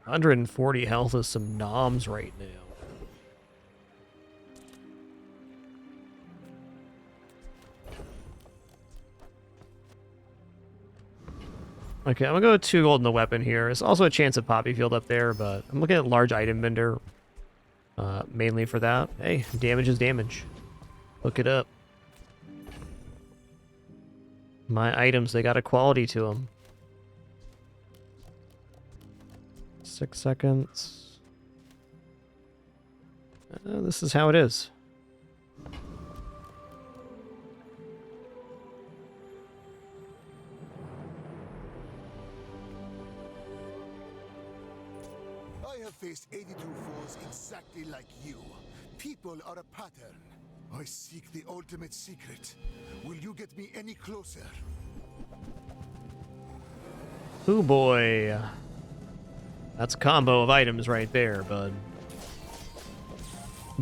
$140 health is some noms right now. Okay, I'm gonna go 2 gold in the weapon here. There's also a chance of poppy field up there, but I'm looking at large item vendor mainly for that. Hey, damage is damage. Look it up. My items, they got a quality to them. 6 seconds. This is how it is. I have faced 82 foes exactly like you. People are a pattern. I seek the ultimate secret. Will you get me any closer? Ooh boy. That's a combo of items right there, bud.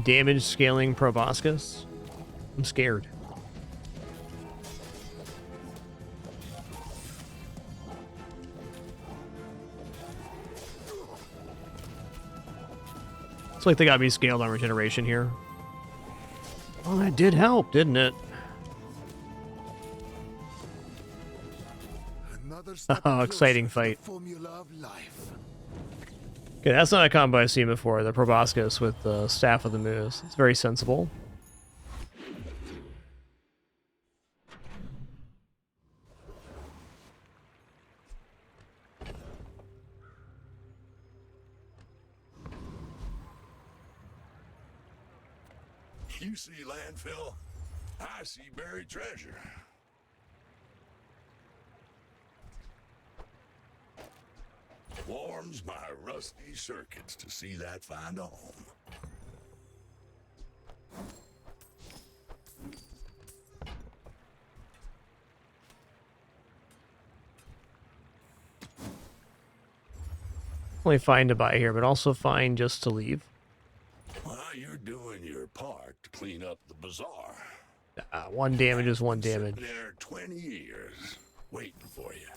Damage scaling proboscis. I'm scared. It's like they got me scaled on regeneration here. Well, that did help, didn't it? Oh, exciting fight. Okay, that's not a combo I've seen before. The proboscis with the Staff of the Moose. It's very sensible. You see landfill, I see buried treasure. Warms my rusty circuits to see that find a home. Only fine to buy here, but also fine just to leave. Well, you're doing your part to clean up the bazaar. 1 damage is 1 damage. Sitting there 20 years, waiting for you.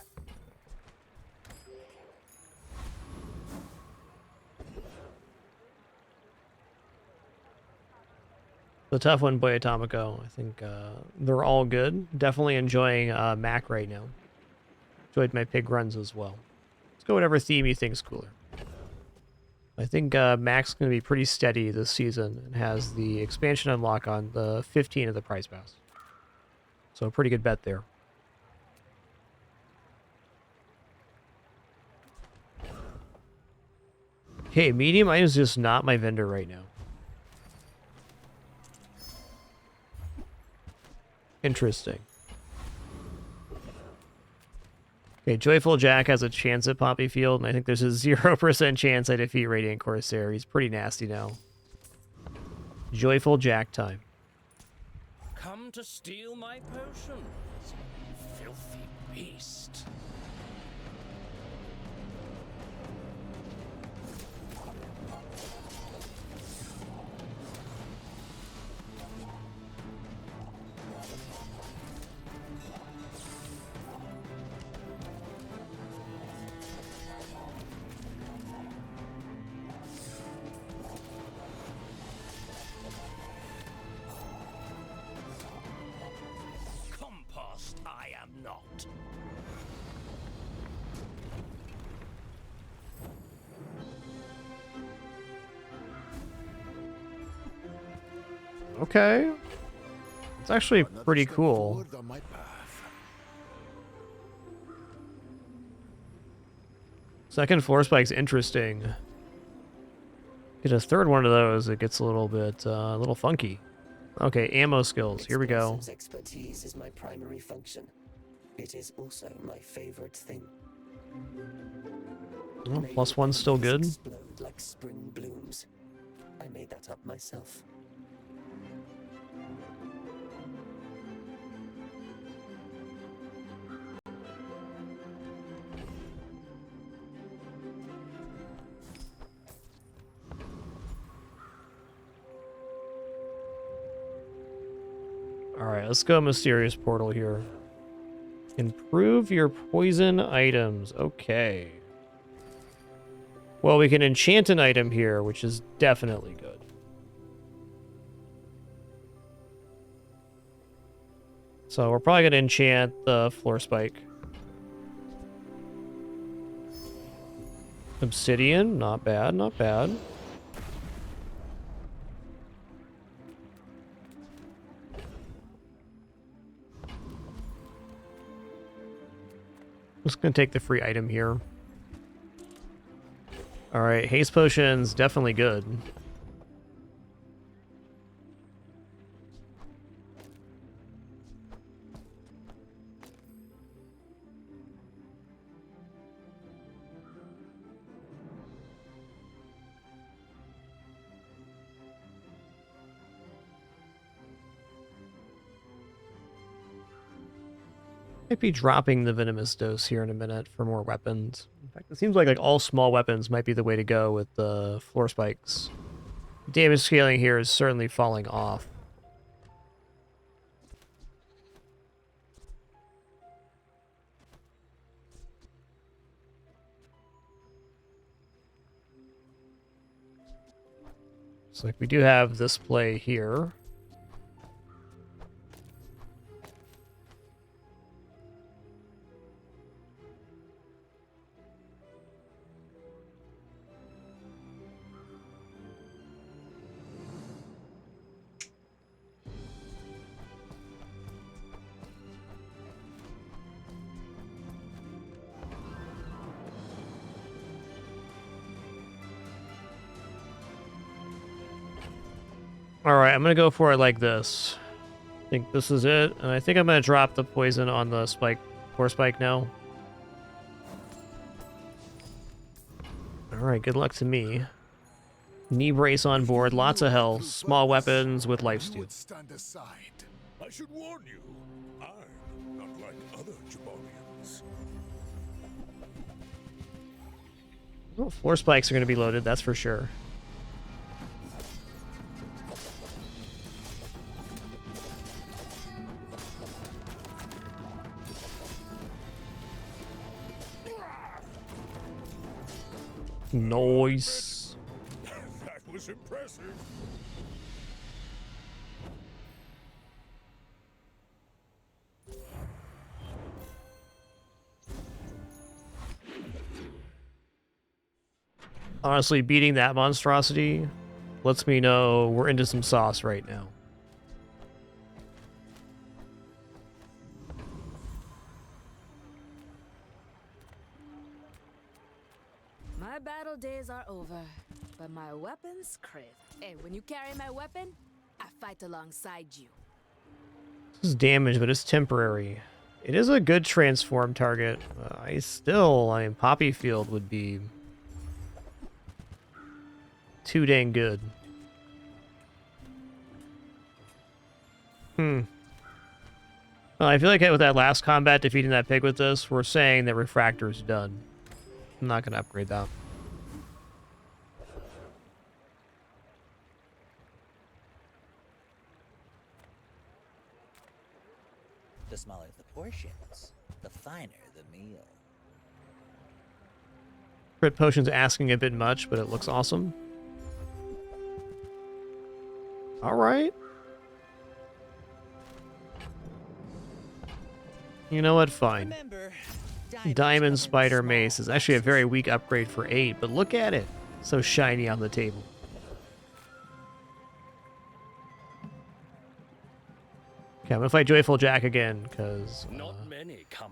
The tough one, Boy Atomico. I think they're all good. Definitely enjoying Mac right now. Enjoyed my pig runs as well. Let's go whatever theme you think's cooler. I think Mac's going to be pretty steady this season and has the expansion unlock on the 15 of the prize pass. So a pretty good bet there. Okay, medium item is just not my vendor right now. Interesting. Okay, Joyful Jack has a chance at Poppy Field, and I think there's a 0% chance I defeat Radiant Corsair. He's pretty nasty now. Joyful Jack time. Come to steal my potions, filthy beast. Not. Okay. It's actually pretty cool. Second floor spike's interesting. Get a third one of those, it gets a little bit, a little funky. Okay, ammo skills. Here we go. Expertise is my primary function. It is also my favorite thing. Oh, +1's still good. Explode like spring blooms. I made that up myself. Alright, let's go mysterious portal here. Improve your poison items. Okay. Well, we can enchant an item here, which is definitely good. So we're probably going to enchant the floor spike. Obsidian, not bad, not bad. I'm just going to take the free item here. Alright, haste potion's definitely good. Might be dropping the venomous dose here in a minute for more weapons. In fact, it seems like all small weapons might be the way to go with the floor spikes. Damage scaling here is certainly falling off. So like we do have this play here. Alright, I'm gonna go for it like this. I think this is it, and I think I'm gonna drop the poison on the spike, core spike now. Alright, good luck to me. Knee brace on board, lots of health, small weapons with lifesteal. I should warn you, I'm not like other Jabarians. Well, floor spikes are gonna be loaded, that's for sure. Nice. That was impressive. Honestly, beating that monstrosity lets me know we're into some sauce right now. My battle days are over, but my weapons crave. Hey, when you carry my weapon, I fight alongside you. This is damage, but it's temporary. It is a good transform target. I mean, Poppy Field would be too dang good. Well, I feel like with that last combat, defeating that pig with this, we're saying that Refractor's done. I'm not going to upgrade that. The smaller the portions, the finer the meal. Crit Potion's asking a bit much, but it looks awesome. Alright. You know what? Fine. Diamond Spider Mace is actually a very weak upgrade for 8, but look at it. So shiny on the table. Okay, I'm gonna fight Joyful Jack again, because,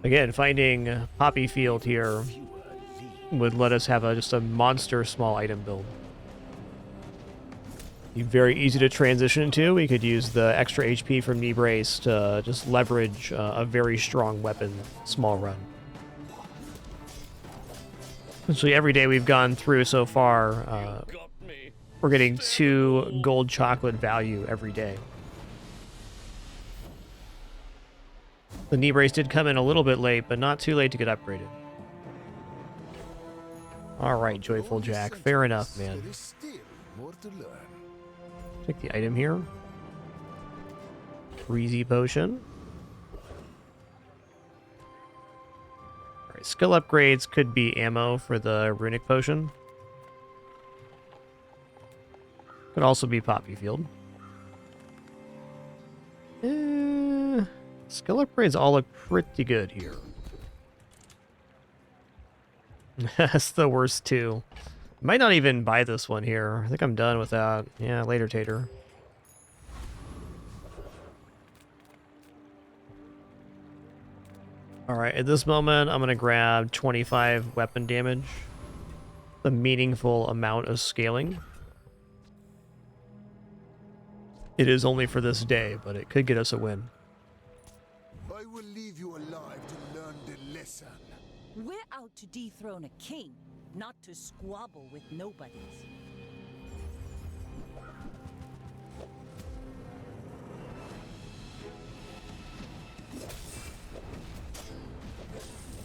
again, finding Poppy Field here would let us have just a monster small item build. Be very easy to transition to. We could use the extra HP from Knee Brace to just leverage a very strong weapon small run. Essentially every day we've gone through so far, we're getting 2 gold chocolate value every day. The Knee Brace did come in a little bit late, but not too late to get upgraded. Alright, Joyful Jack. Fair enough, man. Take the item here. Breezy Potion. Alright, skill upgrades could be ammo for the Runic Potion. Could also be Poppy Field. Skill upgrades all look pretty good here. That's the worst too. Might not even buy this one here. I think I'm done with that. Yeah, later, Tater. Alright, at this moment, I'm going to grab 25 weapon damage. A meaningful amount of scaling. It is only for this day, but it could get us a win. I will leave you alive to learn the lesson. We're out to dethrone a king, not to squabble with nobodies.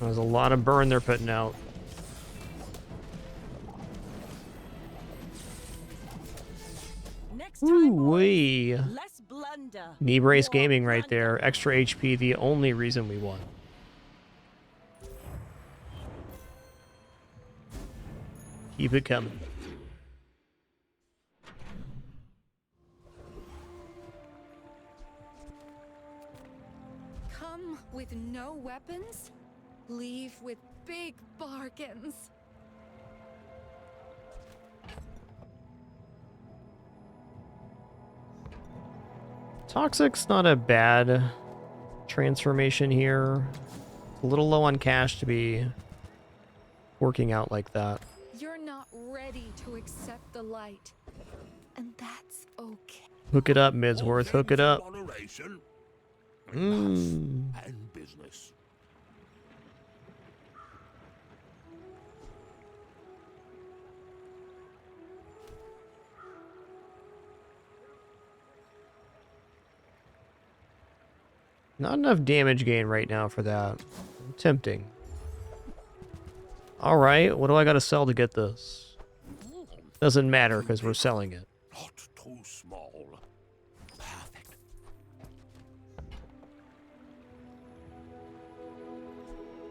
There's a lot of burn they're putting out. Ooh-wee. Less blunder. Knee brace gaming right there. Extra HP, the only reason we won. Keep it coming. Come with no weapons, leave with big bargains. Toxic's not a bad transformation here. A little low on cash to be working out like that. You're not ready to accept the light, and that's okay. Hook it up, Midsworth. Hook it up. Moderation, Mm. and business. Not enough damage gain right now for that. Tempting. Alright, what do I gotta sell to get this? Doesn't matter because we're selling it. Not too small. Perfect.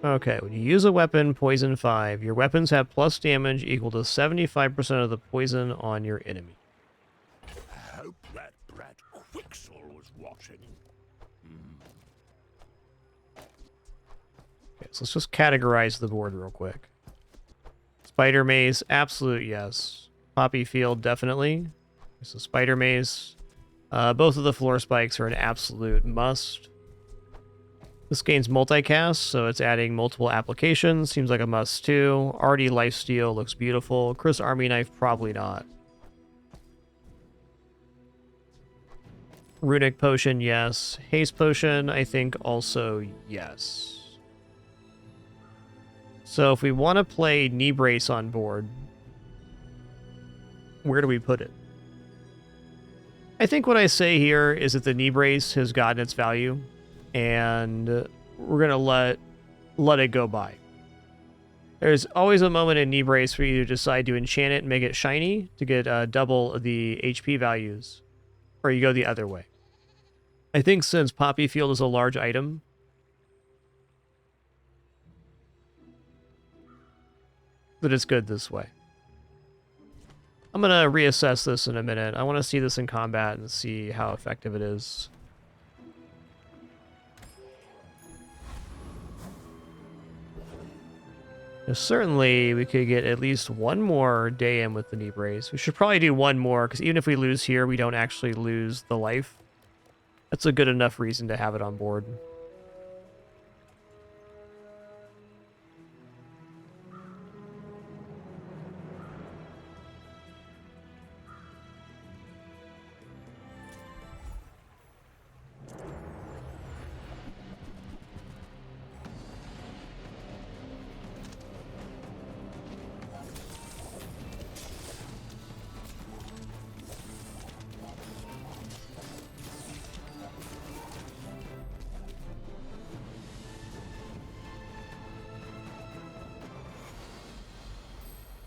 Okay, when you use a weapon, poison 5, your weapons have plus damage equal to 75% of the poison on your enemy. I hope that brat Quixel was watching. Okay, so let's just categorize the board real quick. Spider Maze, absolute yes. Poppy Field, definitely. So Spider Maze. Both of the floor spikes are an absolute must. This gains multicast, so it's adding multiple applications. Seems like a must too. Artie Lifesteal looks beautiful. Chris Army Knife, probably not. Runic Potion, yes. Haste Potion, I think also yes. So if we want to play Knee Brace on board, where do we put it? I think what I say here is that the Knee Brace has gotten its value, and we're going to let it go by. There's always a moment in Knee Brace where you decide to enchant it and make it shiny to get double the HP values, or you go the other way. I think since Poppy Field is a large item, that it's good this way. I'm going to reassess this in a minute. I want to see this in combat and see how effective it is. Now, certainly, we could get at least one more day in with the Knee Brace. We should probably do one more, because even if we lose here, we don't actually lose the life. That's a good enough reason to have it on board.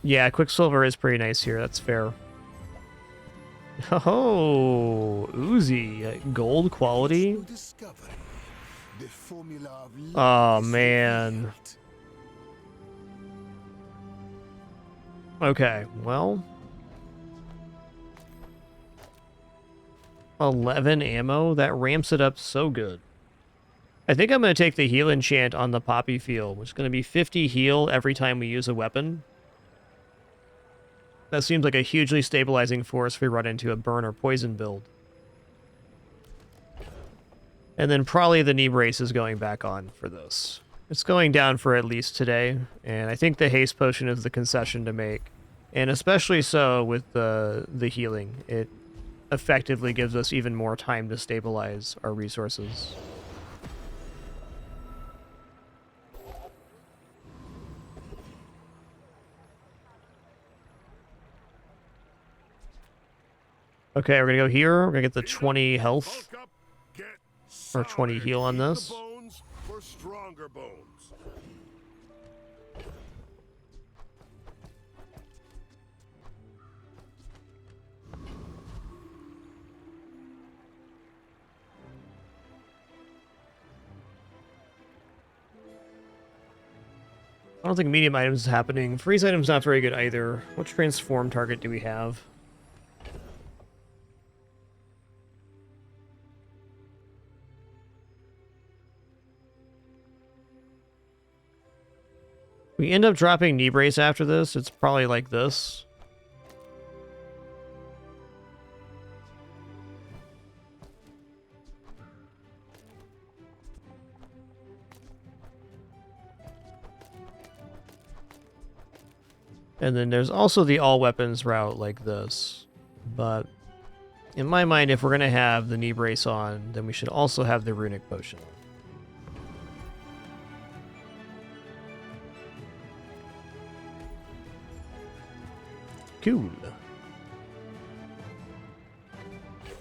Yeah, Quicksilver is pretty nice here. That's fair. Oh, Uzi, gold quality. The formula of Oh man. Okay, well, 11 ammo, that ramps it up so good. I think I'm going to take the heal enchant on the poppy field, which is going to be 50 heal every time we use a weapon. That seems like a hugely stabilizing force if we run into a burn or poison build. And then probably the knee brace is going back on for this. It's going down for at least today, and I think the haste potion is the concession to make. And especially so with the healing. It effectively gives us even more time to stabilize our resources. Okay, we're gonna go here. We're gonna get the 20 health. Or 20 heal on this. For stronger bones. I don't think medium items is happening. Freeze item's not very good either. What transform target do we have? We end up dropping knee brace after this. It's probably like this. And then there's also the all weapons route like this. But in my mind, if we're going to have the knee brace on, then we should also have the runic potion. Cool.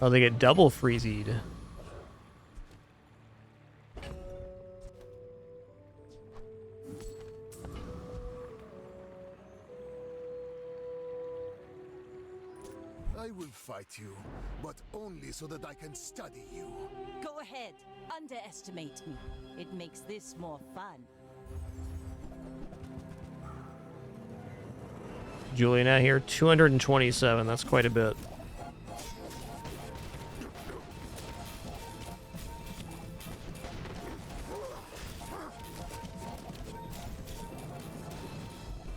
Oh, they get double freezied. I will fight you, but only so that I can study you. Go ahead, underestimate me. It makes this more fun. Julian out here, 227. That's quite a bit.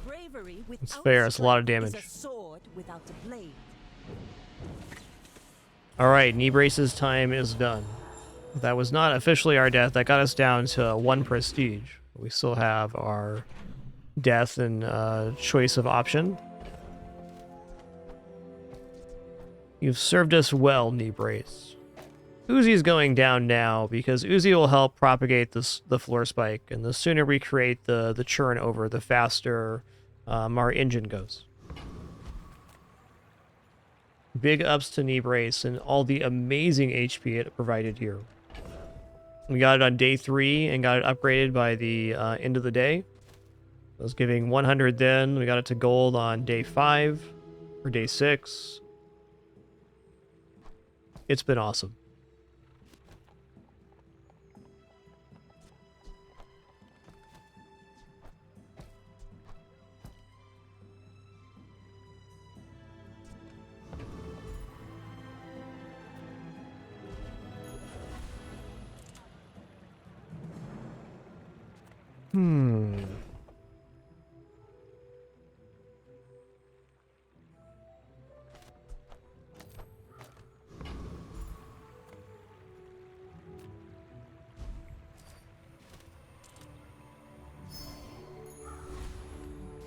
Bravery It's fair. It's a lot of damage. is a sword without a blade. Alright, knee braces time is done. That was not officially our death. That got us down to 1 prestige. We still have our death and choice of option. You've served us well, knee brace. Uzi's going down now because Uzi will help propagate the floor spike, and the sooner we create the churn over, the faster our engine goes. Big ups to knee brace and all the amazing HP it provided here. We got it on day 3 and got it upgraded by the end of the day. It was giving 100 then. We got it to gold on day 5 or day 6. It's been awesome.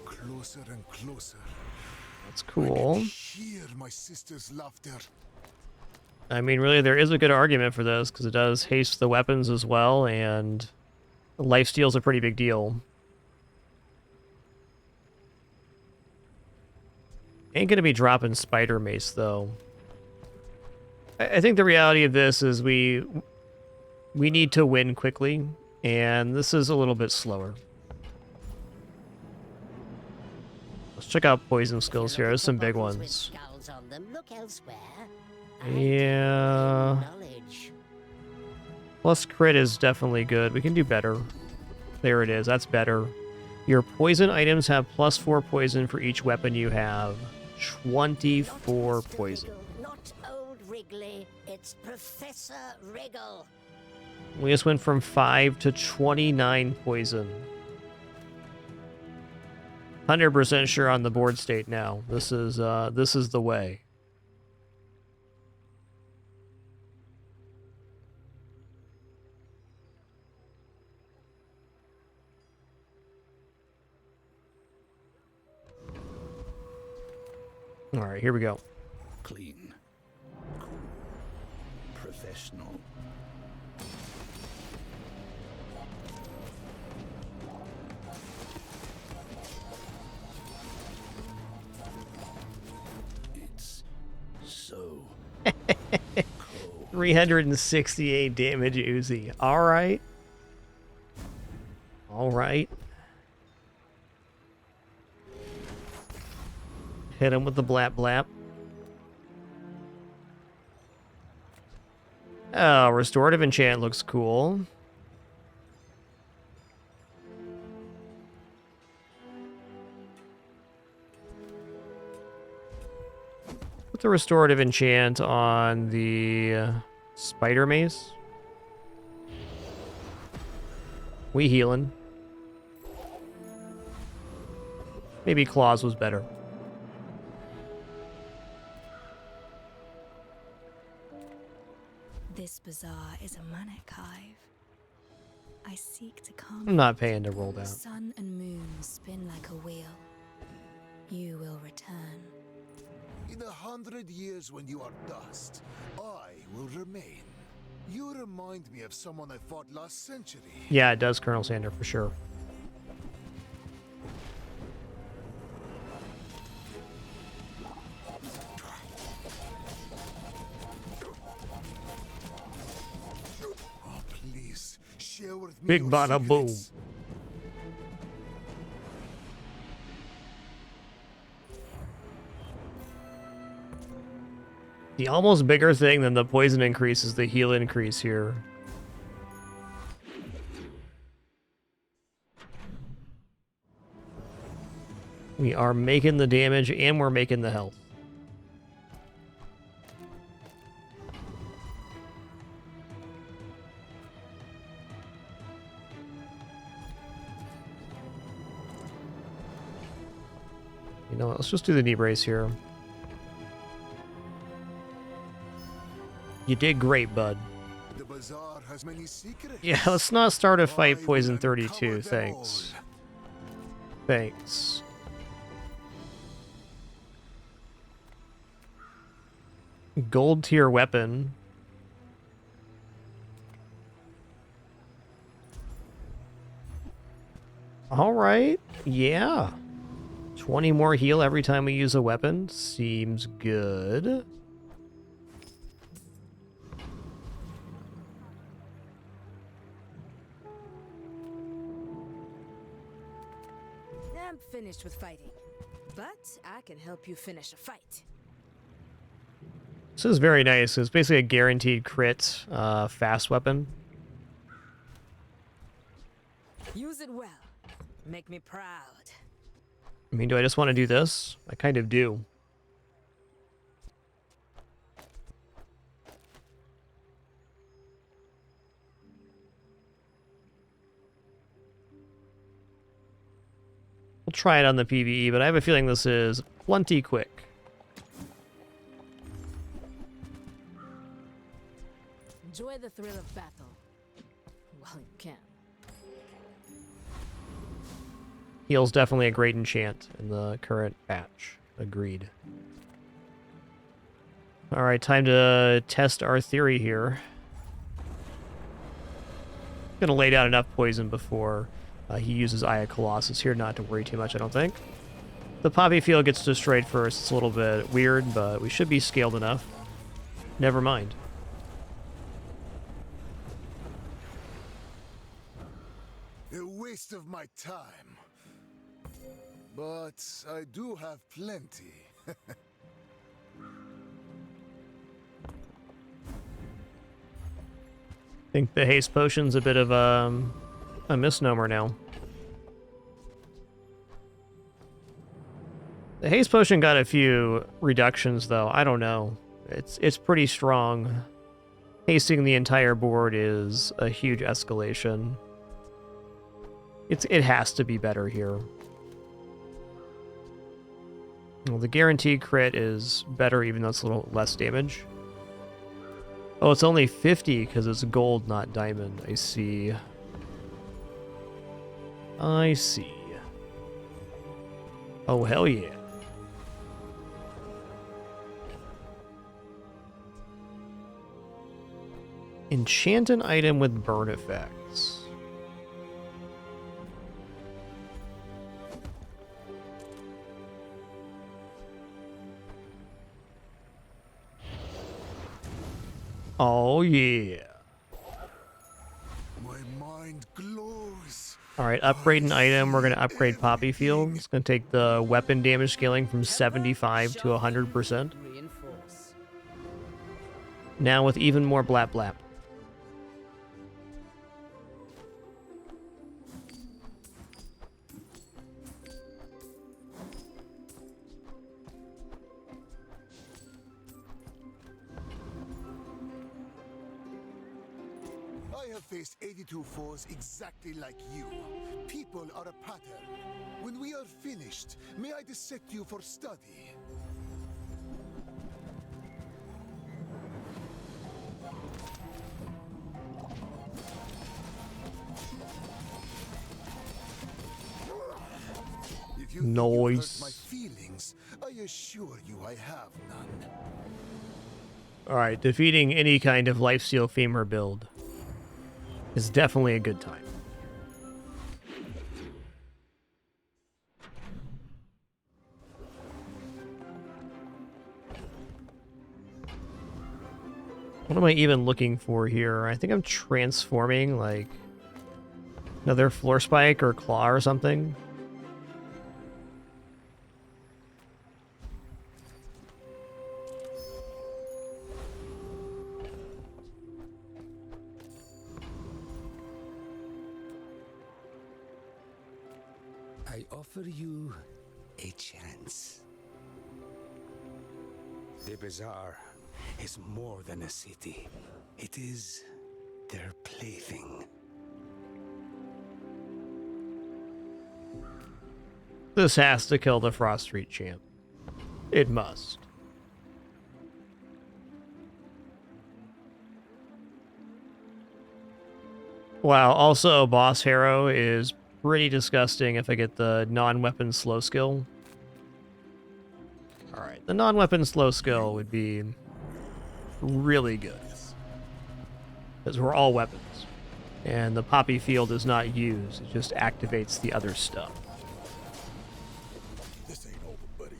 Closer and closer. That's cool. Hear my sister's laughter. I mean, really, there is a good argument for this, because it does haste the weapons as well, and lifesteal's a pretty big deal. Ain't gonna be dropping Spider Mace, though. I think the reality of this is we need to win quickly, and this is a little bit slower. Let's check out poison skills here. There's some big ones. scales on them. Look elsewhere. Yeah. Knowledge. Plus crit is definitely good. We can do better. There it is. That's better. Your poison items have +4 poison for each weapon you have. 24 poison. Not old Wrigley. It's Professor Wriggle. We just went from 5 to 29 poison. 100% sure on the board state now. This is the way. All right, here we go. Clean, cool, professional. It's so 368 damage Uzi. All right. All right. Hit him with the blap blap. Oh, restorative enchant looks cool. Put the restorative enchant on the spider mace. We healing. Maybe claws was better. This bazaar is a manic hive. I seek to calm. I'm not paying to roll down. Sun and moon spin like a wheel. You will return. In 100 years when you are dust, I will remain. You remind me of someone I fought last century. Yeah, it does, Colonel Sander, for sure. Big bada boom. The almost bigger thing than the poison increase is the heal increase here. We are making the damage and we're making the health. You know what, let's just do the knee brace here. You did great, bud. The bazaar has many secrets. Yeah, let's not start a fight poison 32, thanks. Thanks. Gold tier weapon. Alright, yeah. 20 more heal every time we use a weapon. Seems good. I'm finished with fighting, but I can help you finish a fight. This is very nice. It's basically a guaranteed crit fast weapon. Use it well. Make me proud. I mean, do I just want to do this? I kind of do. We'll try it on the PvE, but I have a feeling this is plenty quick. Enjoy the thrill of battle while you can. Heal's definitely a great enchant in the current patch. Agreed. Alright, time to test our theory here. Gonna lay down enough poison before he uses Eye of Colossus here, not to worry too much, I don't think. The Poppy Field gets destroyed first. It's a little bit weird, but we should be scaled enough. Never mind. A waste of my time. But I do have plenty. think the haste potion's a bit of a misnomer now. The haste potion got a few reductions though. I don't know. It's pretty strong. Hasting the entire board is a huge escalation. It has to be better here. Well, the guaranteed crit is better even though it's a little less damage. Oh, it's only 50 because it's gold, not diamond. I see. I see. Oh, hell yeah. Enchant an item with burn effects. Oh, yeah. My mind glows. Alright, upgrade an item. We're going to upgrade Poppy Field. It's going to take the weapon damage scaling from 75 to 100%. Now with even more blap blap. I have faced 82 foes exactly like you. People are a pattern. When we are finished, may I dissect you for study? If you think you hurt my feelings, I assure you I have none. Alright, defeating any kind of lifesteal femur build is definitely a good time. What am I even looking for here? I think I'm transforming, like, another floor spike or claw or something. I offer you a chance. The bazaar is more than a city. It is their plaything. This has to kill the Frost Street champ. It must. Wow, also Boss Harrow is pretty disgusting if I get the non-weapon slow skill. Alright, the non-weapon slow skill would be really good. Because we're all weapons. And the Poppy Field is not used, it just activates the other stuff. This ain't over, buddy.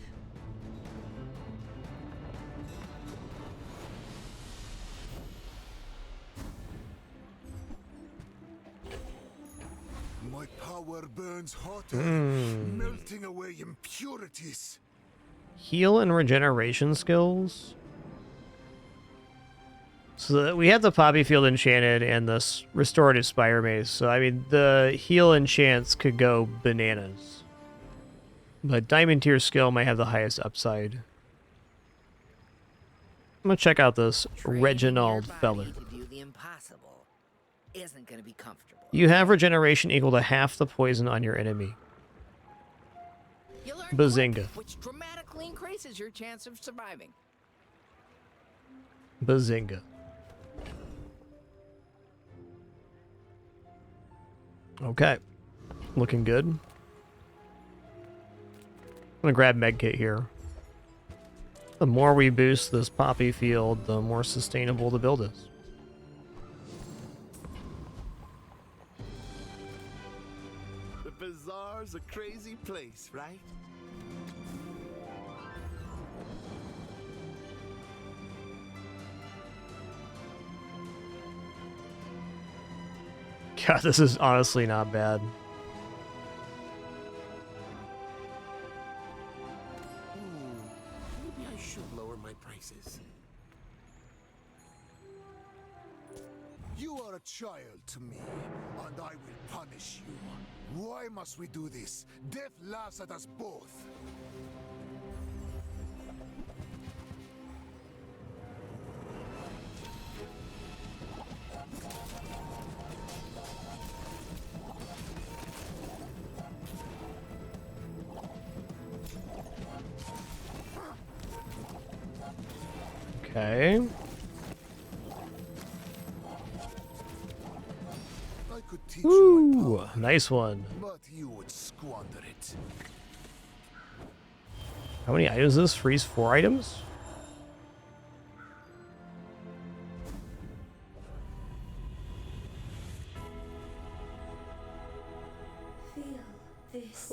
My power burns hotter, melting away impurities. Heal and regeneration skills. So that we have the Poppy Field enchanted and the restorative Spire Mace. So I mean the heal enchants could go bananas. But Diamond Tier skill might have the highest upside. I'm gonna check out this Reginald feller. To do the impossible isn't going to be comfortable. You have regeneration equal to half the poison on your enemy. You learn Bazinga. quick, which dramatically increases your chance of surviving. Bazinga. Okay. Looking good. I'm gonna grab Medkit here. The more we boost this Poppy Field, the more sustainable the build is. The bazaar's a crazy place, right? God, this is honestly not bad. Maybe I should lower my prices. You are a child to me, and I will punish you. Why must we do this? Death laughs at us both. Okay. I could teach Ooh, nice one. but you would squander it. How many items is this? Freeze 4 items?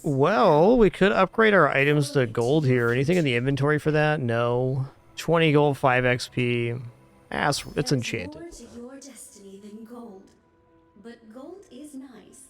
Well, we could upgrade our items to gold here. Anything in the inventory for that? No. 20 gold, 5 XP. It's enchanted. More to your destiny than gold. But gold is nice.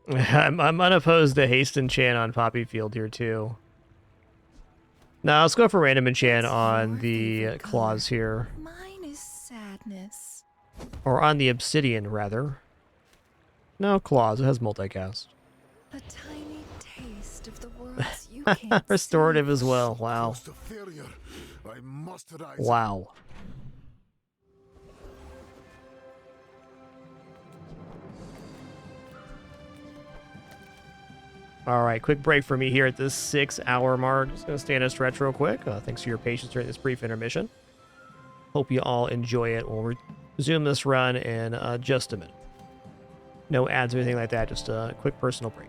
I'm unopposed to haste enchant on Poppy Field here too. Now let's go for random enchant on the claws here. Mine is sadness. Or on the obsidian, rather. No, claws. It has multicast. A tiny taste of the worlds you can't Restorative as well. Wow. Close to failure. I must rise. Wow. All right, quick break for me here at this 6-hour mark. Just going to stand and stretch real quick. Thanks for your patience during this brief intermission. Hope you all enjoy it. We'll resume this run in just a minute. No ads or anything like that, just a quick personal break.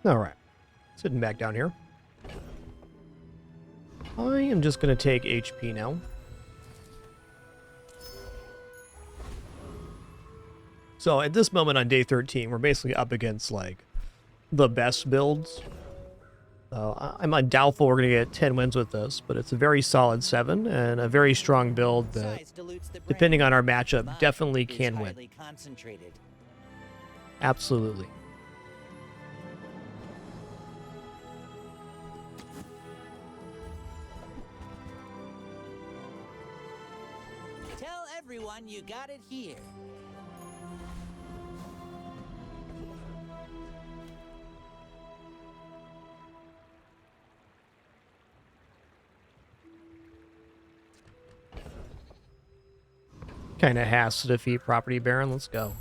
Alright. Sitting back down here. I am just going to take HP now. So at this moment on day 13, we're basically up against, like, the best builds. So I'm doubtful we're going to get 10 wins with this, but it's a very solid 7 and a very strong build that, depending on our matchup, definitely can win. Absolutely. Tell everyone you got it here. Kind of has to defeat Property Baron. Let's go.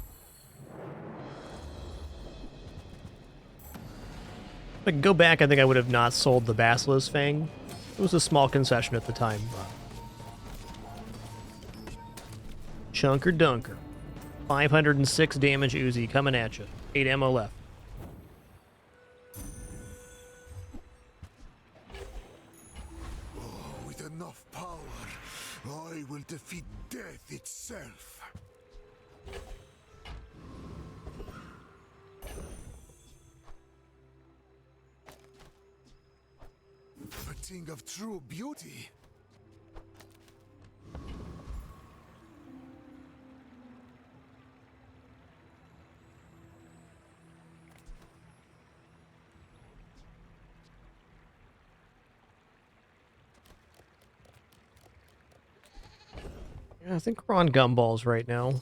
If I could go back, I think I would have not sold the Basilisk Fang. It was a small concession at the time. Chunker Dunker. 506 damage Uzi coming at you. 8 ammo left. With enough power, I will defeat death itself. A thing of true beauty. Yeah, I think we're on gumballs right now.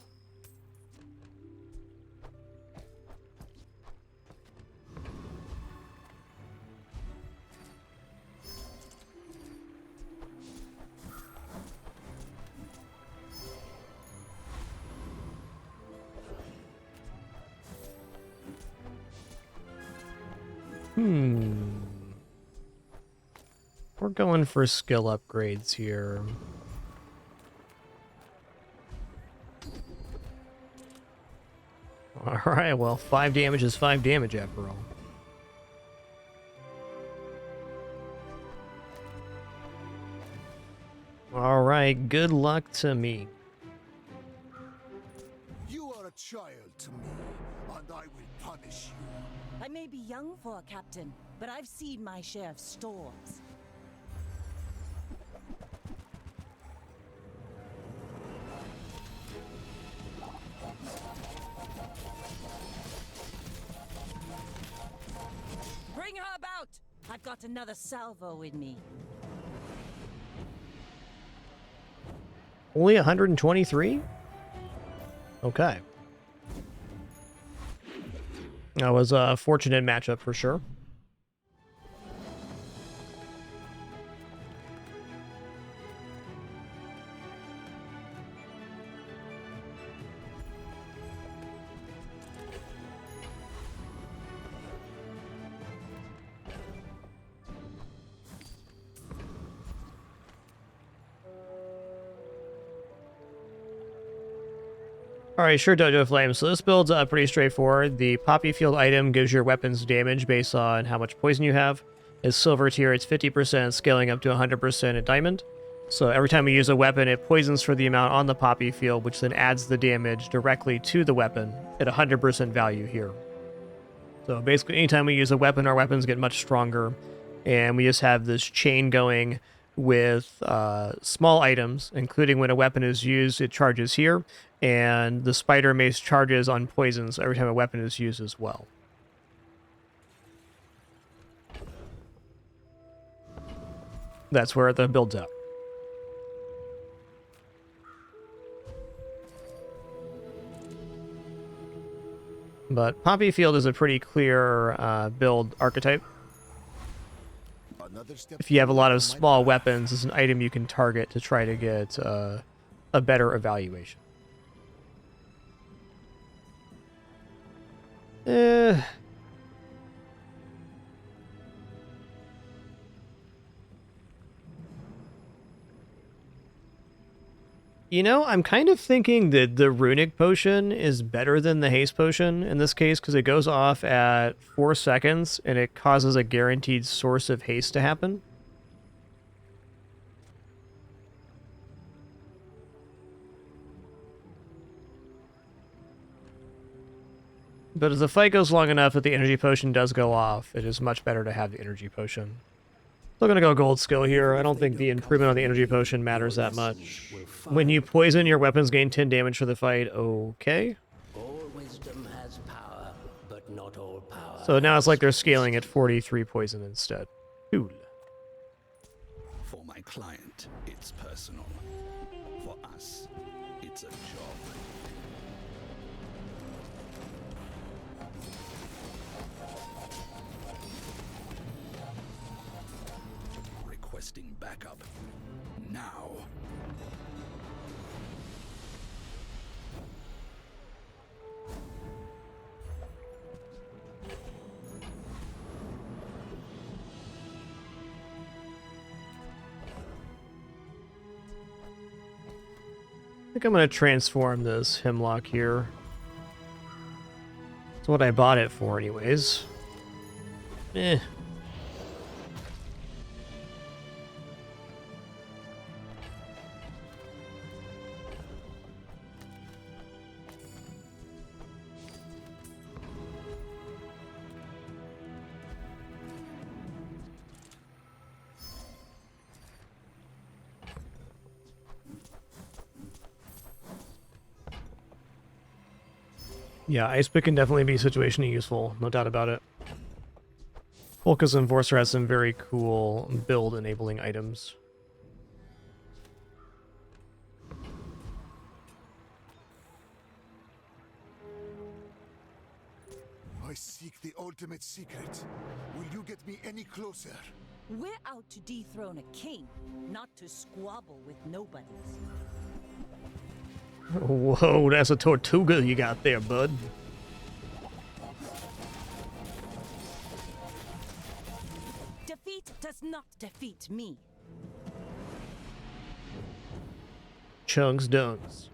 We're going for skill upgrades here. Alright, well, 5 damage is 5 damage after all. Alright, good luck to me. You are a child to me, and I will punish you. I may be young for a captain, but I've seen my share of storms. Bring her about! I've got another salvo in me. Only 123? Okay. That was a fortunate matchup for sure. Alright, sure, Dojo Flame. So this build's pretty straightforward. The Poppy Field item gives your weapons damage based on how much poison you have. It's silver tier, it's 50%, scaling up to 100% at diamond. So every time we use a weapon, it poisons for the amount on the Poppy Field, which then adds the damage directly to the weapon at 100% value here. So basically, anytime we use a weapon, our weapons get much stronger. And we just have this chain going with small items, including when a weapon is used, it charges here. And the Spider Mace charges on poisons every time a weapon is used as well. That's where the build's at. But Poppy Field is a pretty clear build archetype. If you have a lot of small weapons, it's an item you can target to try to get a better evaluation. You know, I'm kind of thinking that the runic potion is better than the haste potion in this case because it goes off at 4 seconds and it causes a guaranteed source of haste to happen. But if the fight goes long enough that the energy potion does go off, it is much better to have the energy potion. Still gonna go gold skill here. I don't think the improvement on the energy potion matters that much. When you poison, your weapons gain 10 damage for the fight. Okay. All wisdom has power, but not all power. So now it's like they're scaling at 43 poison instead. Cool. For my client, it's personal. For us, it's a job. Requesting backup now. I think I'm going to transform this hemlock here. That's what I bought it for anyways. Eh. Yeah, Ice Pick can definitely be situationally useful, no doubt about it. Polka's Enforcer has some very cool build-enabling items. I seek the ultimate secret. Will you get me any closer? We're out to dethrone a king, not to squabble with nobodies. Whoa, that's a Tortuga you got there, bud. Defeat does not defeat me. Chunks dunks.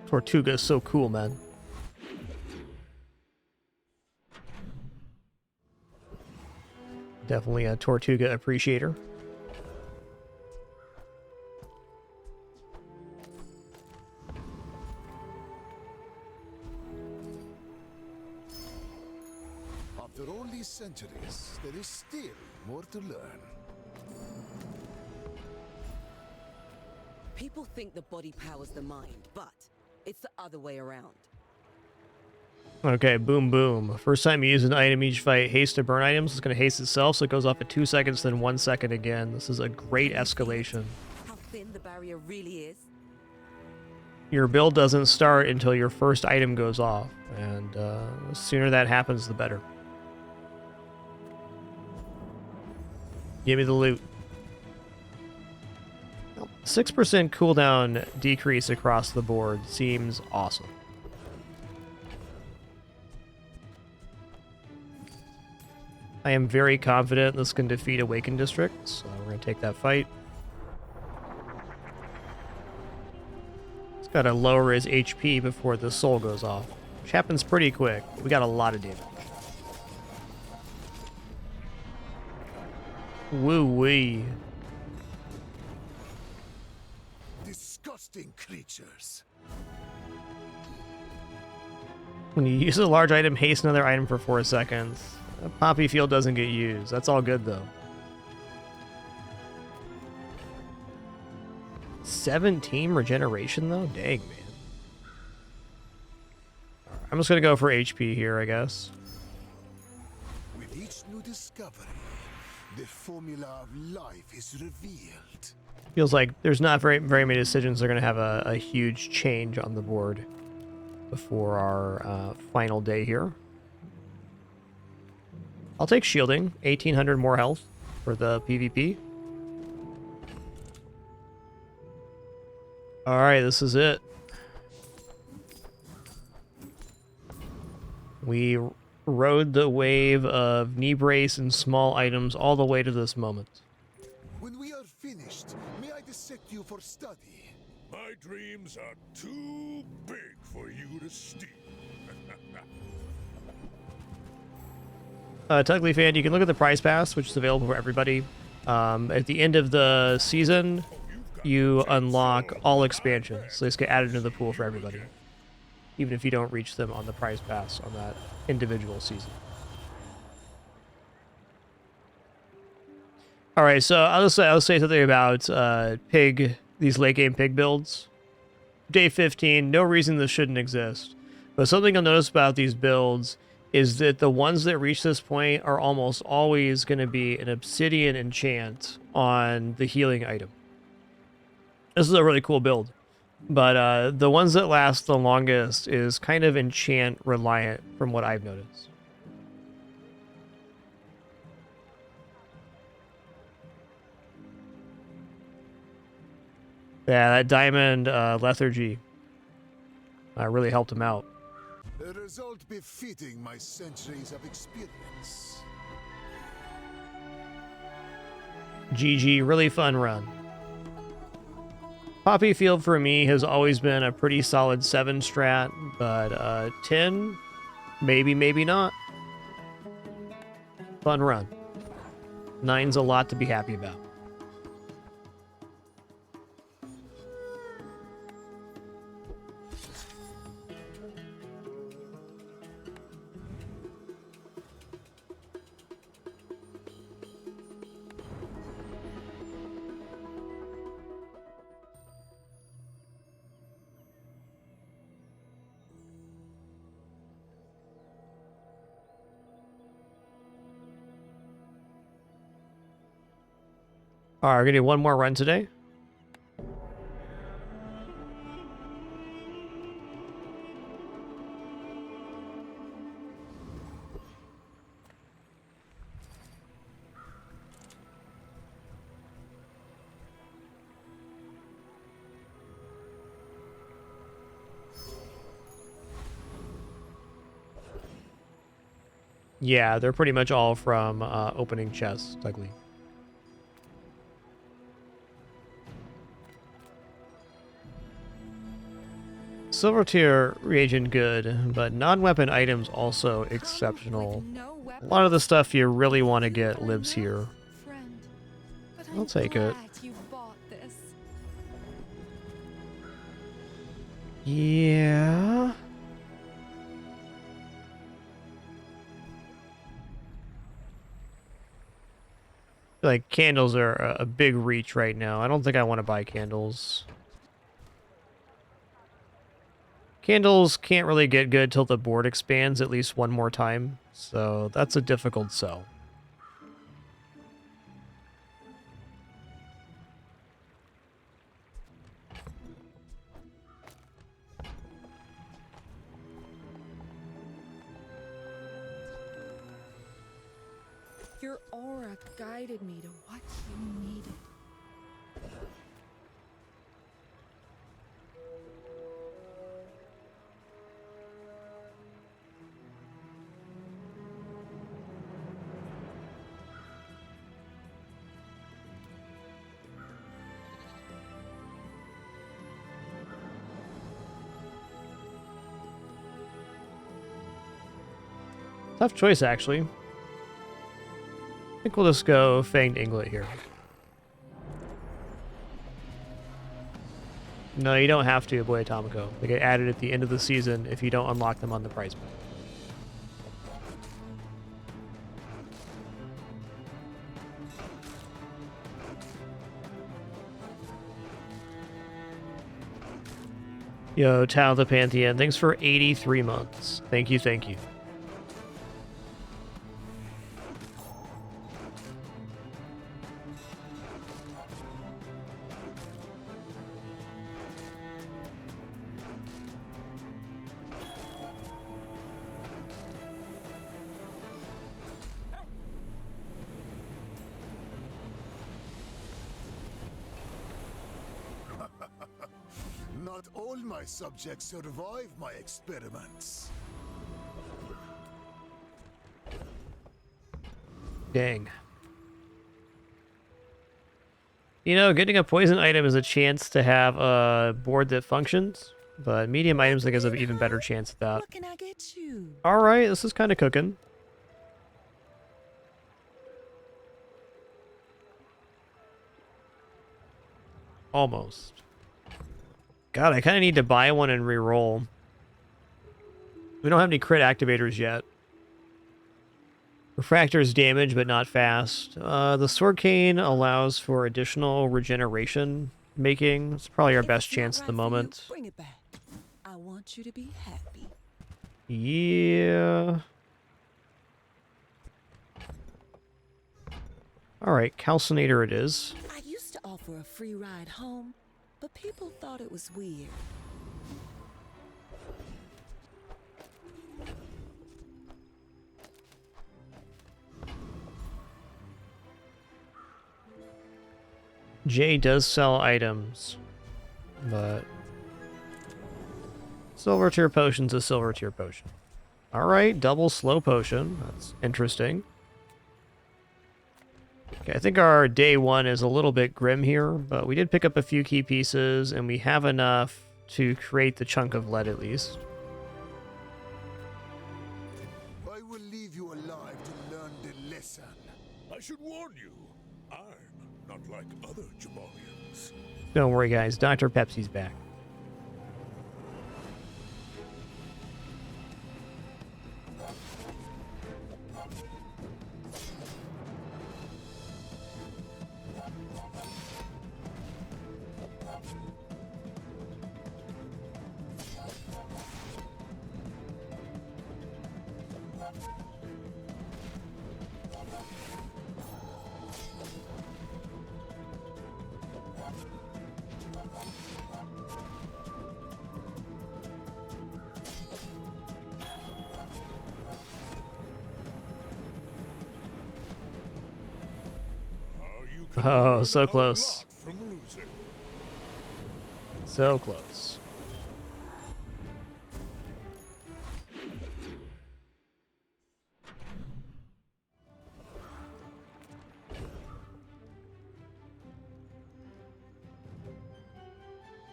Tortuga is so cool, man. Definitely a Tortuga appreciator. After all these centuries, there is still more to learn. People think the body powers the mind, but it's the other way around. Okay, boom, boom. First time you use an item each fight, haste to burn items. It's going to haste itself, so it goes off at 2 seconds, then 1 second again. This is a great escalation. How thin the barrier really is. Your build doesn't start until your first item goes off, and the sooner that happens, the better. Give me the loot. 6% cooldown decrease across the board seems awesome. I am very confident this can defeat Awakened District, so we're going to take that fight. It's got to lower his HP before the soul goes off, which happens pretty quick. We got a lot of damage. Woo-wee. Disgusting creatures. When you use a large item, haste another item for 4 seconds. A Poppy Field doesn't get used. That's all good, though. 17 regeneration, though? Dang, man. Right, I'm just going to go for HP here, I guess. With each new discovery, the formula of life is revealed. Feels like there's not very many decisions that are going to have a huge change on the board before our final day here. I'll take shielding. 1,800 more health for the PvP. Alright, this is it. We rode the wave of knee brace and small items all the way to this moment. When we finished, may I dissect you for study? My dreams are too big for you to steal. Tugly fan, you can look at the prize pass, which is available for everybody. At the end of the season, you unlock all expansions. So they just get added into the pool for everybody, even if you don't reach them on the prize pass on that individual season. All right, so I'll say something about these late game pig builds. Day 15, no reason this shouldn't exist. But something you'll notice about these builds is that the ones that reach this point are almost always going to be an obsidian enchant on the healing item. This is a really cool build. But the ones that last the longest is kind of enchant reliant from what I've noticed. Yeah, that diamond lethargy really helped him out. A result befitting my centuries of experience. GG, really fun run. Poppy Field for me has always been a pretty solid 7 strat, but 10, maybe, maybe not. Fun run. 9's a lot to be happy about. All right, we're going to do one more run today. Yeah, they're pretty much all from opening chests, Ugly. Silver tier reagent good, but non-weapon items also exceptional. A lot of the stuff you really want to get lives here. I'll take it. Yeah. Like, candles are a big reach right now. I don't think I want to buy candles. Candles can't really get good till the board expands at least one more time, so that's a difficult sell. Your aura guided me to what you needed. Tough choice, actually. I think we'll just go Fanged Inglet here. No, you don't have to, Boy Atomico. They get added at the end of the season if you don't unlock them on the prize pack. Yo, Tao the Pantheon, thanks for 83 months. Thank you, thank you. Not all my subjects survive my experiments. Dang. You know, getting a poison item is a chance to have a board that functions, but medium items I guess have an even better chance at that. What can I get you? Alright, this is kind of cooking. Almost. God, I kind of need to buy one and re-roll. We don't have any crit activators yet. Refractor's damage, but not fast. The Sword Cane allows for additional regeneration making. It's probably our best chance at the moment. Bring it back. I want you to be happy. Yeah. Alright, Calcinator it is. I used to offer a free ride home, but people thought it was weird. Jay does sell items, but silver tier potion's a silver tier potion. Alright, double slow potion. That's interesting. Okay, I think our day one is a little bit grim here, but we did pick up a few key pieces, and we have enough to create the chunk of lead at least. I will leave you alive to learn the lesson. I should warn you, I'm not like other Jabalians. Don't worry, guys. Dr. Pepsi's back. Oh, so close. So close.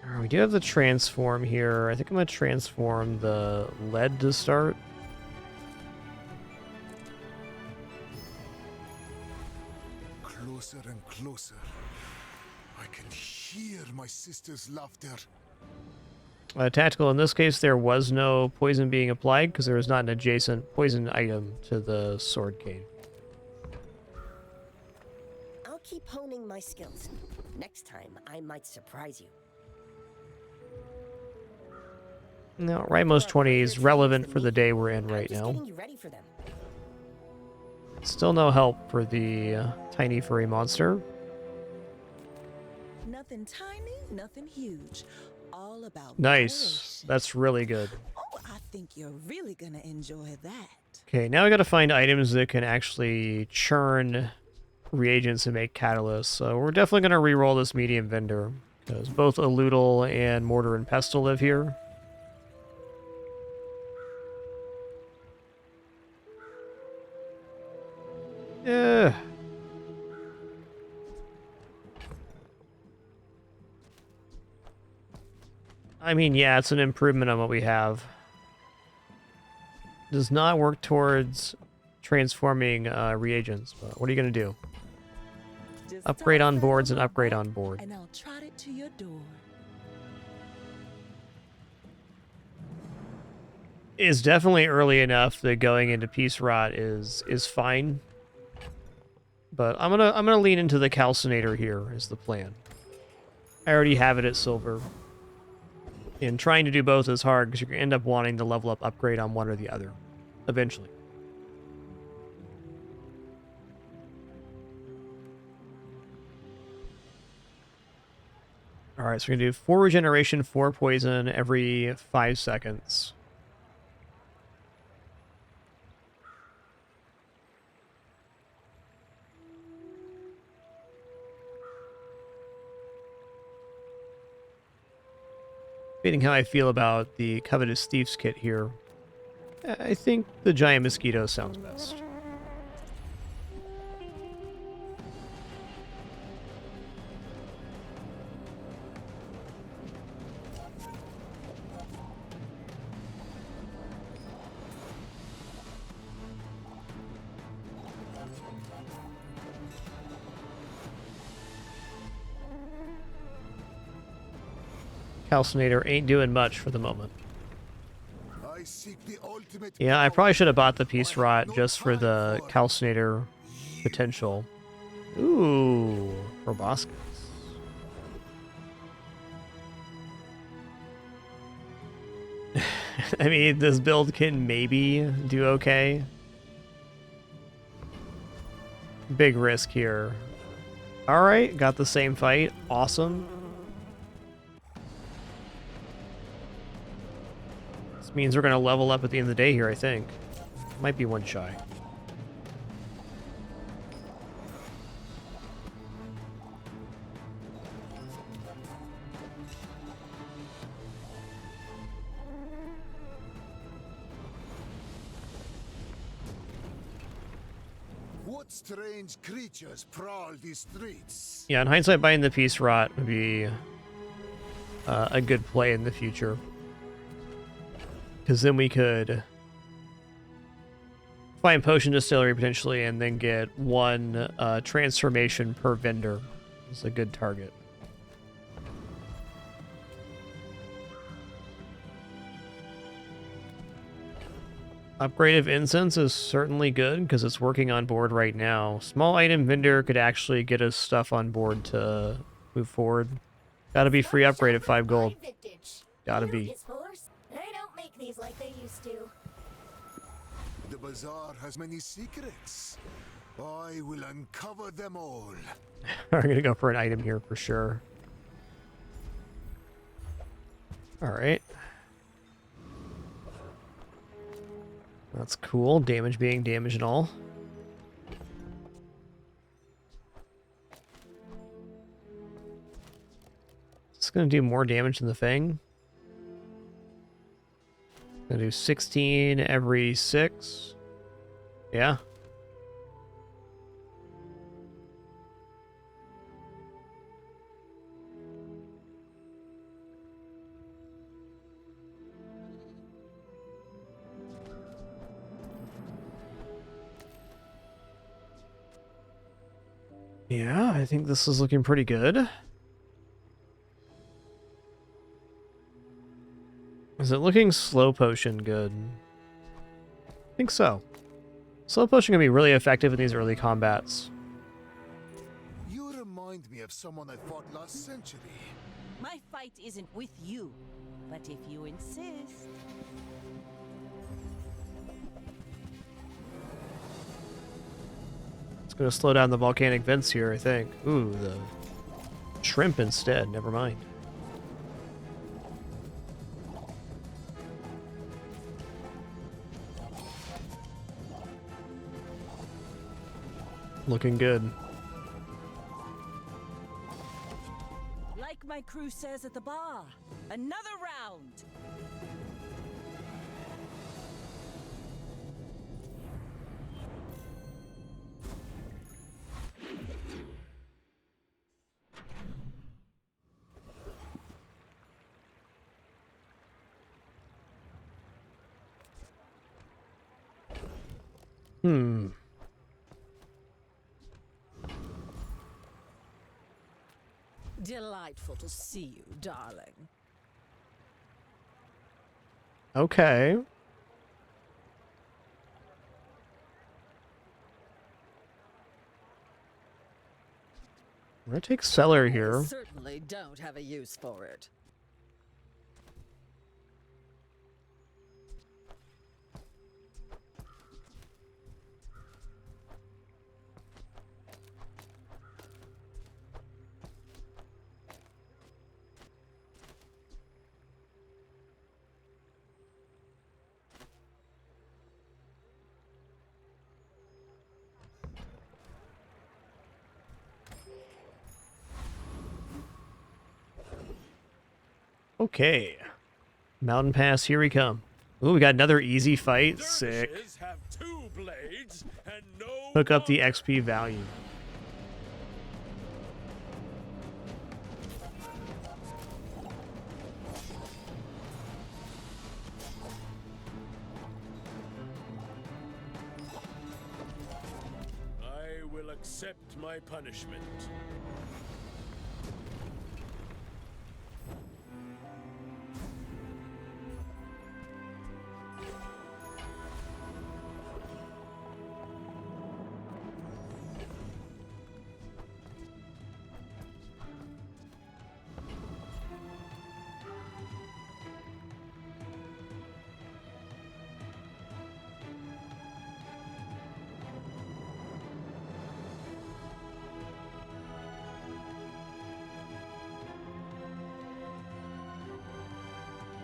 Alright, we do have the transform here. I think I'm going to transform the lead to start. Closer and closer. I can hear my sister's laughter. Tactical, in this case, there was no poison being applied because there was not an adjacent poison item to the sword cane. I'll keep honing my skills. Next time, I might surprise you. No, Rightmost 20 is relevant for the day we're in right now. Getting you ready for them. Still no help for the tiny furry monster. Nothing tiny, nothing huge. All about Nice. That's really good. Oh, I think you're really gonna enjoy that. Okay, now we gotta find items that can actually churn reagents and make catalysts. So we're definitely gonna re-roll this medium vendor, because both Elutal and Mortar and Pestle live here. Yeah. I mean, yeah, it's an improvement on what we have. Does not work towards transforming reagents, but what are you going to do? Just Upgrade toss on that boards on and my upgrade back, on board. And I'll trot it to your door. It's definitely early enough that going into Peace Rot is fine. But I'm gonna lean into the Calcinator here is the plan. I already have it at silver. And trying to do both is hard because you're gonna end up wanting to level up upgrade on one or the other. Eventually. Alright, so we're gonna do 4 regeneration, 4 poison every 5 seconds. Debating how I feel about the Covetous Thieves kit here. I think the Giant Mosquito sounds best. Calcinator ain't doing much for the moment. I seek the ultimate Yeah, I probably should have bought the Peace Rot just for the Calcinator potential. Ooh, Proboscis. I mean, this build can maybe do okay. Big risk here. Alright, got the same fight. Awesome. This means we're going to level up at the end of the day here, I think. Might be one shy. What strange creatures prowl these streets? Yeah, in hindsight, buying the Peace Rot would be a good play in the future. Because then we could find Potion Distillery potentially and then get one transformation per vendor. It's a good target. Upgrade of Incense is certainly good because it's working on board right now. Small item vendor could actually get us stuff on board to move forward. Gotta be free upgrade at 5 gold. Gotta be. They don't make these like they used to. The bazaar has many secrets. I will uncover them all. I'm gonna go for an item here for sure. Alright. That's cool. Damage being damage and all. It's gonna do more damage than the Fang. Gonna do 16 every 6. Yeah. Yeah, I think this is looking pretty good. Is it looking slow potion good? I think so. Slow potion can be really effective in these early combats. You remind me of someone I fought last century. My fight isn't with you, but if you insist. It's gonna slow down the volcanic vents here, I think. Ooh, the shrimp instead. Never mind. Looking good. Like my crew says at the bar, another round. Hmm. Delightful to see you, darling. Okay. I'm gonna take Cellar here. I certainly don't have a use for it. Okay. Mountain Pass, here we come. Ooh, we got another easy fight. Sick. Have two blades and no Hook up the XP value. I will accept my punishment.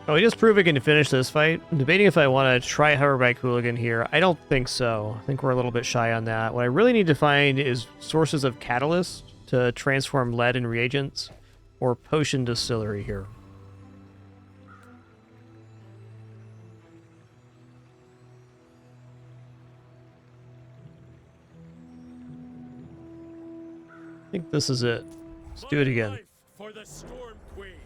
Oh, we just proved we can finish this fight. I'm debating if I want to try Hoverbike Hooligan here. I don't think so. I think we're a little bit shy on that. What I really need to find is sources of catalyst to transform lead and reagents, or potion distillery here. I think this is it. Let's do it again. For the Storm Queens.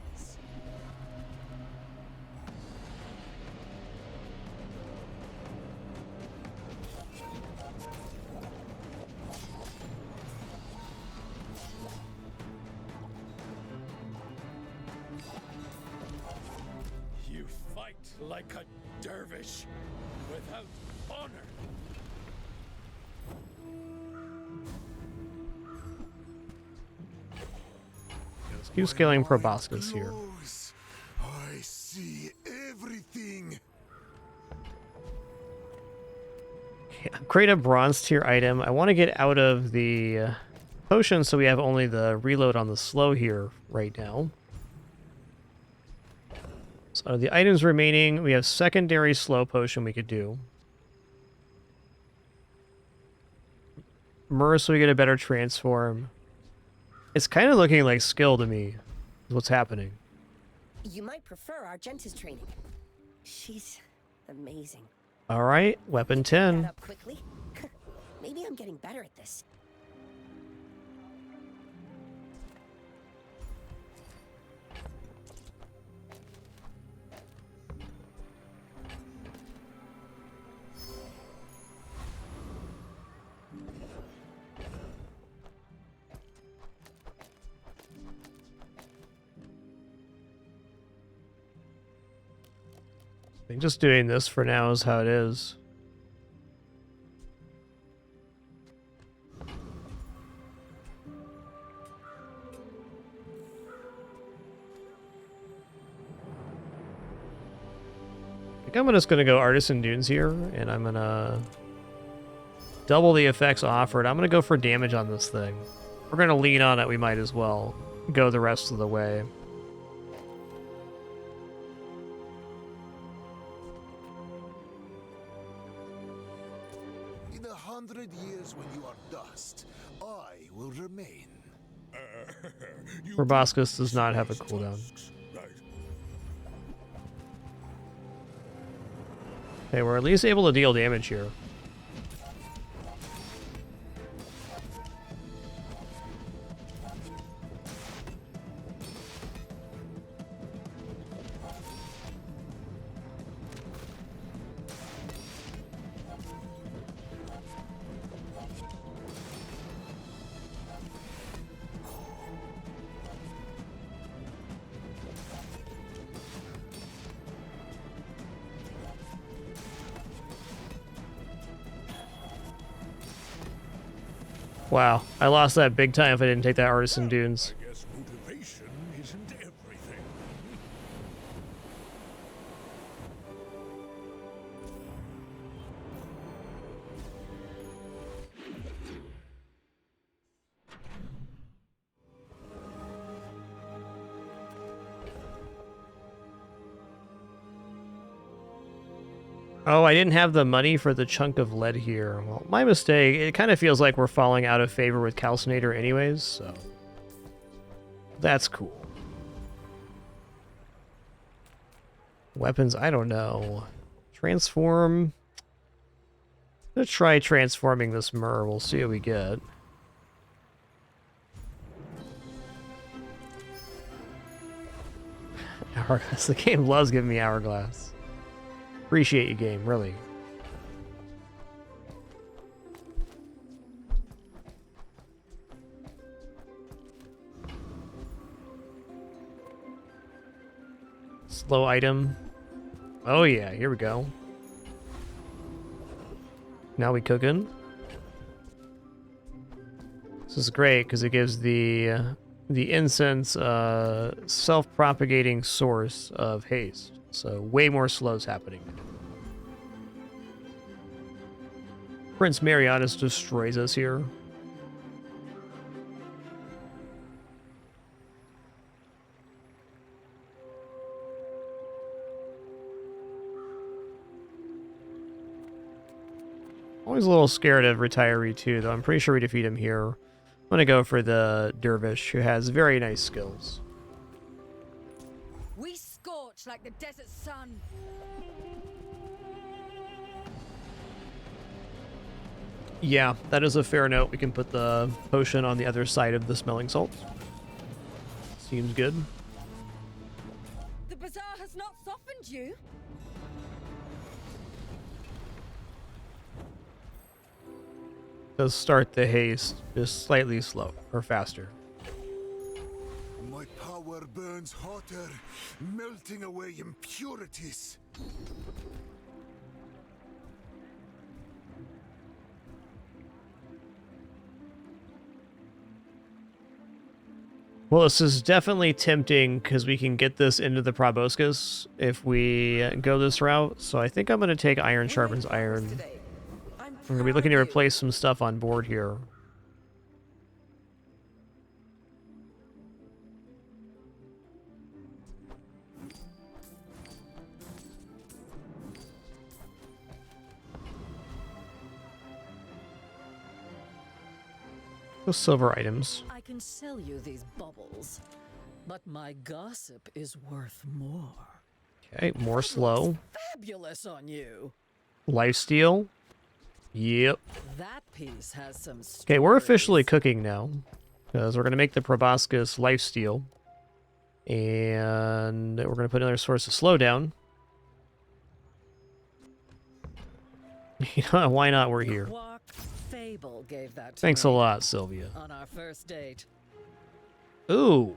You fight like a dervish without honor. Let's keep scaling Proboscis here. I see everything. Okay, upgrade a bronze tier item. I want to get out of the potion so we have only the reload on the slow here right now. So the items remaining, we have secondary slow potion we could do. Myrrh so we get a better transform. It's kind of looking like skill to me, is what's happening. You might prefer Argenta's training. She's amazing. All right, weapon 10. Up quickly. Maybe I'm getting better at this. I think just doing this for now is how it is. I think I'm just going to go Artisan Dunes here, and I'm going to double the effects offered. I'm going to go for damage on this thing. If we're going to lean on it, we might as well go the rest of the way. In 100 years when you are dust, I will remain. Proboscis does not have a cooldown. Okay, we're at least able to deal damage here. Wow, I lost that big time if I didn't take that Artisan Dunes. I guess motivation isn't everything. Oh, I didn't have the money for the chunk of lead here. Well, my mistake. It kind of feels like we're falling out of favor with Calcinator anyways, so... That's cool. Weapons, I don't know. Transform... Let's try transforming this Myrrh. We'll see what we get. Hourglass. The game loves giving me Hourglass. Appreciate you, game, really. Slow item. Oh yeah, here we go. Now we cooking. This is great because it gives the incense self-propagating source of haste. So way more slows happening. Prince Marianas destroys us here. Always a little scared of Retiree too, though. I'm pretty sure we defeat him here. I'm gonna go for the Dervish, who has very nice skills. We scorch like the desert sun. Yeah, that is a fair note. We can put the potion on the other side of the smelling salts. Seems good. The bazaar has not softened you. Does start the haste just slightly slow or faster. My power burns hotter, melting away impurities. Well, this is definitely tempting because we can get this into the proboscis if we go this route. So I think I'm going to take Iron Sharpens Iron. I'm going to be looking to replace some stuff on board here. The silver items. I can sell you these bubbles, but my gossip is worth more. Okay, more slow. Fabulous on you. Lifesteal. Yep. That piece has some. Okay, we're officially cooking now. Because we're going to make the proboscis lifesteal. And we're going to put another source of slowdown. Why not? We're here. Fable gave that to Thanks me a lot, Sylvia. on our first date. Ooh.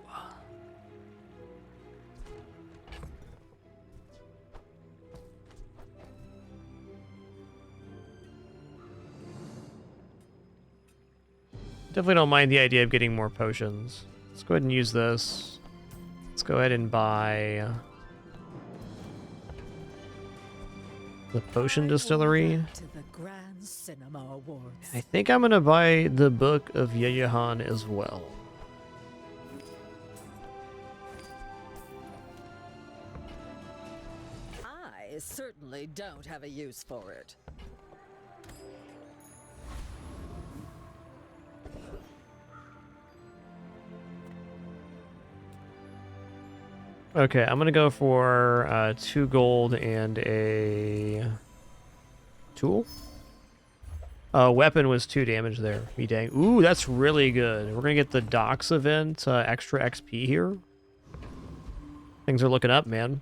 Definitely don't mind the idea of getting more potions. Let's go ahead and use this. Let's go ahead and buy the potion distillery. To the Grand Cinema Awards. I think I'm going to buy the Book of Yeyahan as well. I certainly don't have a use for it. Okay, I'm going to go for 2 gold and a tool. Weapon was 2 damage there. Me dang. Ooh, that's really good. We're going to get the Docks event, extra XP here. Things are looking up, man.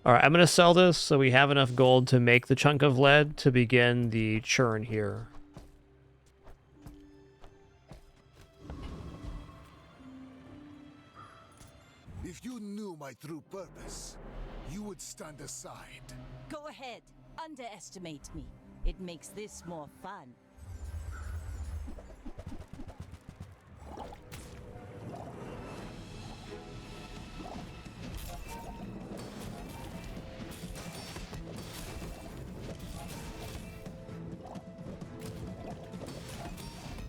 Alright, I'm going to sell this so we have enough gold to make the chunk of lead to begin the churn here. If you knew my true purpose, you would stand aside. Go ahead, underestimate me. It makes this more fun.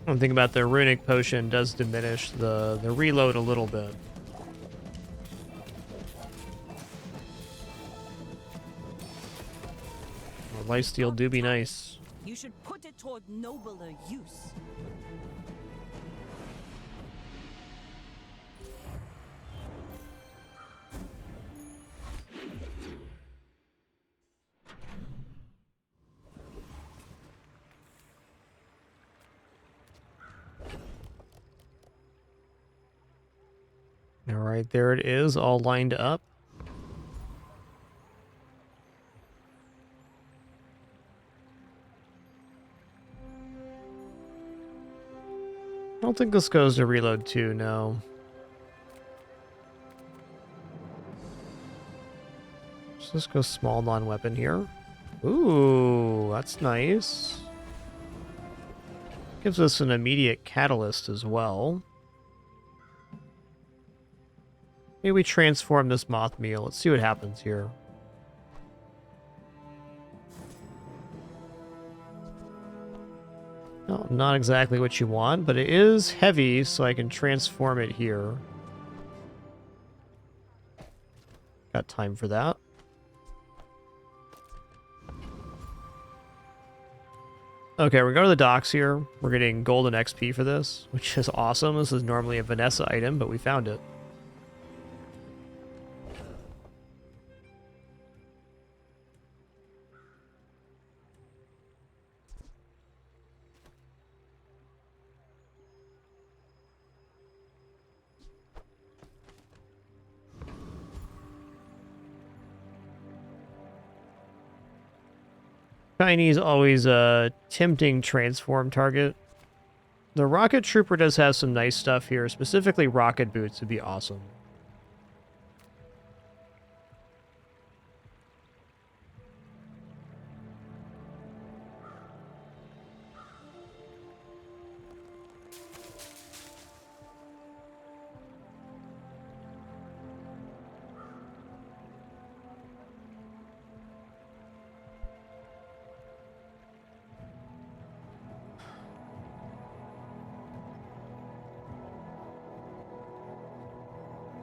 One thing about the runic potion does diminish the reload a little bit. Lifesteal do be nice. You should put it toward nobler use. All right, there it is, all lined up. I don't think this goes to reload 2, no. So let's go small non-weapon here. Ooh, that's nice. Gives us an immediate catalyst as well. Maybe we transform this moth meal. Let's see what happens here. No, not exactly what you want, but it is heavy, so I can transform it here. Got time for that. Okay, we're going to the docks here. We're getting golden XP for this, which is awesome. This is normally a Vanessa item, but we found it. Chinese always a tempting transform target. The rocket trooper does have some nice stuff here, specifically rocket boots would be awesome.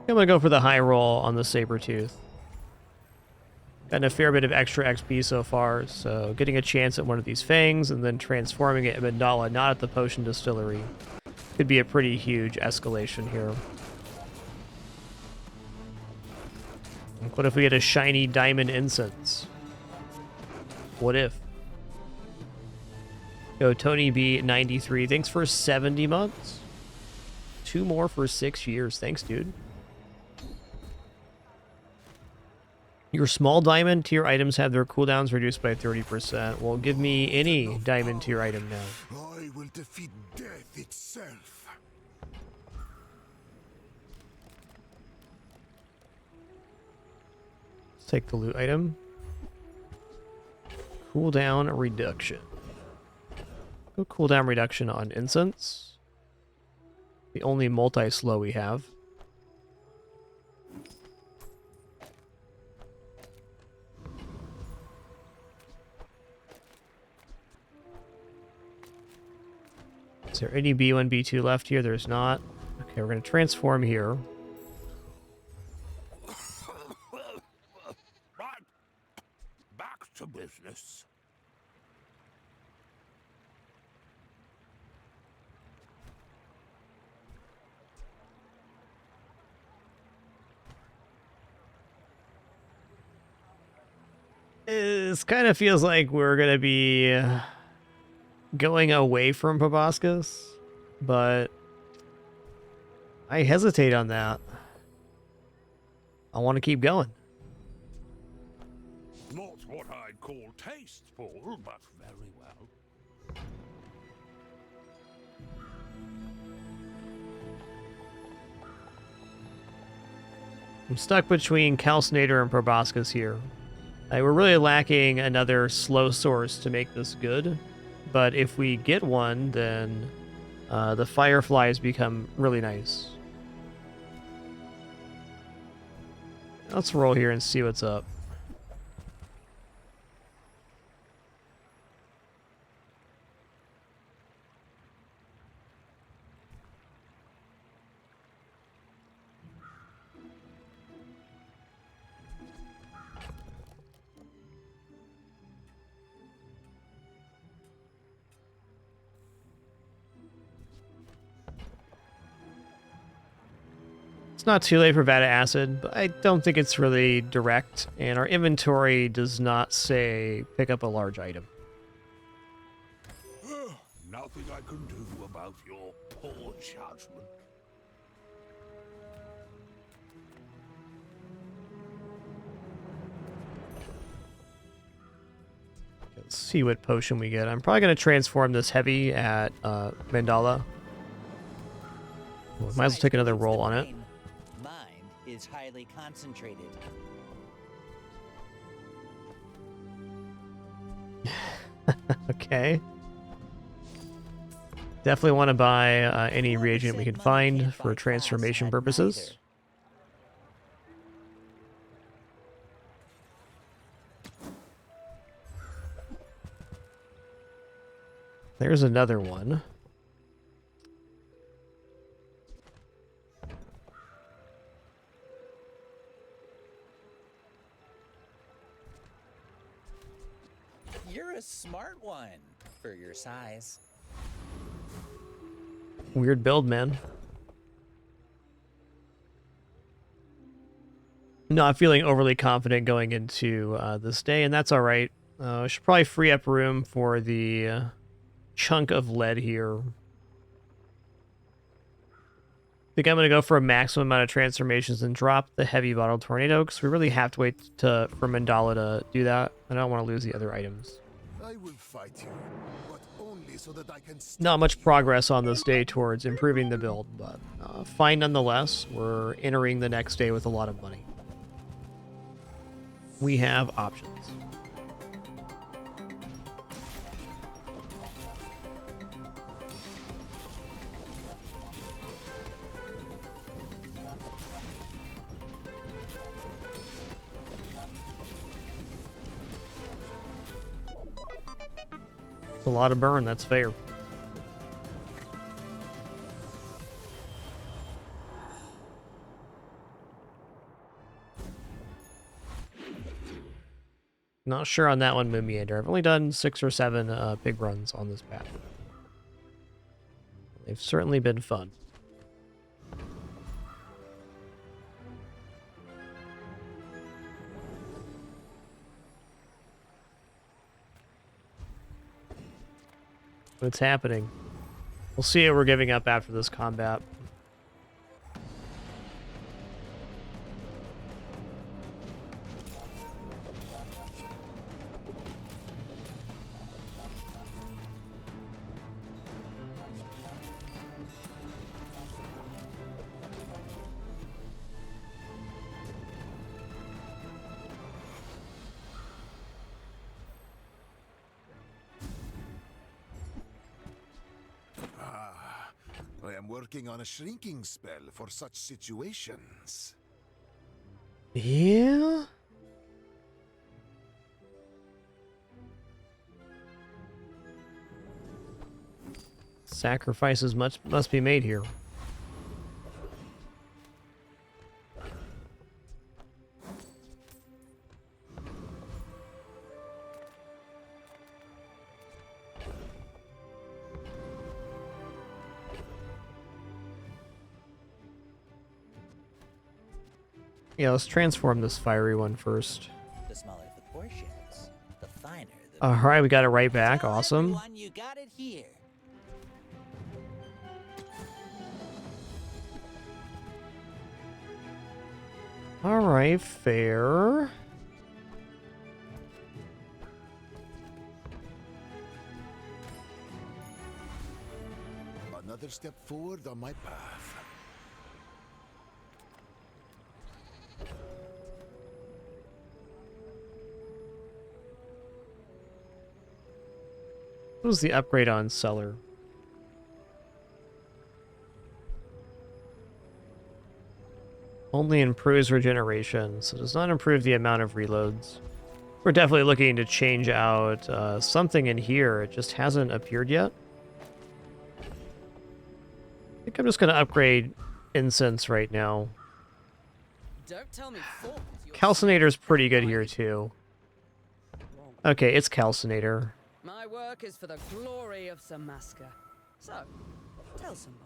I'm gonna go for the high roll on the Sabertooth. Gotten a fair bit of extra XP so far, so getting a chance at one of these fangs and then transforming it in Mandala, not at the potion distillery, could be a pretty huge escalation here. Like, what if we get a shiny diamond incense? What if? Yo, Tony B 93, thanks for 70 months. 2 more for 6 years. Thanks, dude. Your small diamond tier items have their cooldowns reduced by 30%. Well, give me any diamond tier item now. I will defeat death itself. Let's take the loot item. Cooldown reduction. Go cooldown reduction on incense. The only multi-slow we have. Is there any B1, B2 left here? There's not. Okay, we're going to transform here. Right. Back to business. This kind of feels like we're going to be going away from Proboscis, but I hesitate on that. I want to keep going. Not what I'd call tasteful, but very well. I'm stuck between Calcinator and Proboscis here. We're really lacking another slow source to make this good, but if we get one, then the Fireflies become really nice. Let's roll here and see what's up. It's not too late for Vata Acid, but I don't think it's really direct, and our inventory does not say pick up a large item. Nothing I can do about your poor judgment. Let's see what potion we get. I'm probably going to transform this heavy at Mandala. Might as well take another roll on it. Mine is highly concentrated. Okay. Definitely want to buy any reagent we can find for transformation purposes. There's another one. You're a smart one. For your size. Weird build, man. Not feeling overly confident going into this day, and that's all right. I should probably free up room for the chunk of lead here. I think I'm going to go for a maximum amount of transformations and drop the heavy bottle tornado, because we really have to wait for Mandala to do that. I don't want to lose the other items. I will fight you, but only so that I can Not much progress on this day towards improving the build, but fine nonetheless. We're entering the next day with a lot of money. We have options. It's a lot of burn, that's fair. Not sure on that one, Moomiander. I've only done 6 or 7 big runs on this path. They've certainly been fun. What's happening? We'll see what we're giving up after this combat. I am working on a shrinking spell for such situations. Yeah? Sacrifices must be made here. Yeah, let's transform this fiery one first. The smaller the portions, the finer the... Alright, we got it right back. Awesome. Everyone, you got it here. Alright, fair. Another step forward on my path. What was the upgrade on Cellar? Only improves regeneration, so does not improve the amount of reloads. We're definitely looking to change out something in here. It just hasn't appeared yet. I think I'm just going to upgrade Incense right now. Don't tell me fools. Calcinator's pretty good here, too. Okay, it's Calcinator. My work is for the glory of Samaska. So, tell somebody.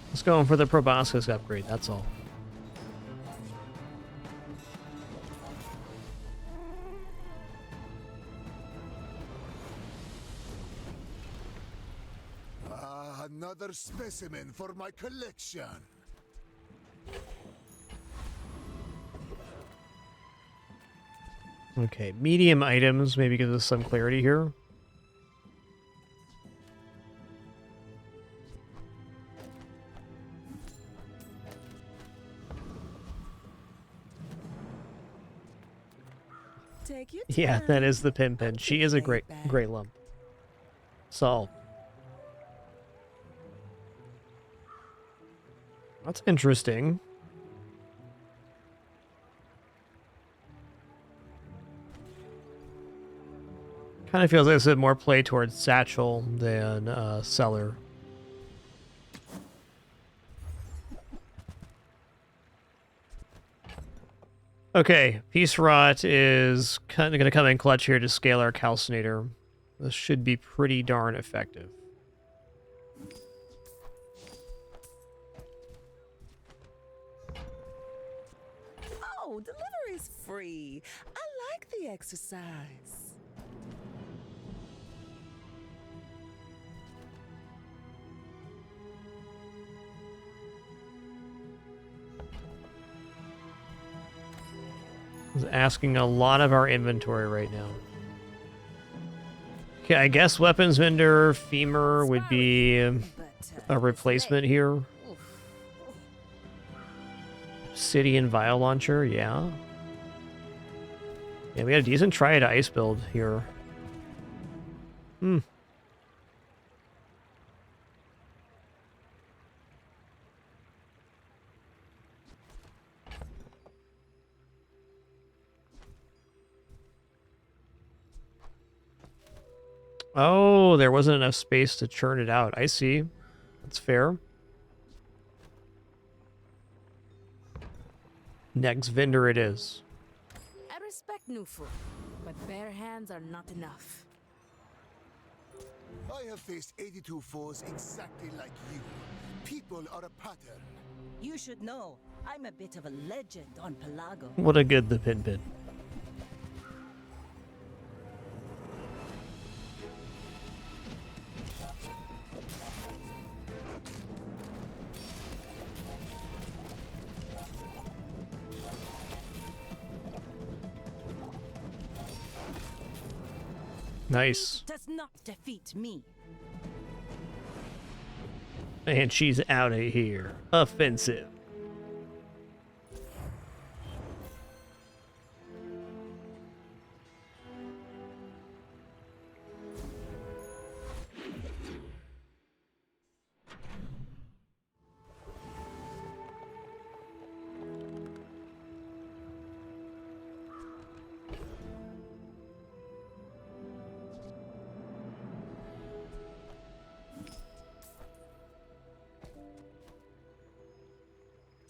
Let's go in for the Proboscis upgrade, that's all. Another specimen for my collection. Okay, medium items maybe gives us some clarity here. Take your Yeah, time. that is the Pin. She is a great lump. Solved. That's interesting. Kind of feels like this is more play towards Satchel than Cellar. Okay, Peace Rot is kind of going to come in clutch here to scale our Calcinator. This should be pretty darn effective. Oh, delivery's free. I like the exercise. It's asking a lot of our inventory right now. Okay, I guess weapons vendor femur would be a replacement here. Obsidian vial launcher, yeah. Yeah, we had a decent Triad ice build here. Hmm. Oh, there wasn't enough space to churn it out. I see. That's fair. Next vendor it is. I respect new food, but bare hands are not enough. I have faced 82 foes exactly like you. People are a pattern. You should know, I'm a bit of a legend on Pelago. What a good the pin pin. Nice. Does not defeat me. And she's out of here. Offensive.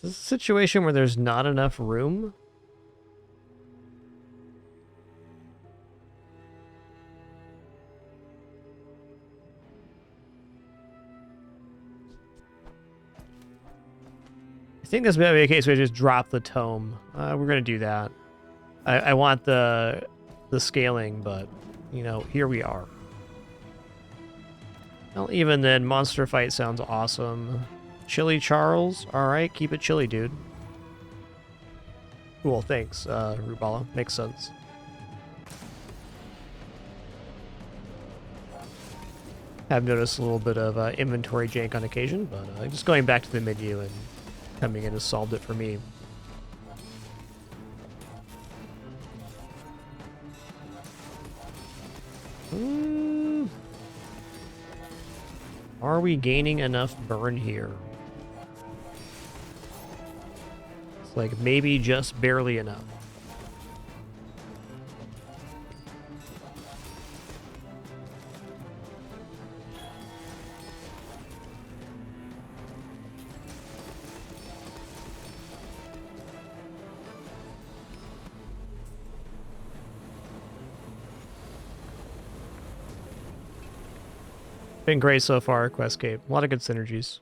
Is this a situation where there's not enough room? I think this may be a case where I just drop the tome. We're gonna do that. I want the scaling, but you know, here we are. Well, even then, monster fight sounds awesome. Chili Charles, all right, keep it chilly, dude. Cool, thanks, Rubala. Makes sense. Have noticed a little bit of inventory jank on occasion, but just going back to the menu and coming in has solved it for me. Are we gaining enough burn here? It's like maybe just barely enough. Been great so far, Questcape. A lot of good synergies.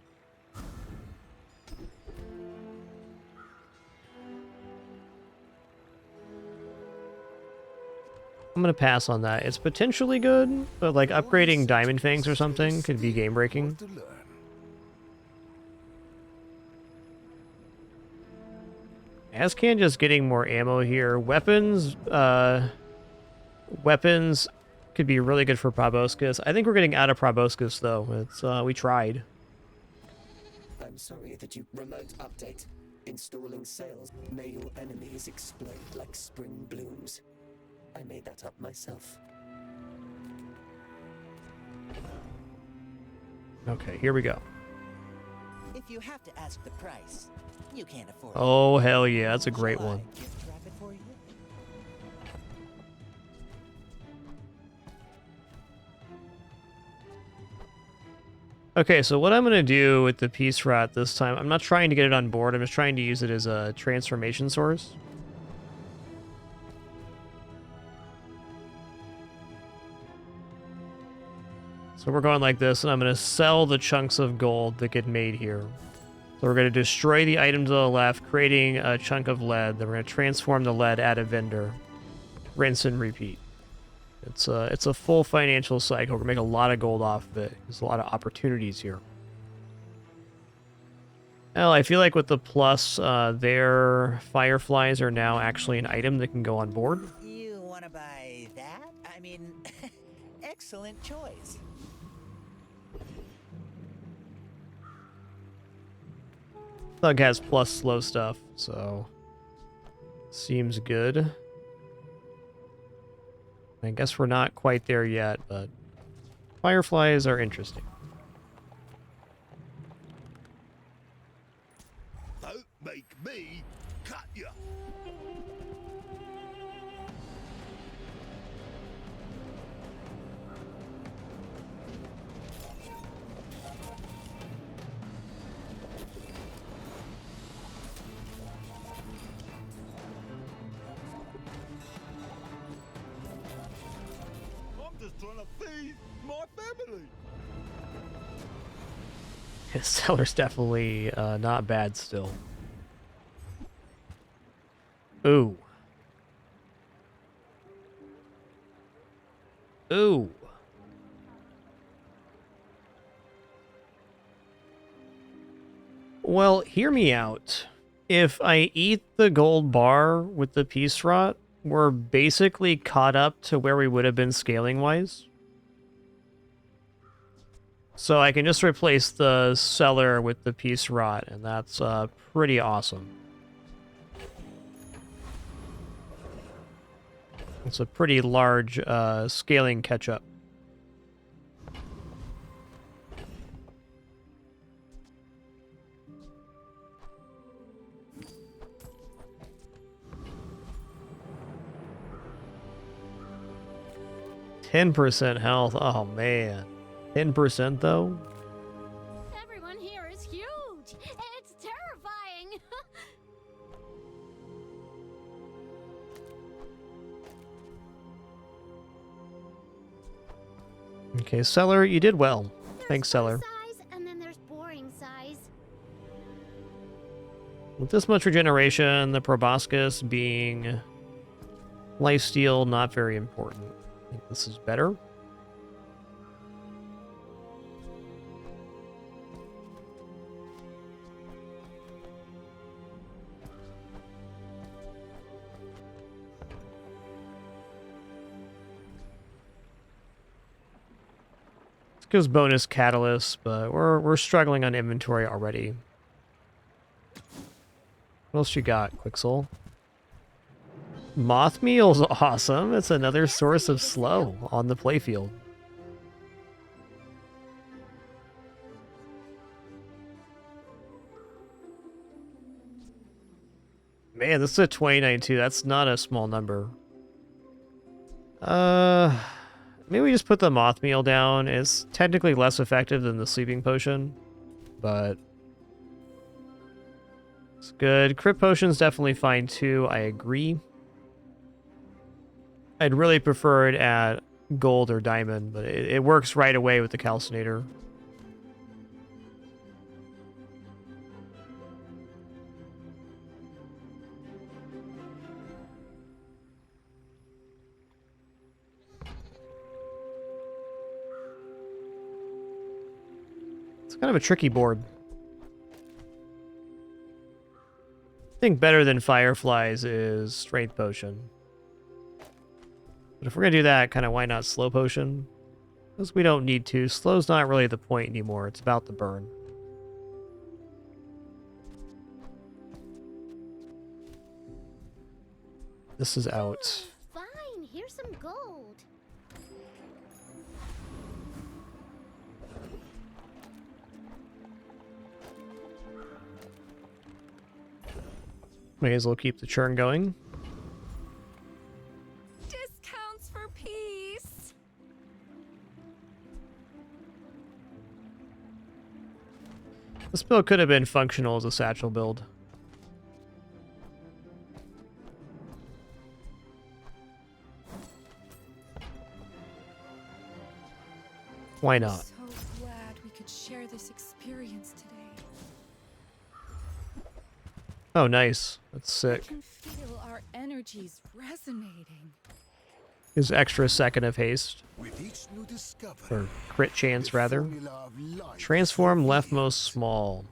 I'm gonna pass on that. It's potentially good, but like upgrading Diamond Fangs or something could be game breaking. Ascan just getting more ammo here. Weapons, weapons could be really good for Proboscis. I think we're getting out of Proboscis though. It's we tried. I'm sorry that you remote update. Installing sales. May your enemies explode like spring blooms. I made that up myself. Okay, here we go. If If you have to ask the price, you can't afford it. Oh, hell yeah. That's a great one. Gift wrap it for you? Okay, so what I'm going to do with the Peace Rot this time, I'm not trying to get it on board. I'm just trying to use it as a transformation source. So we're going like this, and I'm going to sell the chunks of gold that get made here. So we're going to destroy the item to the left, creating a chunk of lead. Then we're going to transform the lead at a vendor. Rinse and repeat. It's a full financial cycle. We're going to make a lot of gold off of it. There's a lot of opportunities here. Well, I feel like with the plus, their fireflies are now actually an item that can go on board. You want to buy that? I mean, excellent choice. Thug has plus slow stuff, so seems good. I guess we're not quite there yet, but fireflies are interesting. Don't make me cut you. I'm just trying to feed my family. His seller's definitely not bad still. Ooh. Ooh. Well, hear me out. If I eat the gold bar with the Peace Rot, we're basically caught up to where we would have been scaling-wise. So I can just replace the seller with the Peace Rot, and that's pretty awesome. It's a pretty large scaling catch-up. %10 health. Oh man. 10% though? Everyone here is huge. It's terrifying. Okay, seller, you did well. Thanks, seller. Size, and then there's boring size. With this much regeneration, the proboscis being lifesteal, not very important. I think this is better. Gives bonus catalyst, but we're struggling on inventory already. What else you got, Quixel? Moth meal's awesome. It's another source of slow on the playfield. Man, this is a 2092. That's not a small number. Maybe we just put the moth meal down. It's technically less effective than the sleeping potion, but it's good. Crit potion's definitely fine too. I agree. I'd really prefer it at gold or diamond, but it works right away with the calcinator. Kind of a tricky board. I think better than Fireflies is Strength Potion. But if we're going to do that, kind of why not Slow Potion? Because we don't need to. Slow's not really the point anymore. It's about the burn. This is out. Fine, here's some gold. May as well keep the churn going. Discounts for peace. This build could have been functional as a satchel build. Why not? So glad we could share this experience today. Oh, nice. That's sick. I can feel our energies resonating. His extra second of haste. With each new discovery, Or crit chance, rather. Transform leftmost small.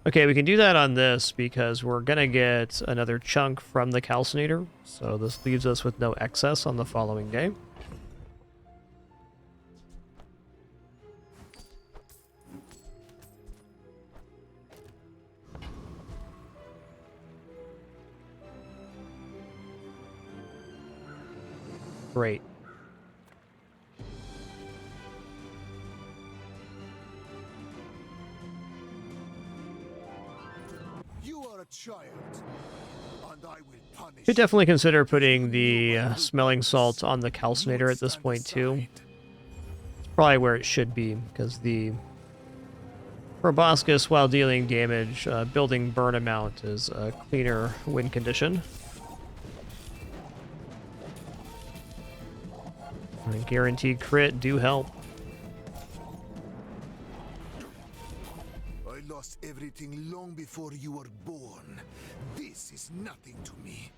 Okay, we can do that on this because we're going to get another chunk from the calcinator. So this leaves us with no excess on the following day. Great. you are a child, and I will punish Could definitely consider putting the smelling salt on the calcinator at this point too. It's probably where it should be, because the proboscis, while dealing damage, building burn amount is a cleaner win condition. And guaranteed crit do help. I lost everything long before you were born. This is nothing to me.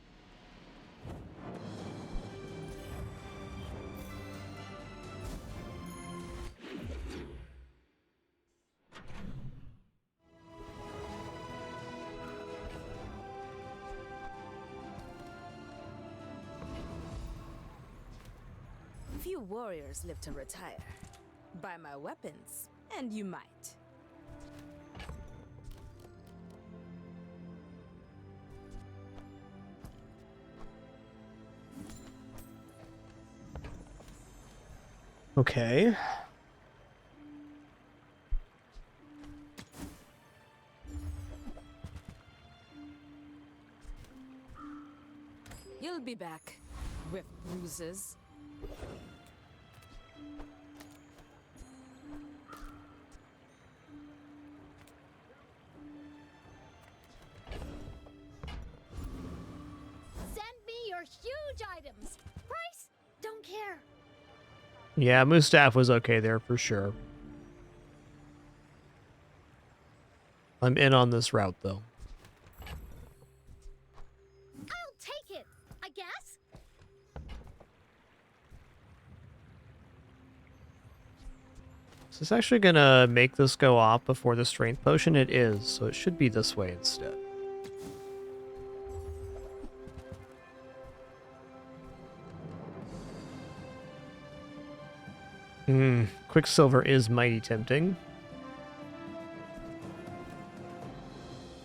Few warriors live to retire. Buy my weapons, and you might. Okay. You'll be back with bruises. Send me your huge items. Price? Don't care. Yeah, Mustaf was okay there for sure. I'm in on this route though. I'll take it, I guess. Is this actually gonna make this go off before the strength potion? It is, so it should be this way instead. Quicksilver is mighty tempting.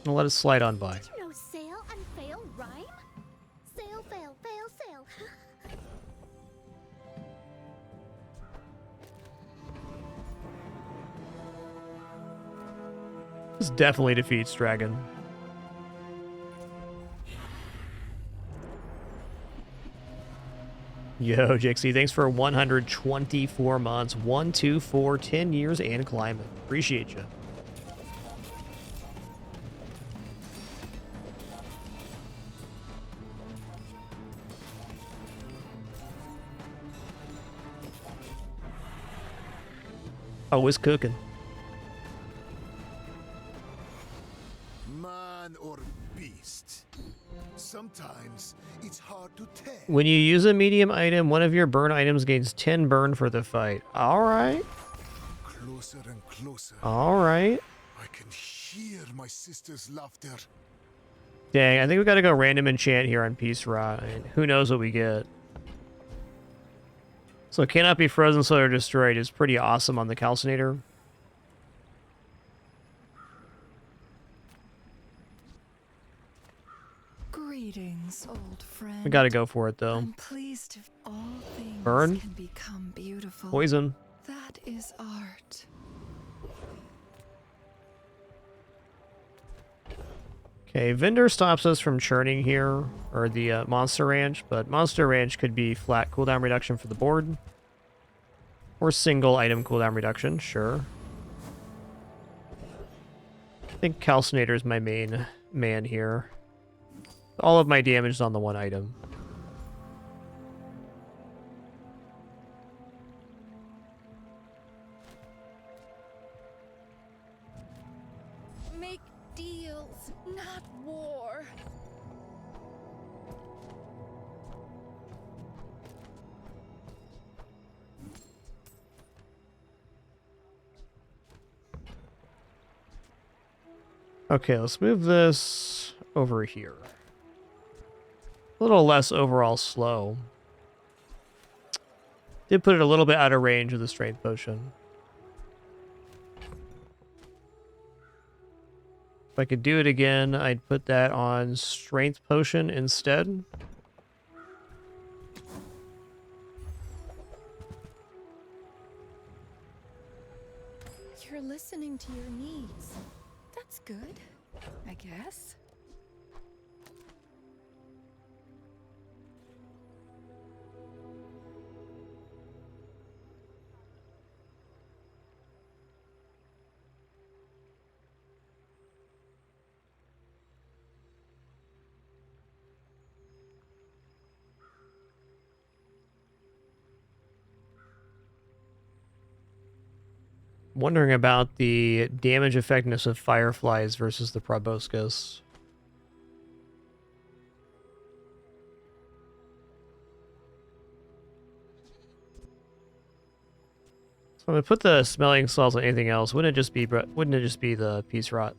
I'll let it slide on by. Did you know sail and fail rhyme? Sail, fail, fail, sail. This definitely defeats Dragon. Yo, Jixie, thanks for 124 months. 1, 2, 4, 10 years and climbing. Appreciate you. Always cooking. Man or beast. Sometimes it's hard to tell. When you use a medium item, one of your burn items gains 10 burn for the fight. Alright. Closer and closer. Alright. I can hear my sister's laughter. Dang, I think we gotta go random enchant here on Peace Rot. And who knows what we get. So cannot be frozen, solar destroyed is pretty awesome on the calcinator. Greetings, old friend. We gotta go for it though. I'm pleased if all things Burn. can become beautiful. Poison. That is art. Okay, Vendor stops us from churning here, or the Monster Ranch, but Monster Ranch could be flat cooldown reduction for the board. Or single item cooldown reduction, sure. I think Calcinator is my main man here. All of my damage is on the one item. Make deals, not war. Okay, let's move this over here. A little less overall slow. Did put it a little bit out of range of the strength potion. If I could do it again, I'd put that on strength potion instead. You're listening to your needs. That's good, I guess. Wondering about the damage effectiveness of fireflies versus the proboscis. So I'm gonna put the smelling salts on anything else. Wouldn't it just be the peace rot?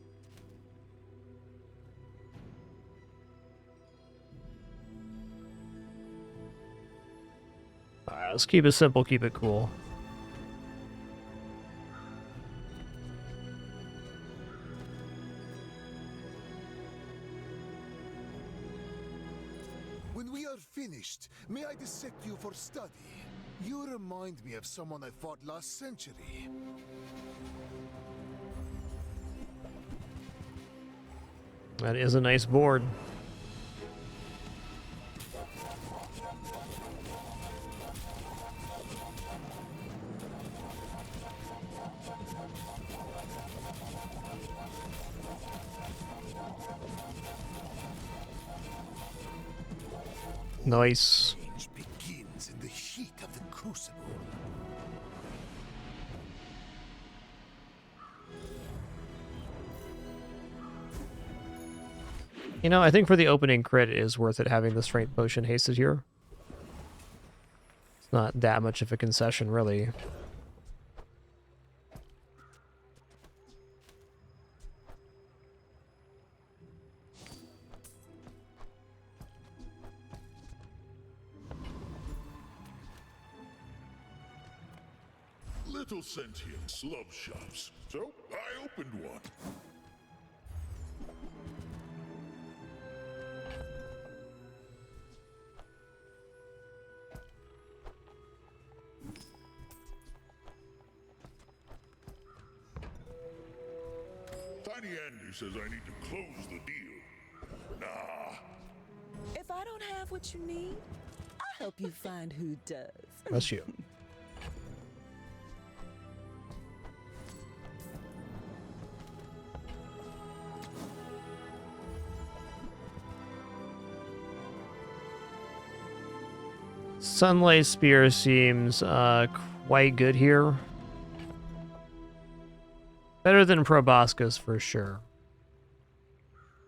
Alright, let's keep it simple, keep it cool. When we are finished, may I dissect you for study? You remind me of someone I fought last century. That is a nice board. Nice. Change begins in the heat of the crucible. You know, I think for the opening crit, it is worth it having the strength potion hasted here. It's not that much of a concession, really. Little sentience love shops, so I opened one. Tiny Andy says I need to close the deal. Nah. If I don't have what you need, I'll help you find who does. That's you. Sunlight Spear seems quite good here. Better than Proboscis for sure.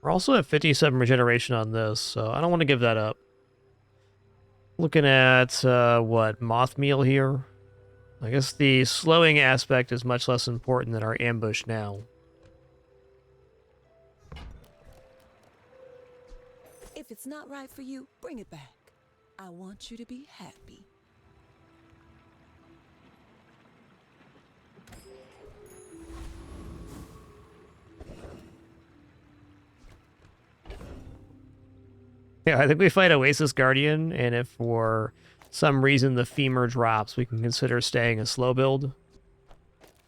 We're also at 57 regeneration on this, so I don't want to give that up. Looking at, what, Moth Meal here? I guess the slowing aspect is much less important than our ambush now. If it's not right for you, bring it back. I want you to be happy. Yeah, I think we fight Oasis Guardian, and if for some reason the femur drops, we can consider staying a slow build.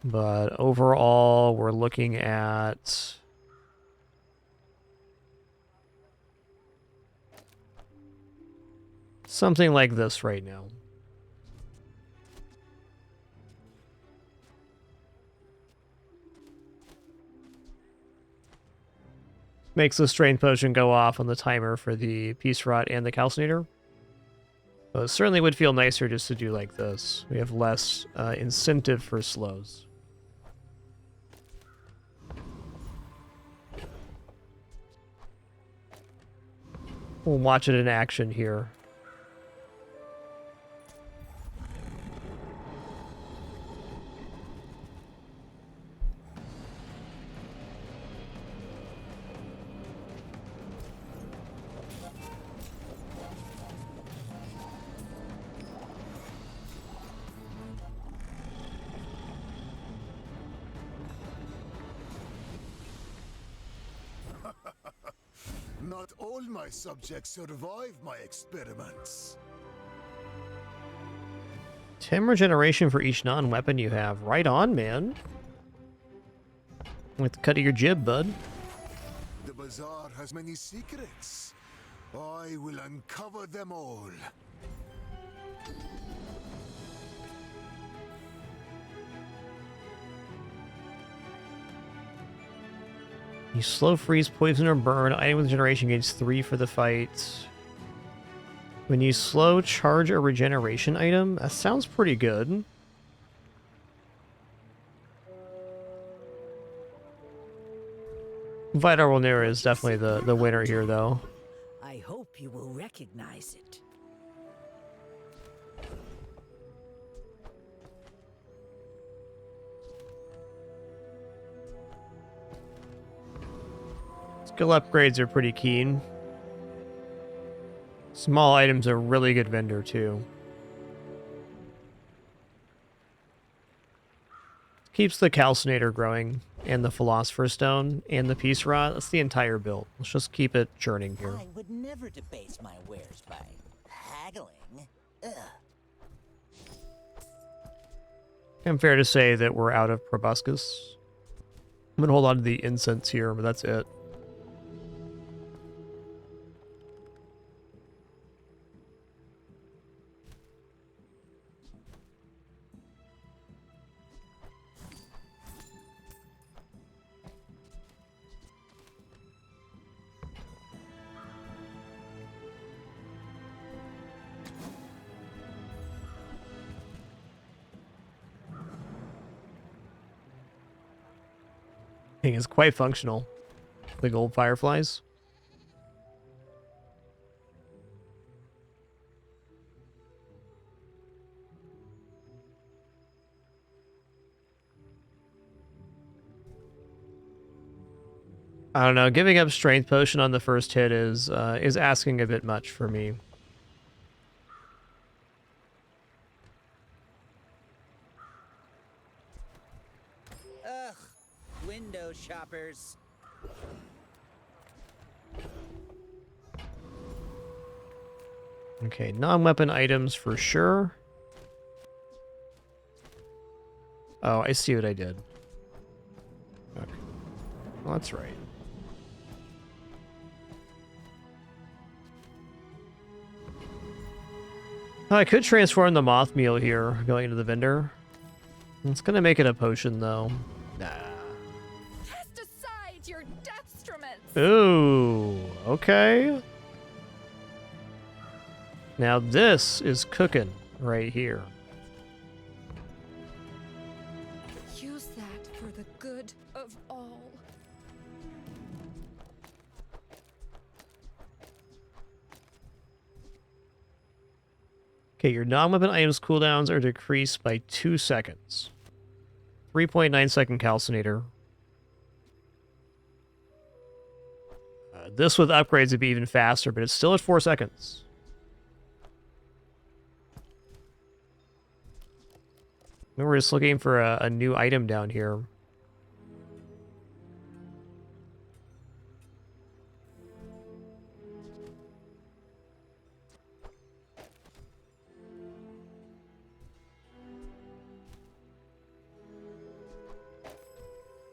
But overall, we're looking at Something like this right now. Makes the Strength Potion go off on the timer for the Peace Rot and the Calcinator. But it certainly would feel nicer just to do like this. We have less incentive for slows. We'll watch it in action here. Not all my subjects survive my experiments. 10 regeneration for each non-weapon you have. Right on, man. With the cut of your jib, bud. The bazaar has many secrets. I will uncover them all. You slow freeze, poison, or burn. Item with regeneration gains 3 for the fight. When you slow charge a regeneration item, that sounds pretty good. Vital Rolnera is definitely the winner here, though. I hope you will recognize it. Skill upgrades are pretty keen. Small items are a really good vendor, too. Keeps the Calcinator growing, and the Philosopher's Stone, and the Peace Rod. That's the entire build. Let's just keep it churning here. I would never debase my wares by haggling. Ugh. And fair to say that we're out of proboscis. I'm gonna hold on to the incense here, but that's it. Thing is quite functional. The gold fireflies. I don't know. Giving up strength potion on the first hit is asking a bit much for me. Ugh, window shoppers. Okay, non-weapon items for sure. Oh, I see what I did. Okay. Well, that's right. I could transform the moth meal here, going into the vendor. It's gonna make it a potion, though. Nah. Cast aside your deathstruments. Ooh, okay. Now this is cooking right here. Use that for the good of all. Okay, your non-weapon items cooldowns are decreased by 2 seconds. 3.9 second calcinator. This with upgrades would be even faster, but it's still at 4 seconds. We're just looking for a new item down here.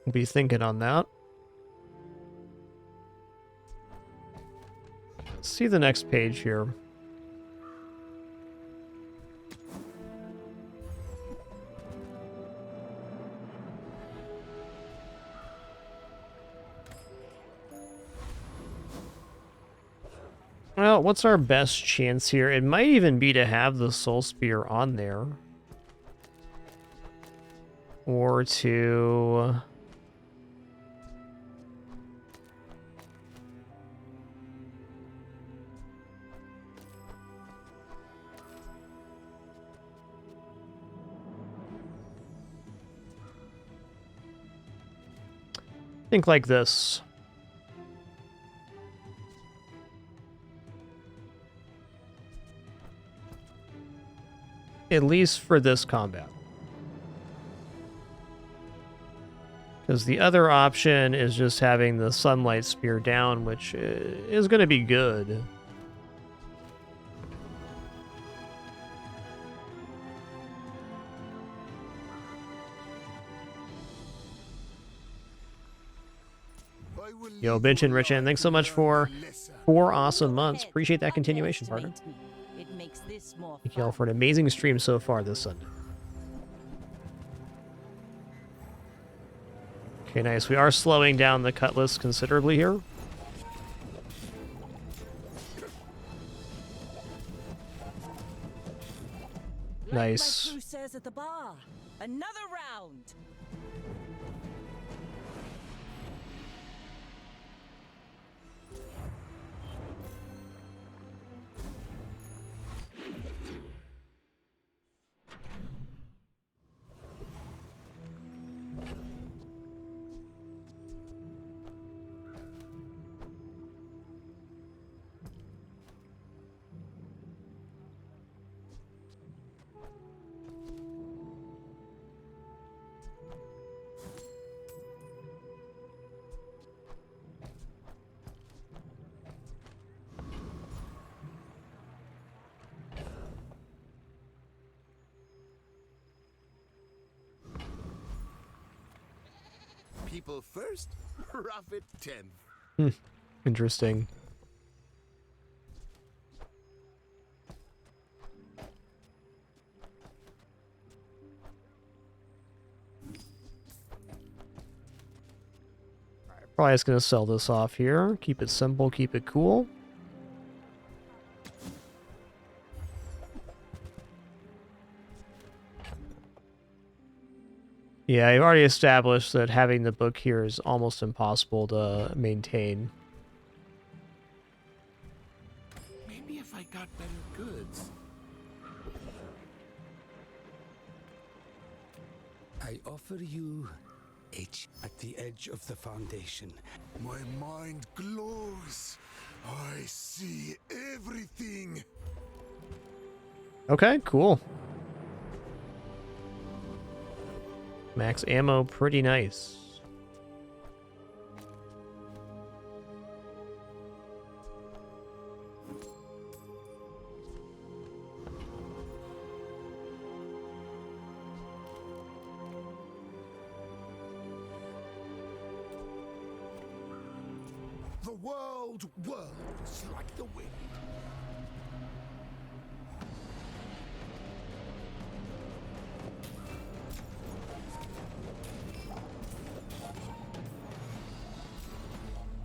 We'll be thinking on that. Let's see the next page here. Well, what's our best chance here? It might even be to have the Soul Spear on there. Or to... think like this. At least for this combat. Because the other option is just having the Sunlight Spear down, which is going to be good. Yo, Bench and Richan, thanks so much for 4 awesome months. Appreciate that continuation, partner. Thank you all for an amazing stream so far this Sunday. Okay, nice. We are slowing down the Cutlass considerably here. Nice. Like my crew says at the bar, another round. People first, profit 10th. Interesting. Probably just going to sell this off here. Keep it simple, keep it cool. Yeah, I've already established that having the book here is almost impossible to maintain. Maybe if I got better goods. I offer you at the edge of the foundation. My mind glows. I see everything. Okay, cool. Max ammo, pretty nice. The world whirls like the wind.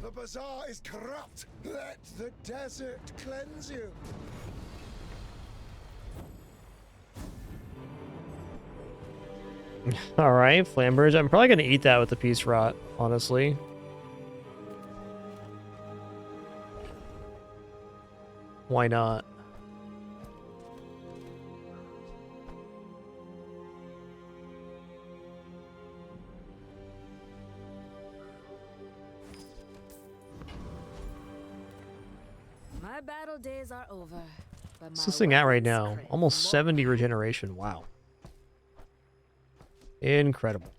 The bazaar is corrupt. Let the desert cleanse you. Alright, Flambridge. I'm probably going to eat that with the Peace Rot, honestly. Why not? My battle days are over. But What's this thing at right now? Almost 70 regeneration. Wow. Incredible.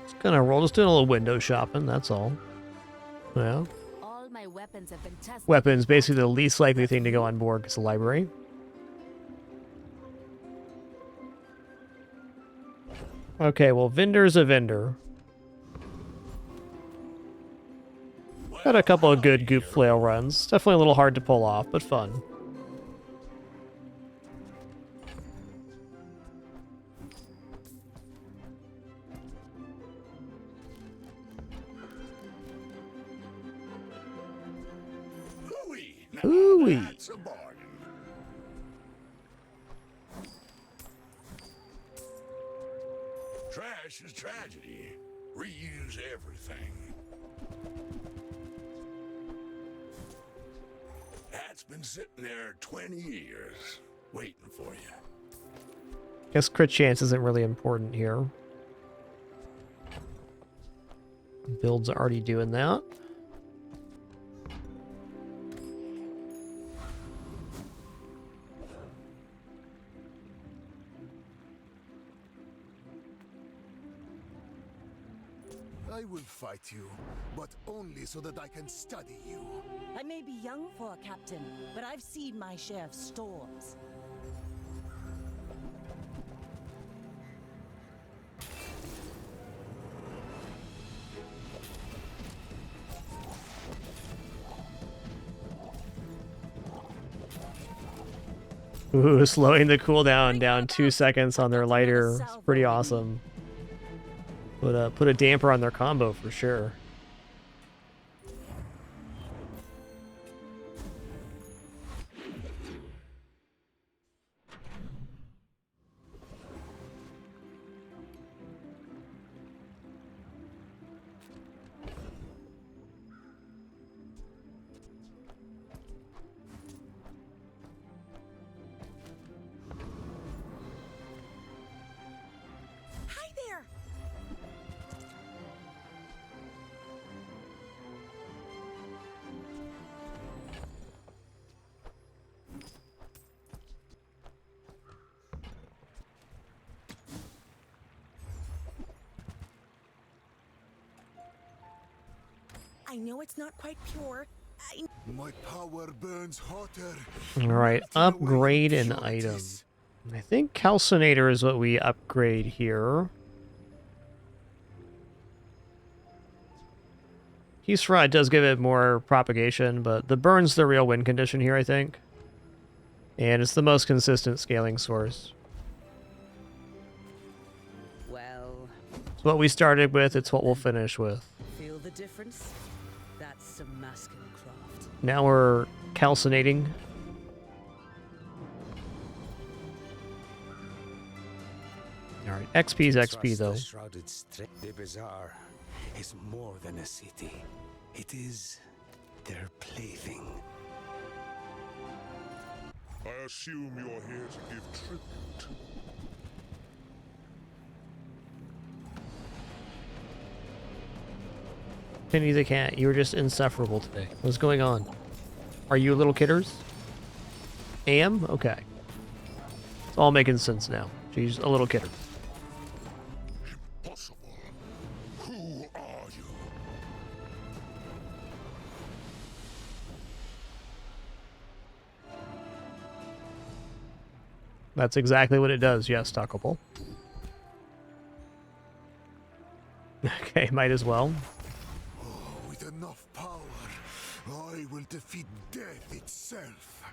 Just gonna roll, just doing a little window shopping, that's all. Yeah. All my weapons have been tested. Weapons, basically the least likely thing to go on board is the library. Okay, well, vendor's a vendor. Got a couple of good goop flail runs. Definitely a little hard to pull off, but fun. Ooh-wee. That's a bargain. Trash is tragedy. Reuse everything. That's been sitting there 20 years, waiting for you. Guess crit chance isn't really important here. Build's already doing that. I will fight you, but only so that I can study you. I may be young for a captain, but I've seen my share of storms. Ooh, slowing the cooldown down 2 seconds on their lighter. It's pretty awesome. Put a damper on their combo for sure. Hi there! I know it's not quite pure. My power burns hotter. Alright, upgrade an item. I think Calcinator is what we upgrade here. Peace Rod does give it more propagation, but the burn's the real win condition here, I think. And it's the most consistent scaling source. Well, It's what we started with, it's what we'll finish with. feel the difference? That's some Mascan craft. Now we're calcinating. Alright, XP's XP though. The shrouded strength. The bazaar is more than a city. It is their plaything. I assume you're here to give tribute. Penny the cat, you were just insufferable today. What's going on? Are you little kidders? Am? Okay. It's all making sense now. She's a little kidder. Impossible. Who are you? That's exactly what it does, yes, Talkable. Okay, might as well. With enough power, I will defeat death itself.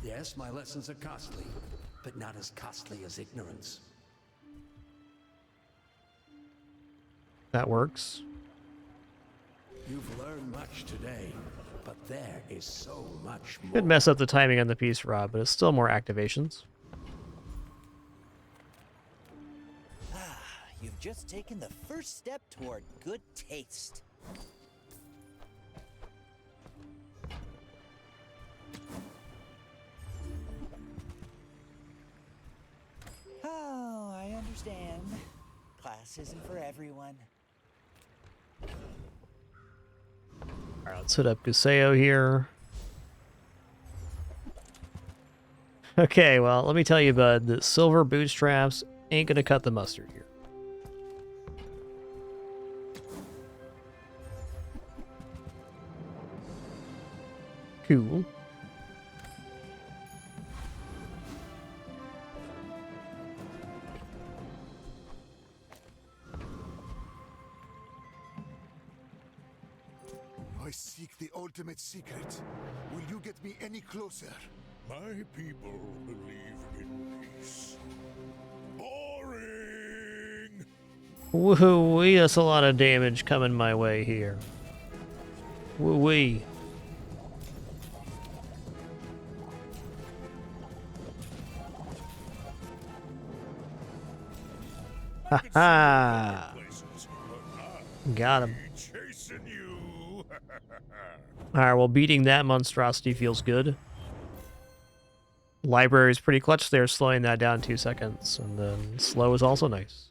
Yes, my lessons are costly, but not as costly as ignorance. That works. You've learned much today, but there is so much more. Could mess up the timing on the piece, Rob, but it's still more activations. You've just taken the first step toward good taste. Oh, I understand. Class isn't for everyone. Alright, let's hit up Guseo here. Okay, well, let me tell you, bud, that silver bootstraps ain't gonna cut the mustard here. Cool. I seek the ultimate secret. Will you get me any closer? My people believe in peace. Boring! Woo-wee, that's a lot of damage coming my way here. Woo-wee. Ha ha! Got him. Chasing you. Alright, well, beating that monstrosity feels good. Library is pretty clutch there, slowing that down 2 seconds. And then slow is also nice.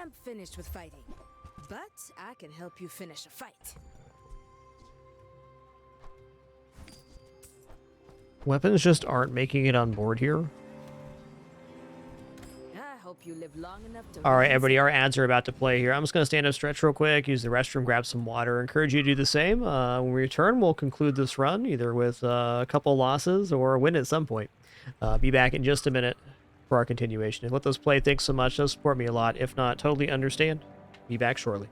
I'm finished with fighting, but I can help you finish a fight. Weapons just aren't making it on board here. I hope you live long enough to. All right, everybody, our ads are about to play here. I'm just going to stand up, stretch real quick, use the restroom, grab some water. Encourage you to do the same. When we return, we'll conclude this run either with a couple losses or a win at some point. Be back in just a minute for our continuation. And let those play. Thanks so much. Those support me a lot. If not, totally understand. Be back shortly.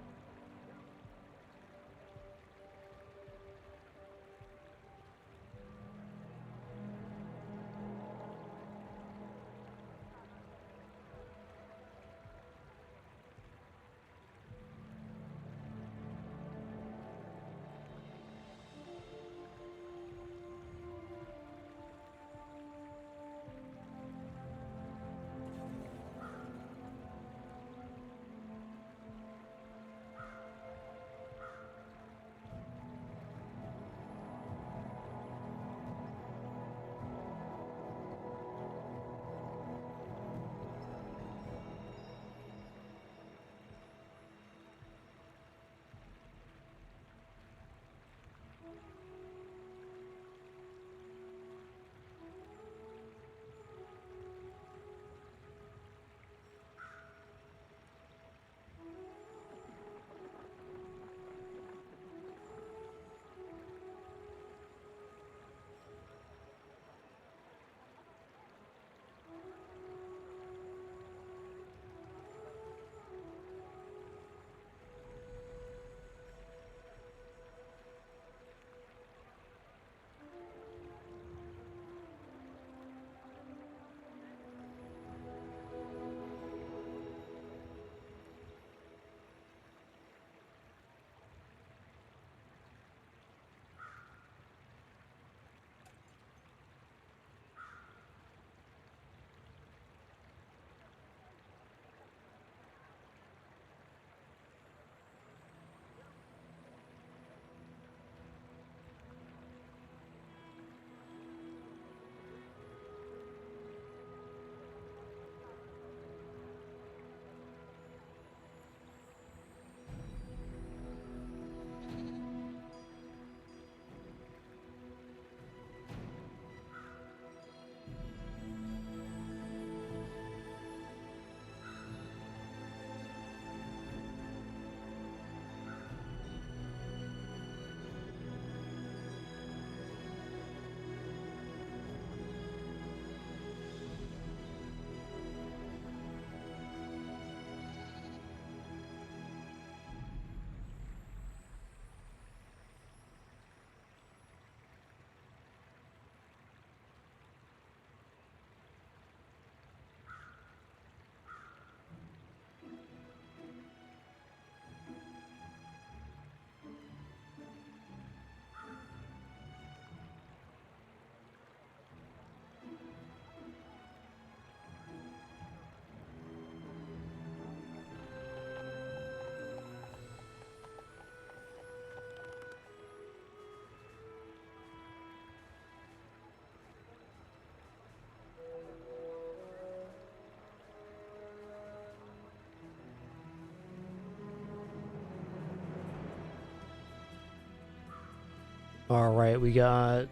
All right, we got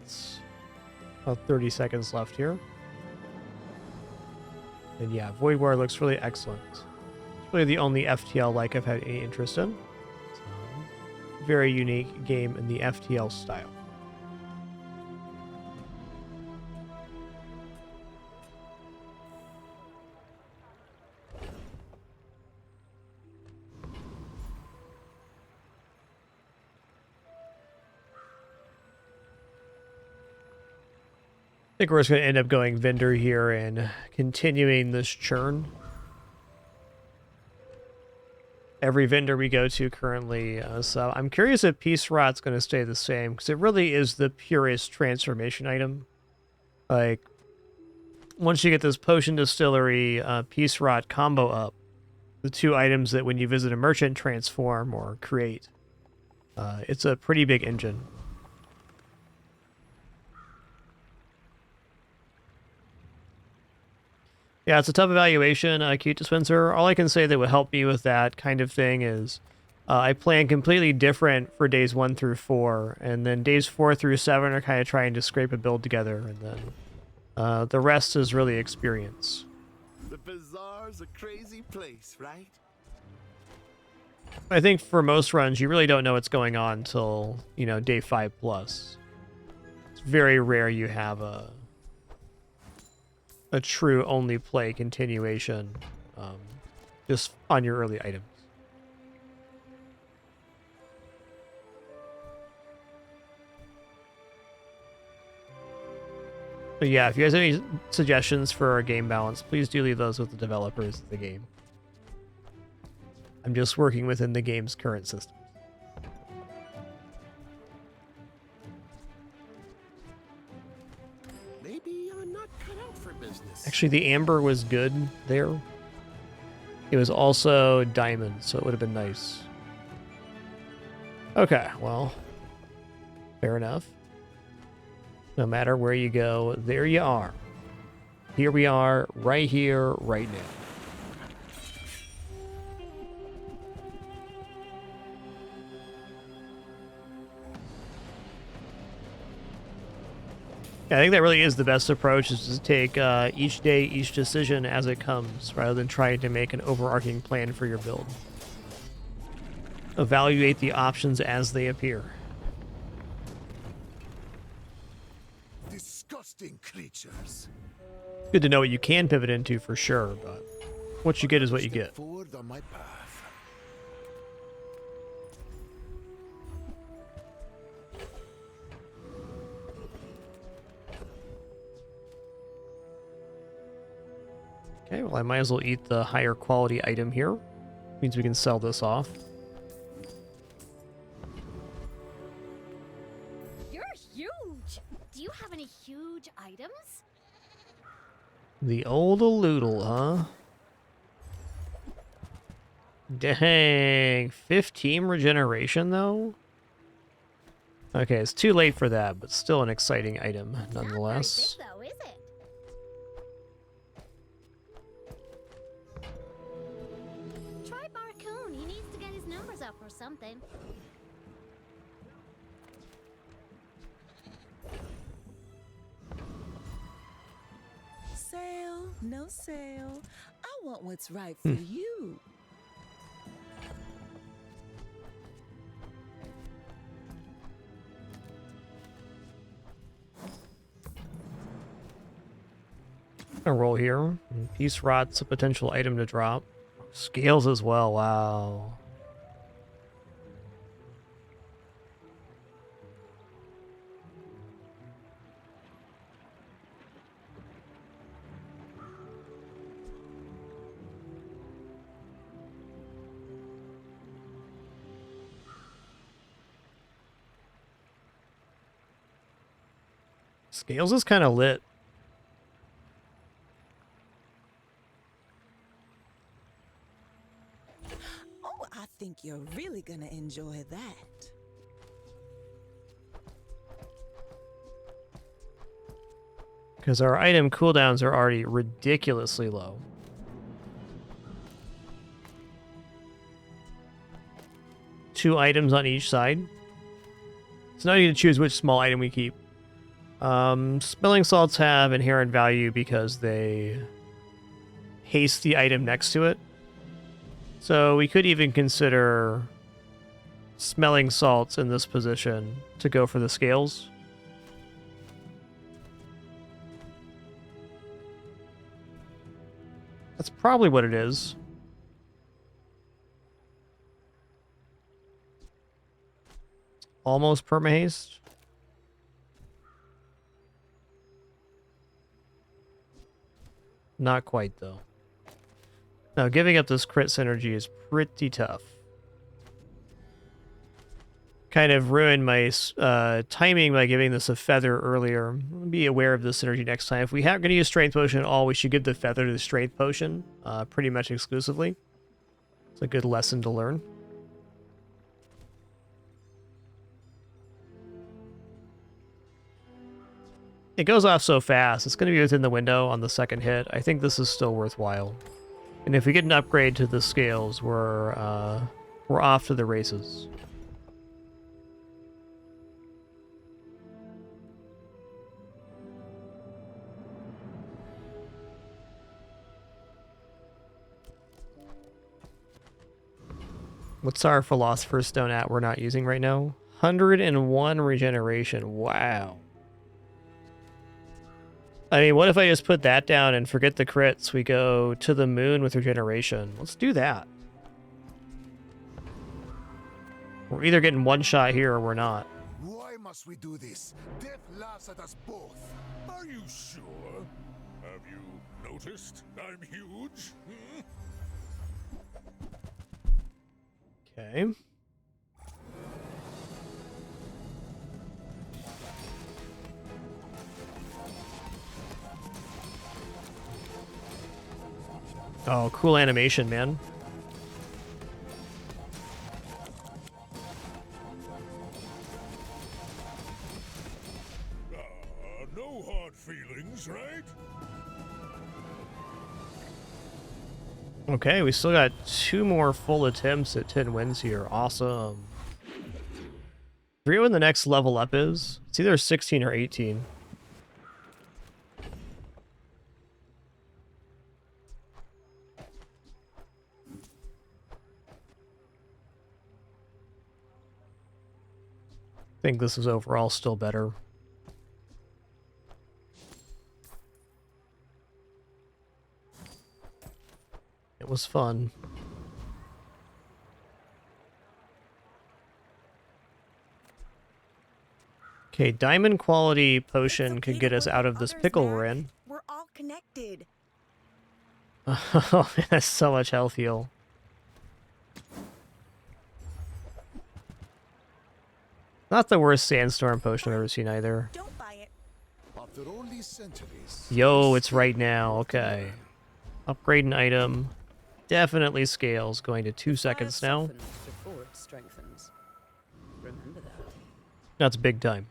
about 30 seconds left here. And yeah, Void War looks really excellent. It's really the only FTL like I've had any interest in. It's a very unique game in the FTL style. think we're just going to end up going vendor here and continuing this churn. Every vendor we go to currently. So I'm curious if Peace Rot's going to stay the same, because it really is the purest transformation item. Like, once you get this Potion Distillery Peace Rot combo up, the two items that when you visit a merchant transform or create, it's a pretty big engine. Yeah, it's a tough evaluation, Cute Dispenser. All I can say that would help me with that kind of thing is I plan completely different for days 1 through 4, and then days 4 through 7 are kind of trying to scrape a build together, and then the rest is really experience. The bazaar's a crazy place, right? I think for most runs, you really don't know what's going on until, day 5+. It's very rare you have a true only play continuation just on your early items. But yeah, if you guys have any suggestions for our game balance, please do leave those with the developers of the game. I'm just working within the game's current system. Maybe I'm not cut out for business. Actually, the amber was good there. It was also diamond, so it would have been nice. Okay, well, fair enough. No matter where you go, there you are. Here we are, right here, right now. Yeah, I think that really is the best approach, is to take each day, each decision as it comes, rather than trying to make an overarching plan for your build. Evaluate the options as they appear. Disgusting creatures. Good to know what you can pivot into for sure, but what you get is what you get. Forward on my path. Okay, well, I might as well eat the higher quality item here. Means we can sell this off. You're huge! Do you have any huge items? The old Aloodle, huh? Dang, 15 regeneration, though? Okay, it's too late for that, but still an exciting item, nonetheless. Not very big, though, is it? Try Barcoon. He needs to get his numbers up or something. Sale, no sale. I want what's right for you. A roll here. Peace Rot's a potential item to drop. Scales as well, wow. Scales is kind of lit. Oh, I think you're really gonna enjoy that. Because our item cooldowns are already ridiculously low. Two items on each side. So now you need to choose which small item we keep. Smelling salts have inherent value because they haste the item next to it. So we could even consider smelling salts in this position to go for the scales. That's probably what it is. Almost permahaste. Not quite, though. Now, giving up this crit synergy is pretty tough. Kind of ruined my timing by giving this a feather earlier. Be aware of this synergy next time. If we are going to use Strength Potion at all, we should give the feather to the Strength Potion pretty much exclusively. It's a good lesson to learn. It goes off so fast. It's going to be within the window on the second hit. I think this is still worthwhile. And if we get an upgrade to the scales, we're off to the races. What's our Philosopher's Stone at we're not using right now? 101 regeneration. Wow. I mean, what if I just put that down and forget the crits? We go to the moon with regeneration. Let's do that. We're either getting one shot here or we're not. Why must we do this? Death laughs at us both. Are you sure? Have you noticed I'm huge? Hmm? Okay. Oh, cool animation, man. No hard feelings, right? Okay, we still got 2 more full attempts at 10 wins here. Awesome. I forget when the next level up is. It's either 16 or 18. I think this is overall still better. It was fun. Okay, diamond quality potion could get us out of this pickle we're in. We're all connected. Oh, that's so much health heal. Not the worst sandstorm potion I've ever seen either. Don't buy it. After all these centuries. Yo, it's right now. Okay. Upgrade an item. Definitely scales. Going to 2 seconds now. Before it strengthens. Remember that. That's big time.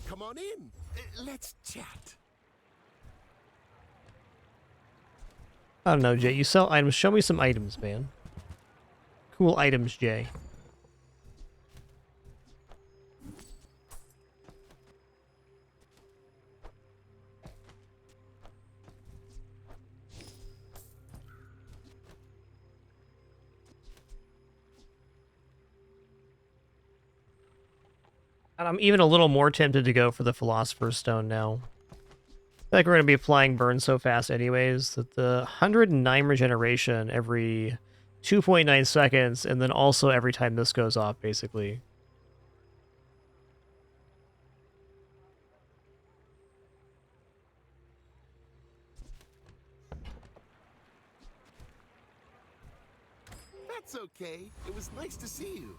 Come on in. Let's chat. I don't know, Jay. You sell items. Show me some items, man. Cool items, Jay. And I'm even a little more tempted to go for the Philosopher's Stone now. I feel like we're going to be applying burn so fast anyways that the 109 regeneration every 2.9 seconds and then also every time this goes off, basically. That's okay. It was nice to see you.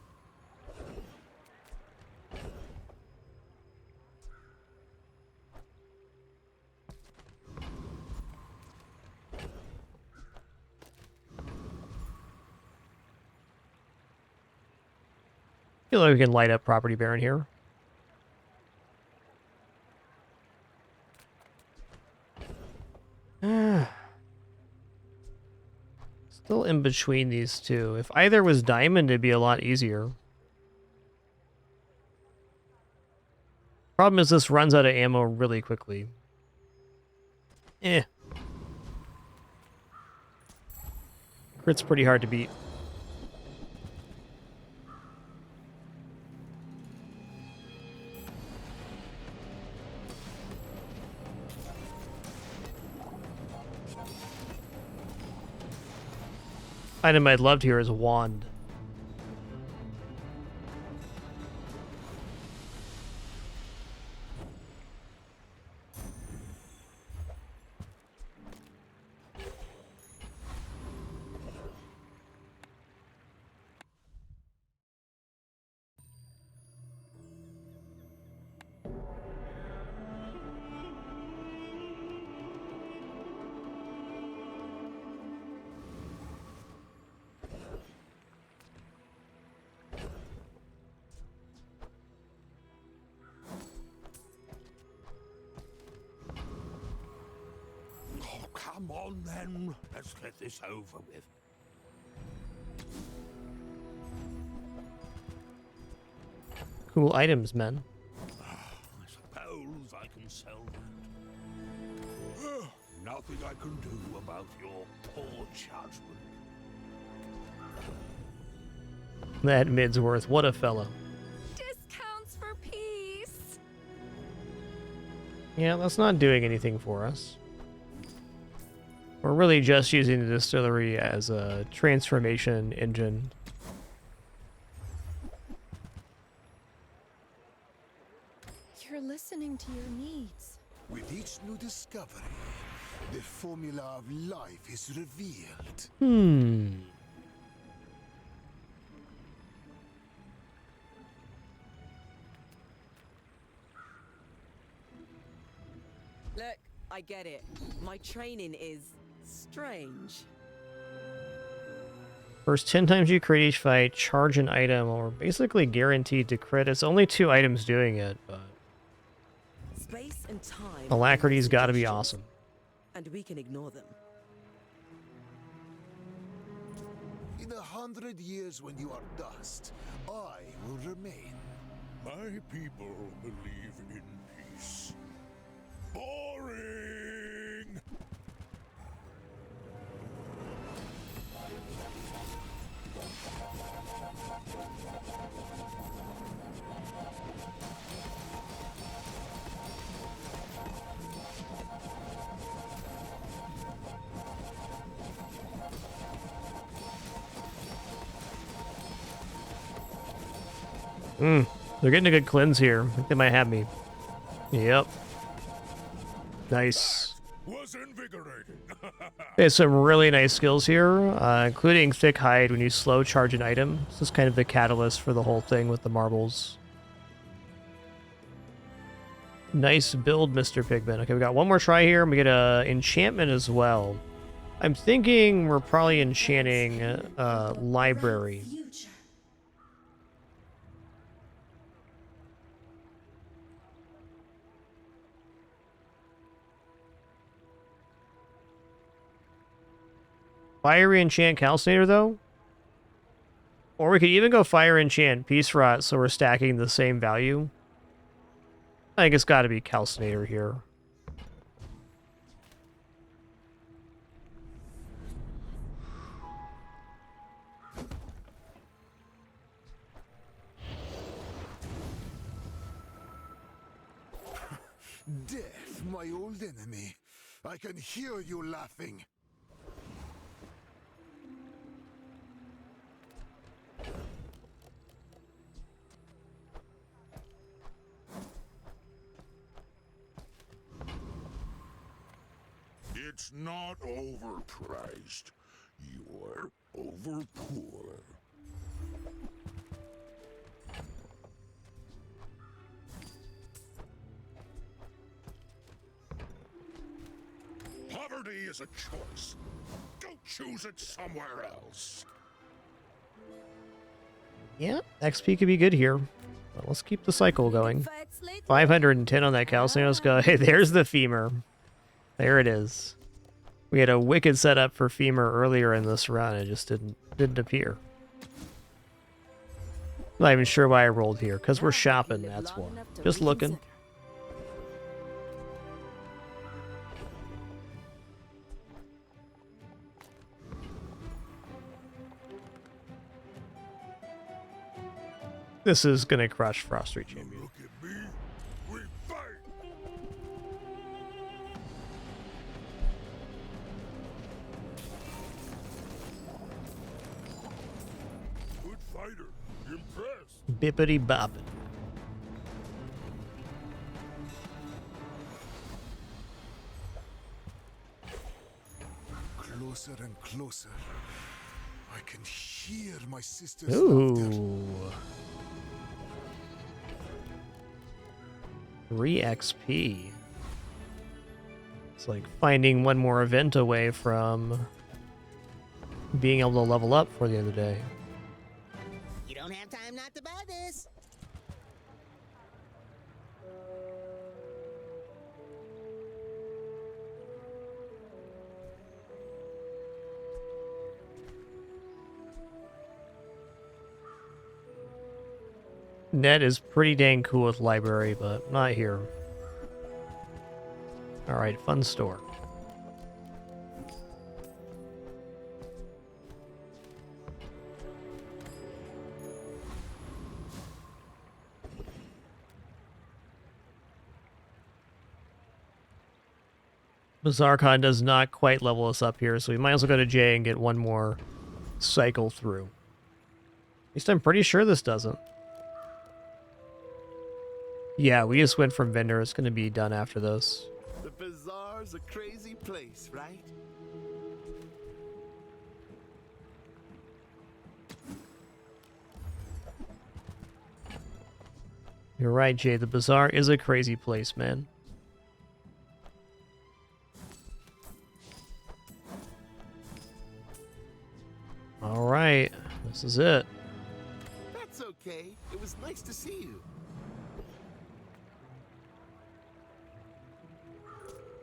I feel like we can light up Property Baron here. Still in between these two. If either was diamond, it'd be a lot easier. Problem is this runs out of ammo really quickly. Crit's pretty hard to beat. Item I'd love to hear is a wand. Oh, come on then. Let's get this over with. Cool items, man. I suppose I can sell that. Nothing I can do about your poor judgment. That Midsworth, what a fellow. Discounts for peace. Yeah, that's not doing anything for us. We're really just using the distillery as a transformation engine. You're listening to your needs. With each new discovery, the formula of life is revealed. Look, I get it. My training is strange. First 10 times you crit each fight, charge an item, or basically guaranteed to crit. It's only 2 items doing it, but Space and time. Alacrity's got to be awesome. And we can ignore them. In 100 years when you are dust, I will remain. My people believe in peace. Boring! They're getting a good cleanse here. I think they might have me. Yep. Nice. Was invigorating. They have some really nice skills here, including Thick Hide when you slow charge an item. This is kind of the catalyst for the whole thing with the marbles. Nice build, Mr. Pigman. Okay, we got one more try here, and we get a enchantment as well. I'm thinking we're probably enchanting library. Fire enchant Calcinator, though? Or we could even go fire enchant Peace Rot, so we're stacking the same value. I think it's got to be Calcinator here. Death, my old enemy. I can hear you laughing. It's not overpriced. You're overpoor. Poverty is a choice. Go choose it somewhere else. Yeah, XP could be good here. But let's keep the cycle going. 510 on that Calcinator. Let's go. Hey, there's the Femur. There it is. We had a wicked setup for Femur earlier in this run. It just didn't appear. Not even sure why I rolled here. Because we're shopping, that's why. Just looking. This is gonna crush Frost Street Champion. Look at me. We fight. Bippity boppity. Closer and closer. I can hear my sister's laughter. Ooh. 3 XP. It's like finding one more event away from being able to level up for the end of the day. You don't have time not to buy this. Ned is pretty dang cool with library, but not here. Alright, fun store. BazaarCon does not quite level us up here, so we might as well go to J and get one more cycle through. At least I'm pretty sure this doesn't. Yeah, we just went from vendor. It's going to be done after this. The bazaar's a crazy place, right? You're right, Jay. The bazaar is a crazy place, man. All right, this is it. That's okay. It was nice to see you.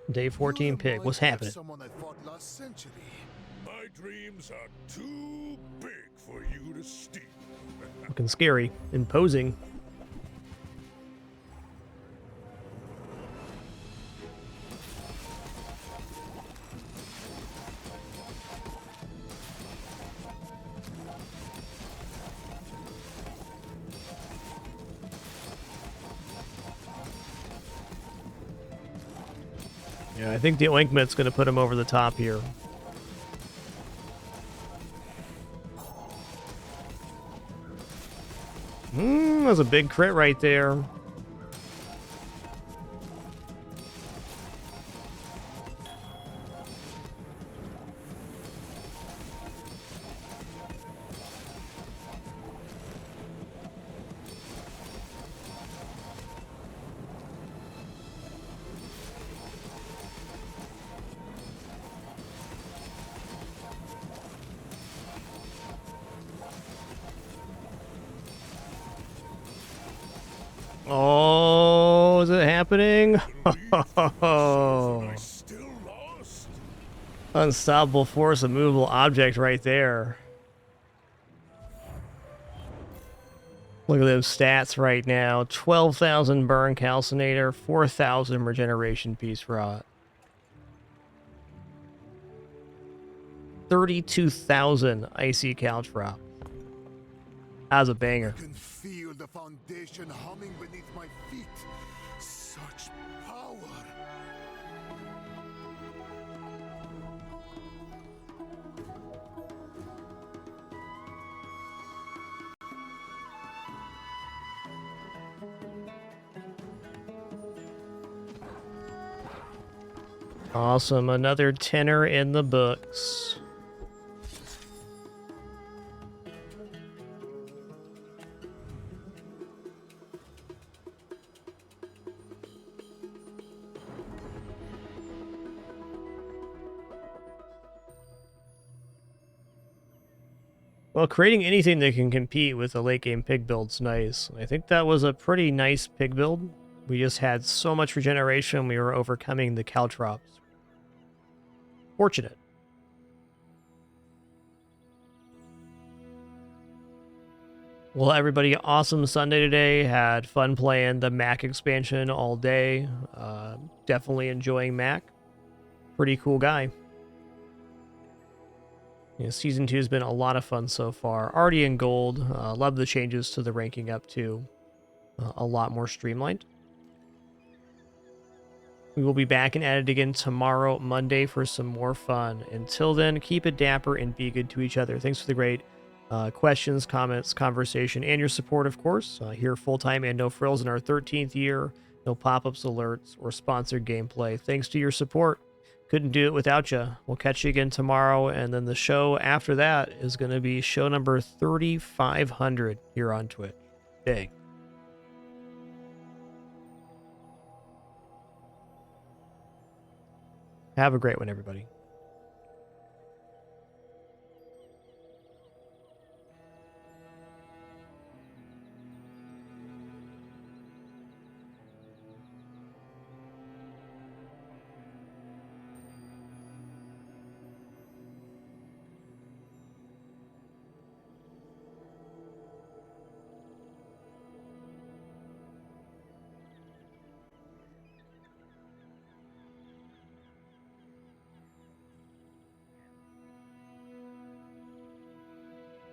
Day 14 pig. What's happening? Someone I fought last century. My dreams are too big for you to steal. Looking scary. Imposing. Yeah, I think the ointment's going to put him over the top here. That's a big crit right there. Oh, is it happening? Unstoppable force, a movable object right there. Look at those stats right now. 12,000 burn calcinator, 4,000 regeneration piece rot. 32,000 icy couch drop. That was a banger. I can feel the foundation humming beneath my feet. Such power. Awesome. Another tenner in the books. Well, creating anything that can compete with a late game pig build's nice. I think that was a pretty nice pig build. We just had so much regeneration, we were overcoming the caltrops. Fortunate. Well, everybody, awesome Sunday today. Had fun playing the Mac expansion all day. Definitely enjoying Mac. Pretty cool guy. Yeah, Season 2 has been a lot of fun so far. Already in gold. Love the changes to the ranking up too. A lot more streamlined. We will be back and at it again tomorrow, Monday, for some more fun. Until then, keep it dapper and be good to each other. Thanks for the great questions, comments, conversation, and your support, of course. Here full-time and no frills in our 13th year. No pop-ups, alerts, or sponsored gameplay. Thanks to your support. Couldn't do it without you. We'll catch you again tomorrow, and then the show after that is going to be show number 3,500 here on Twitch. Big. Have a great one, everybody.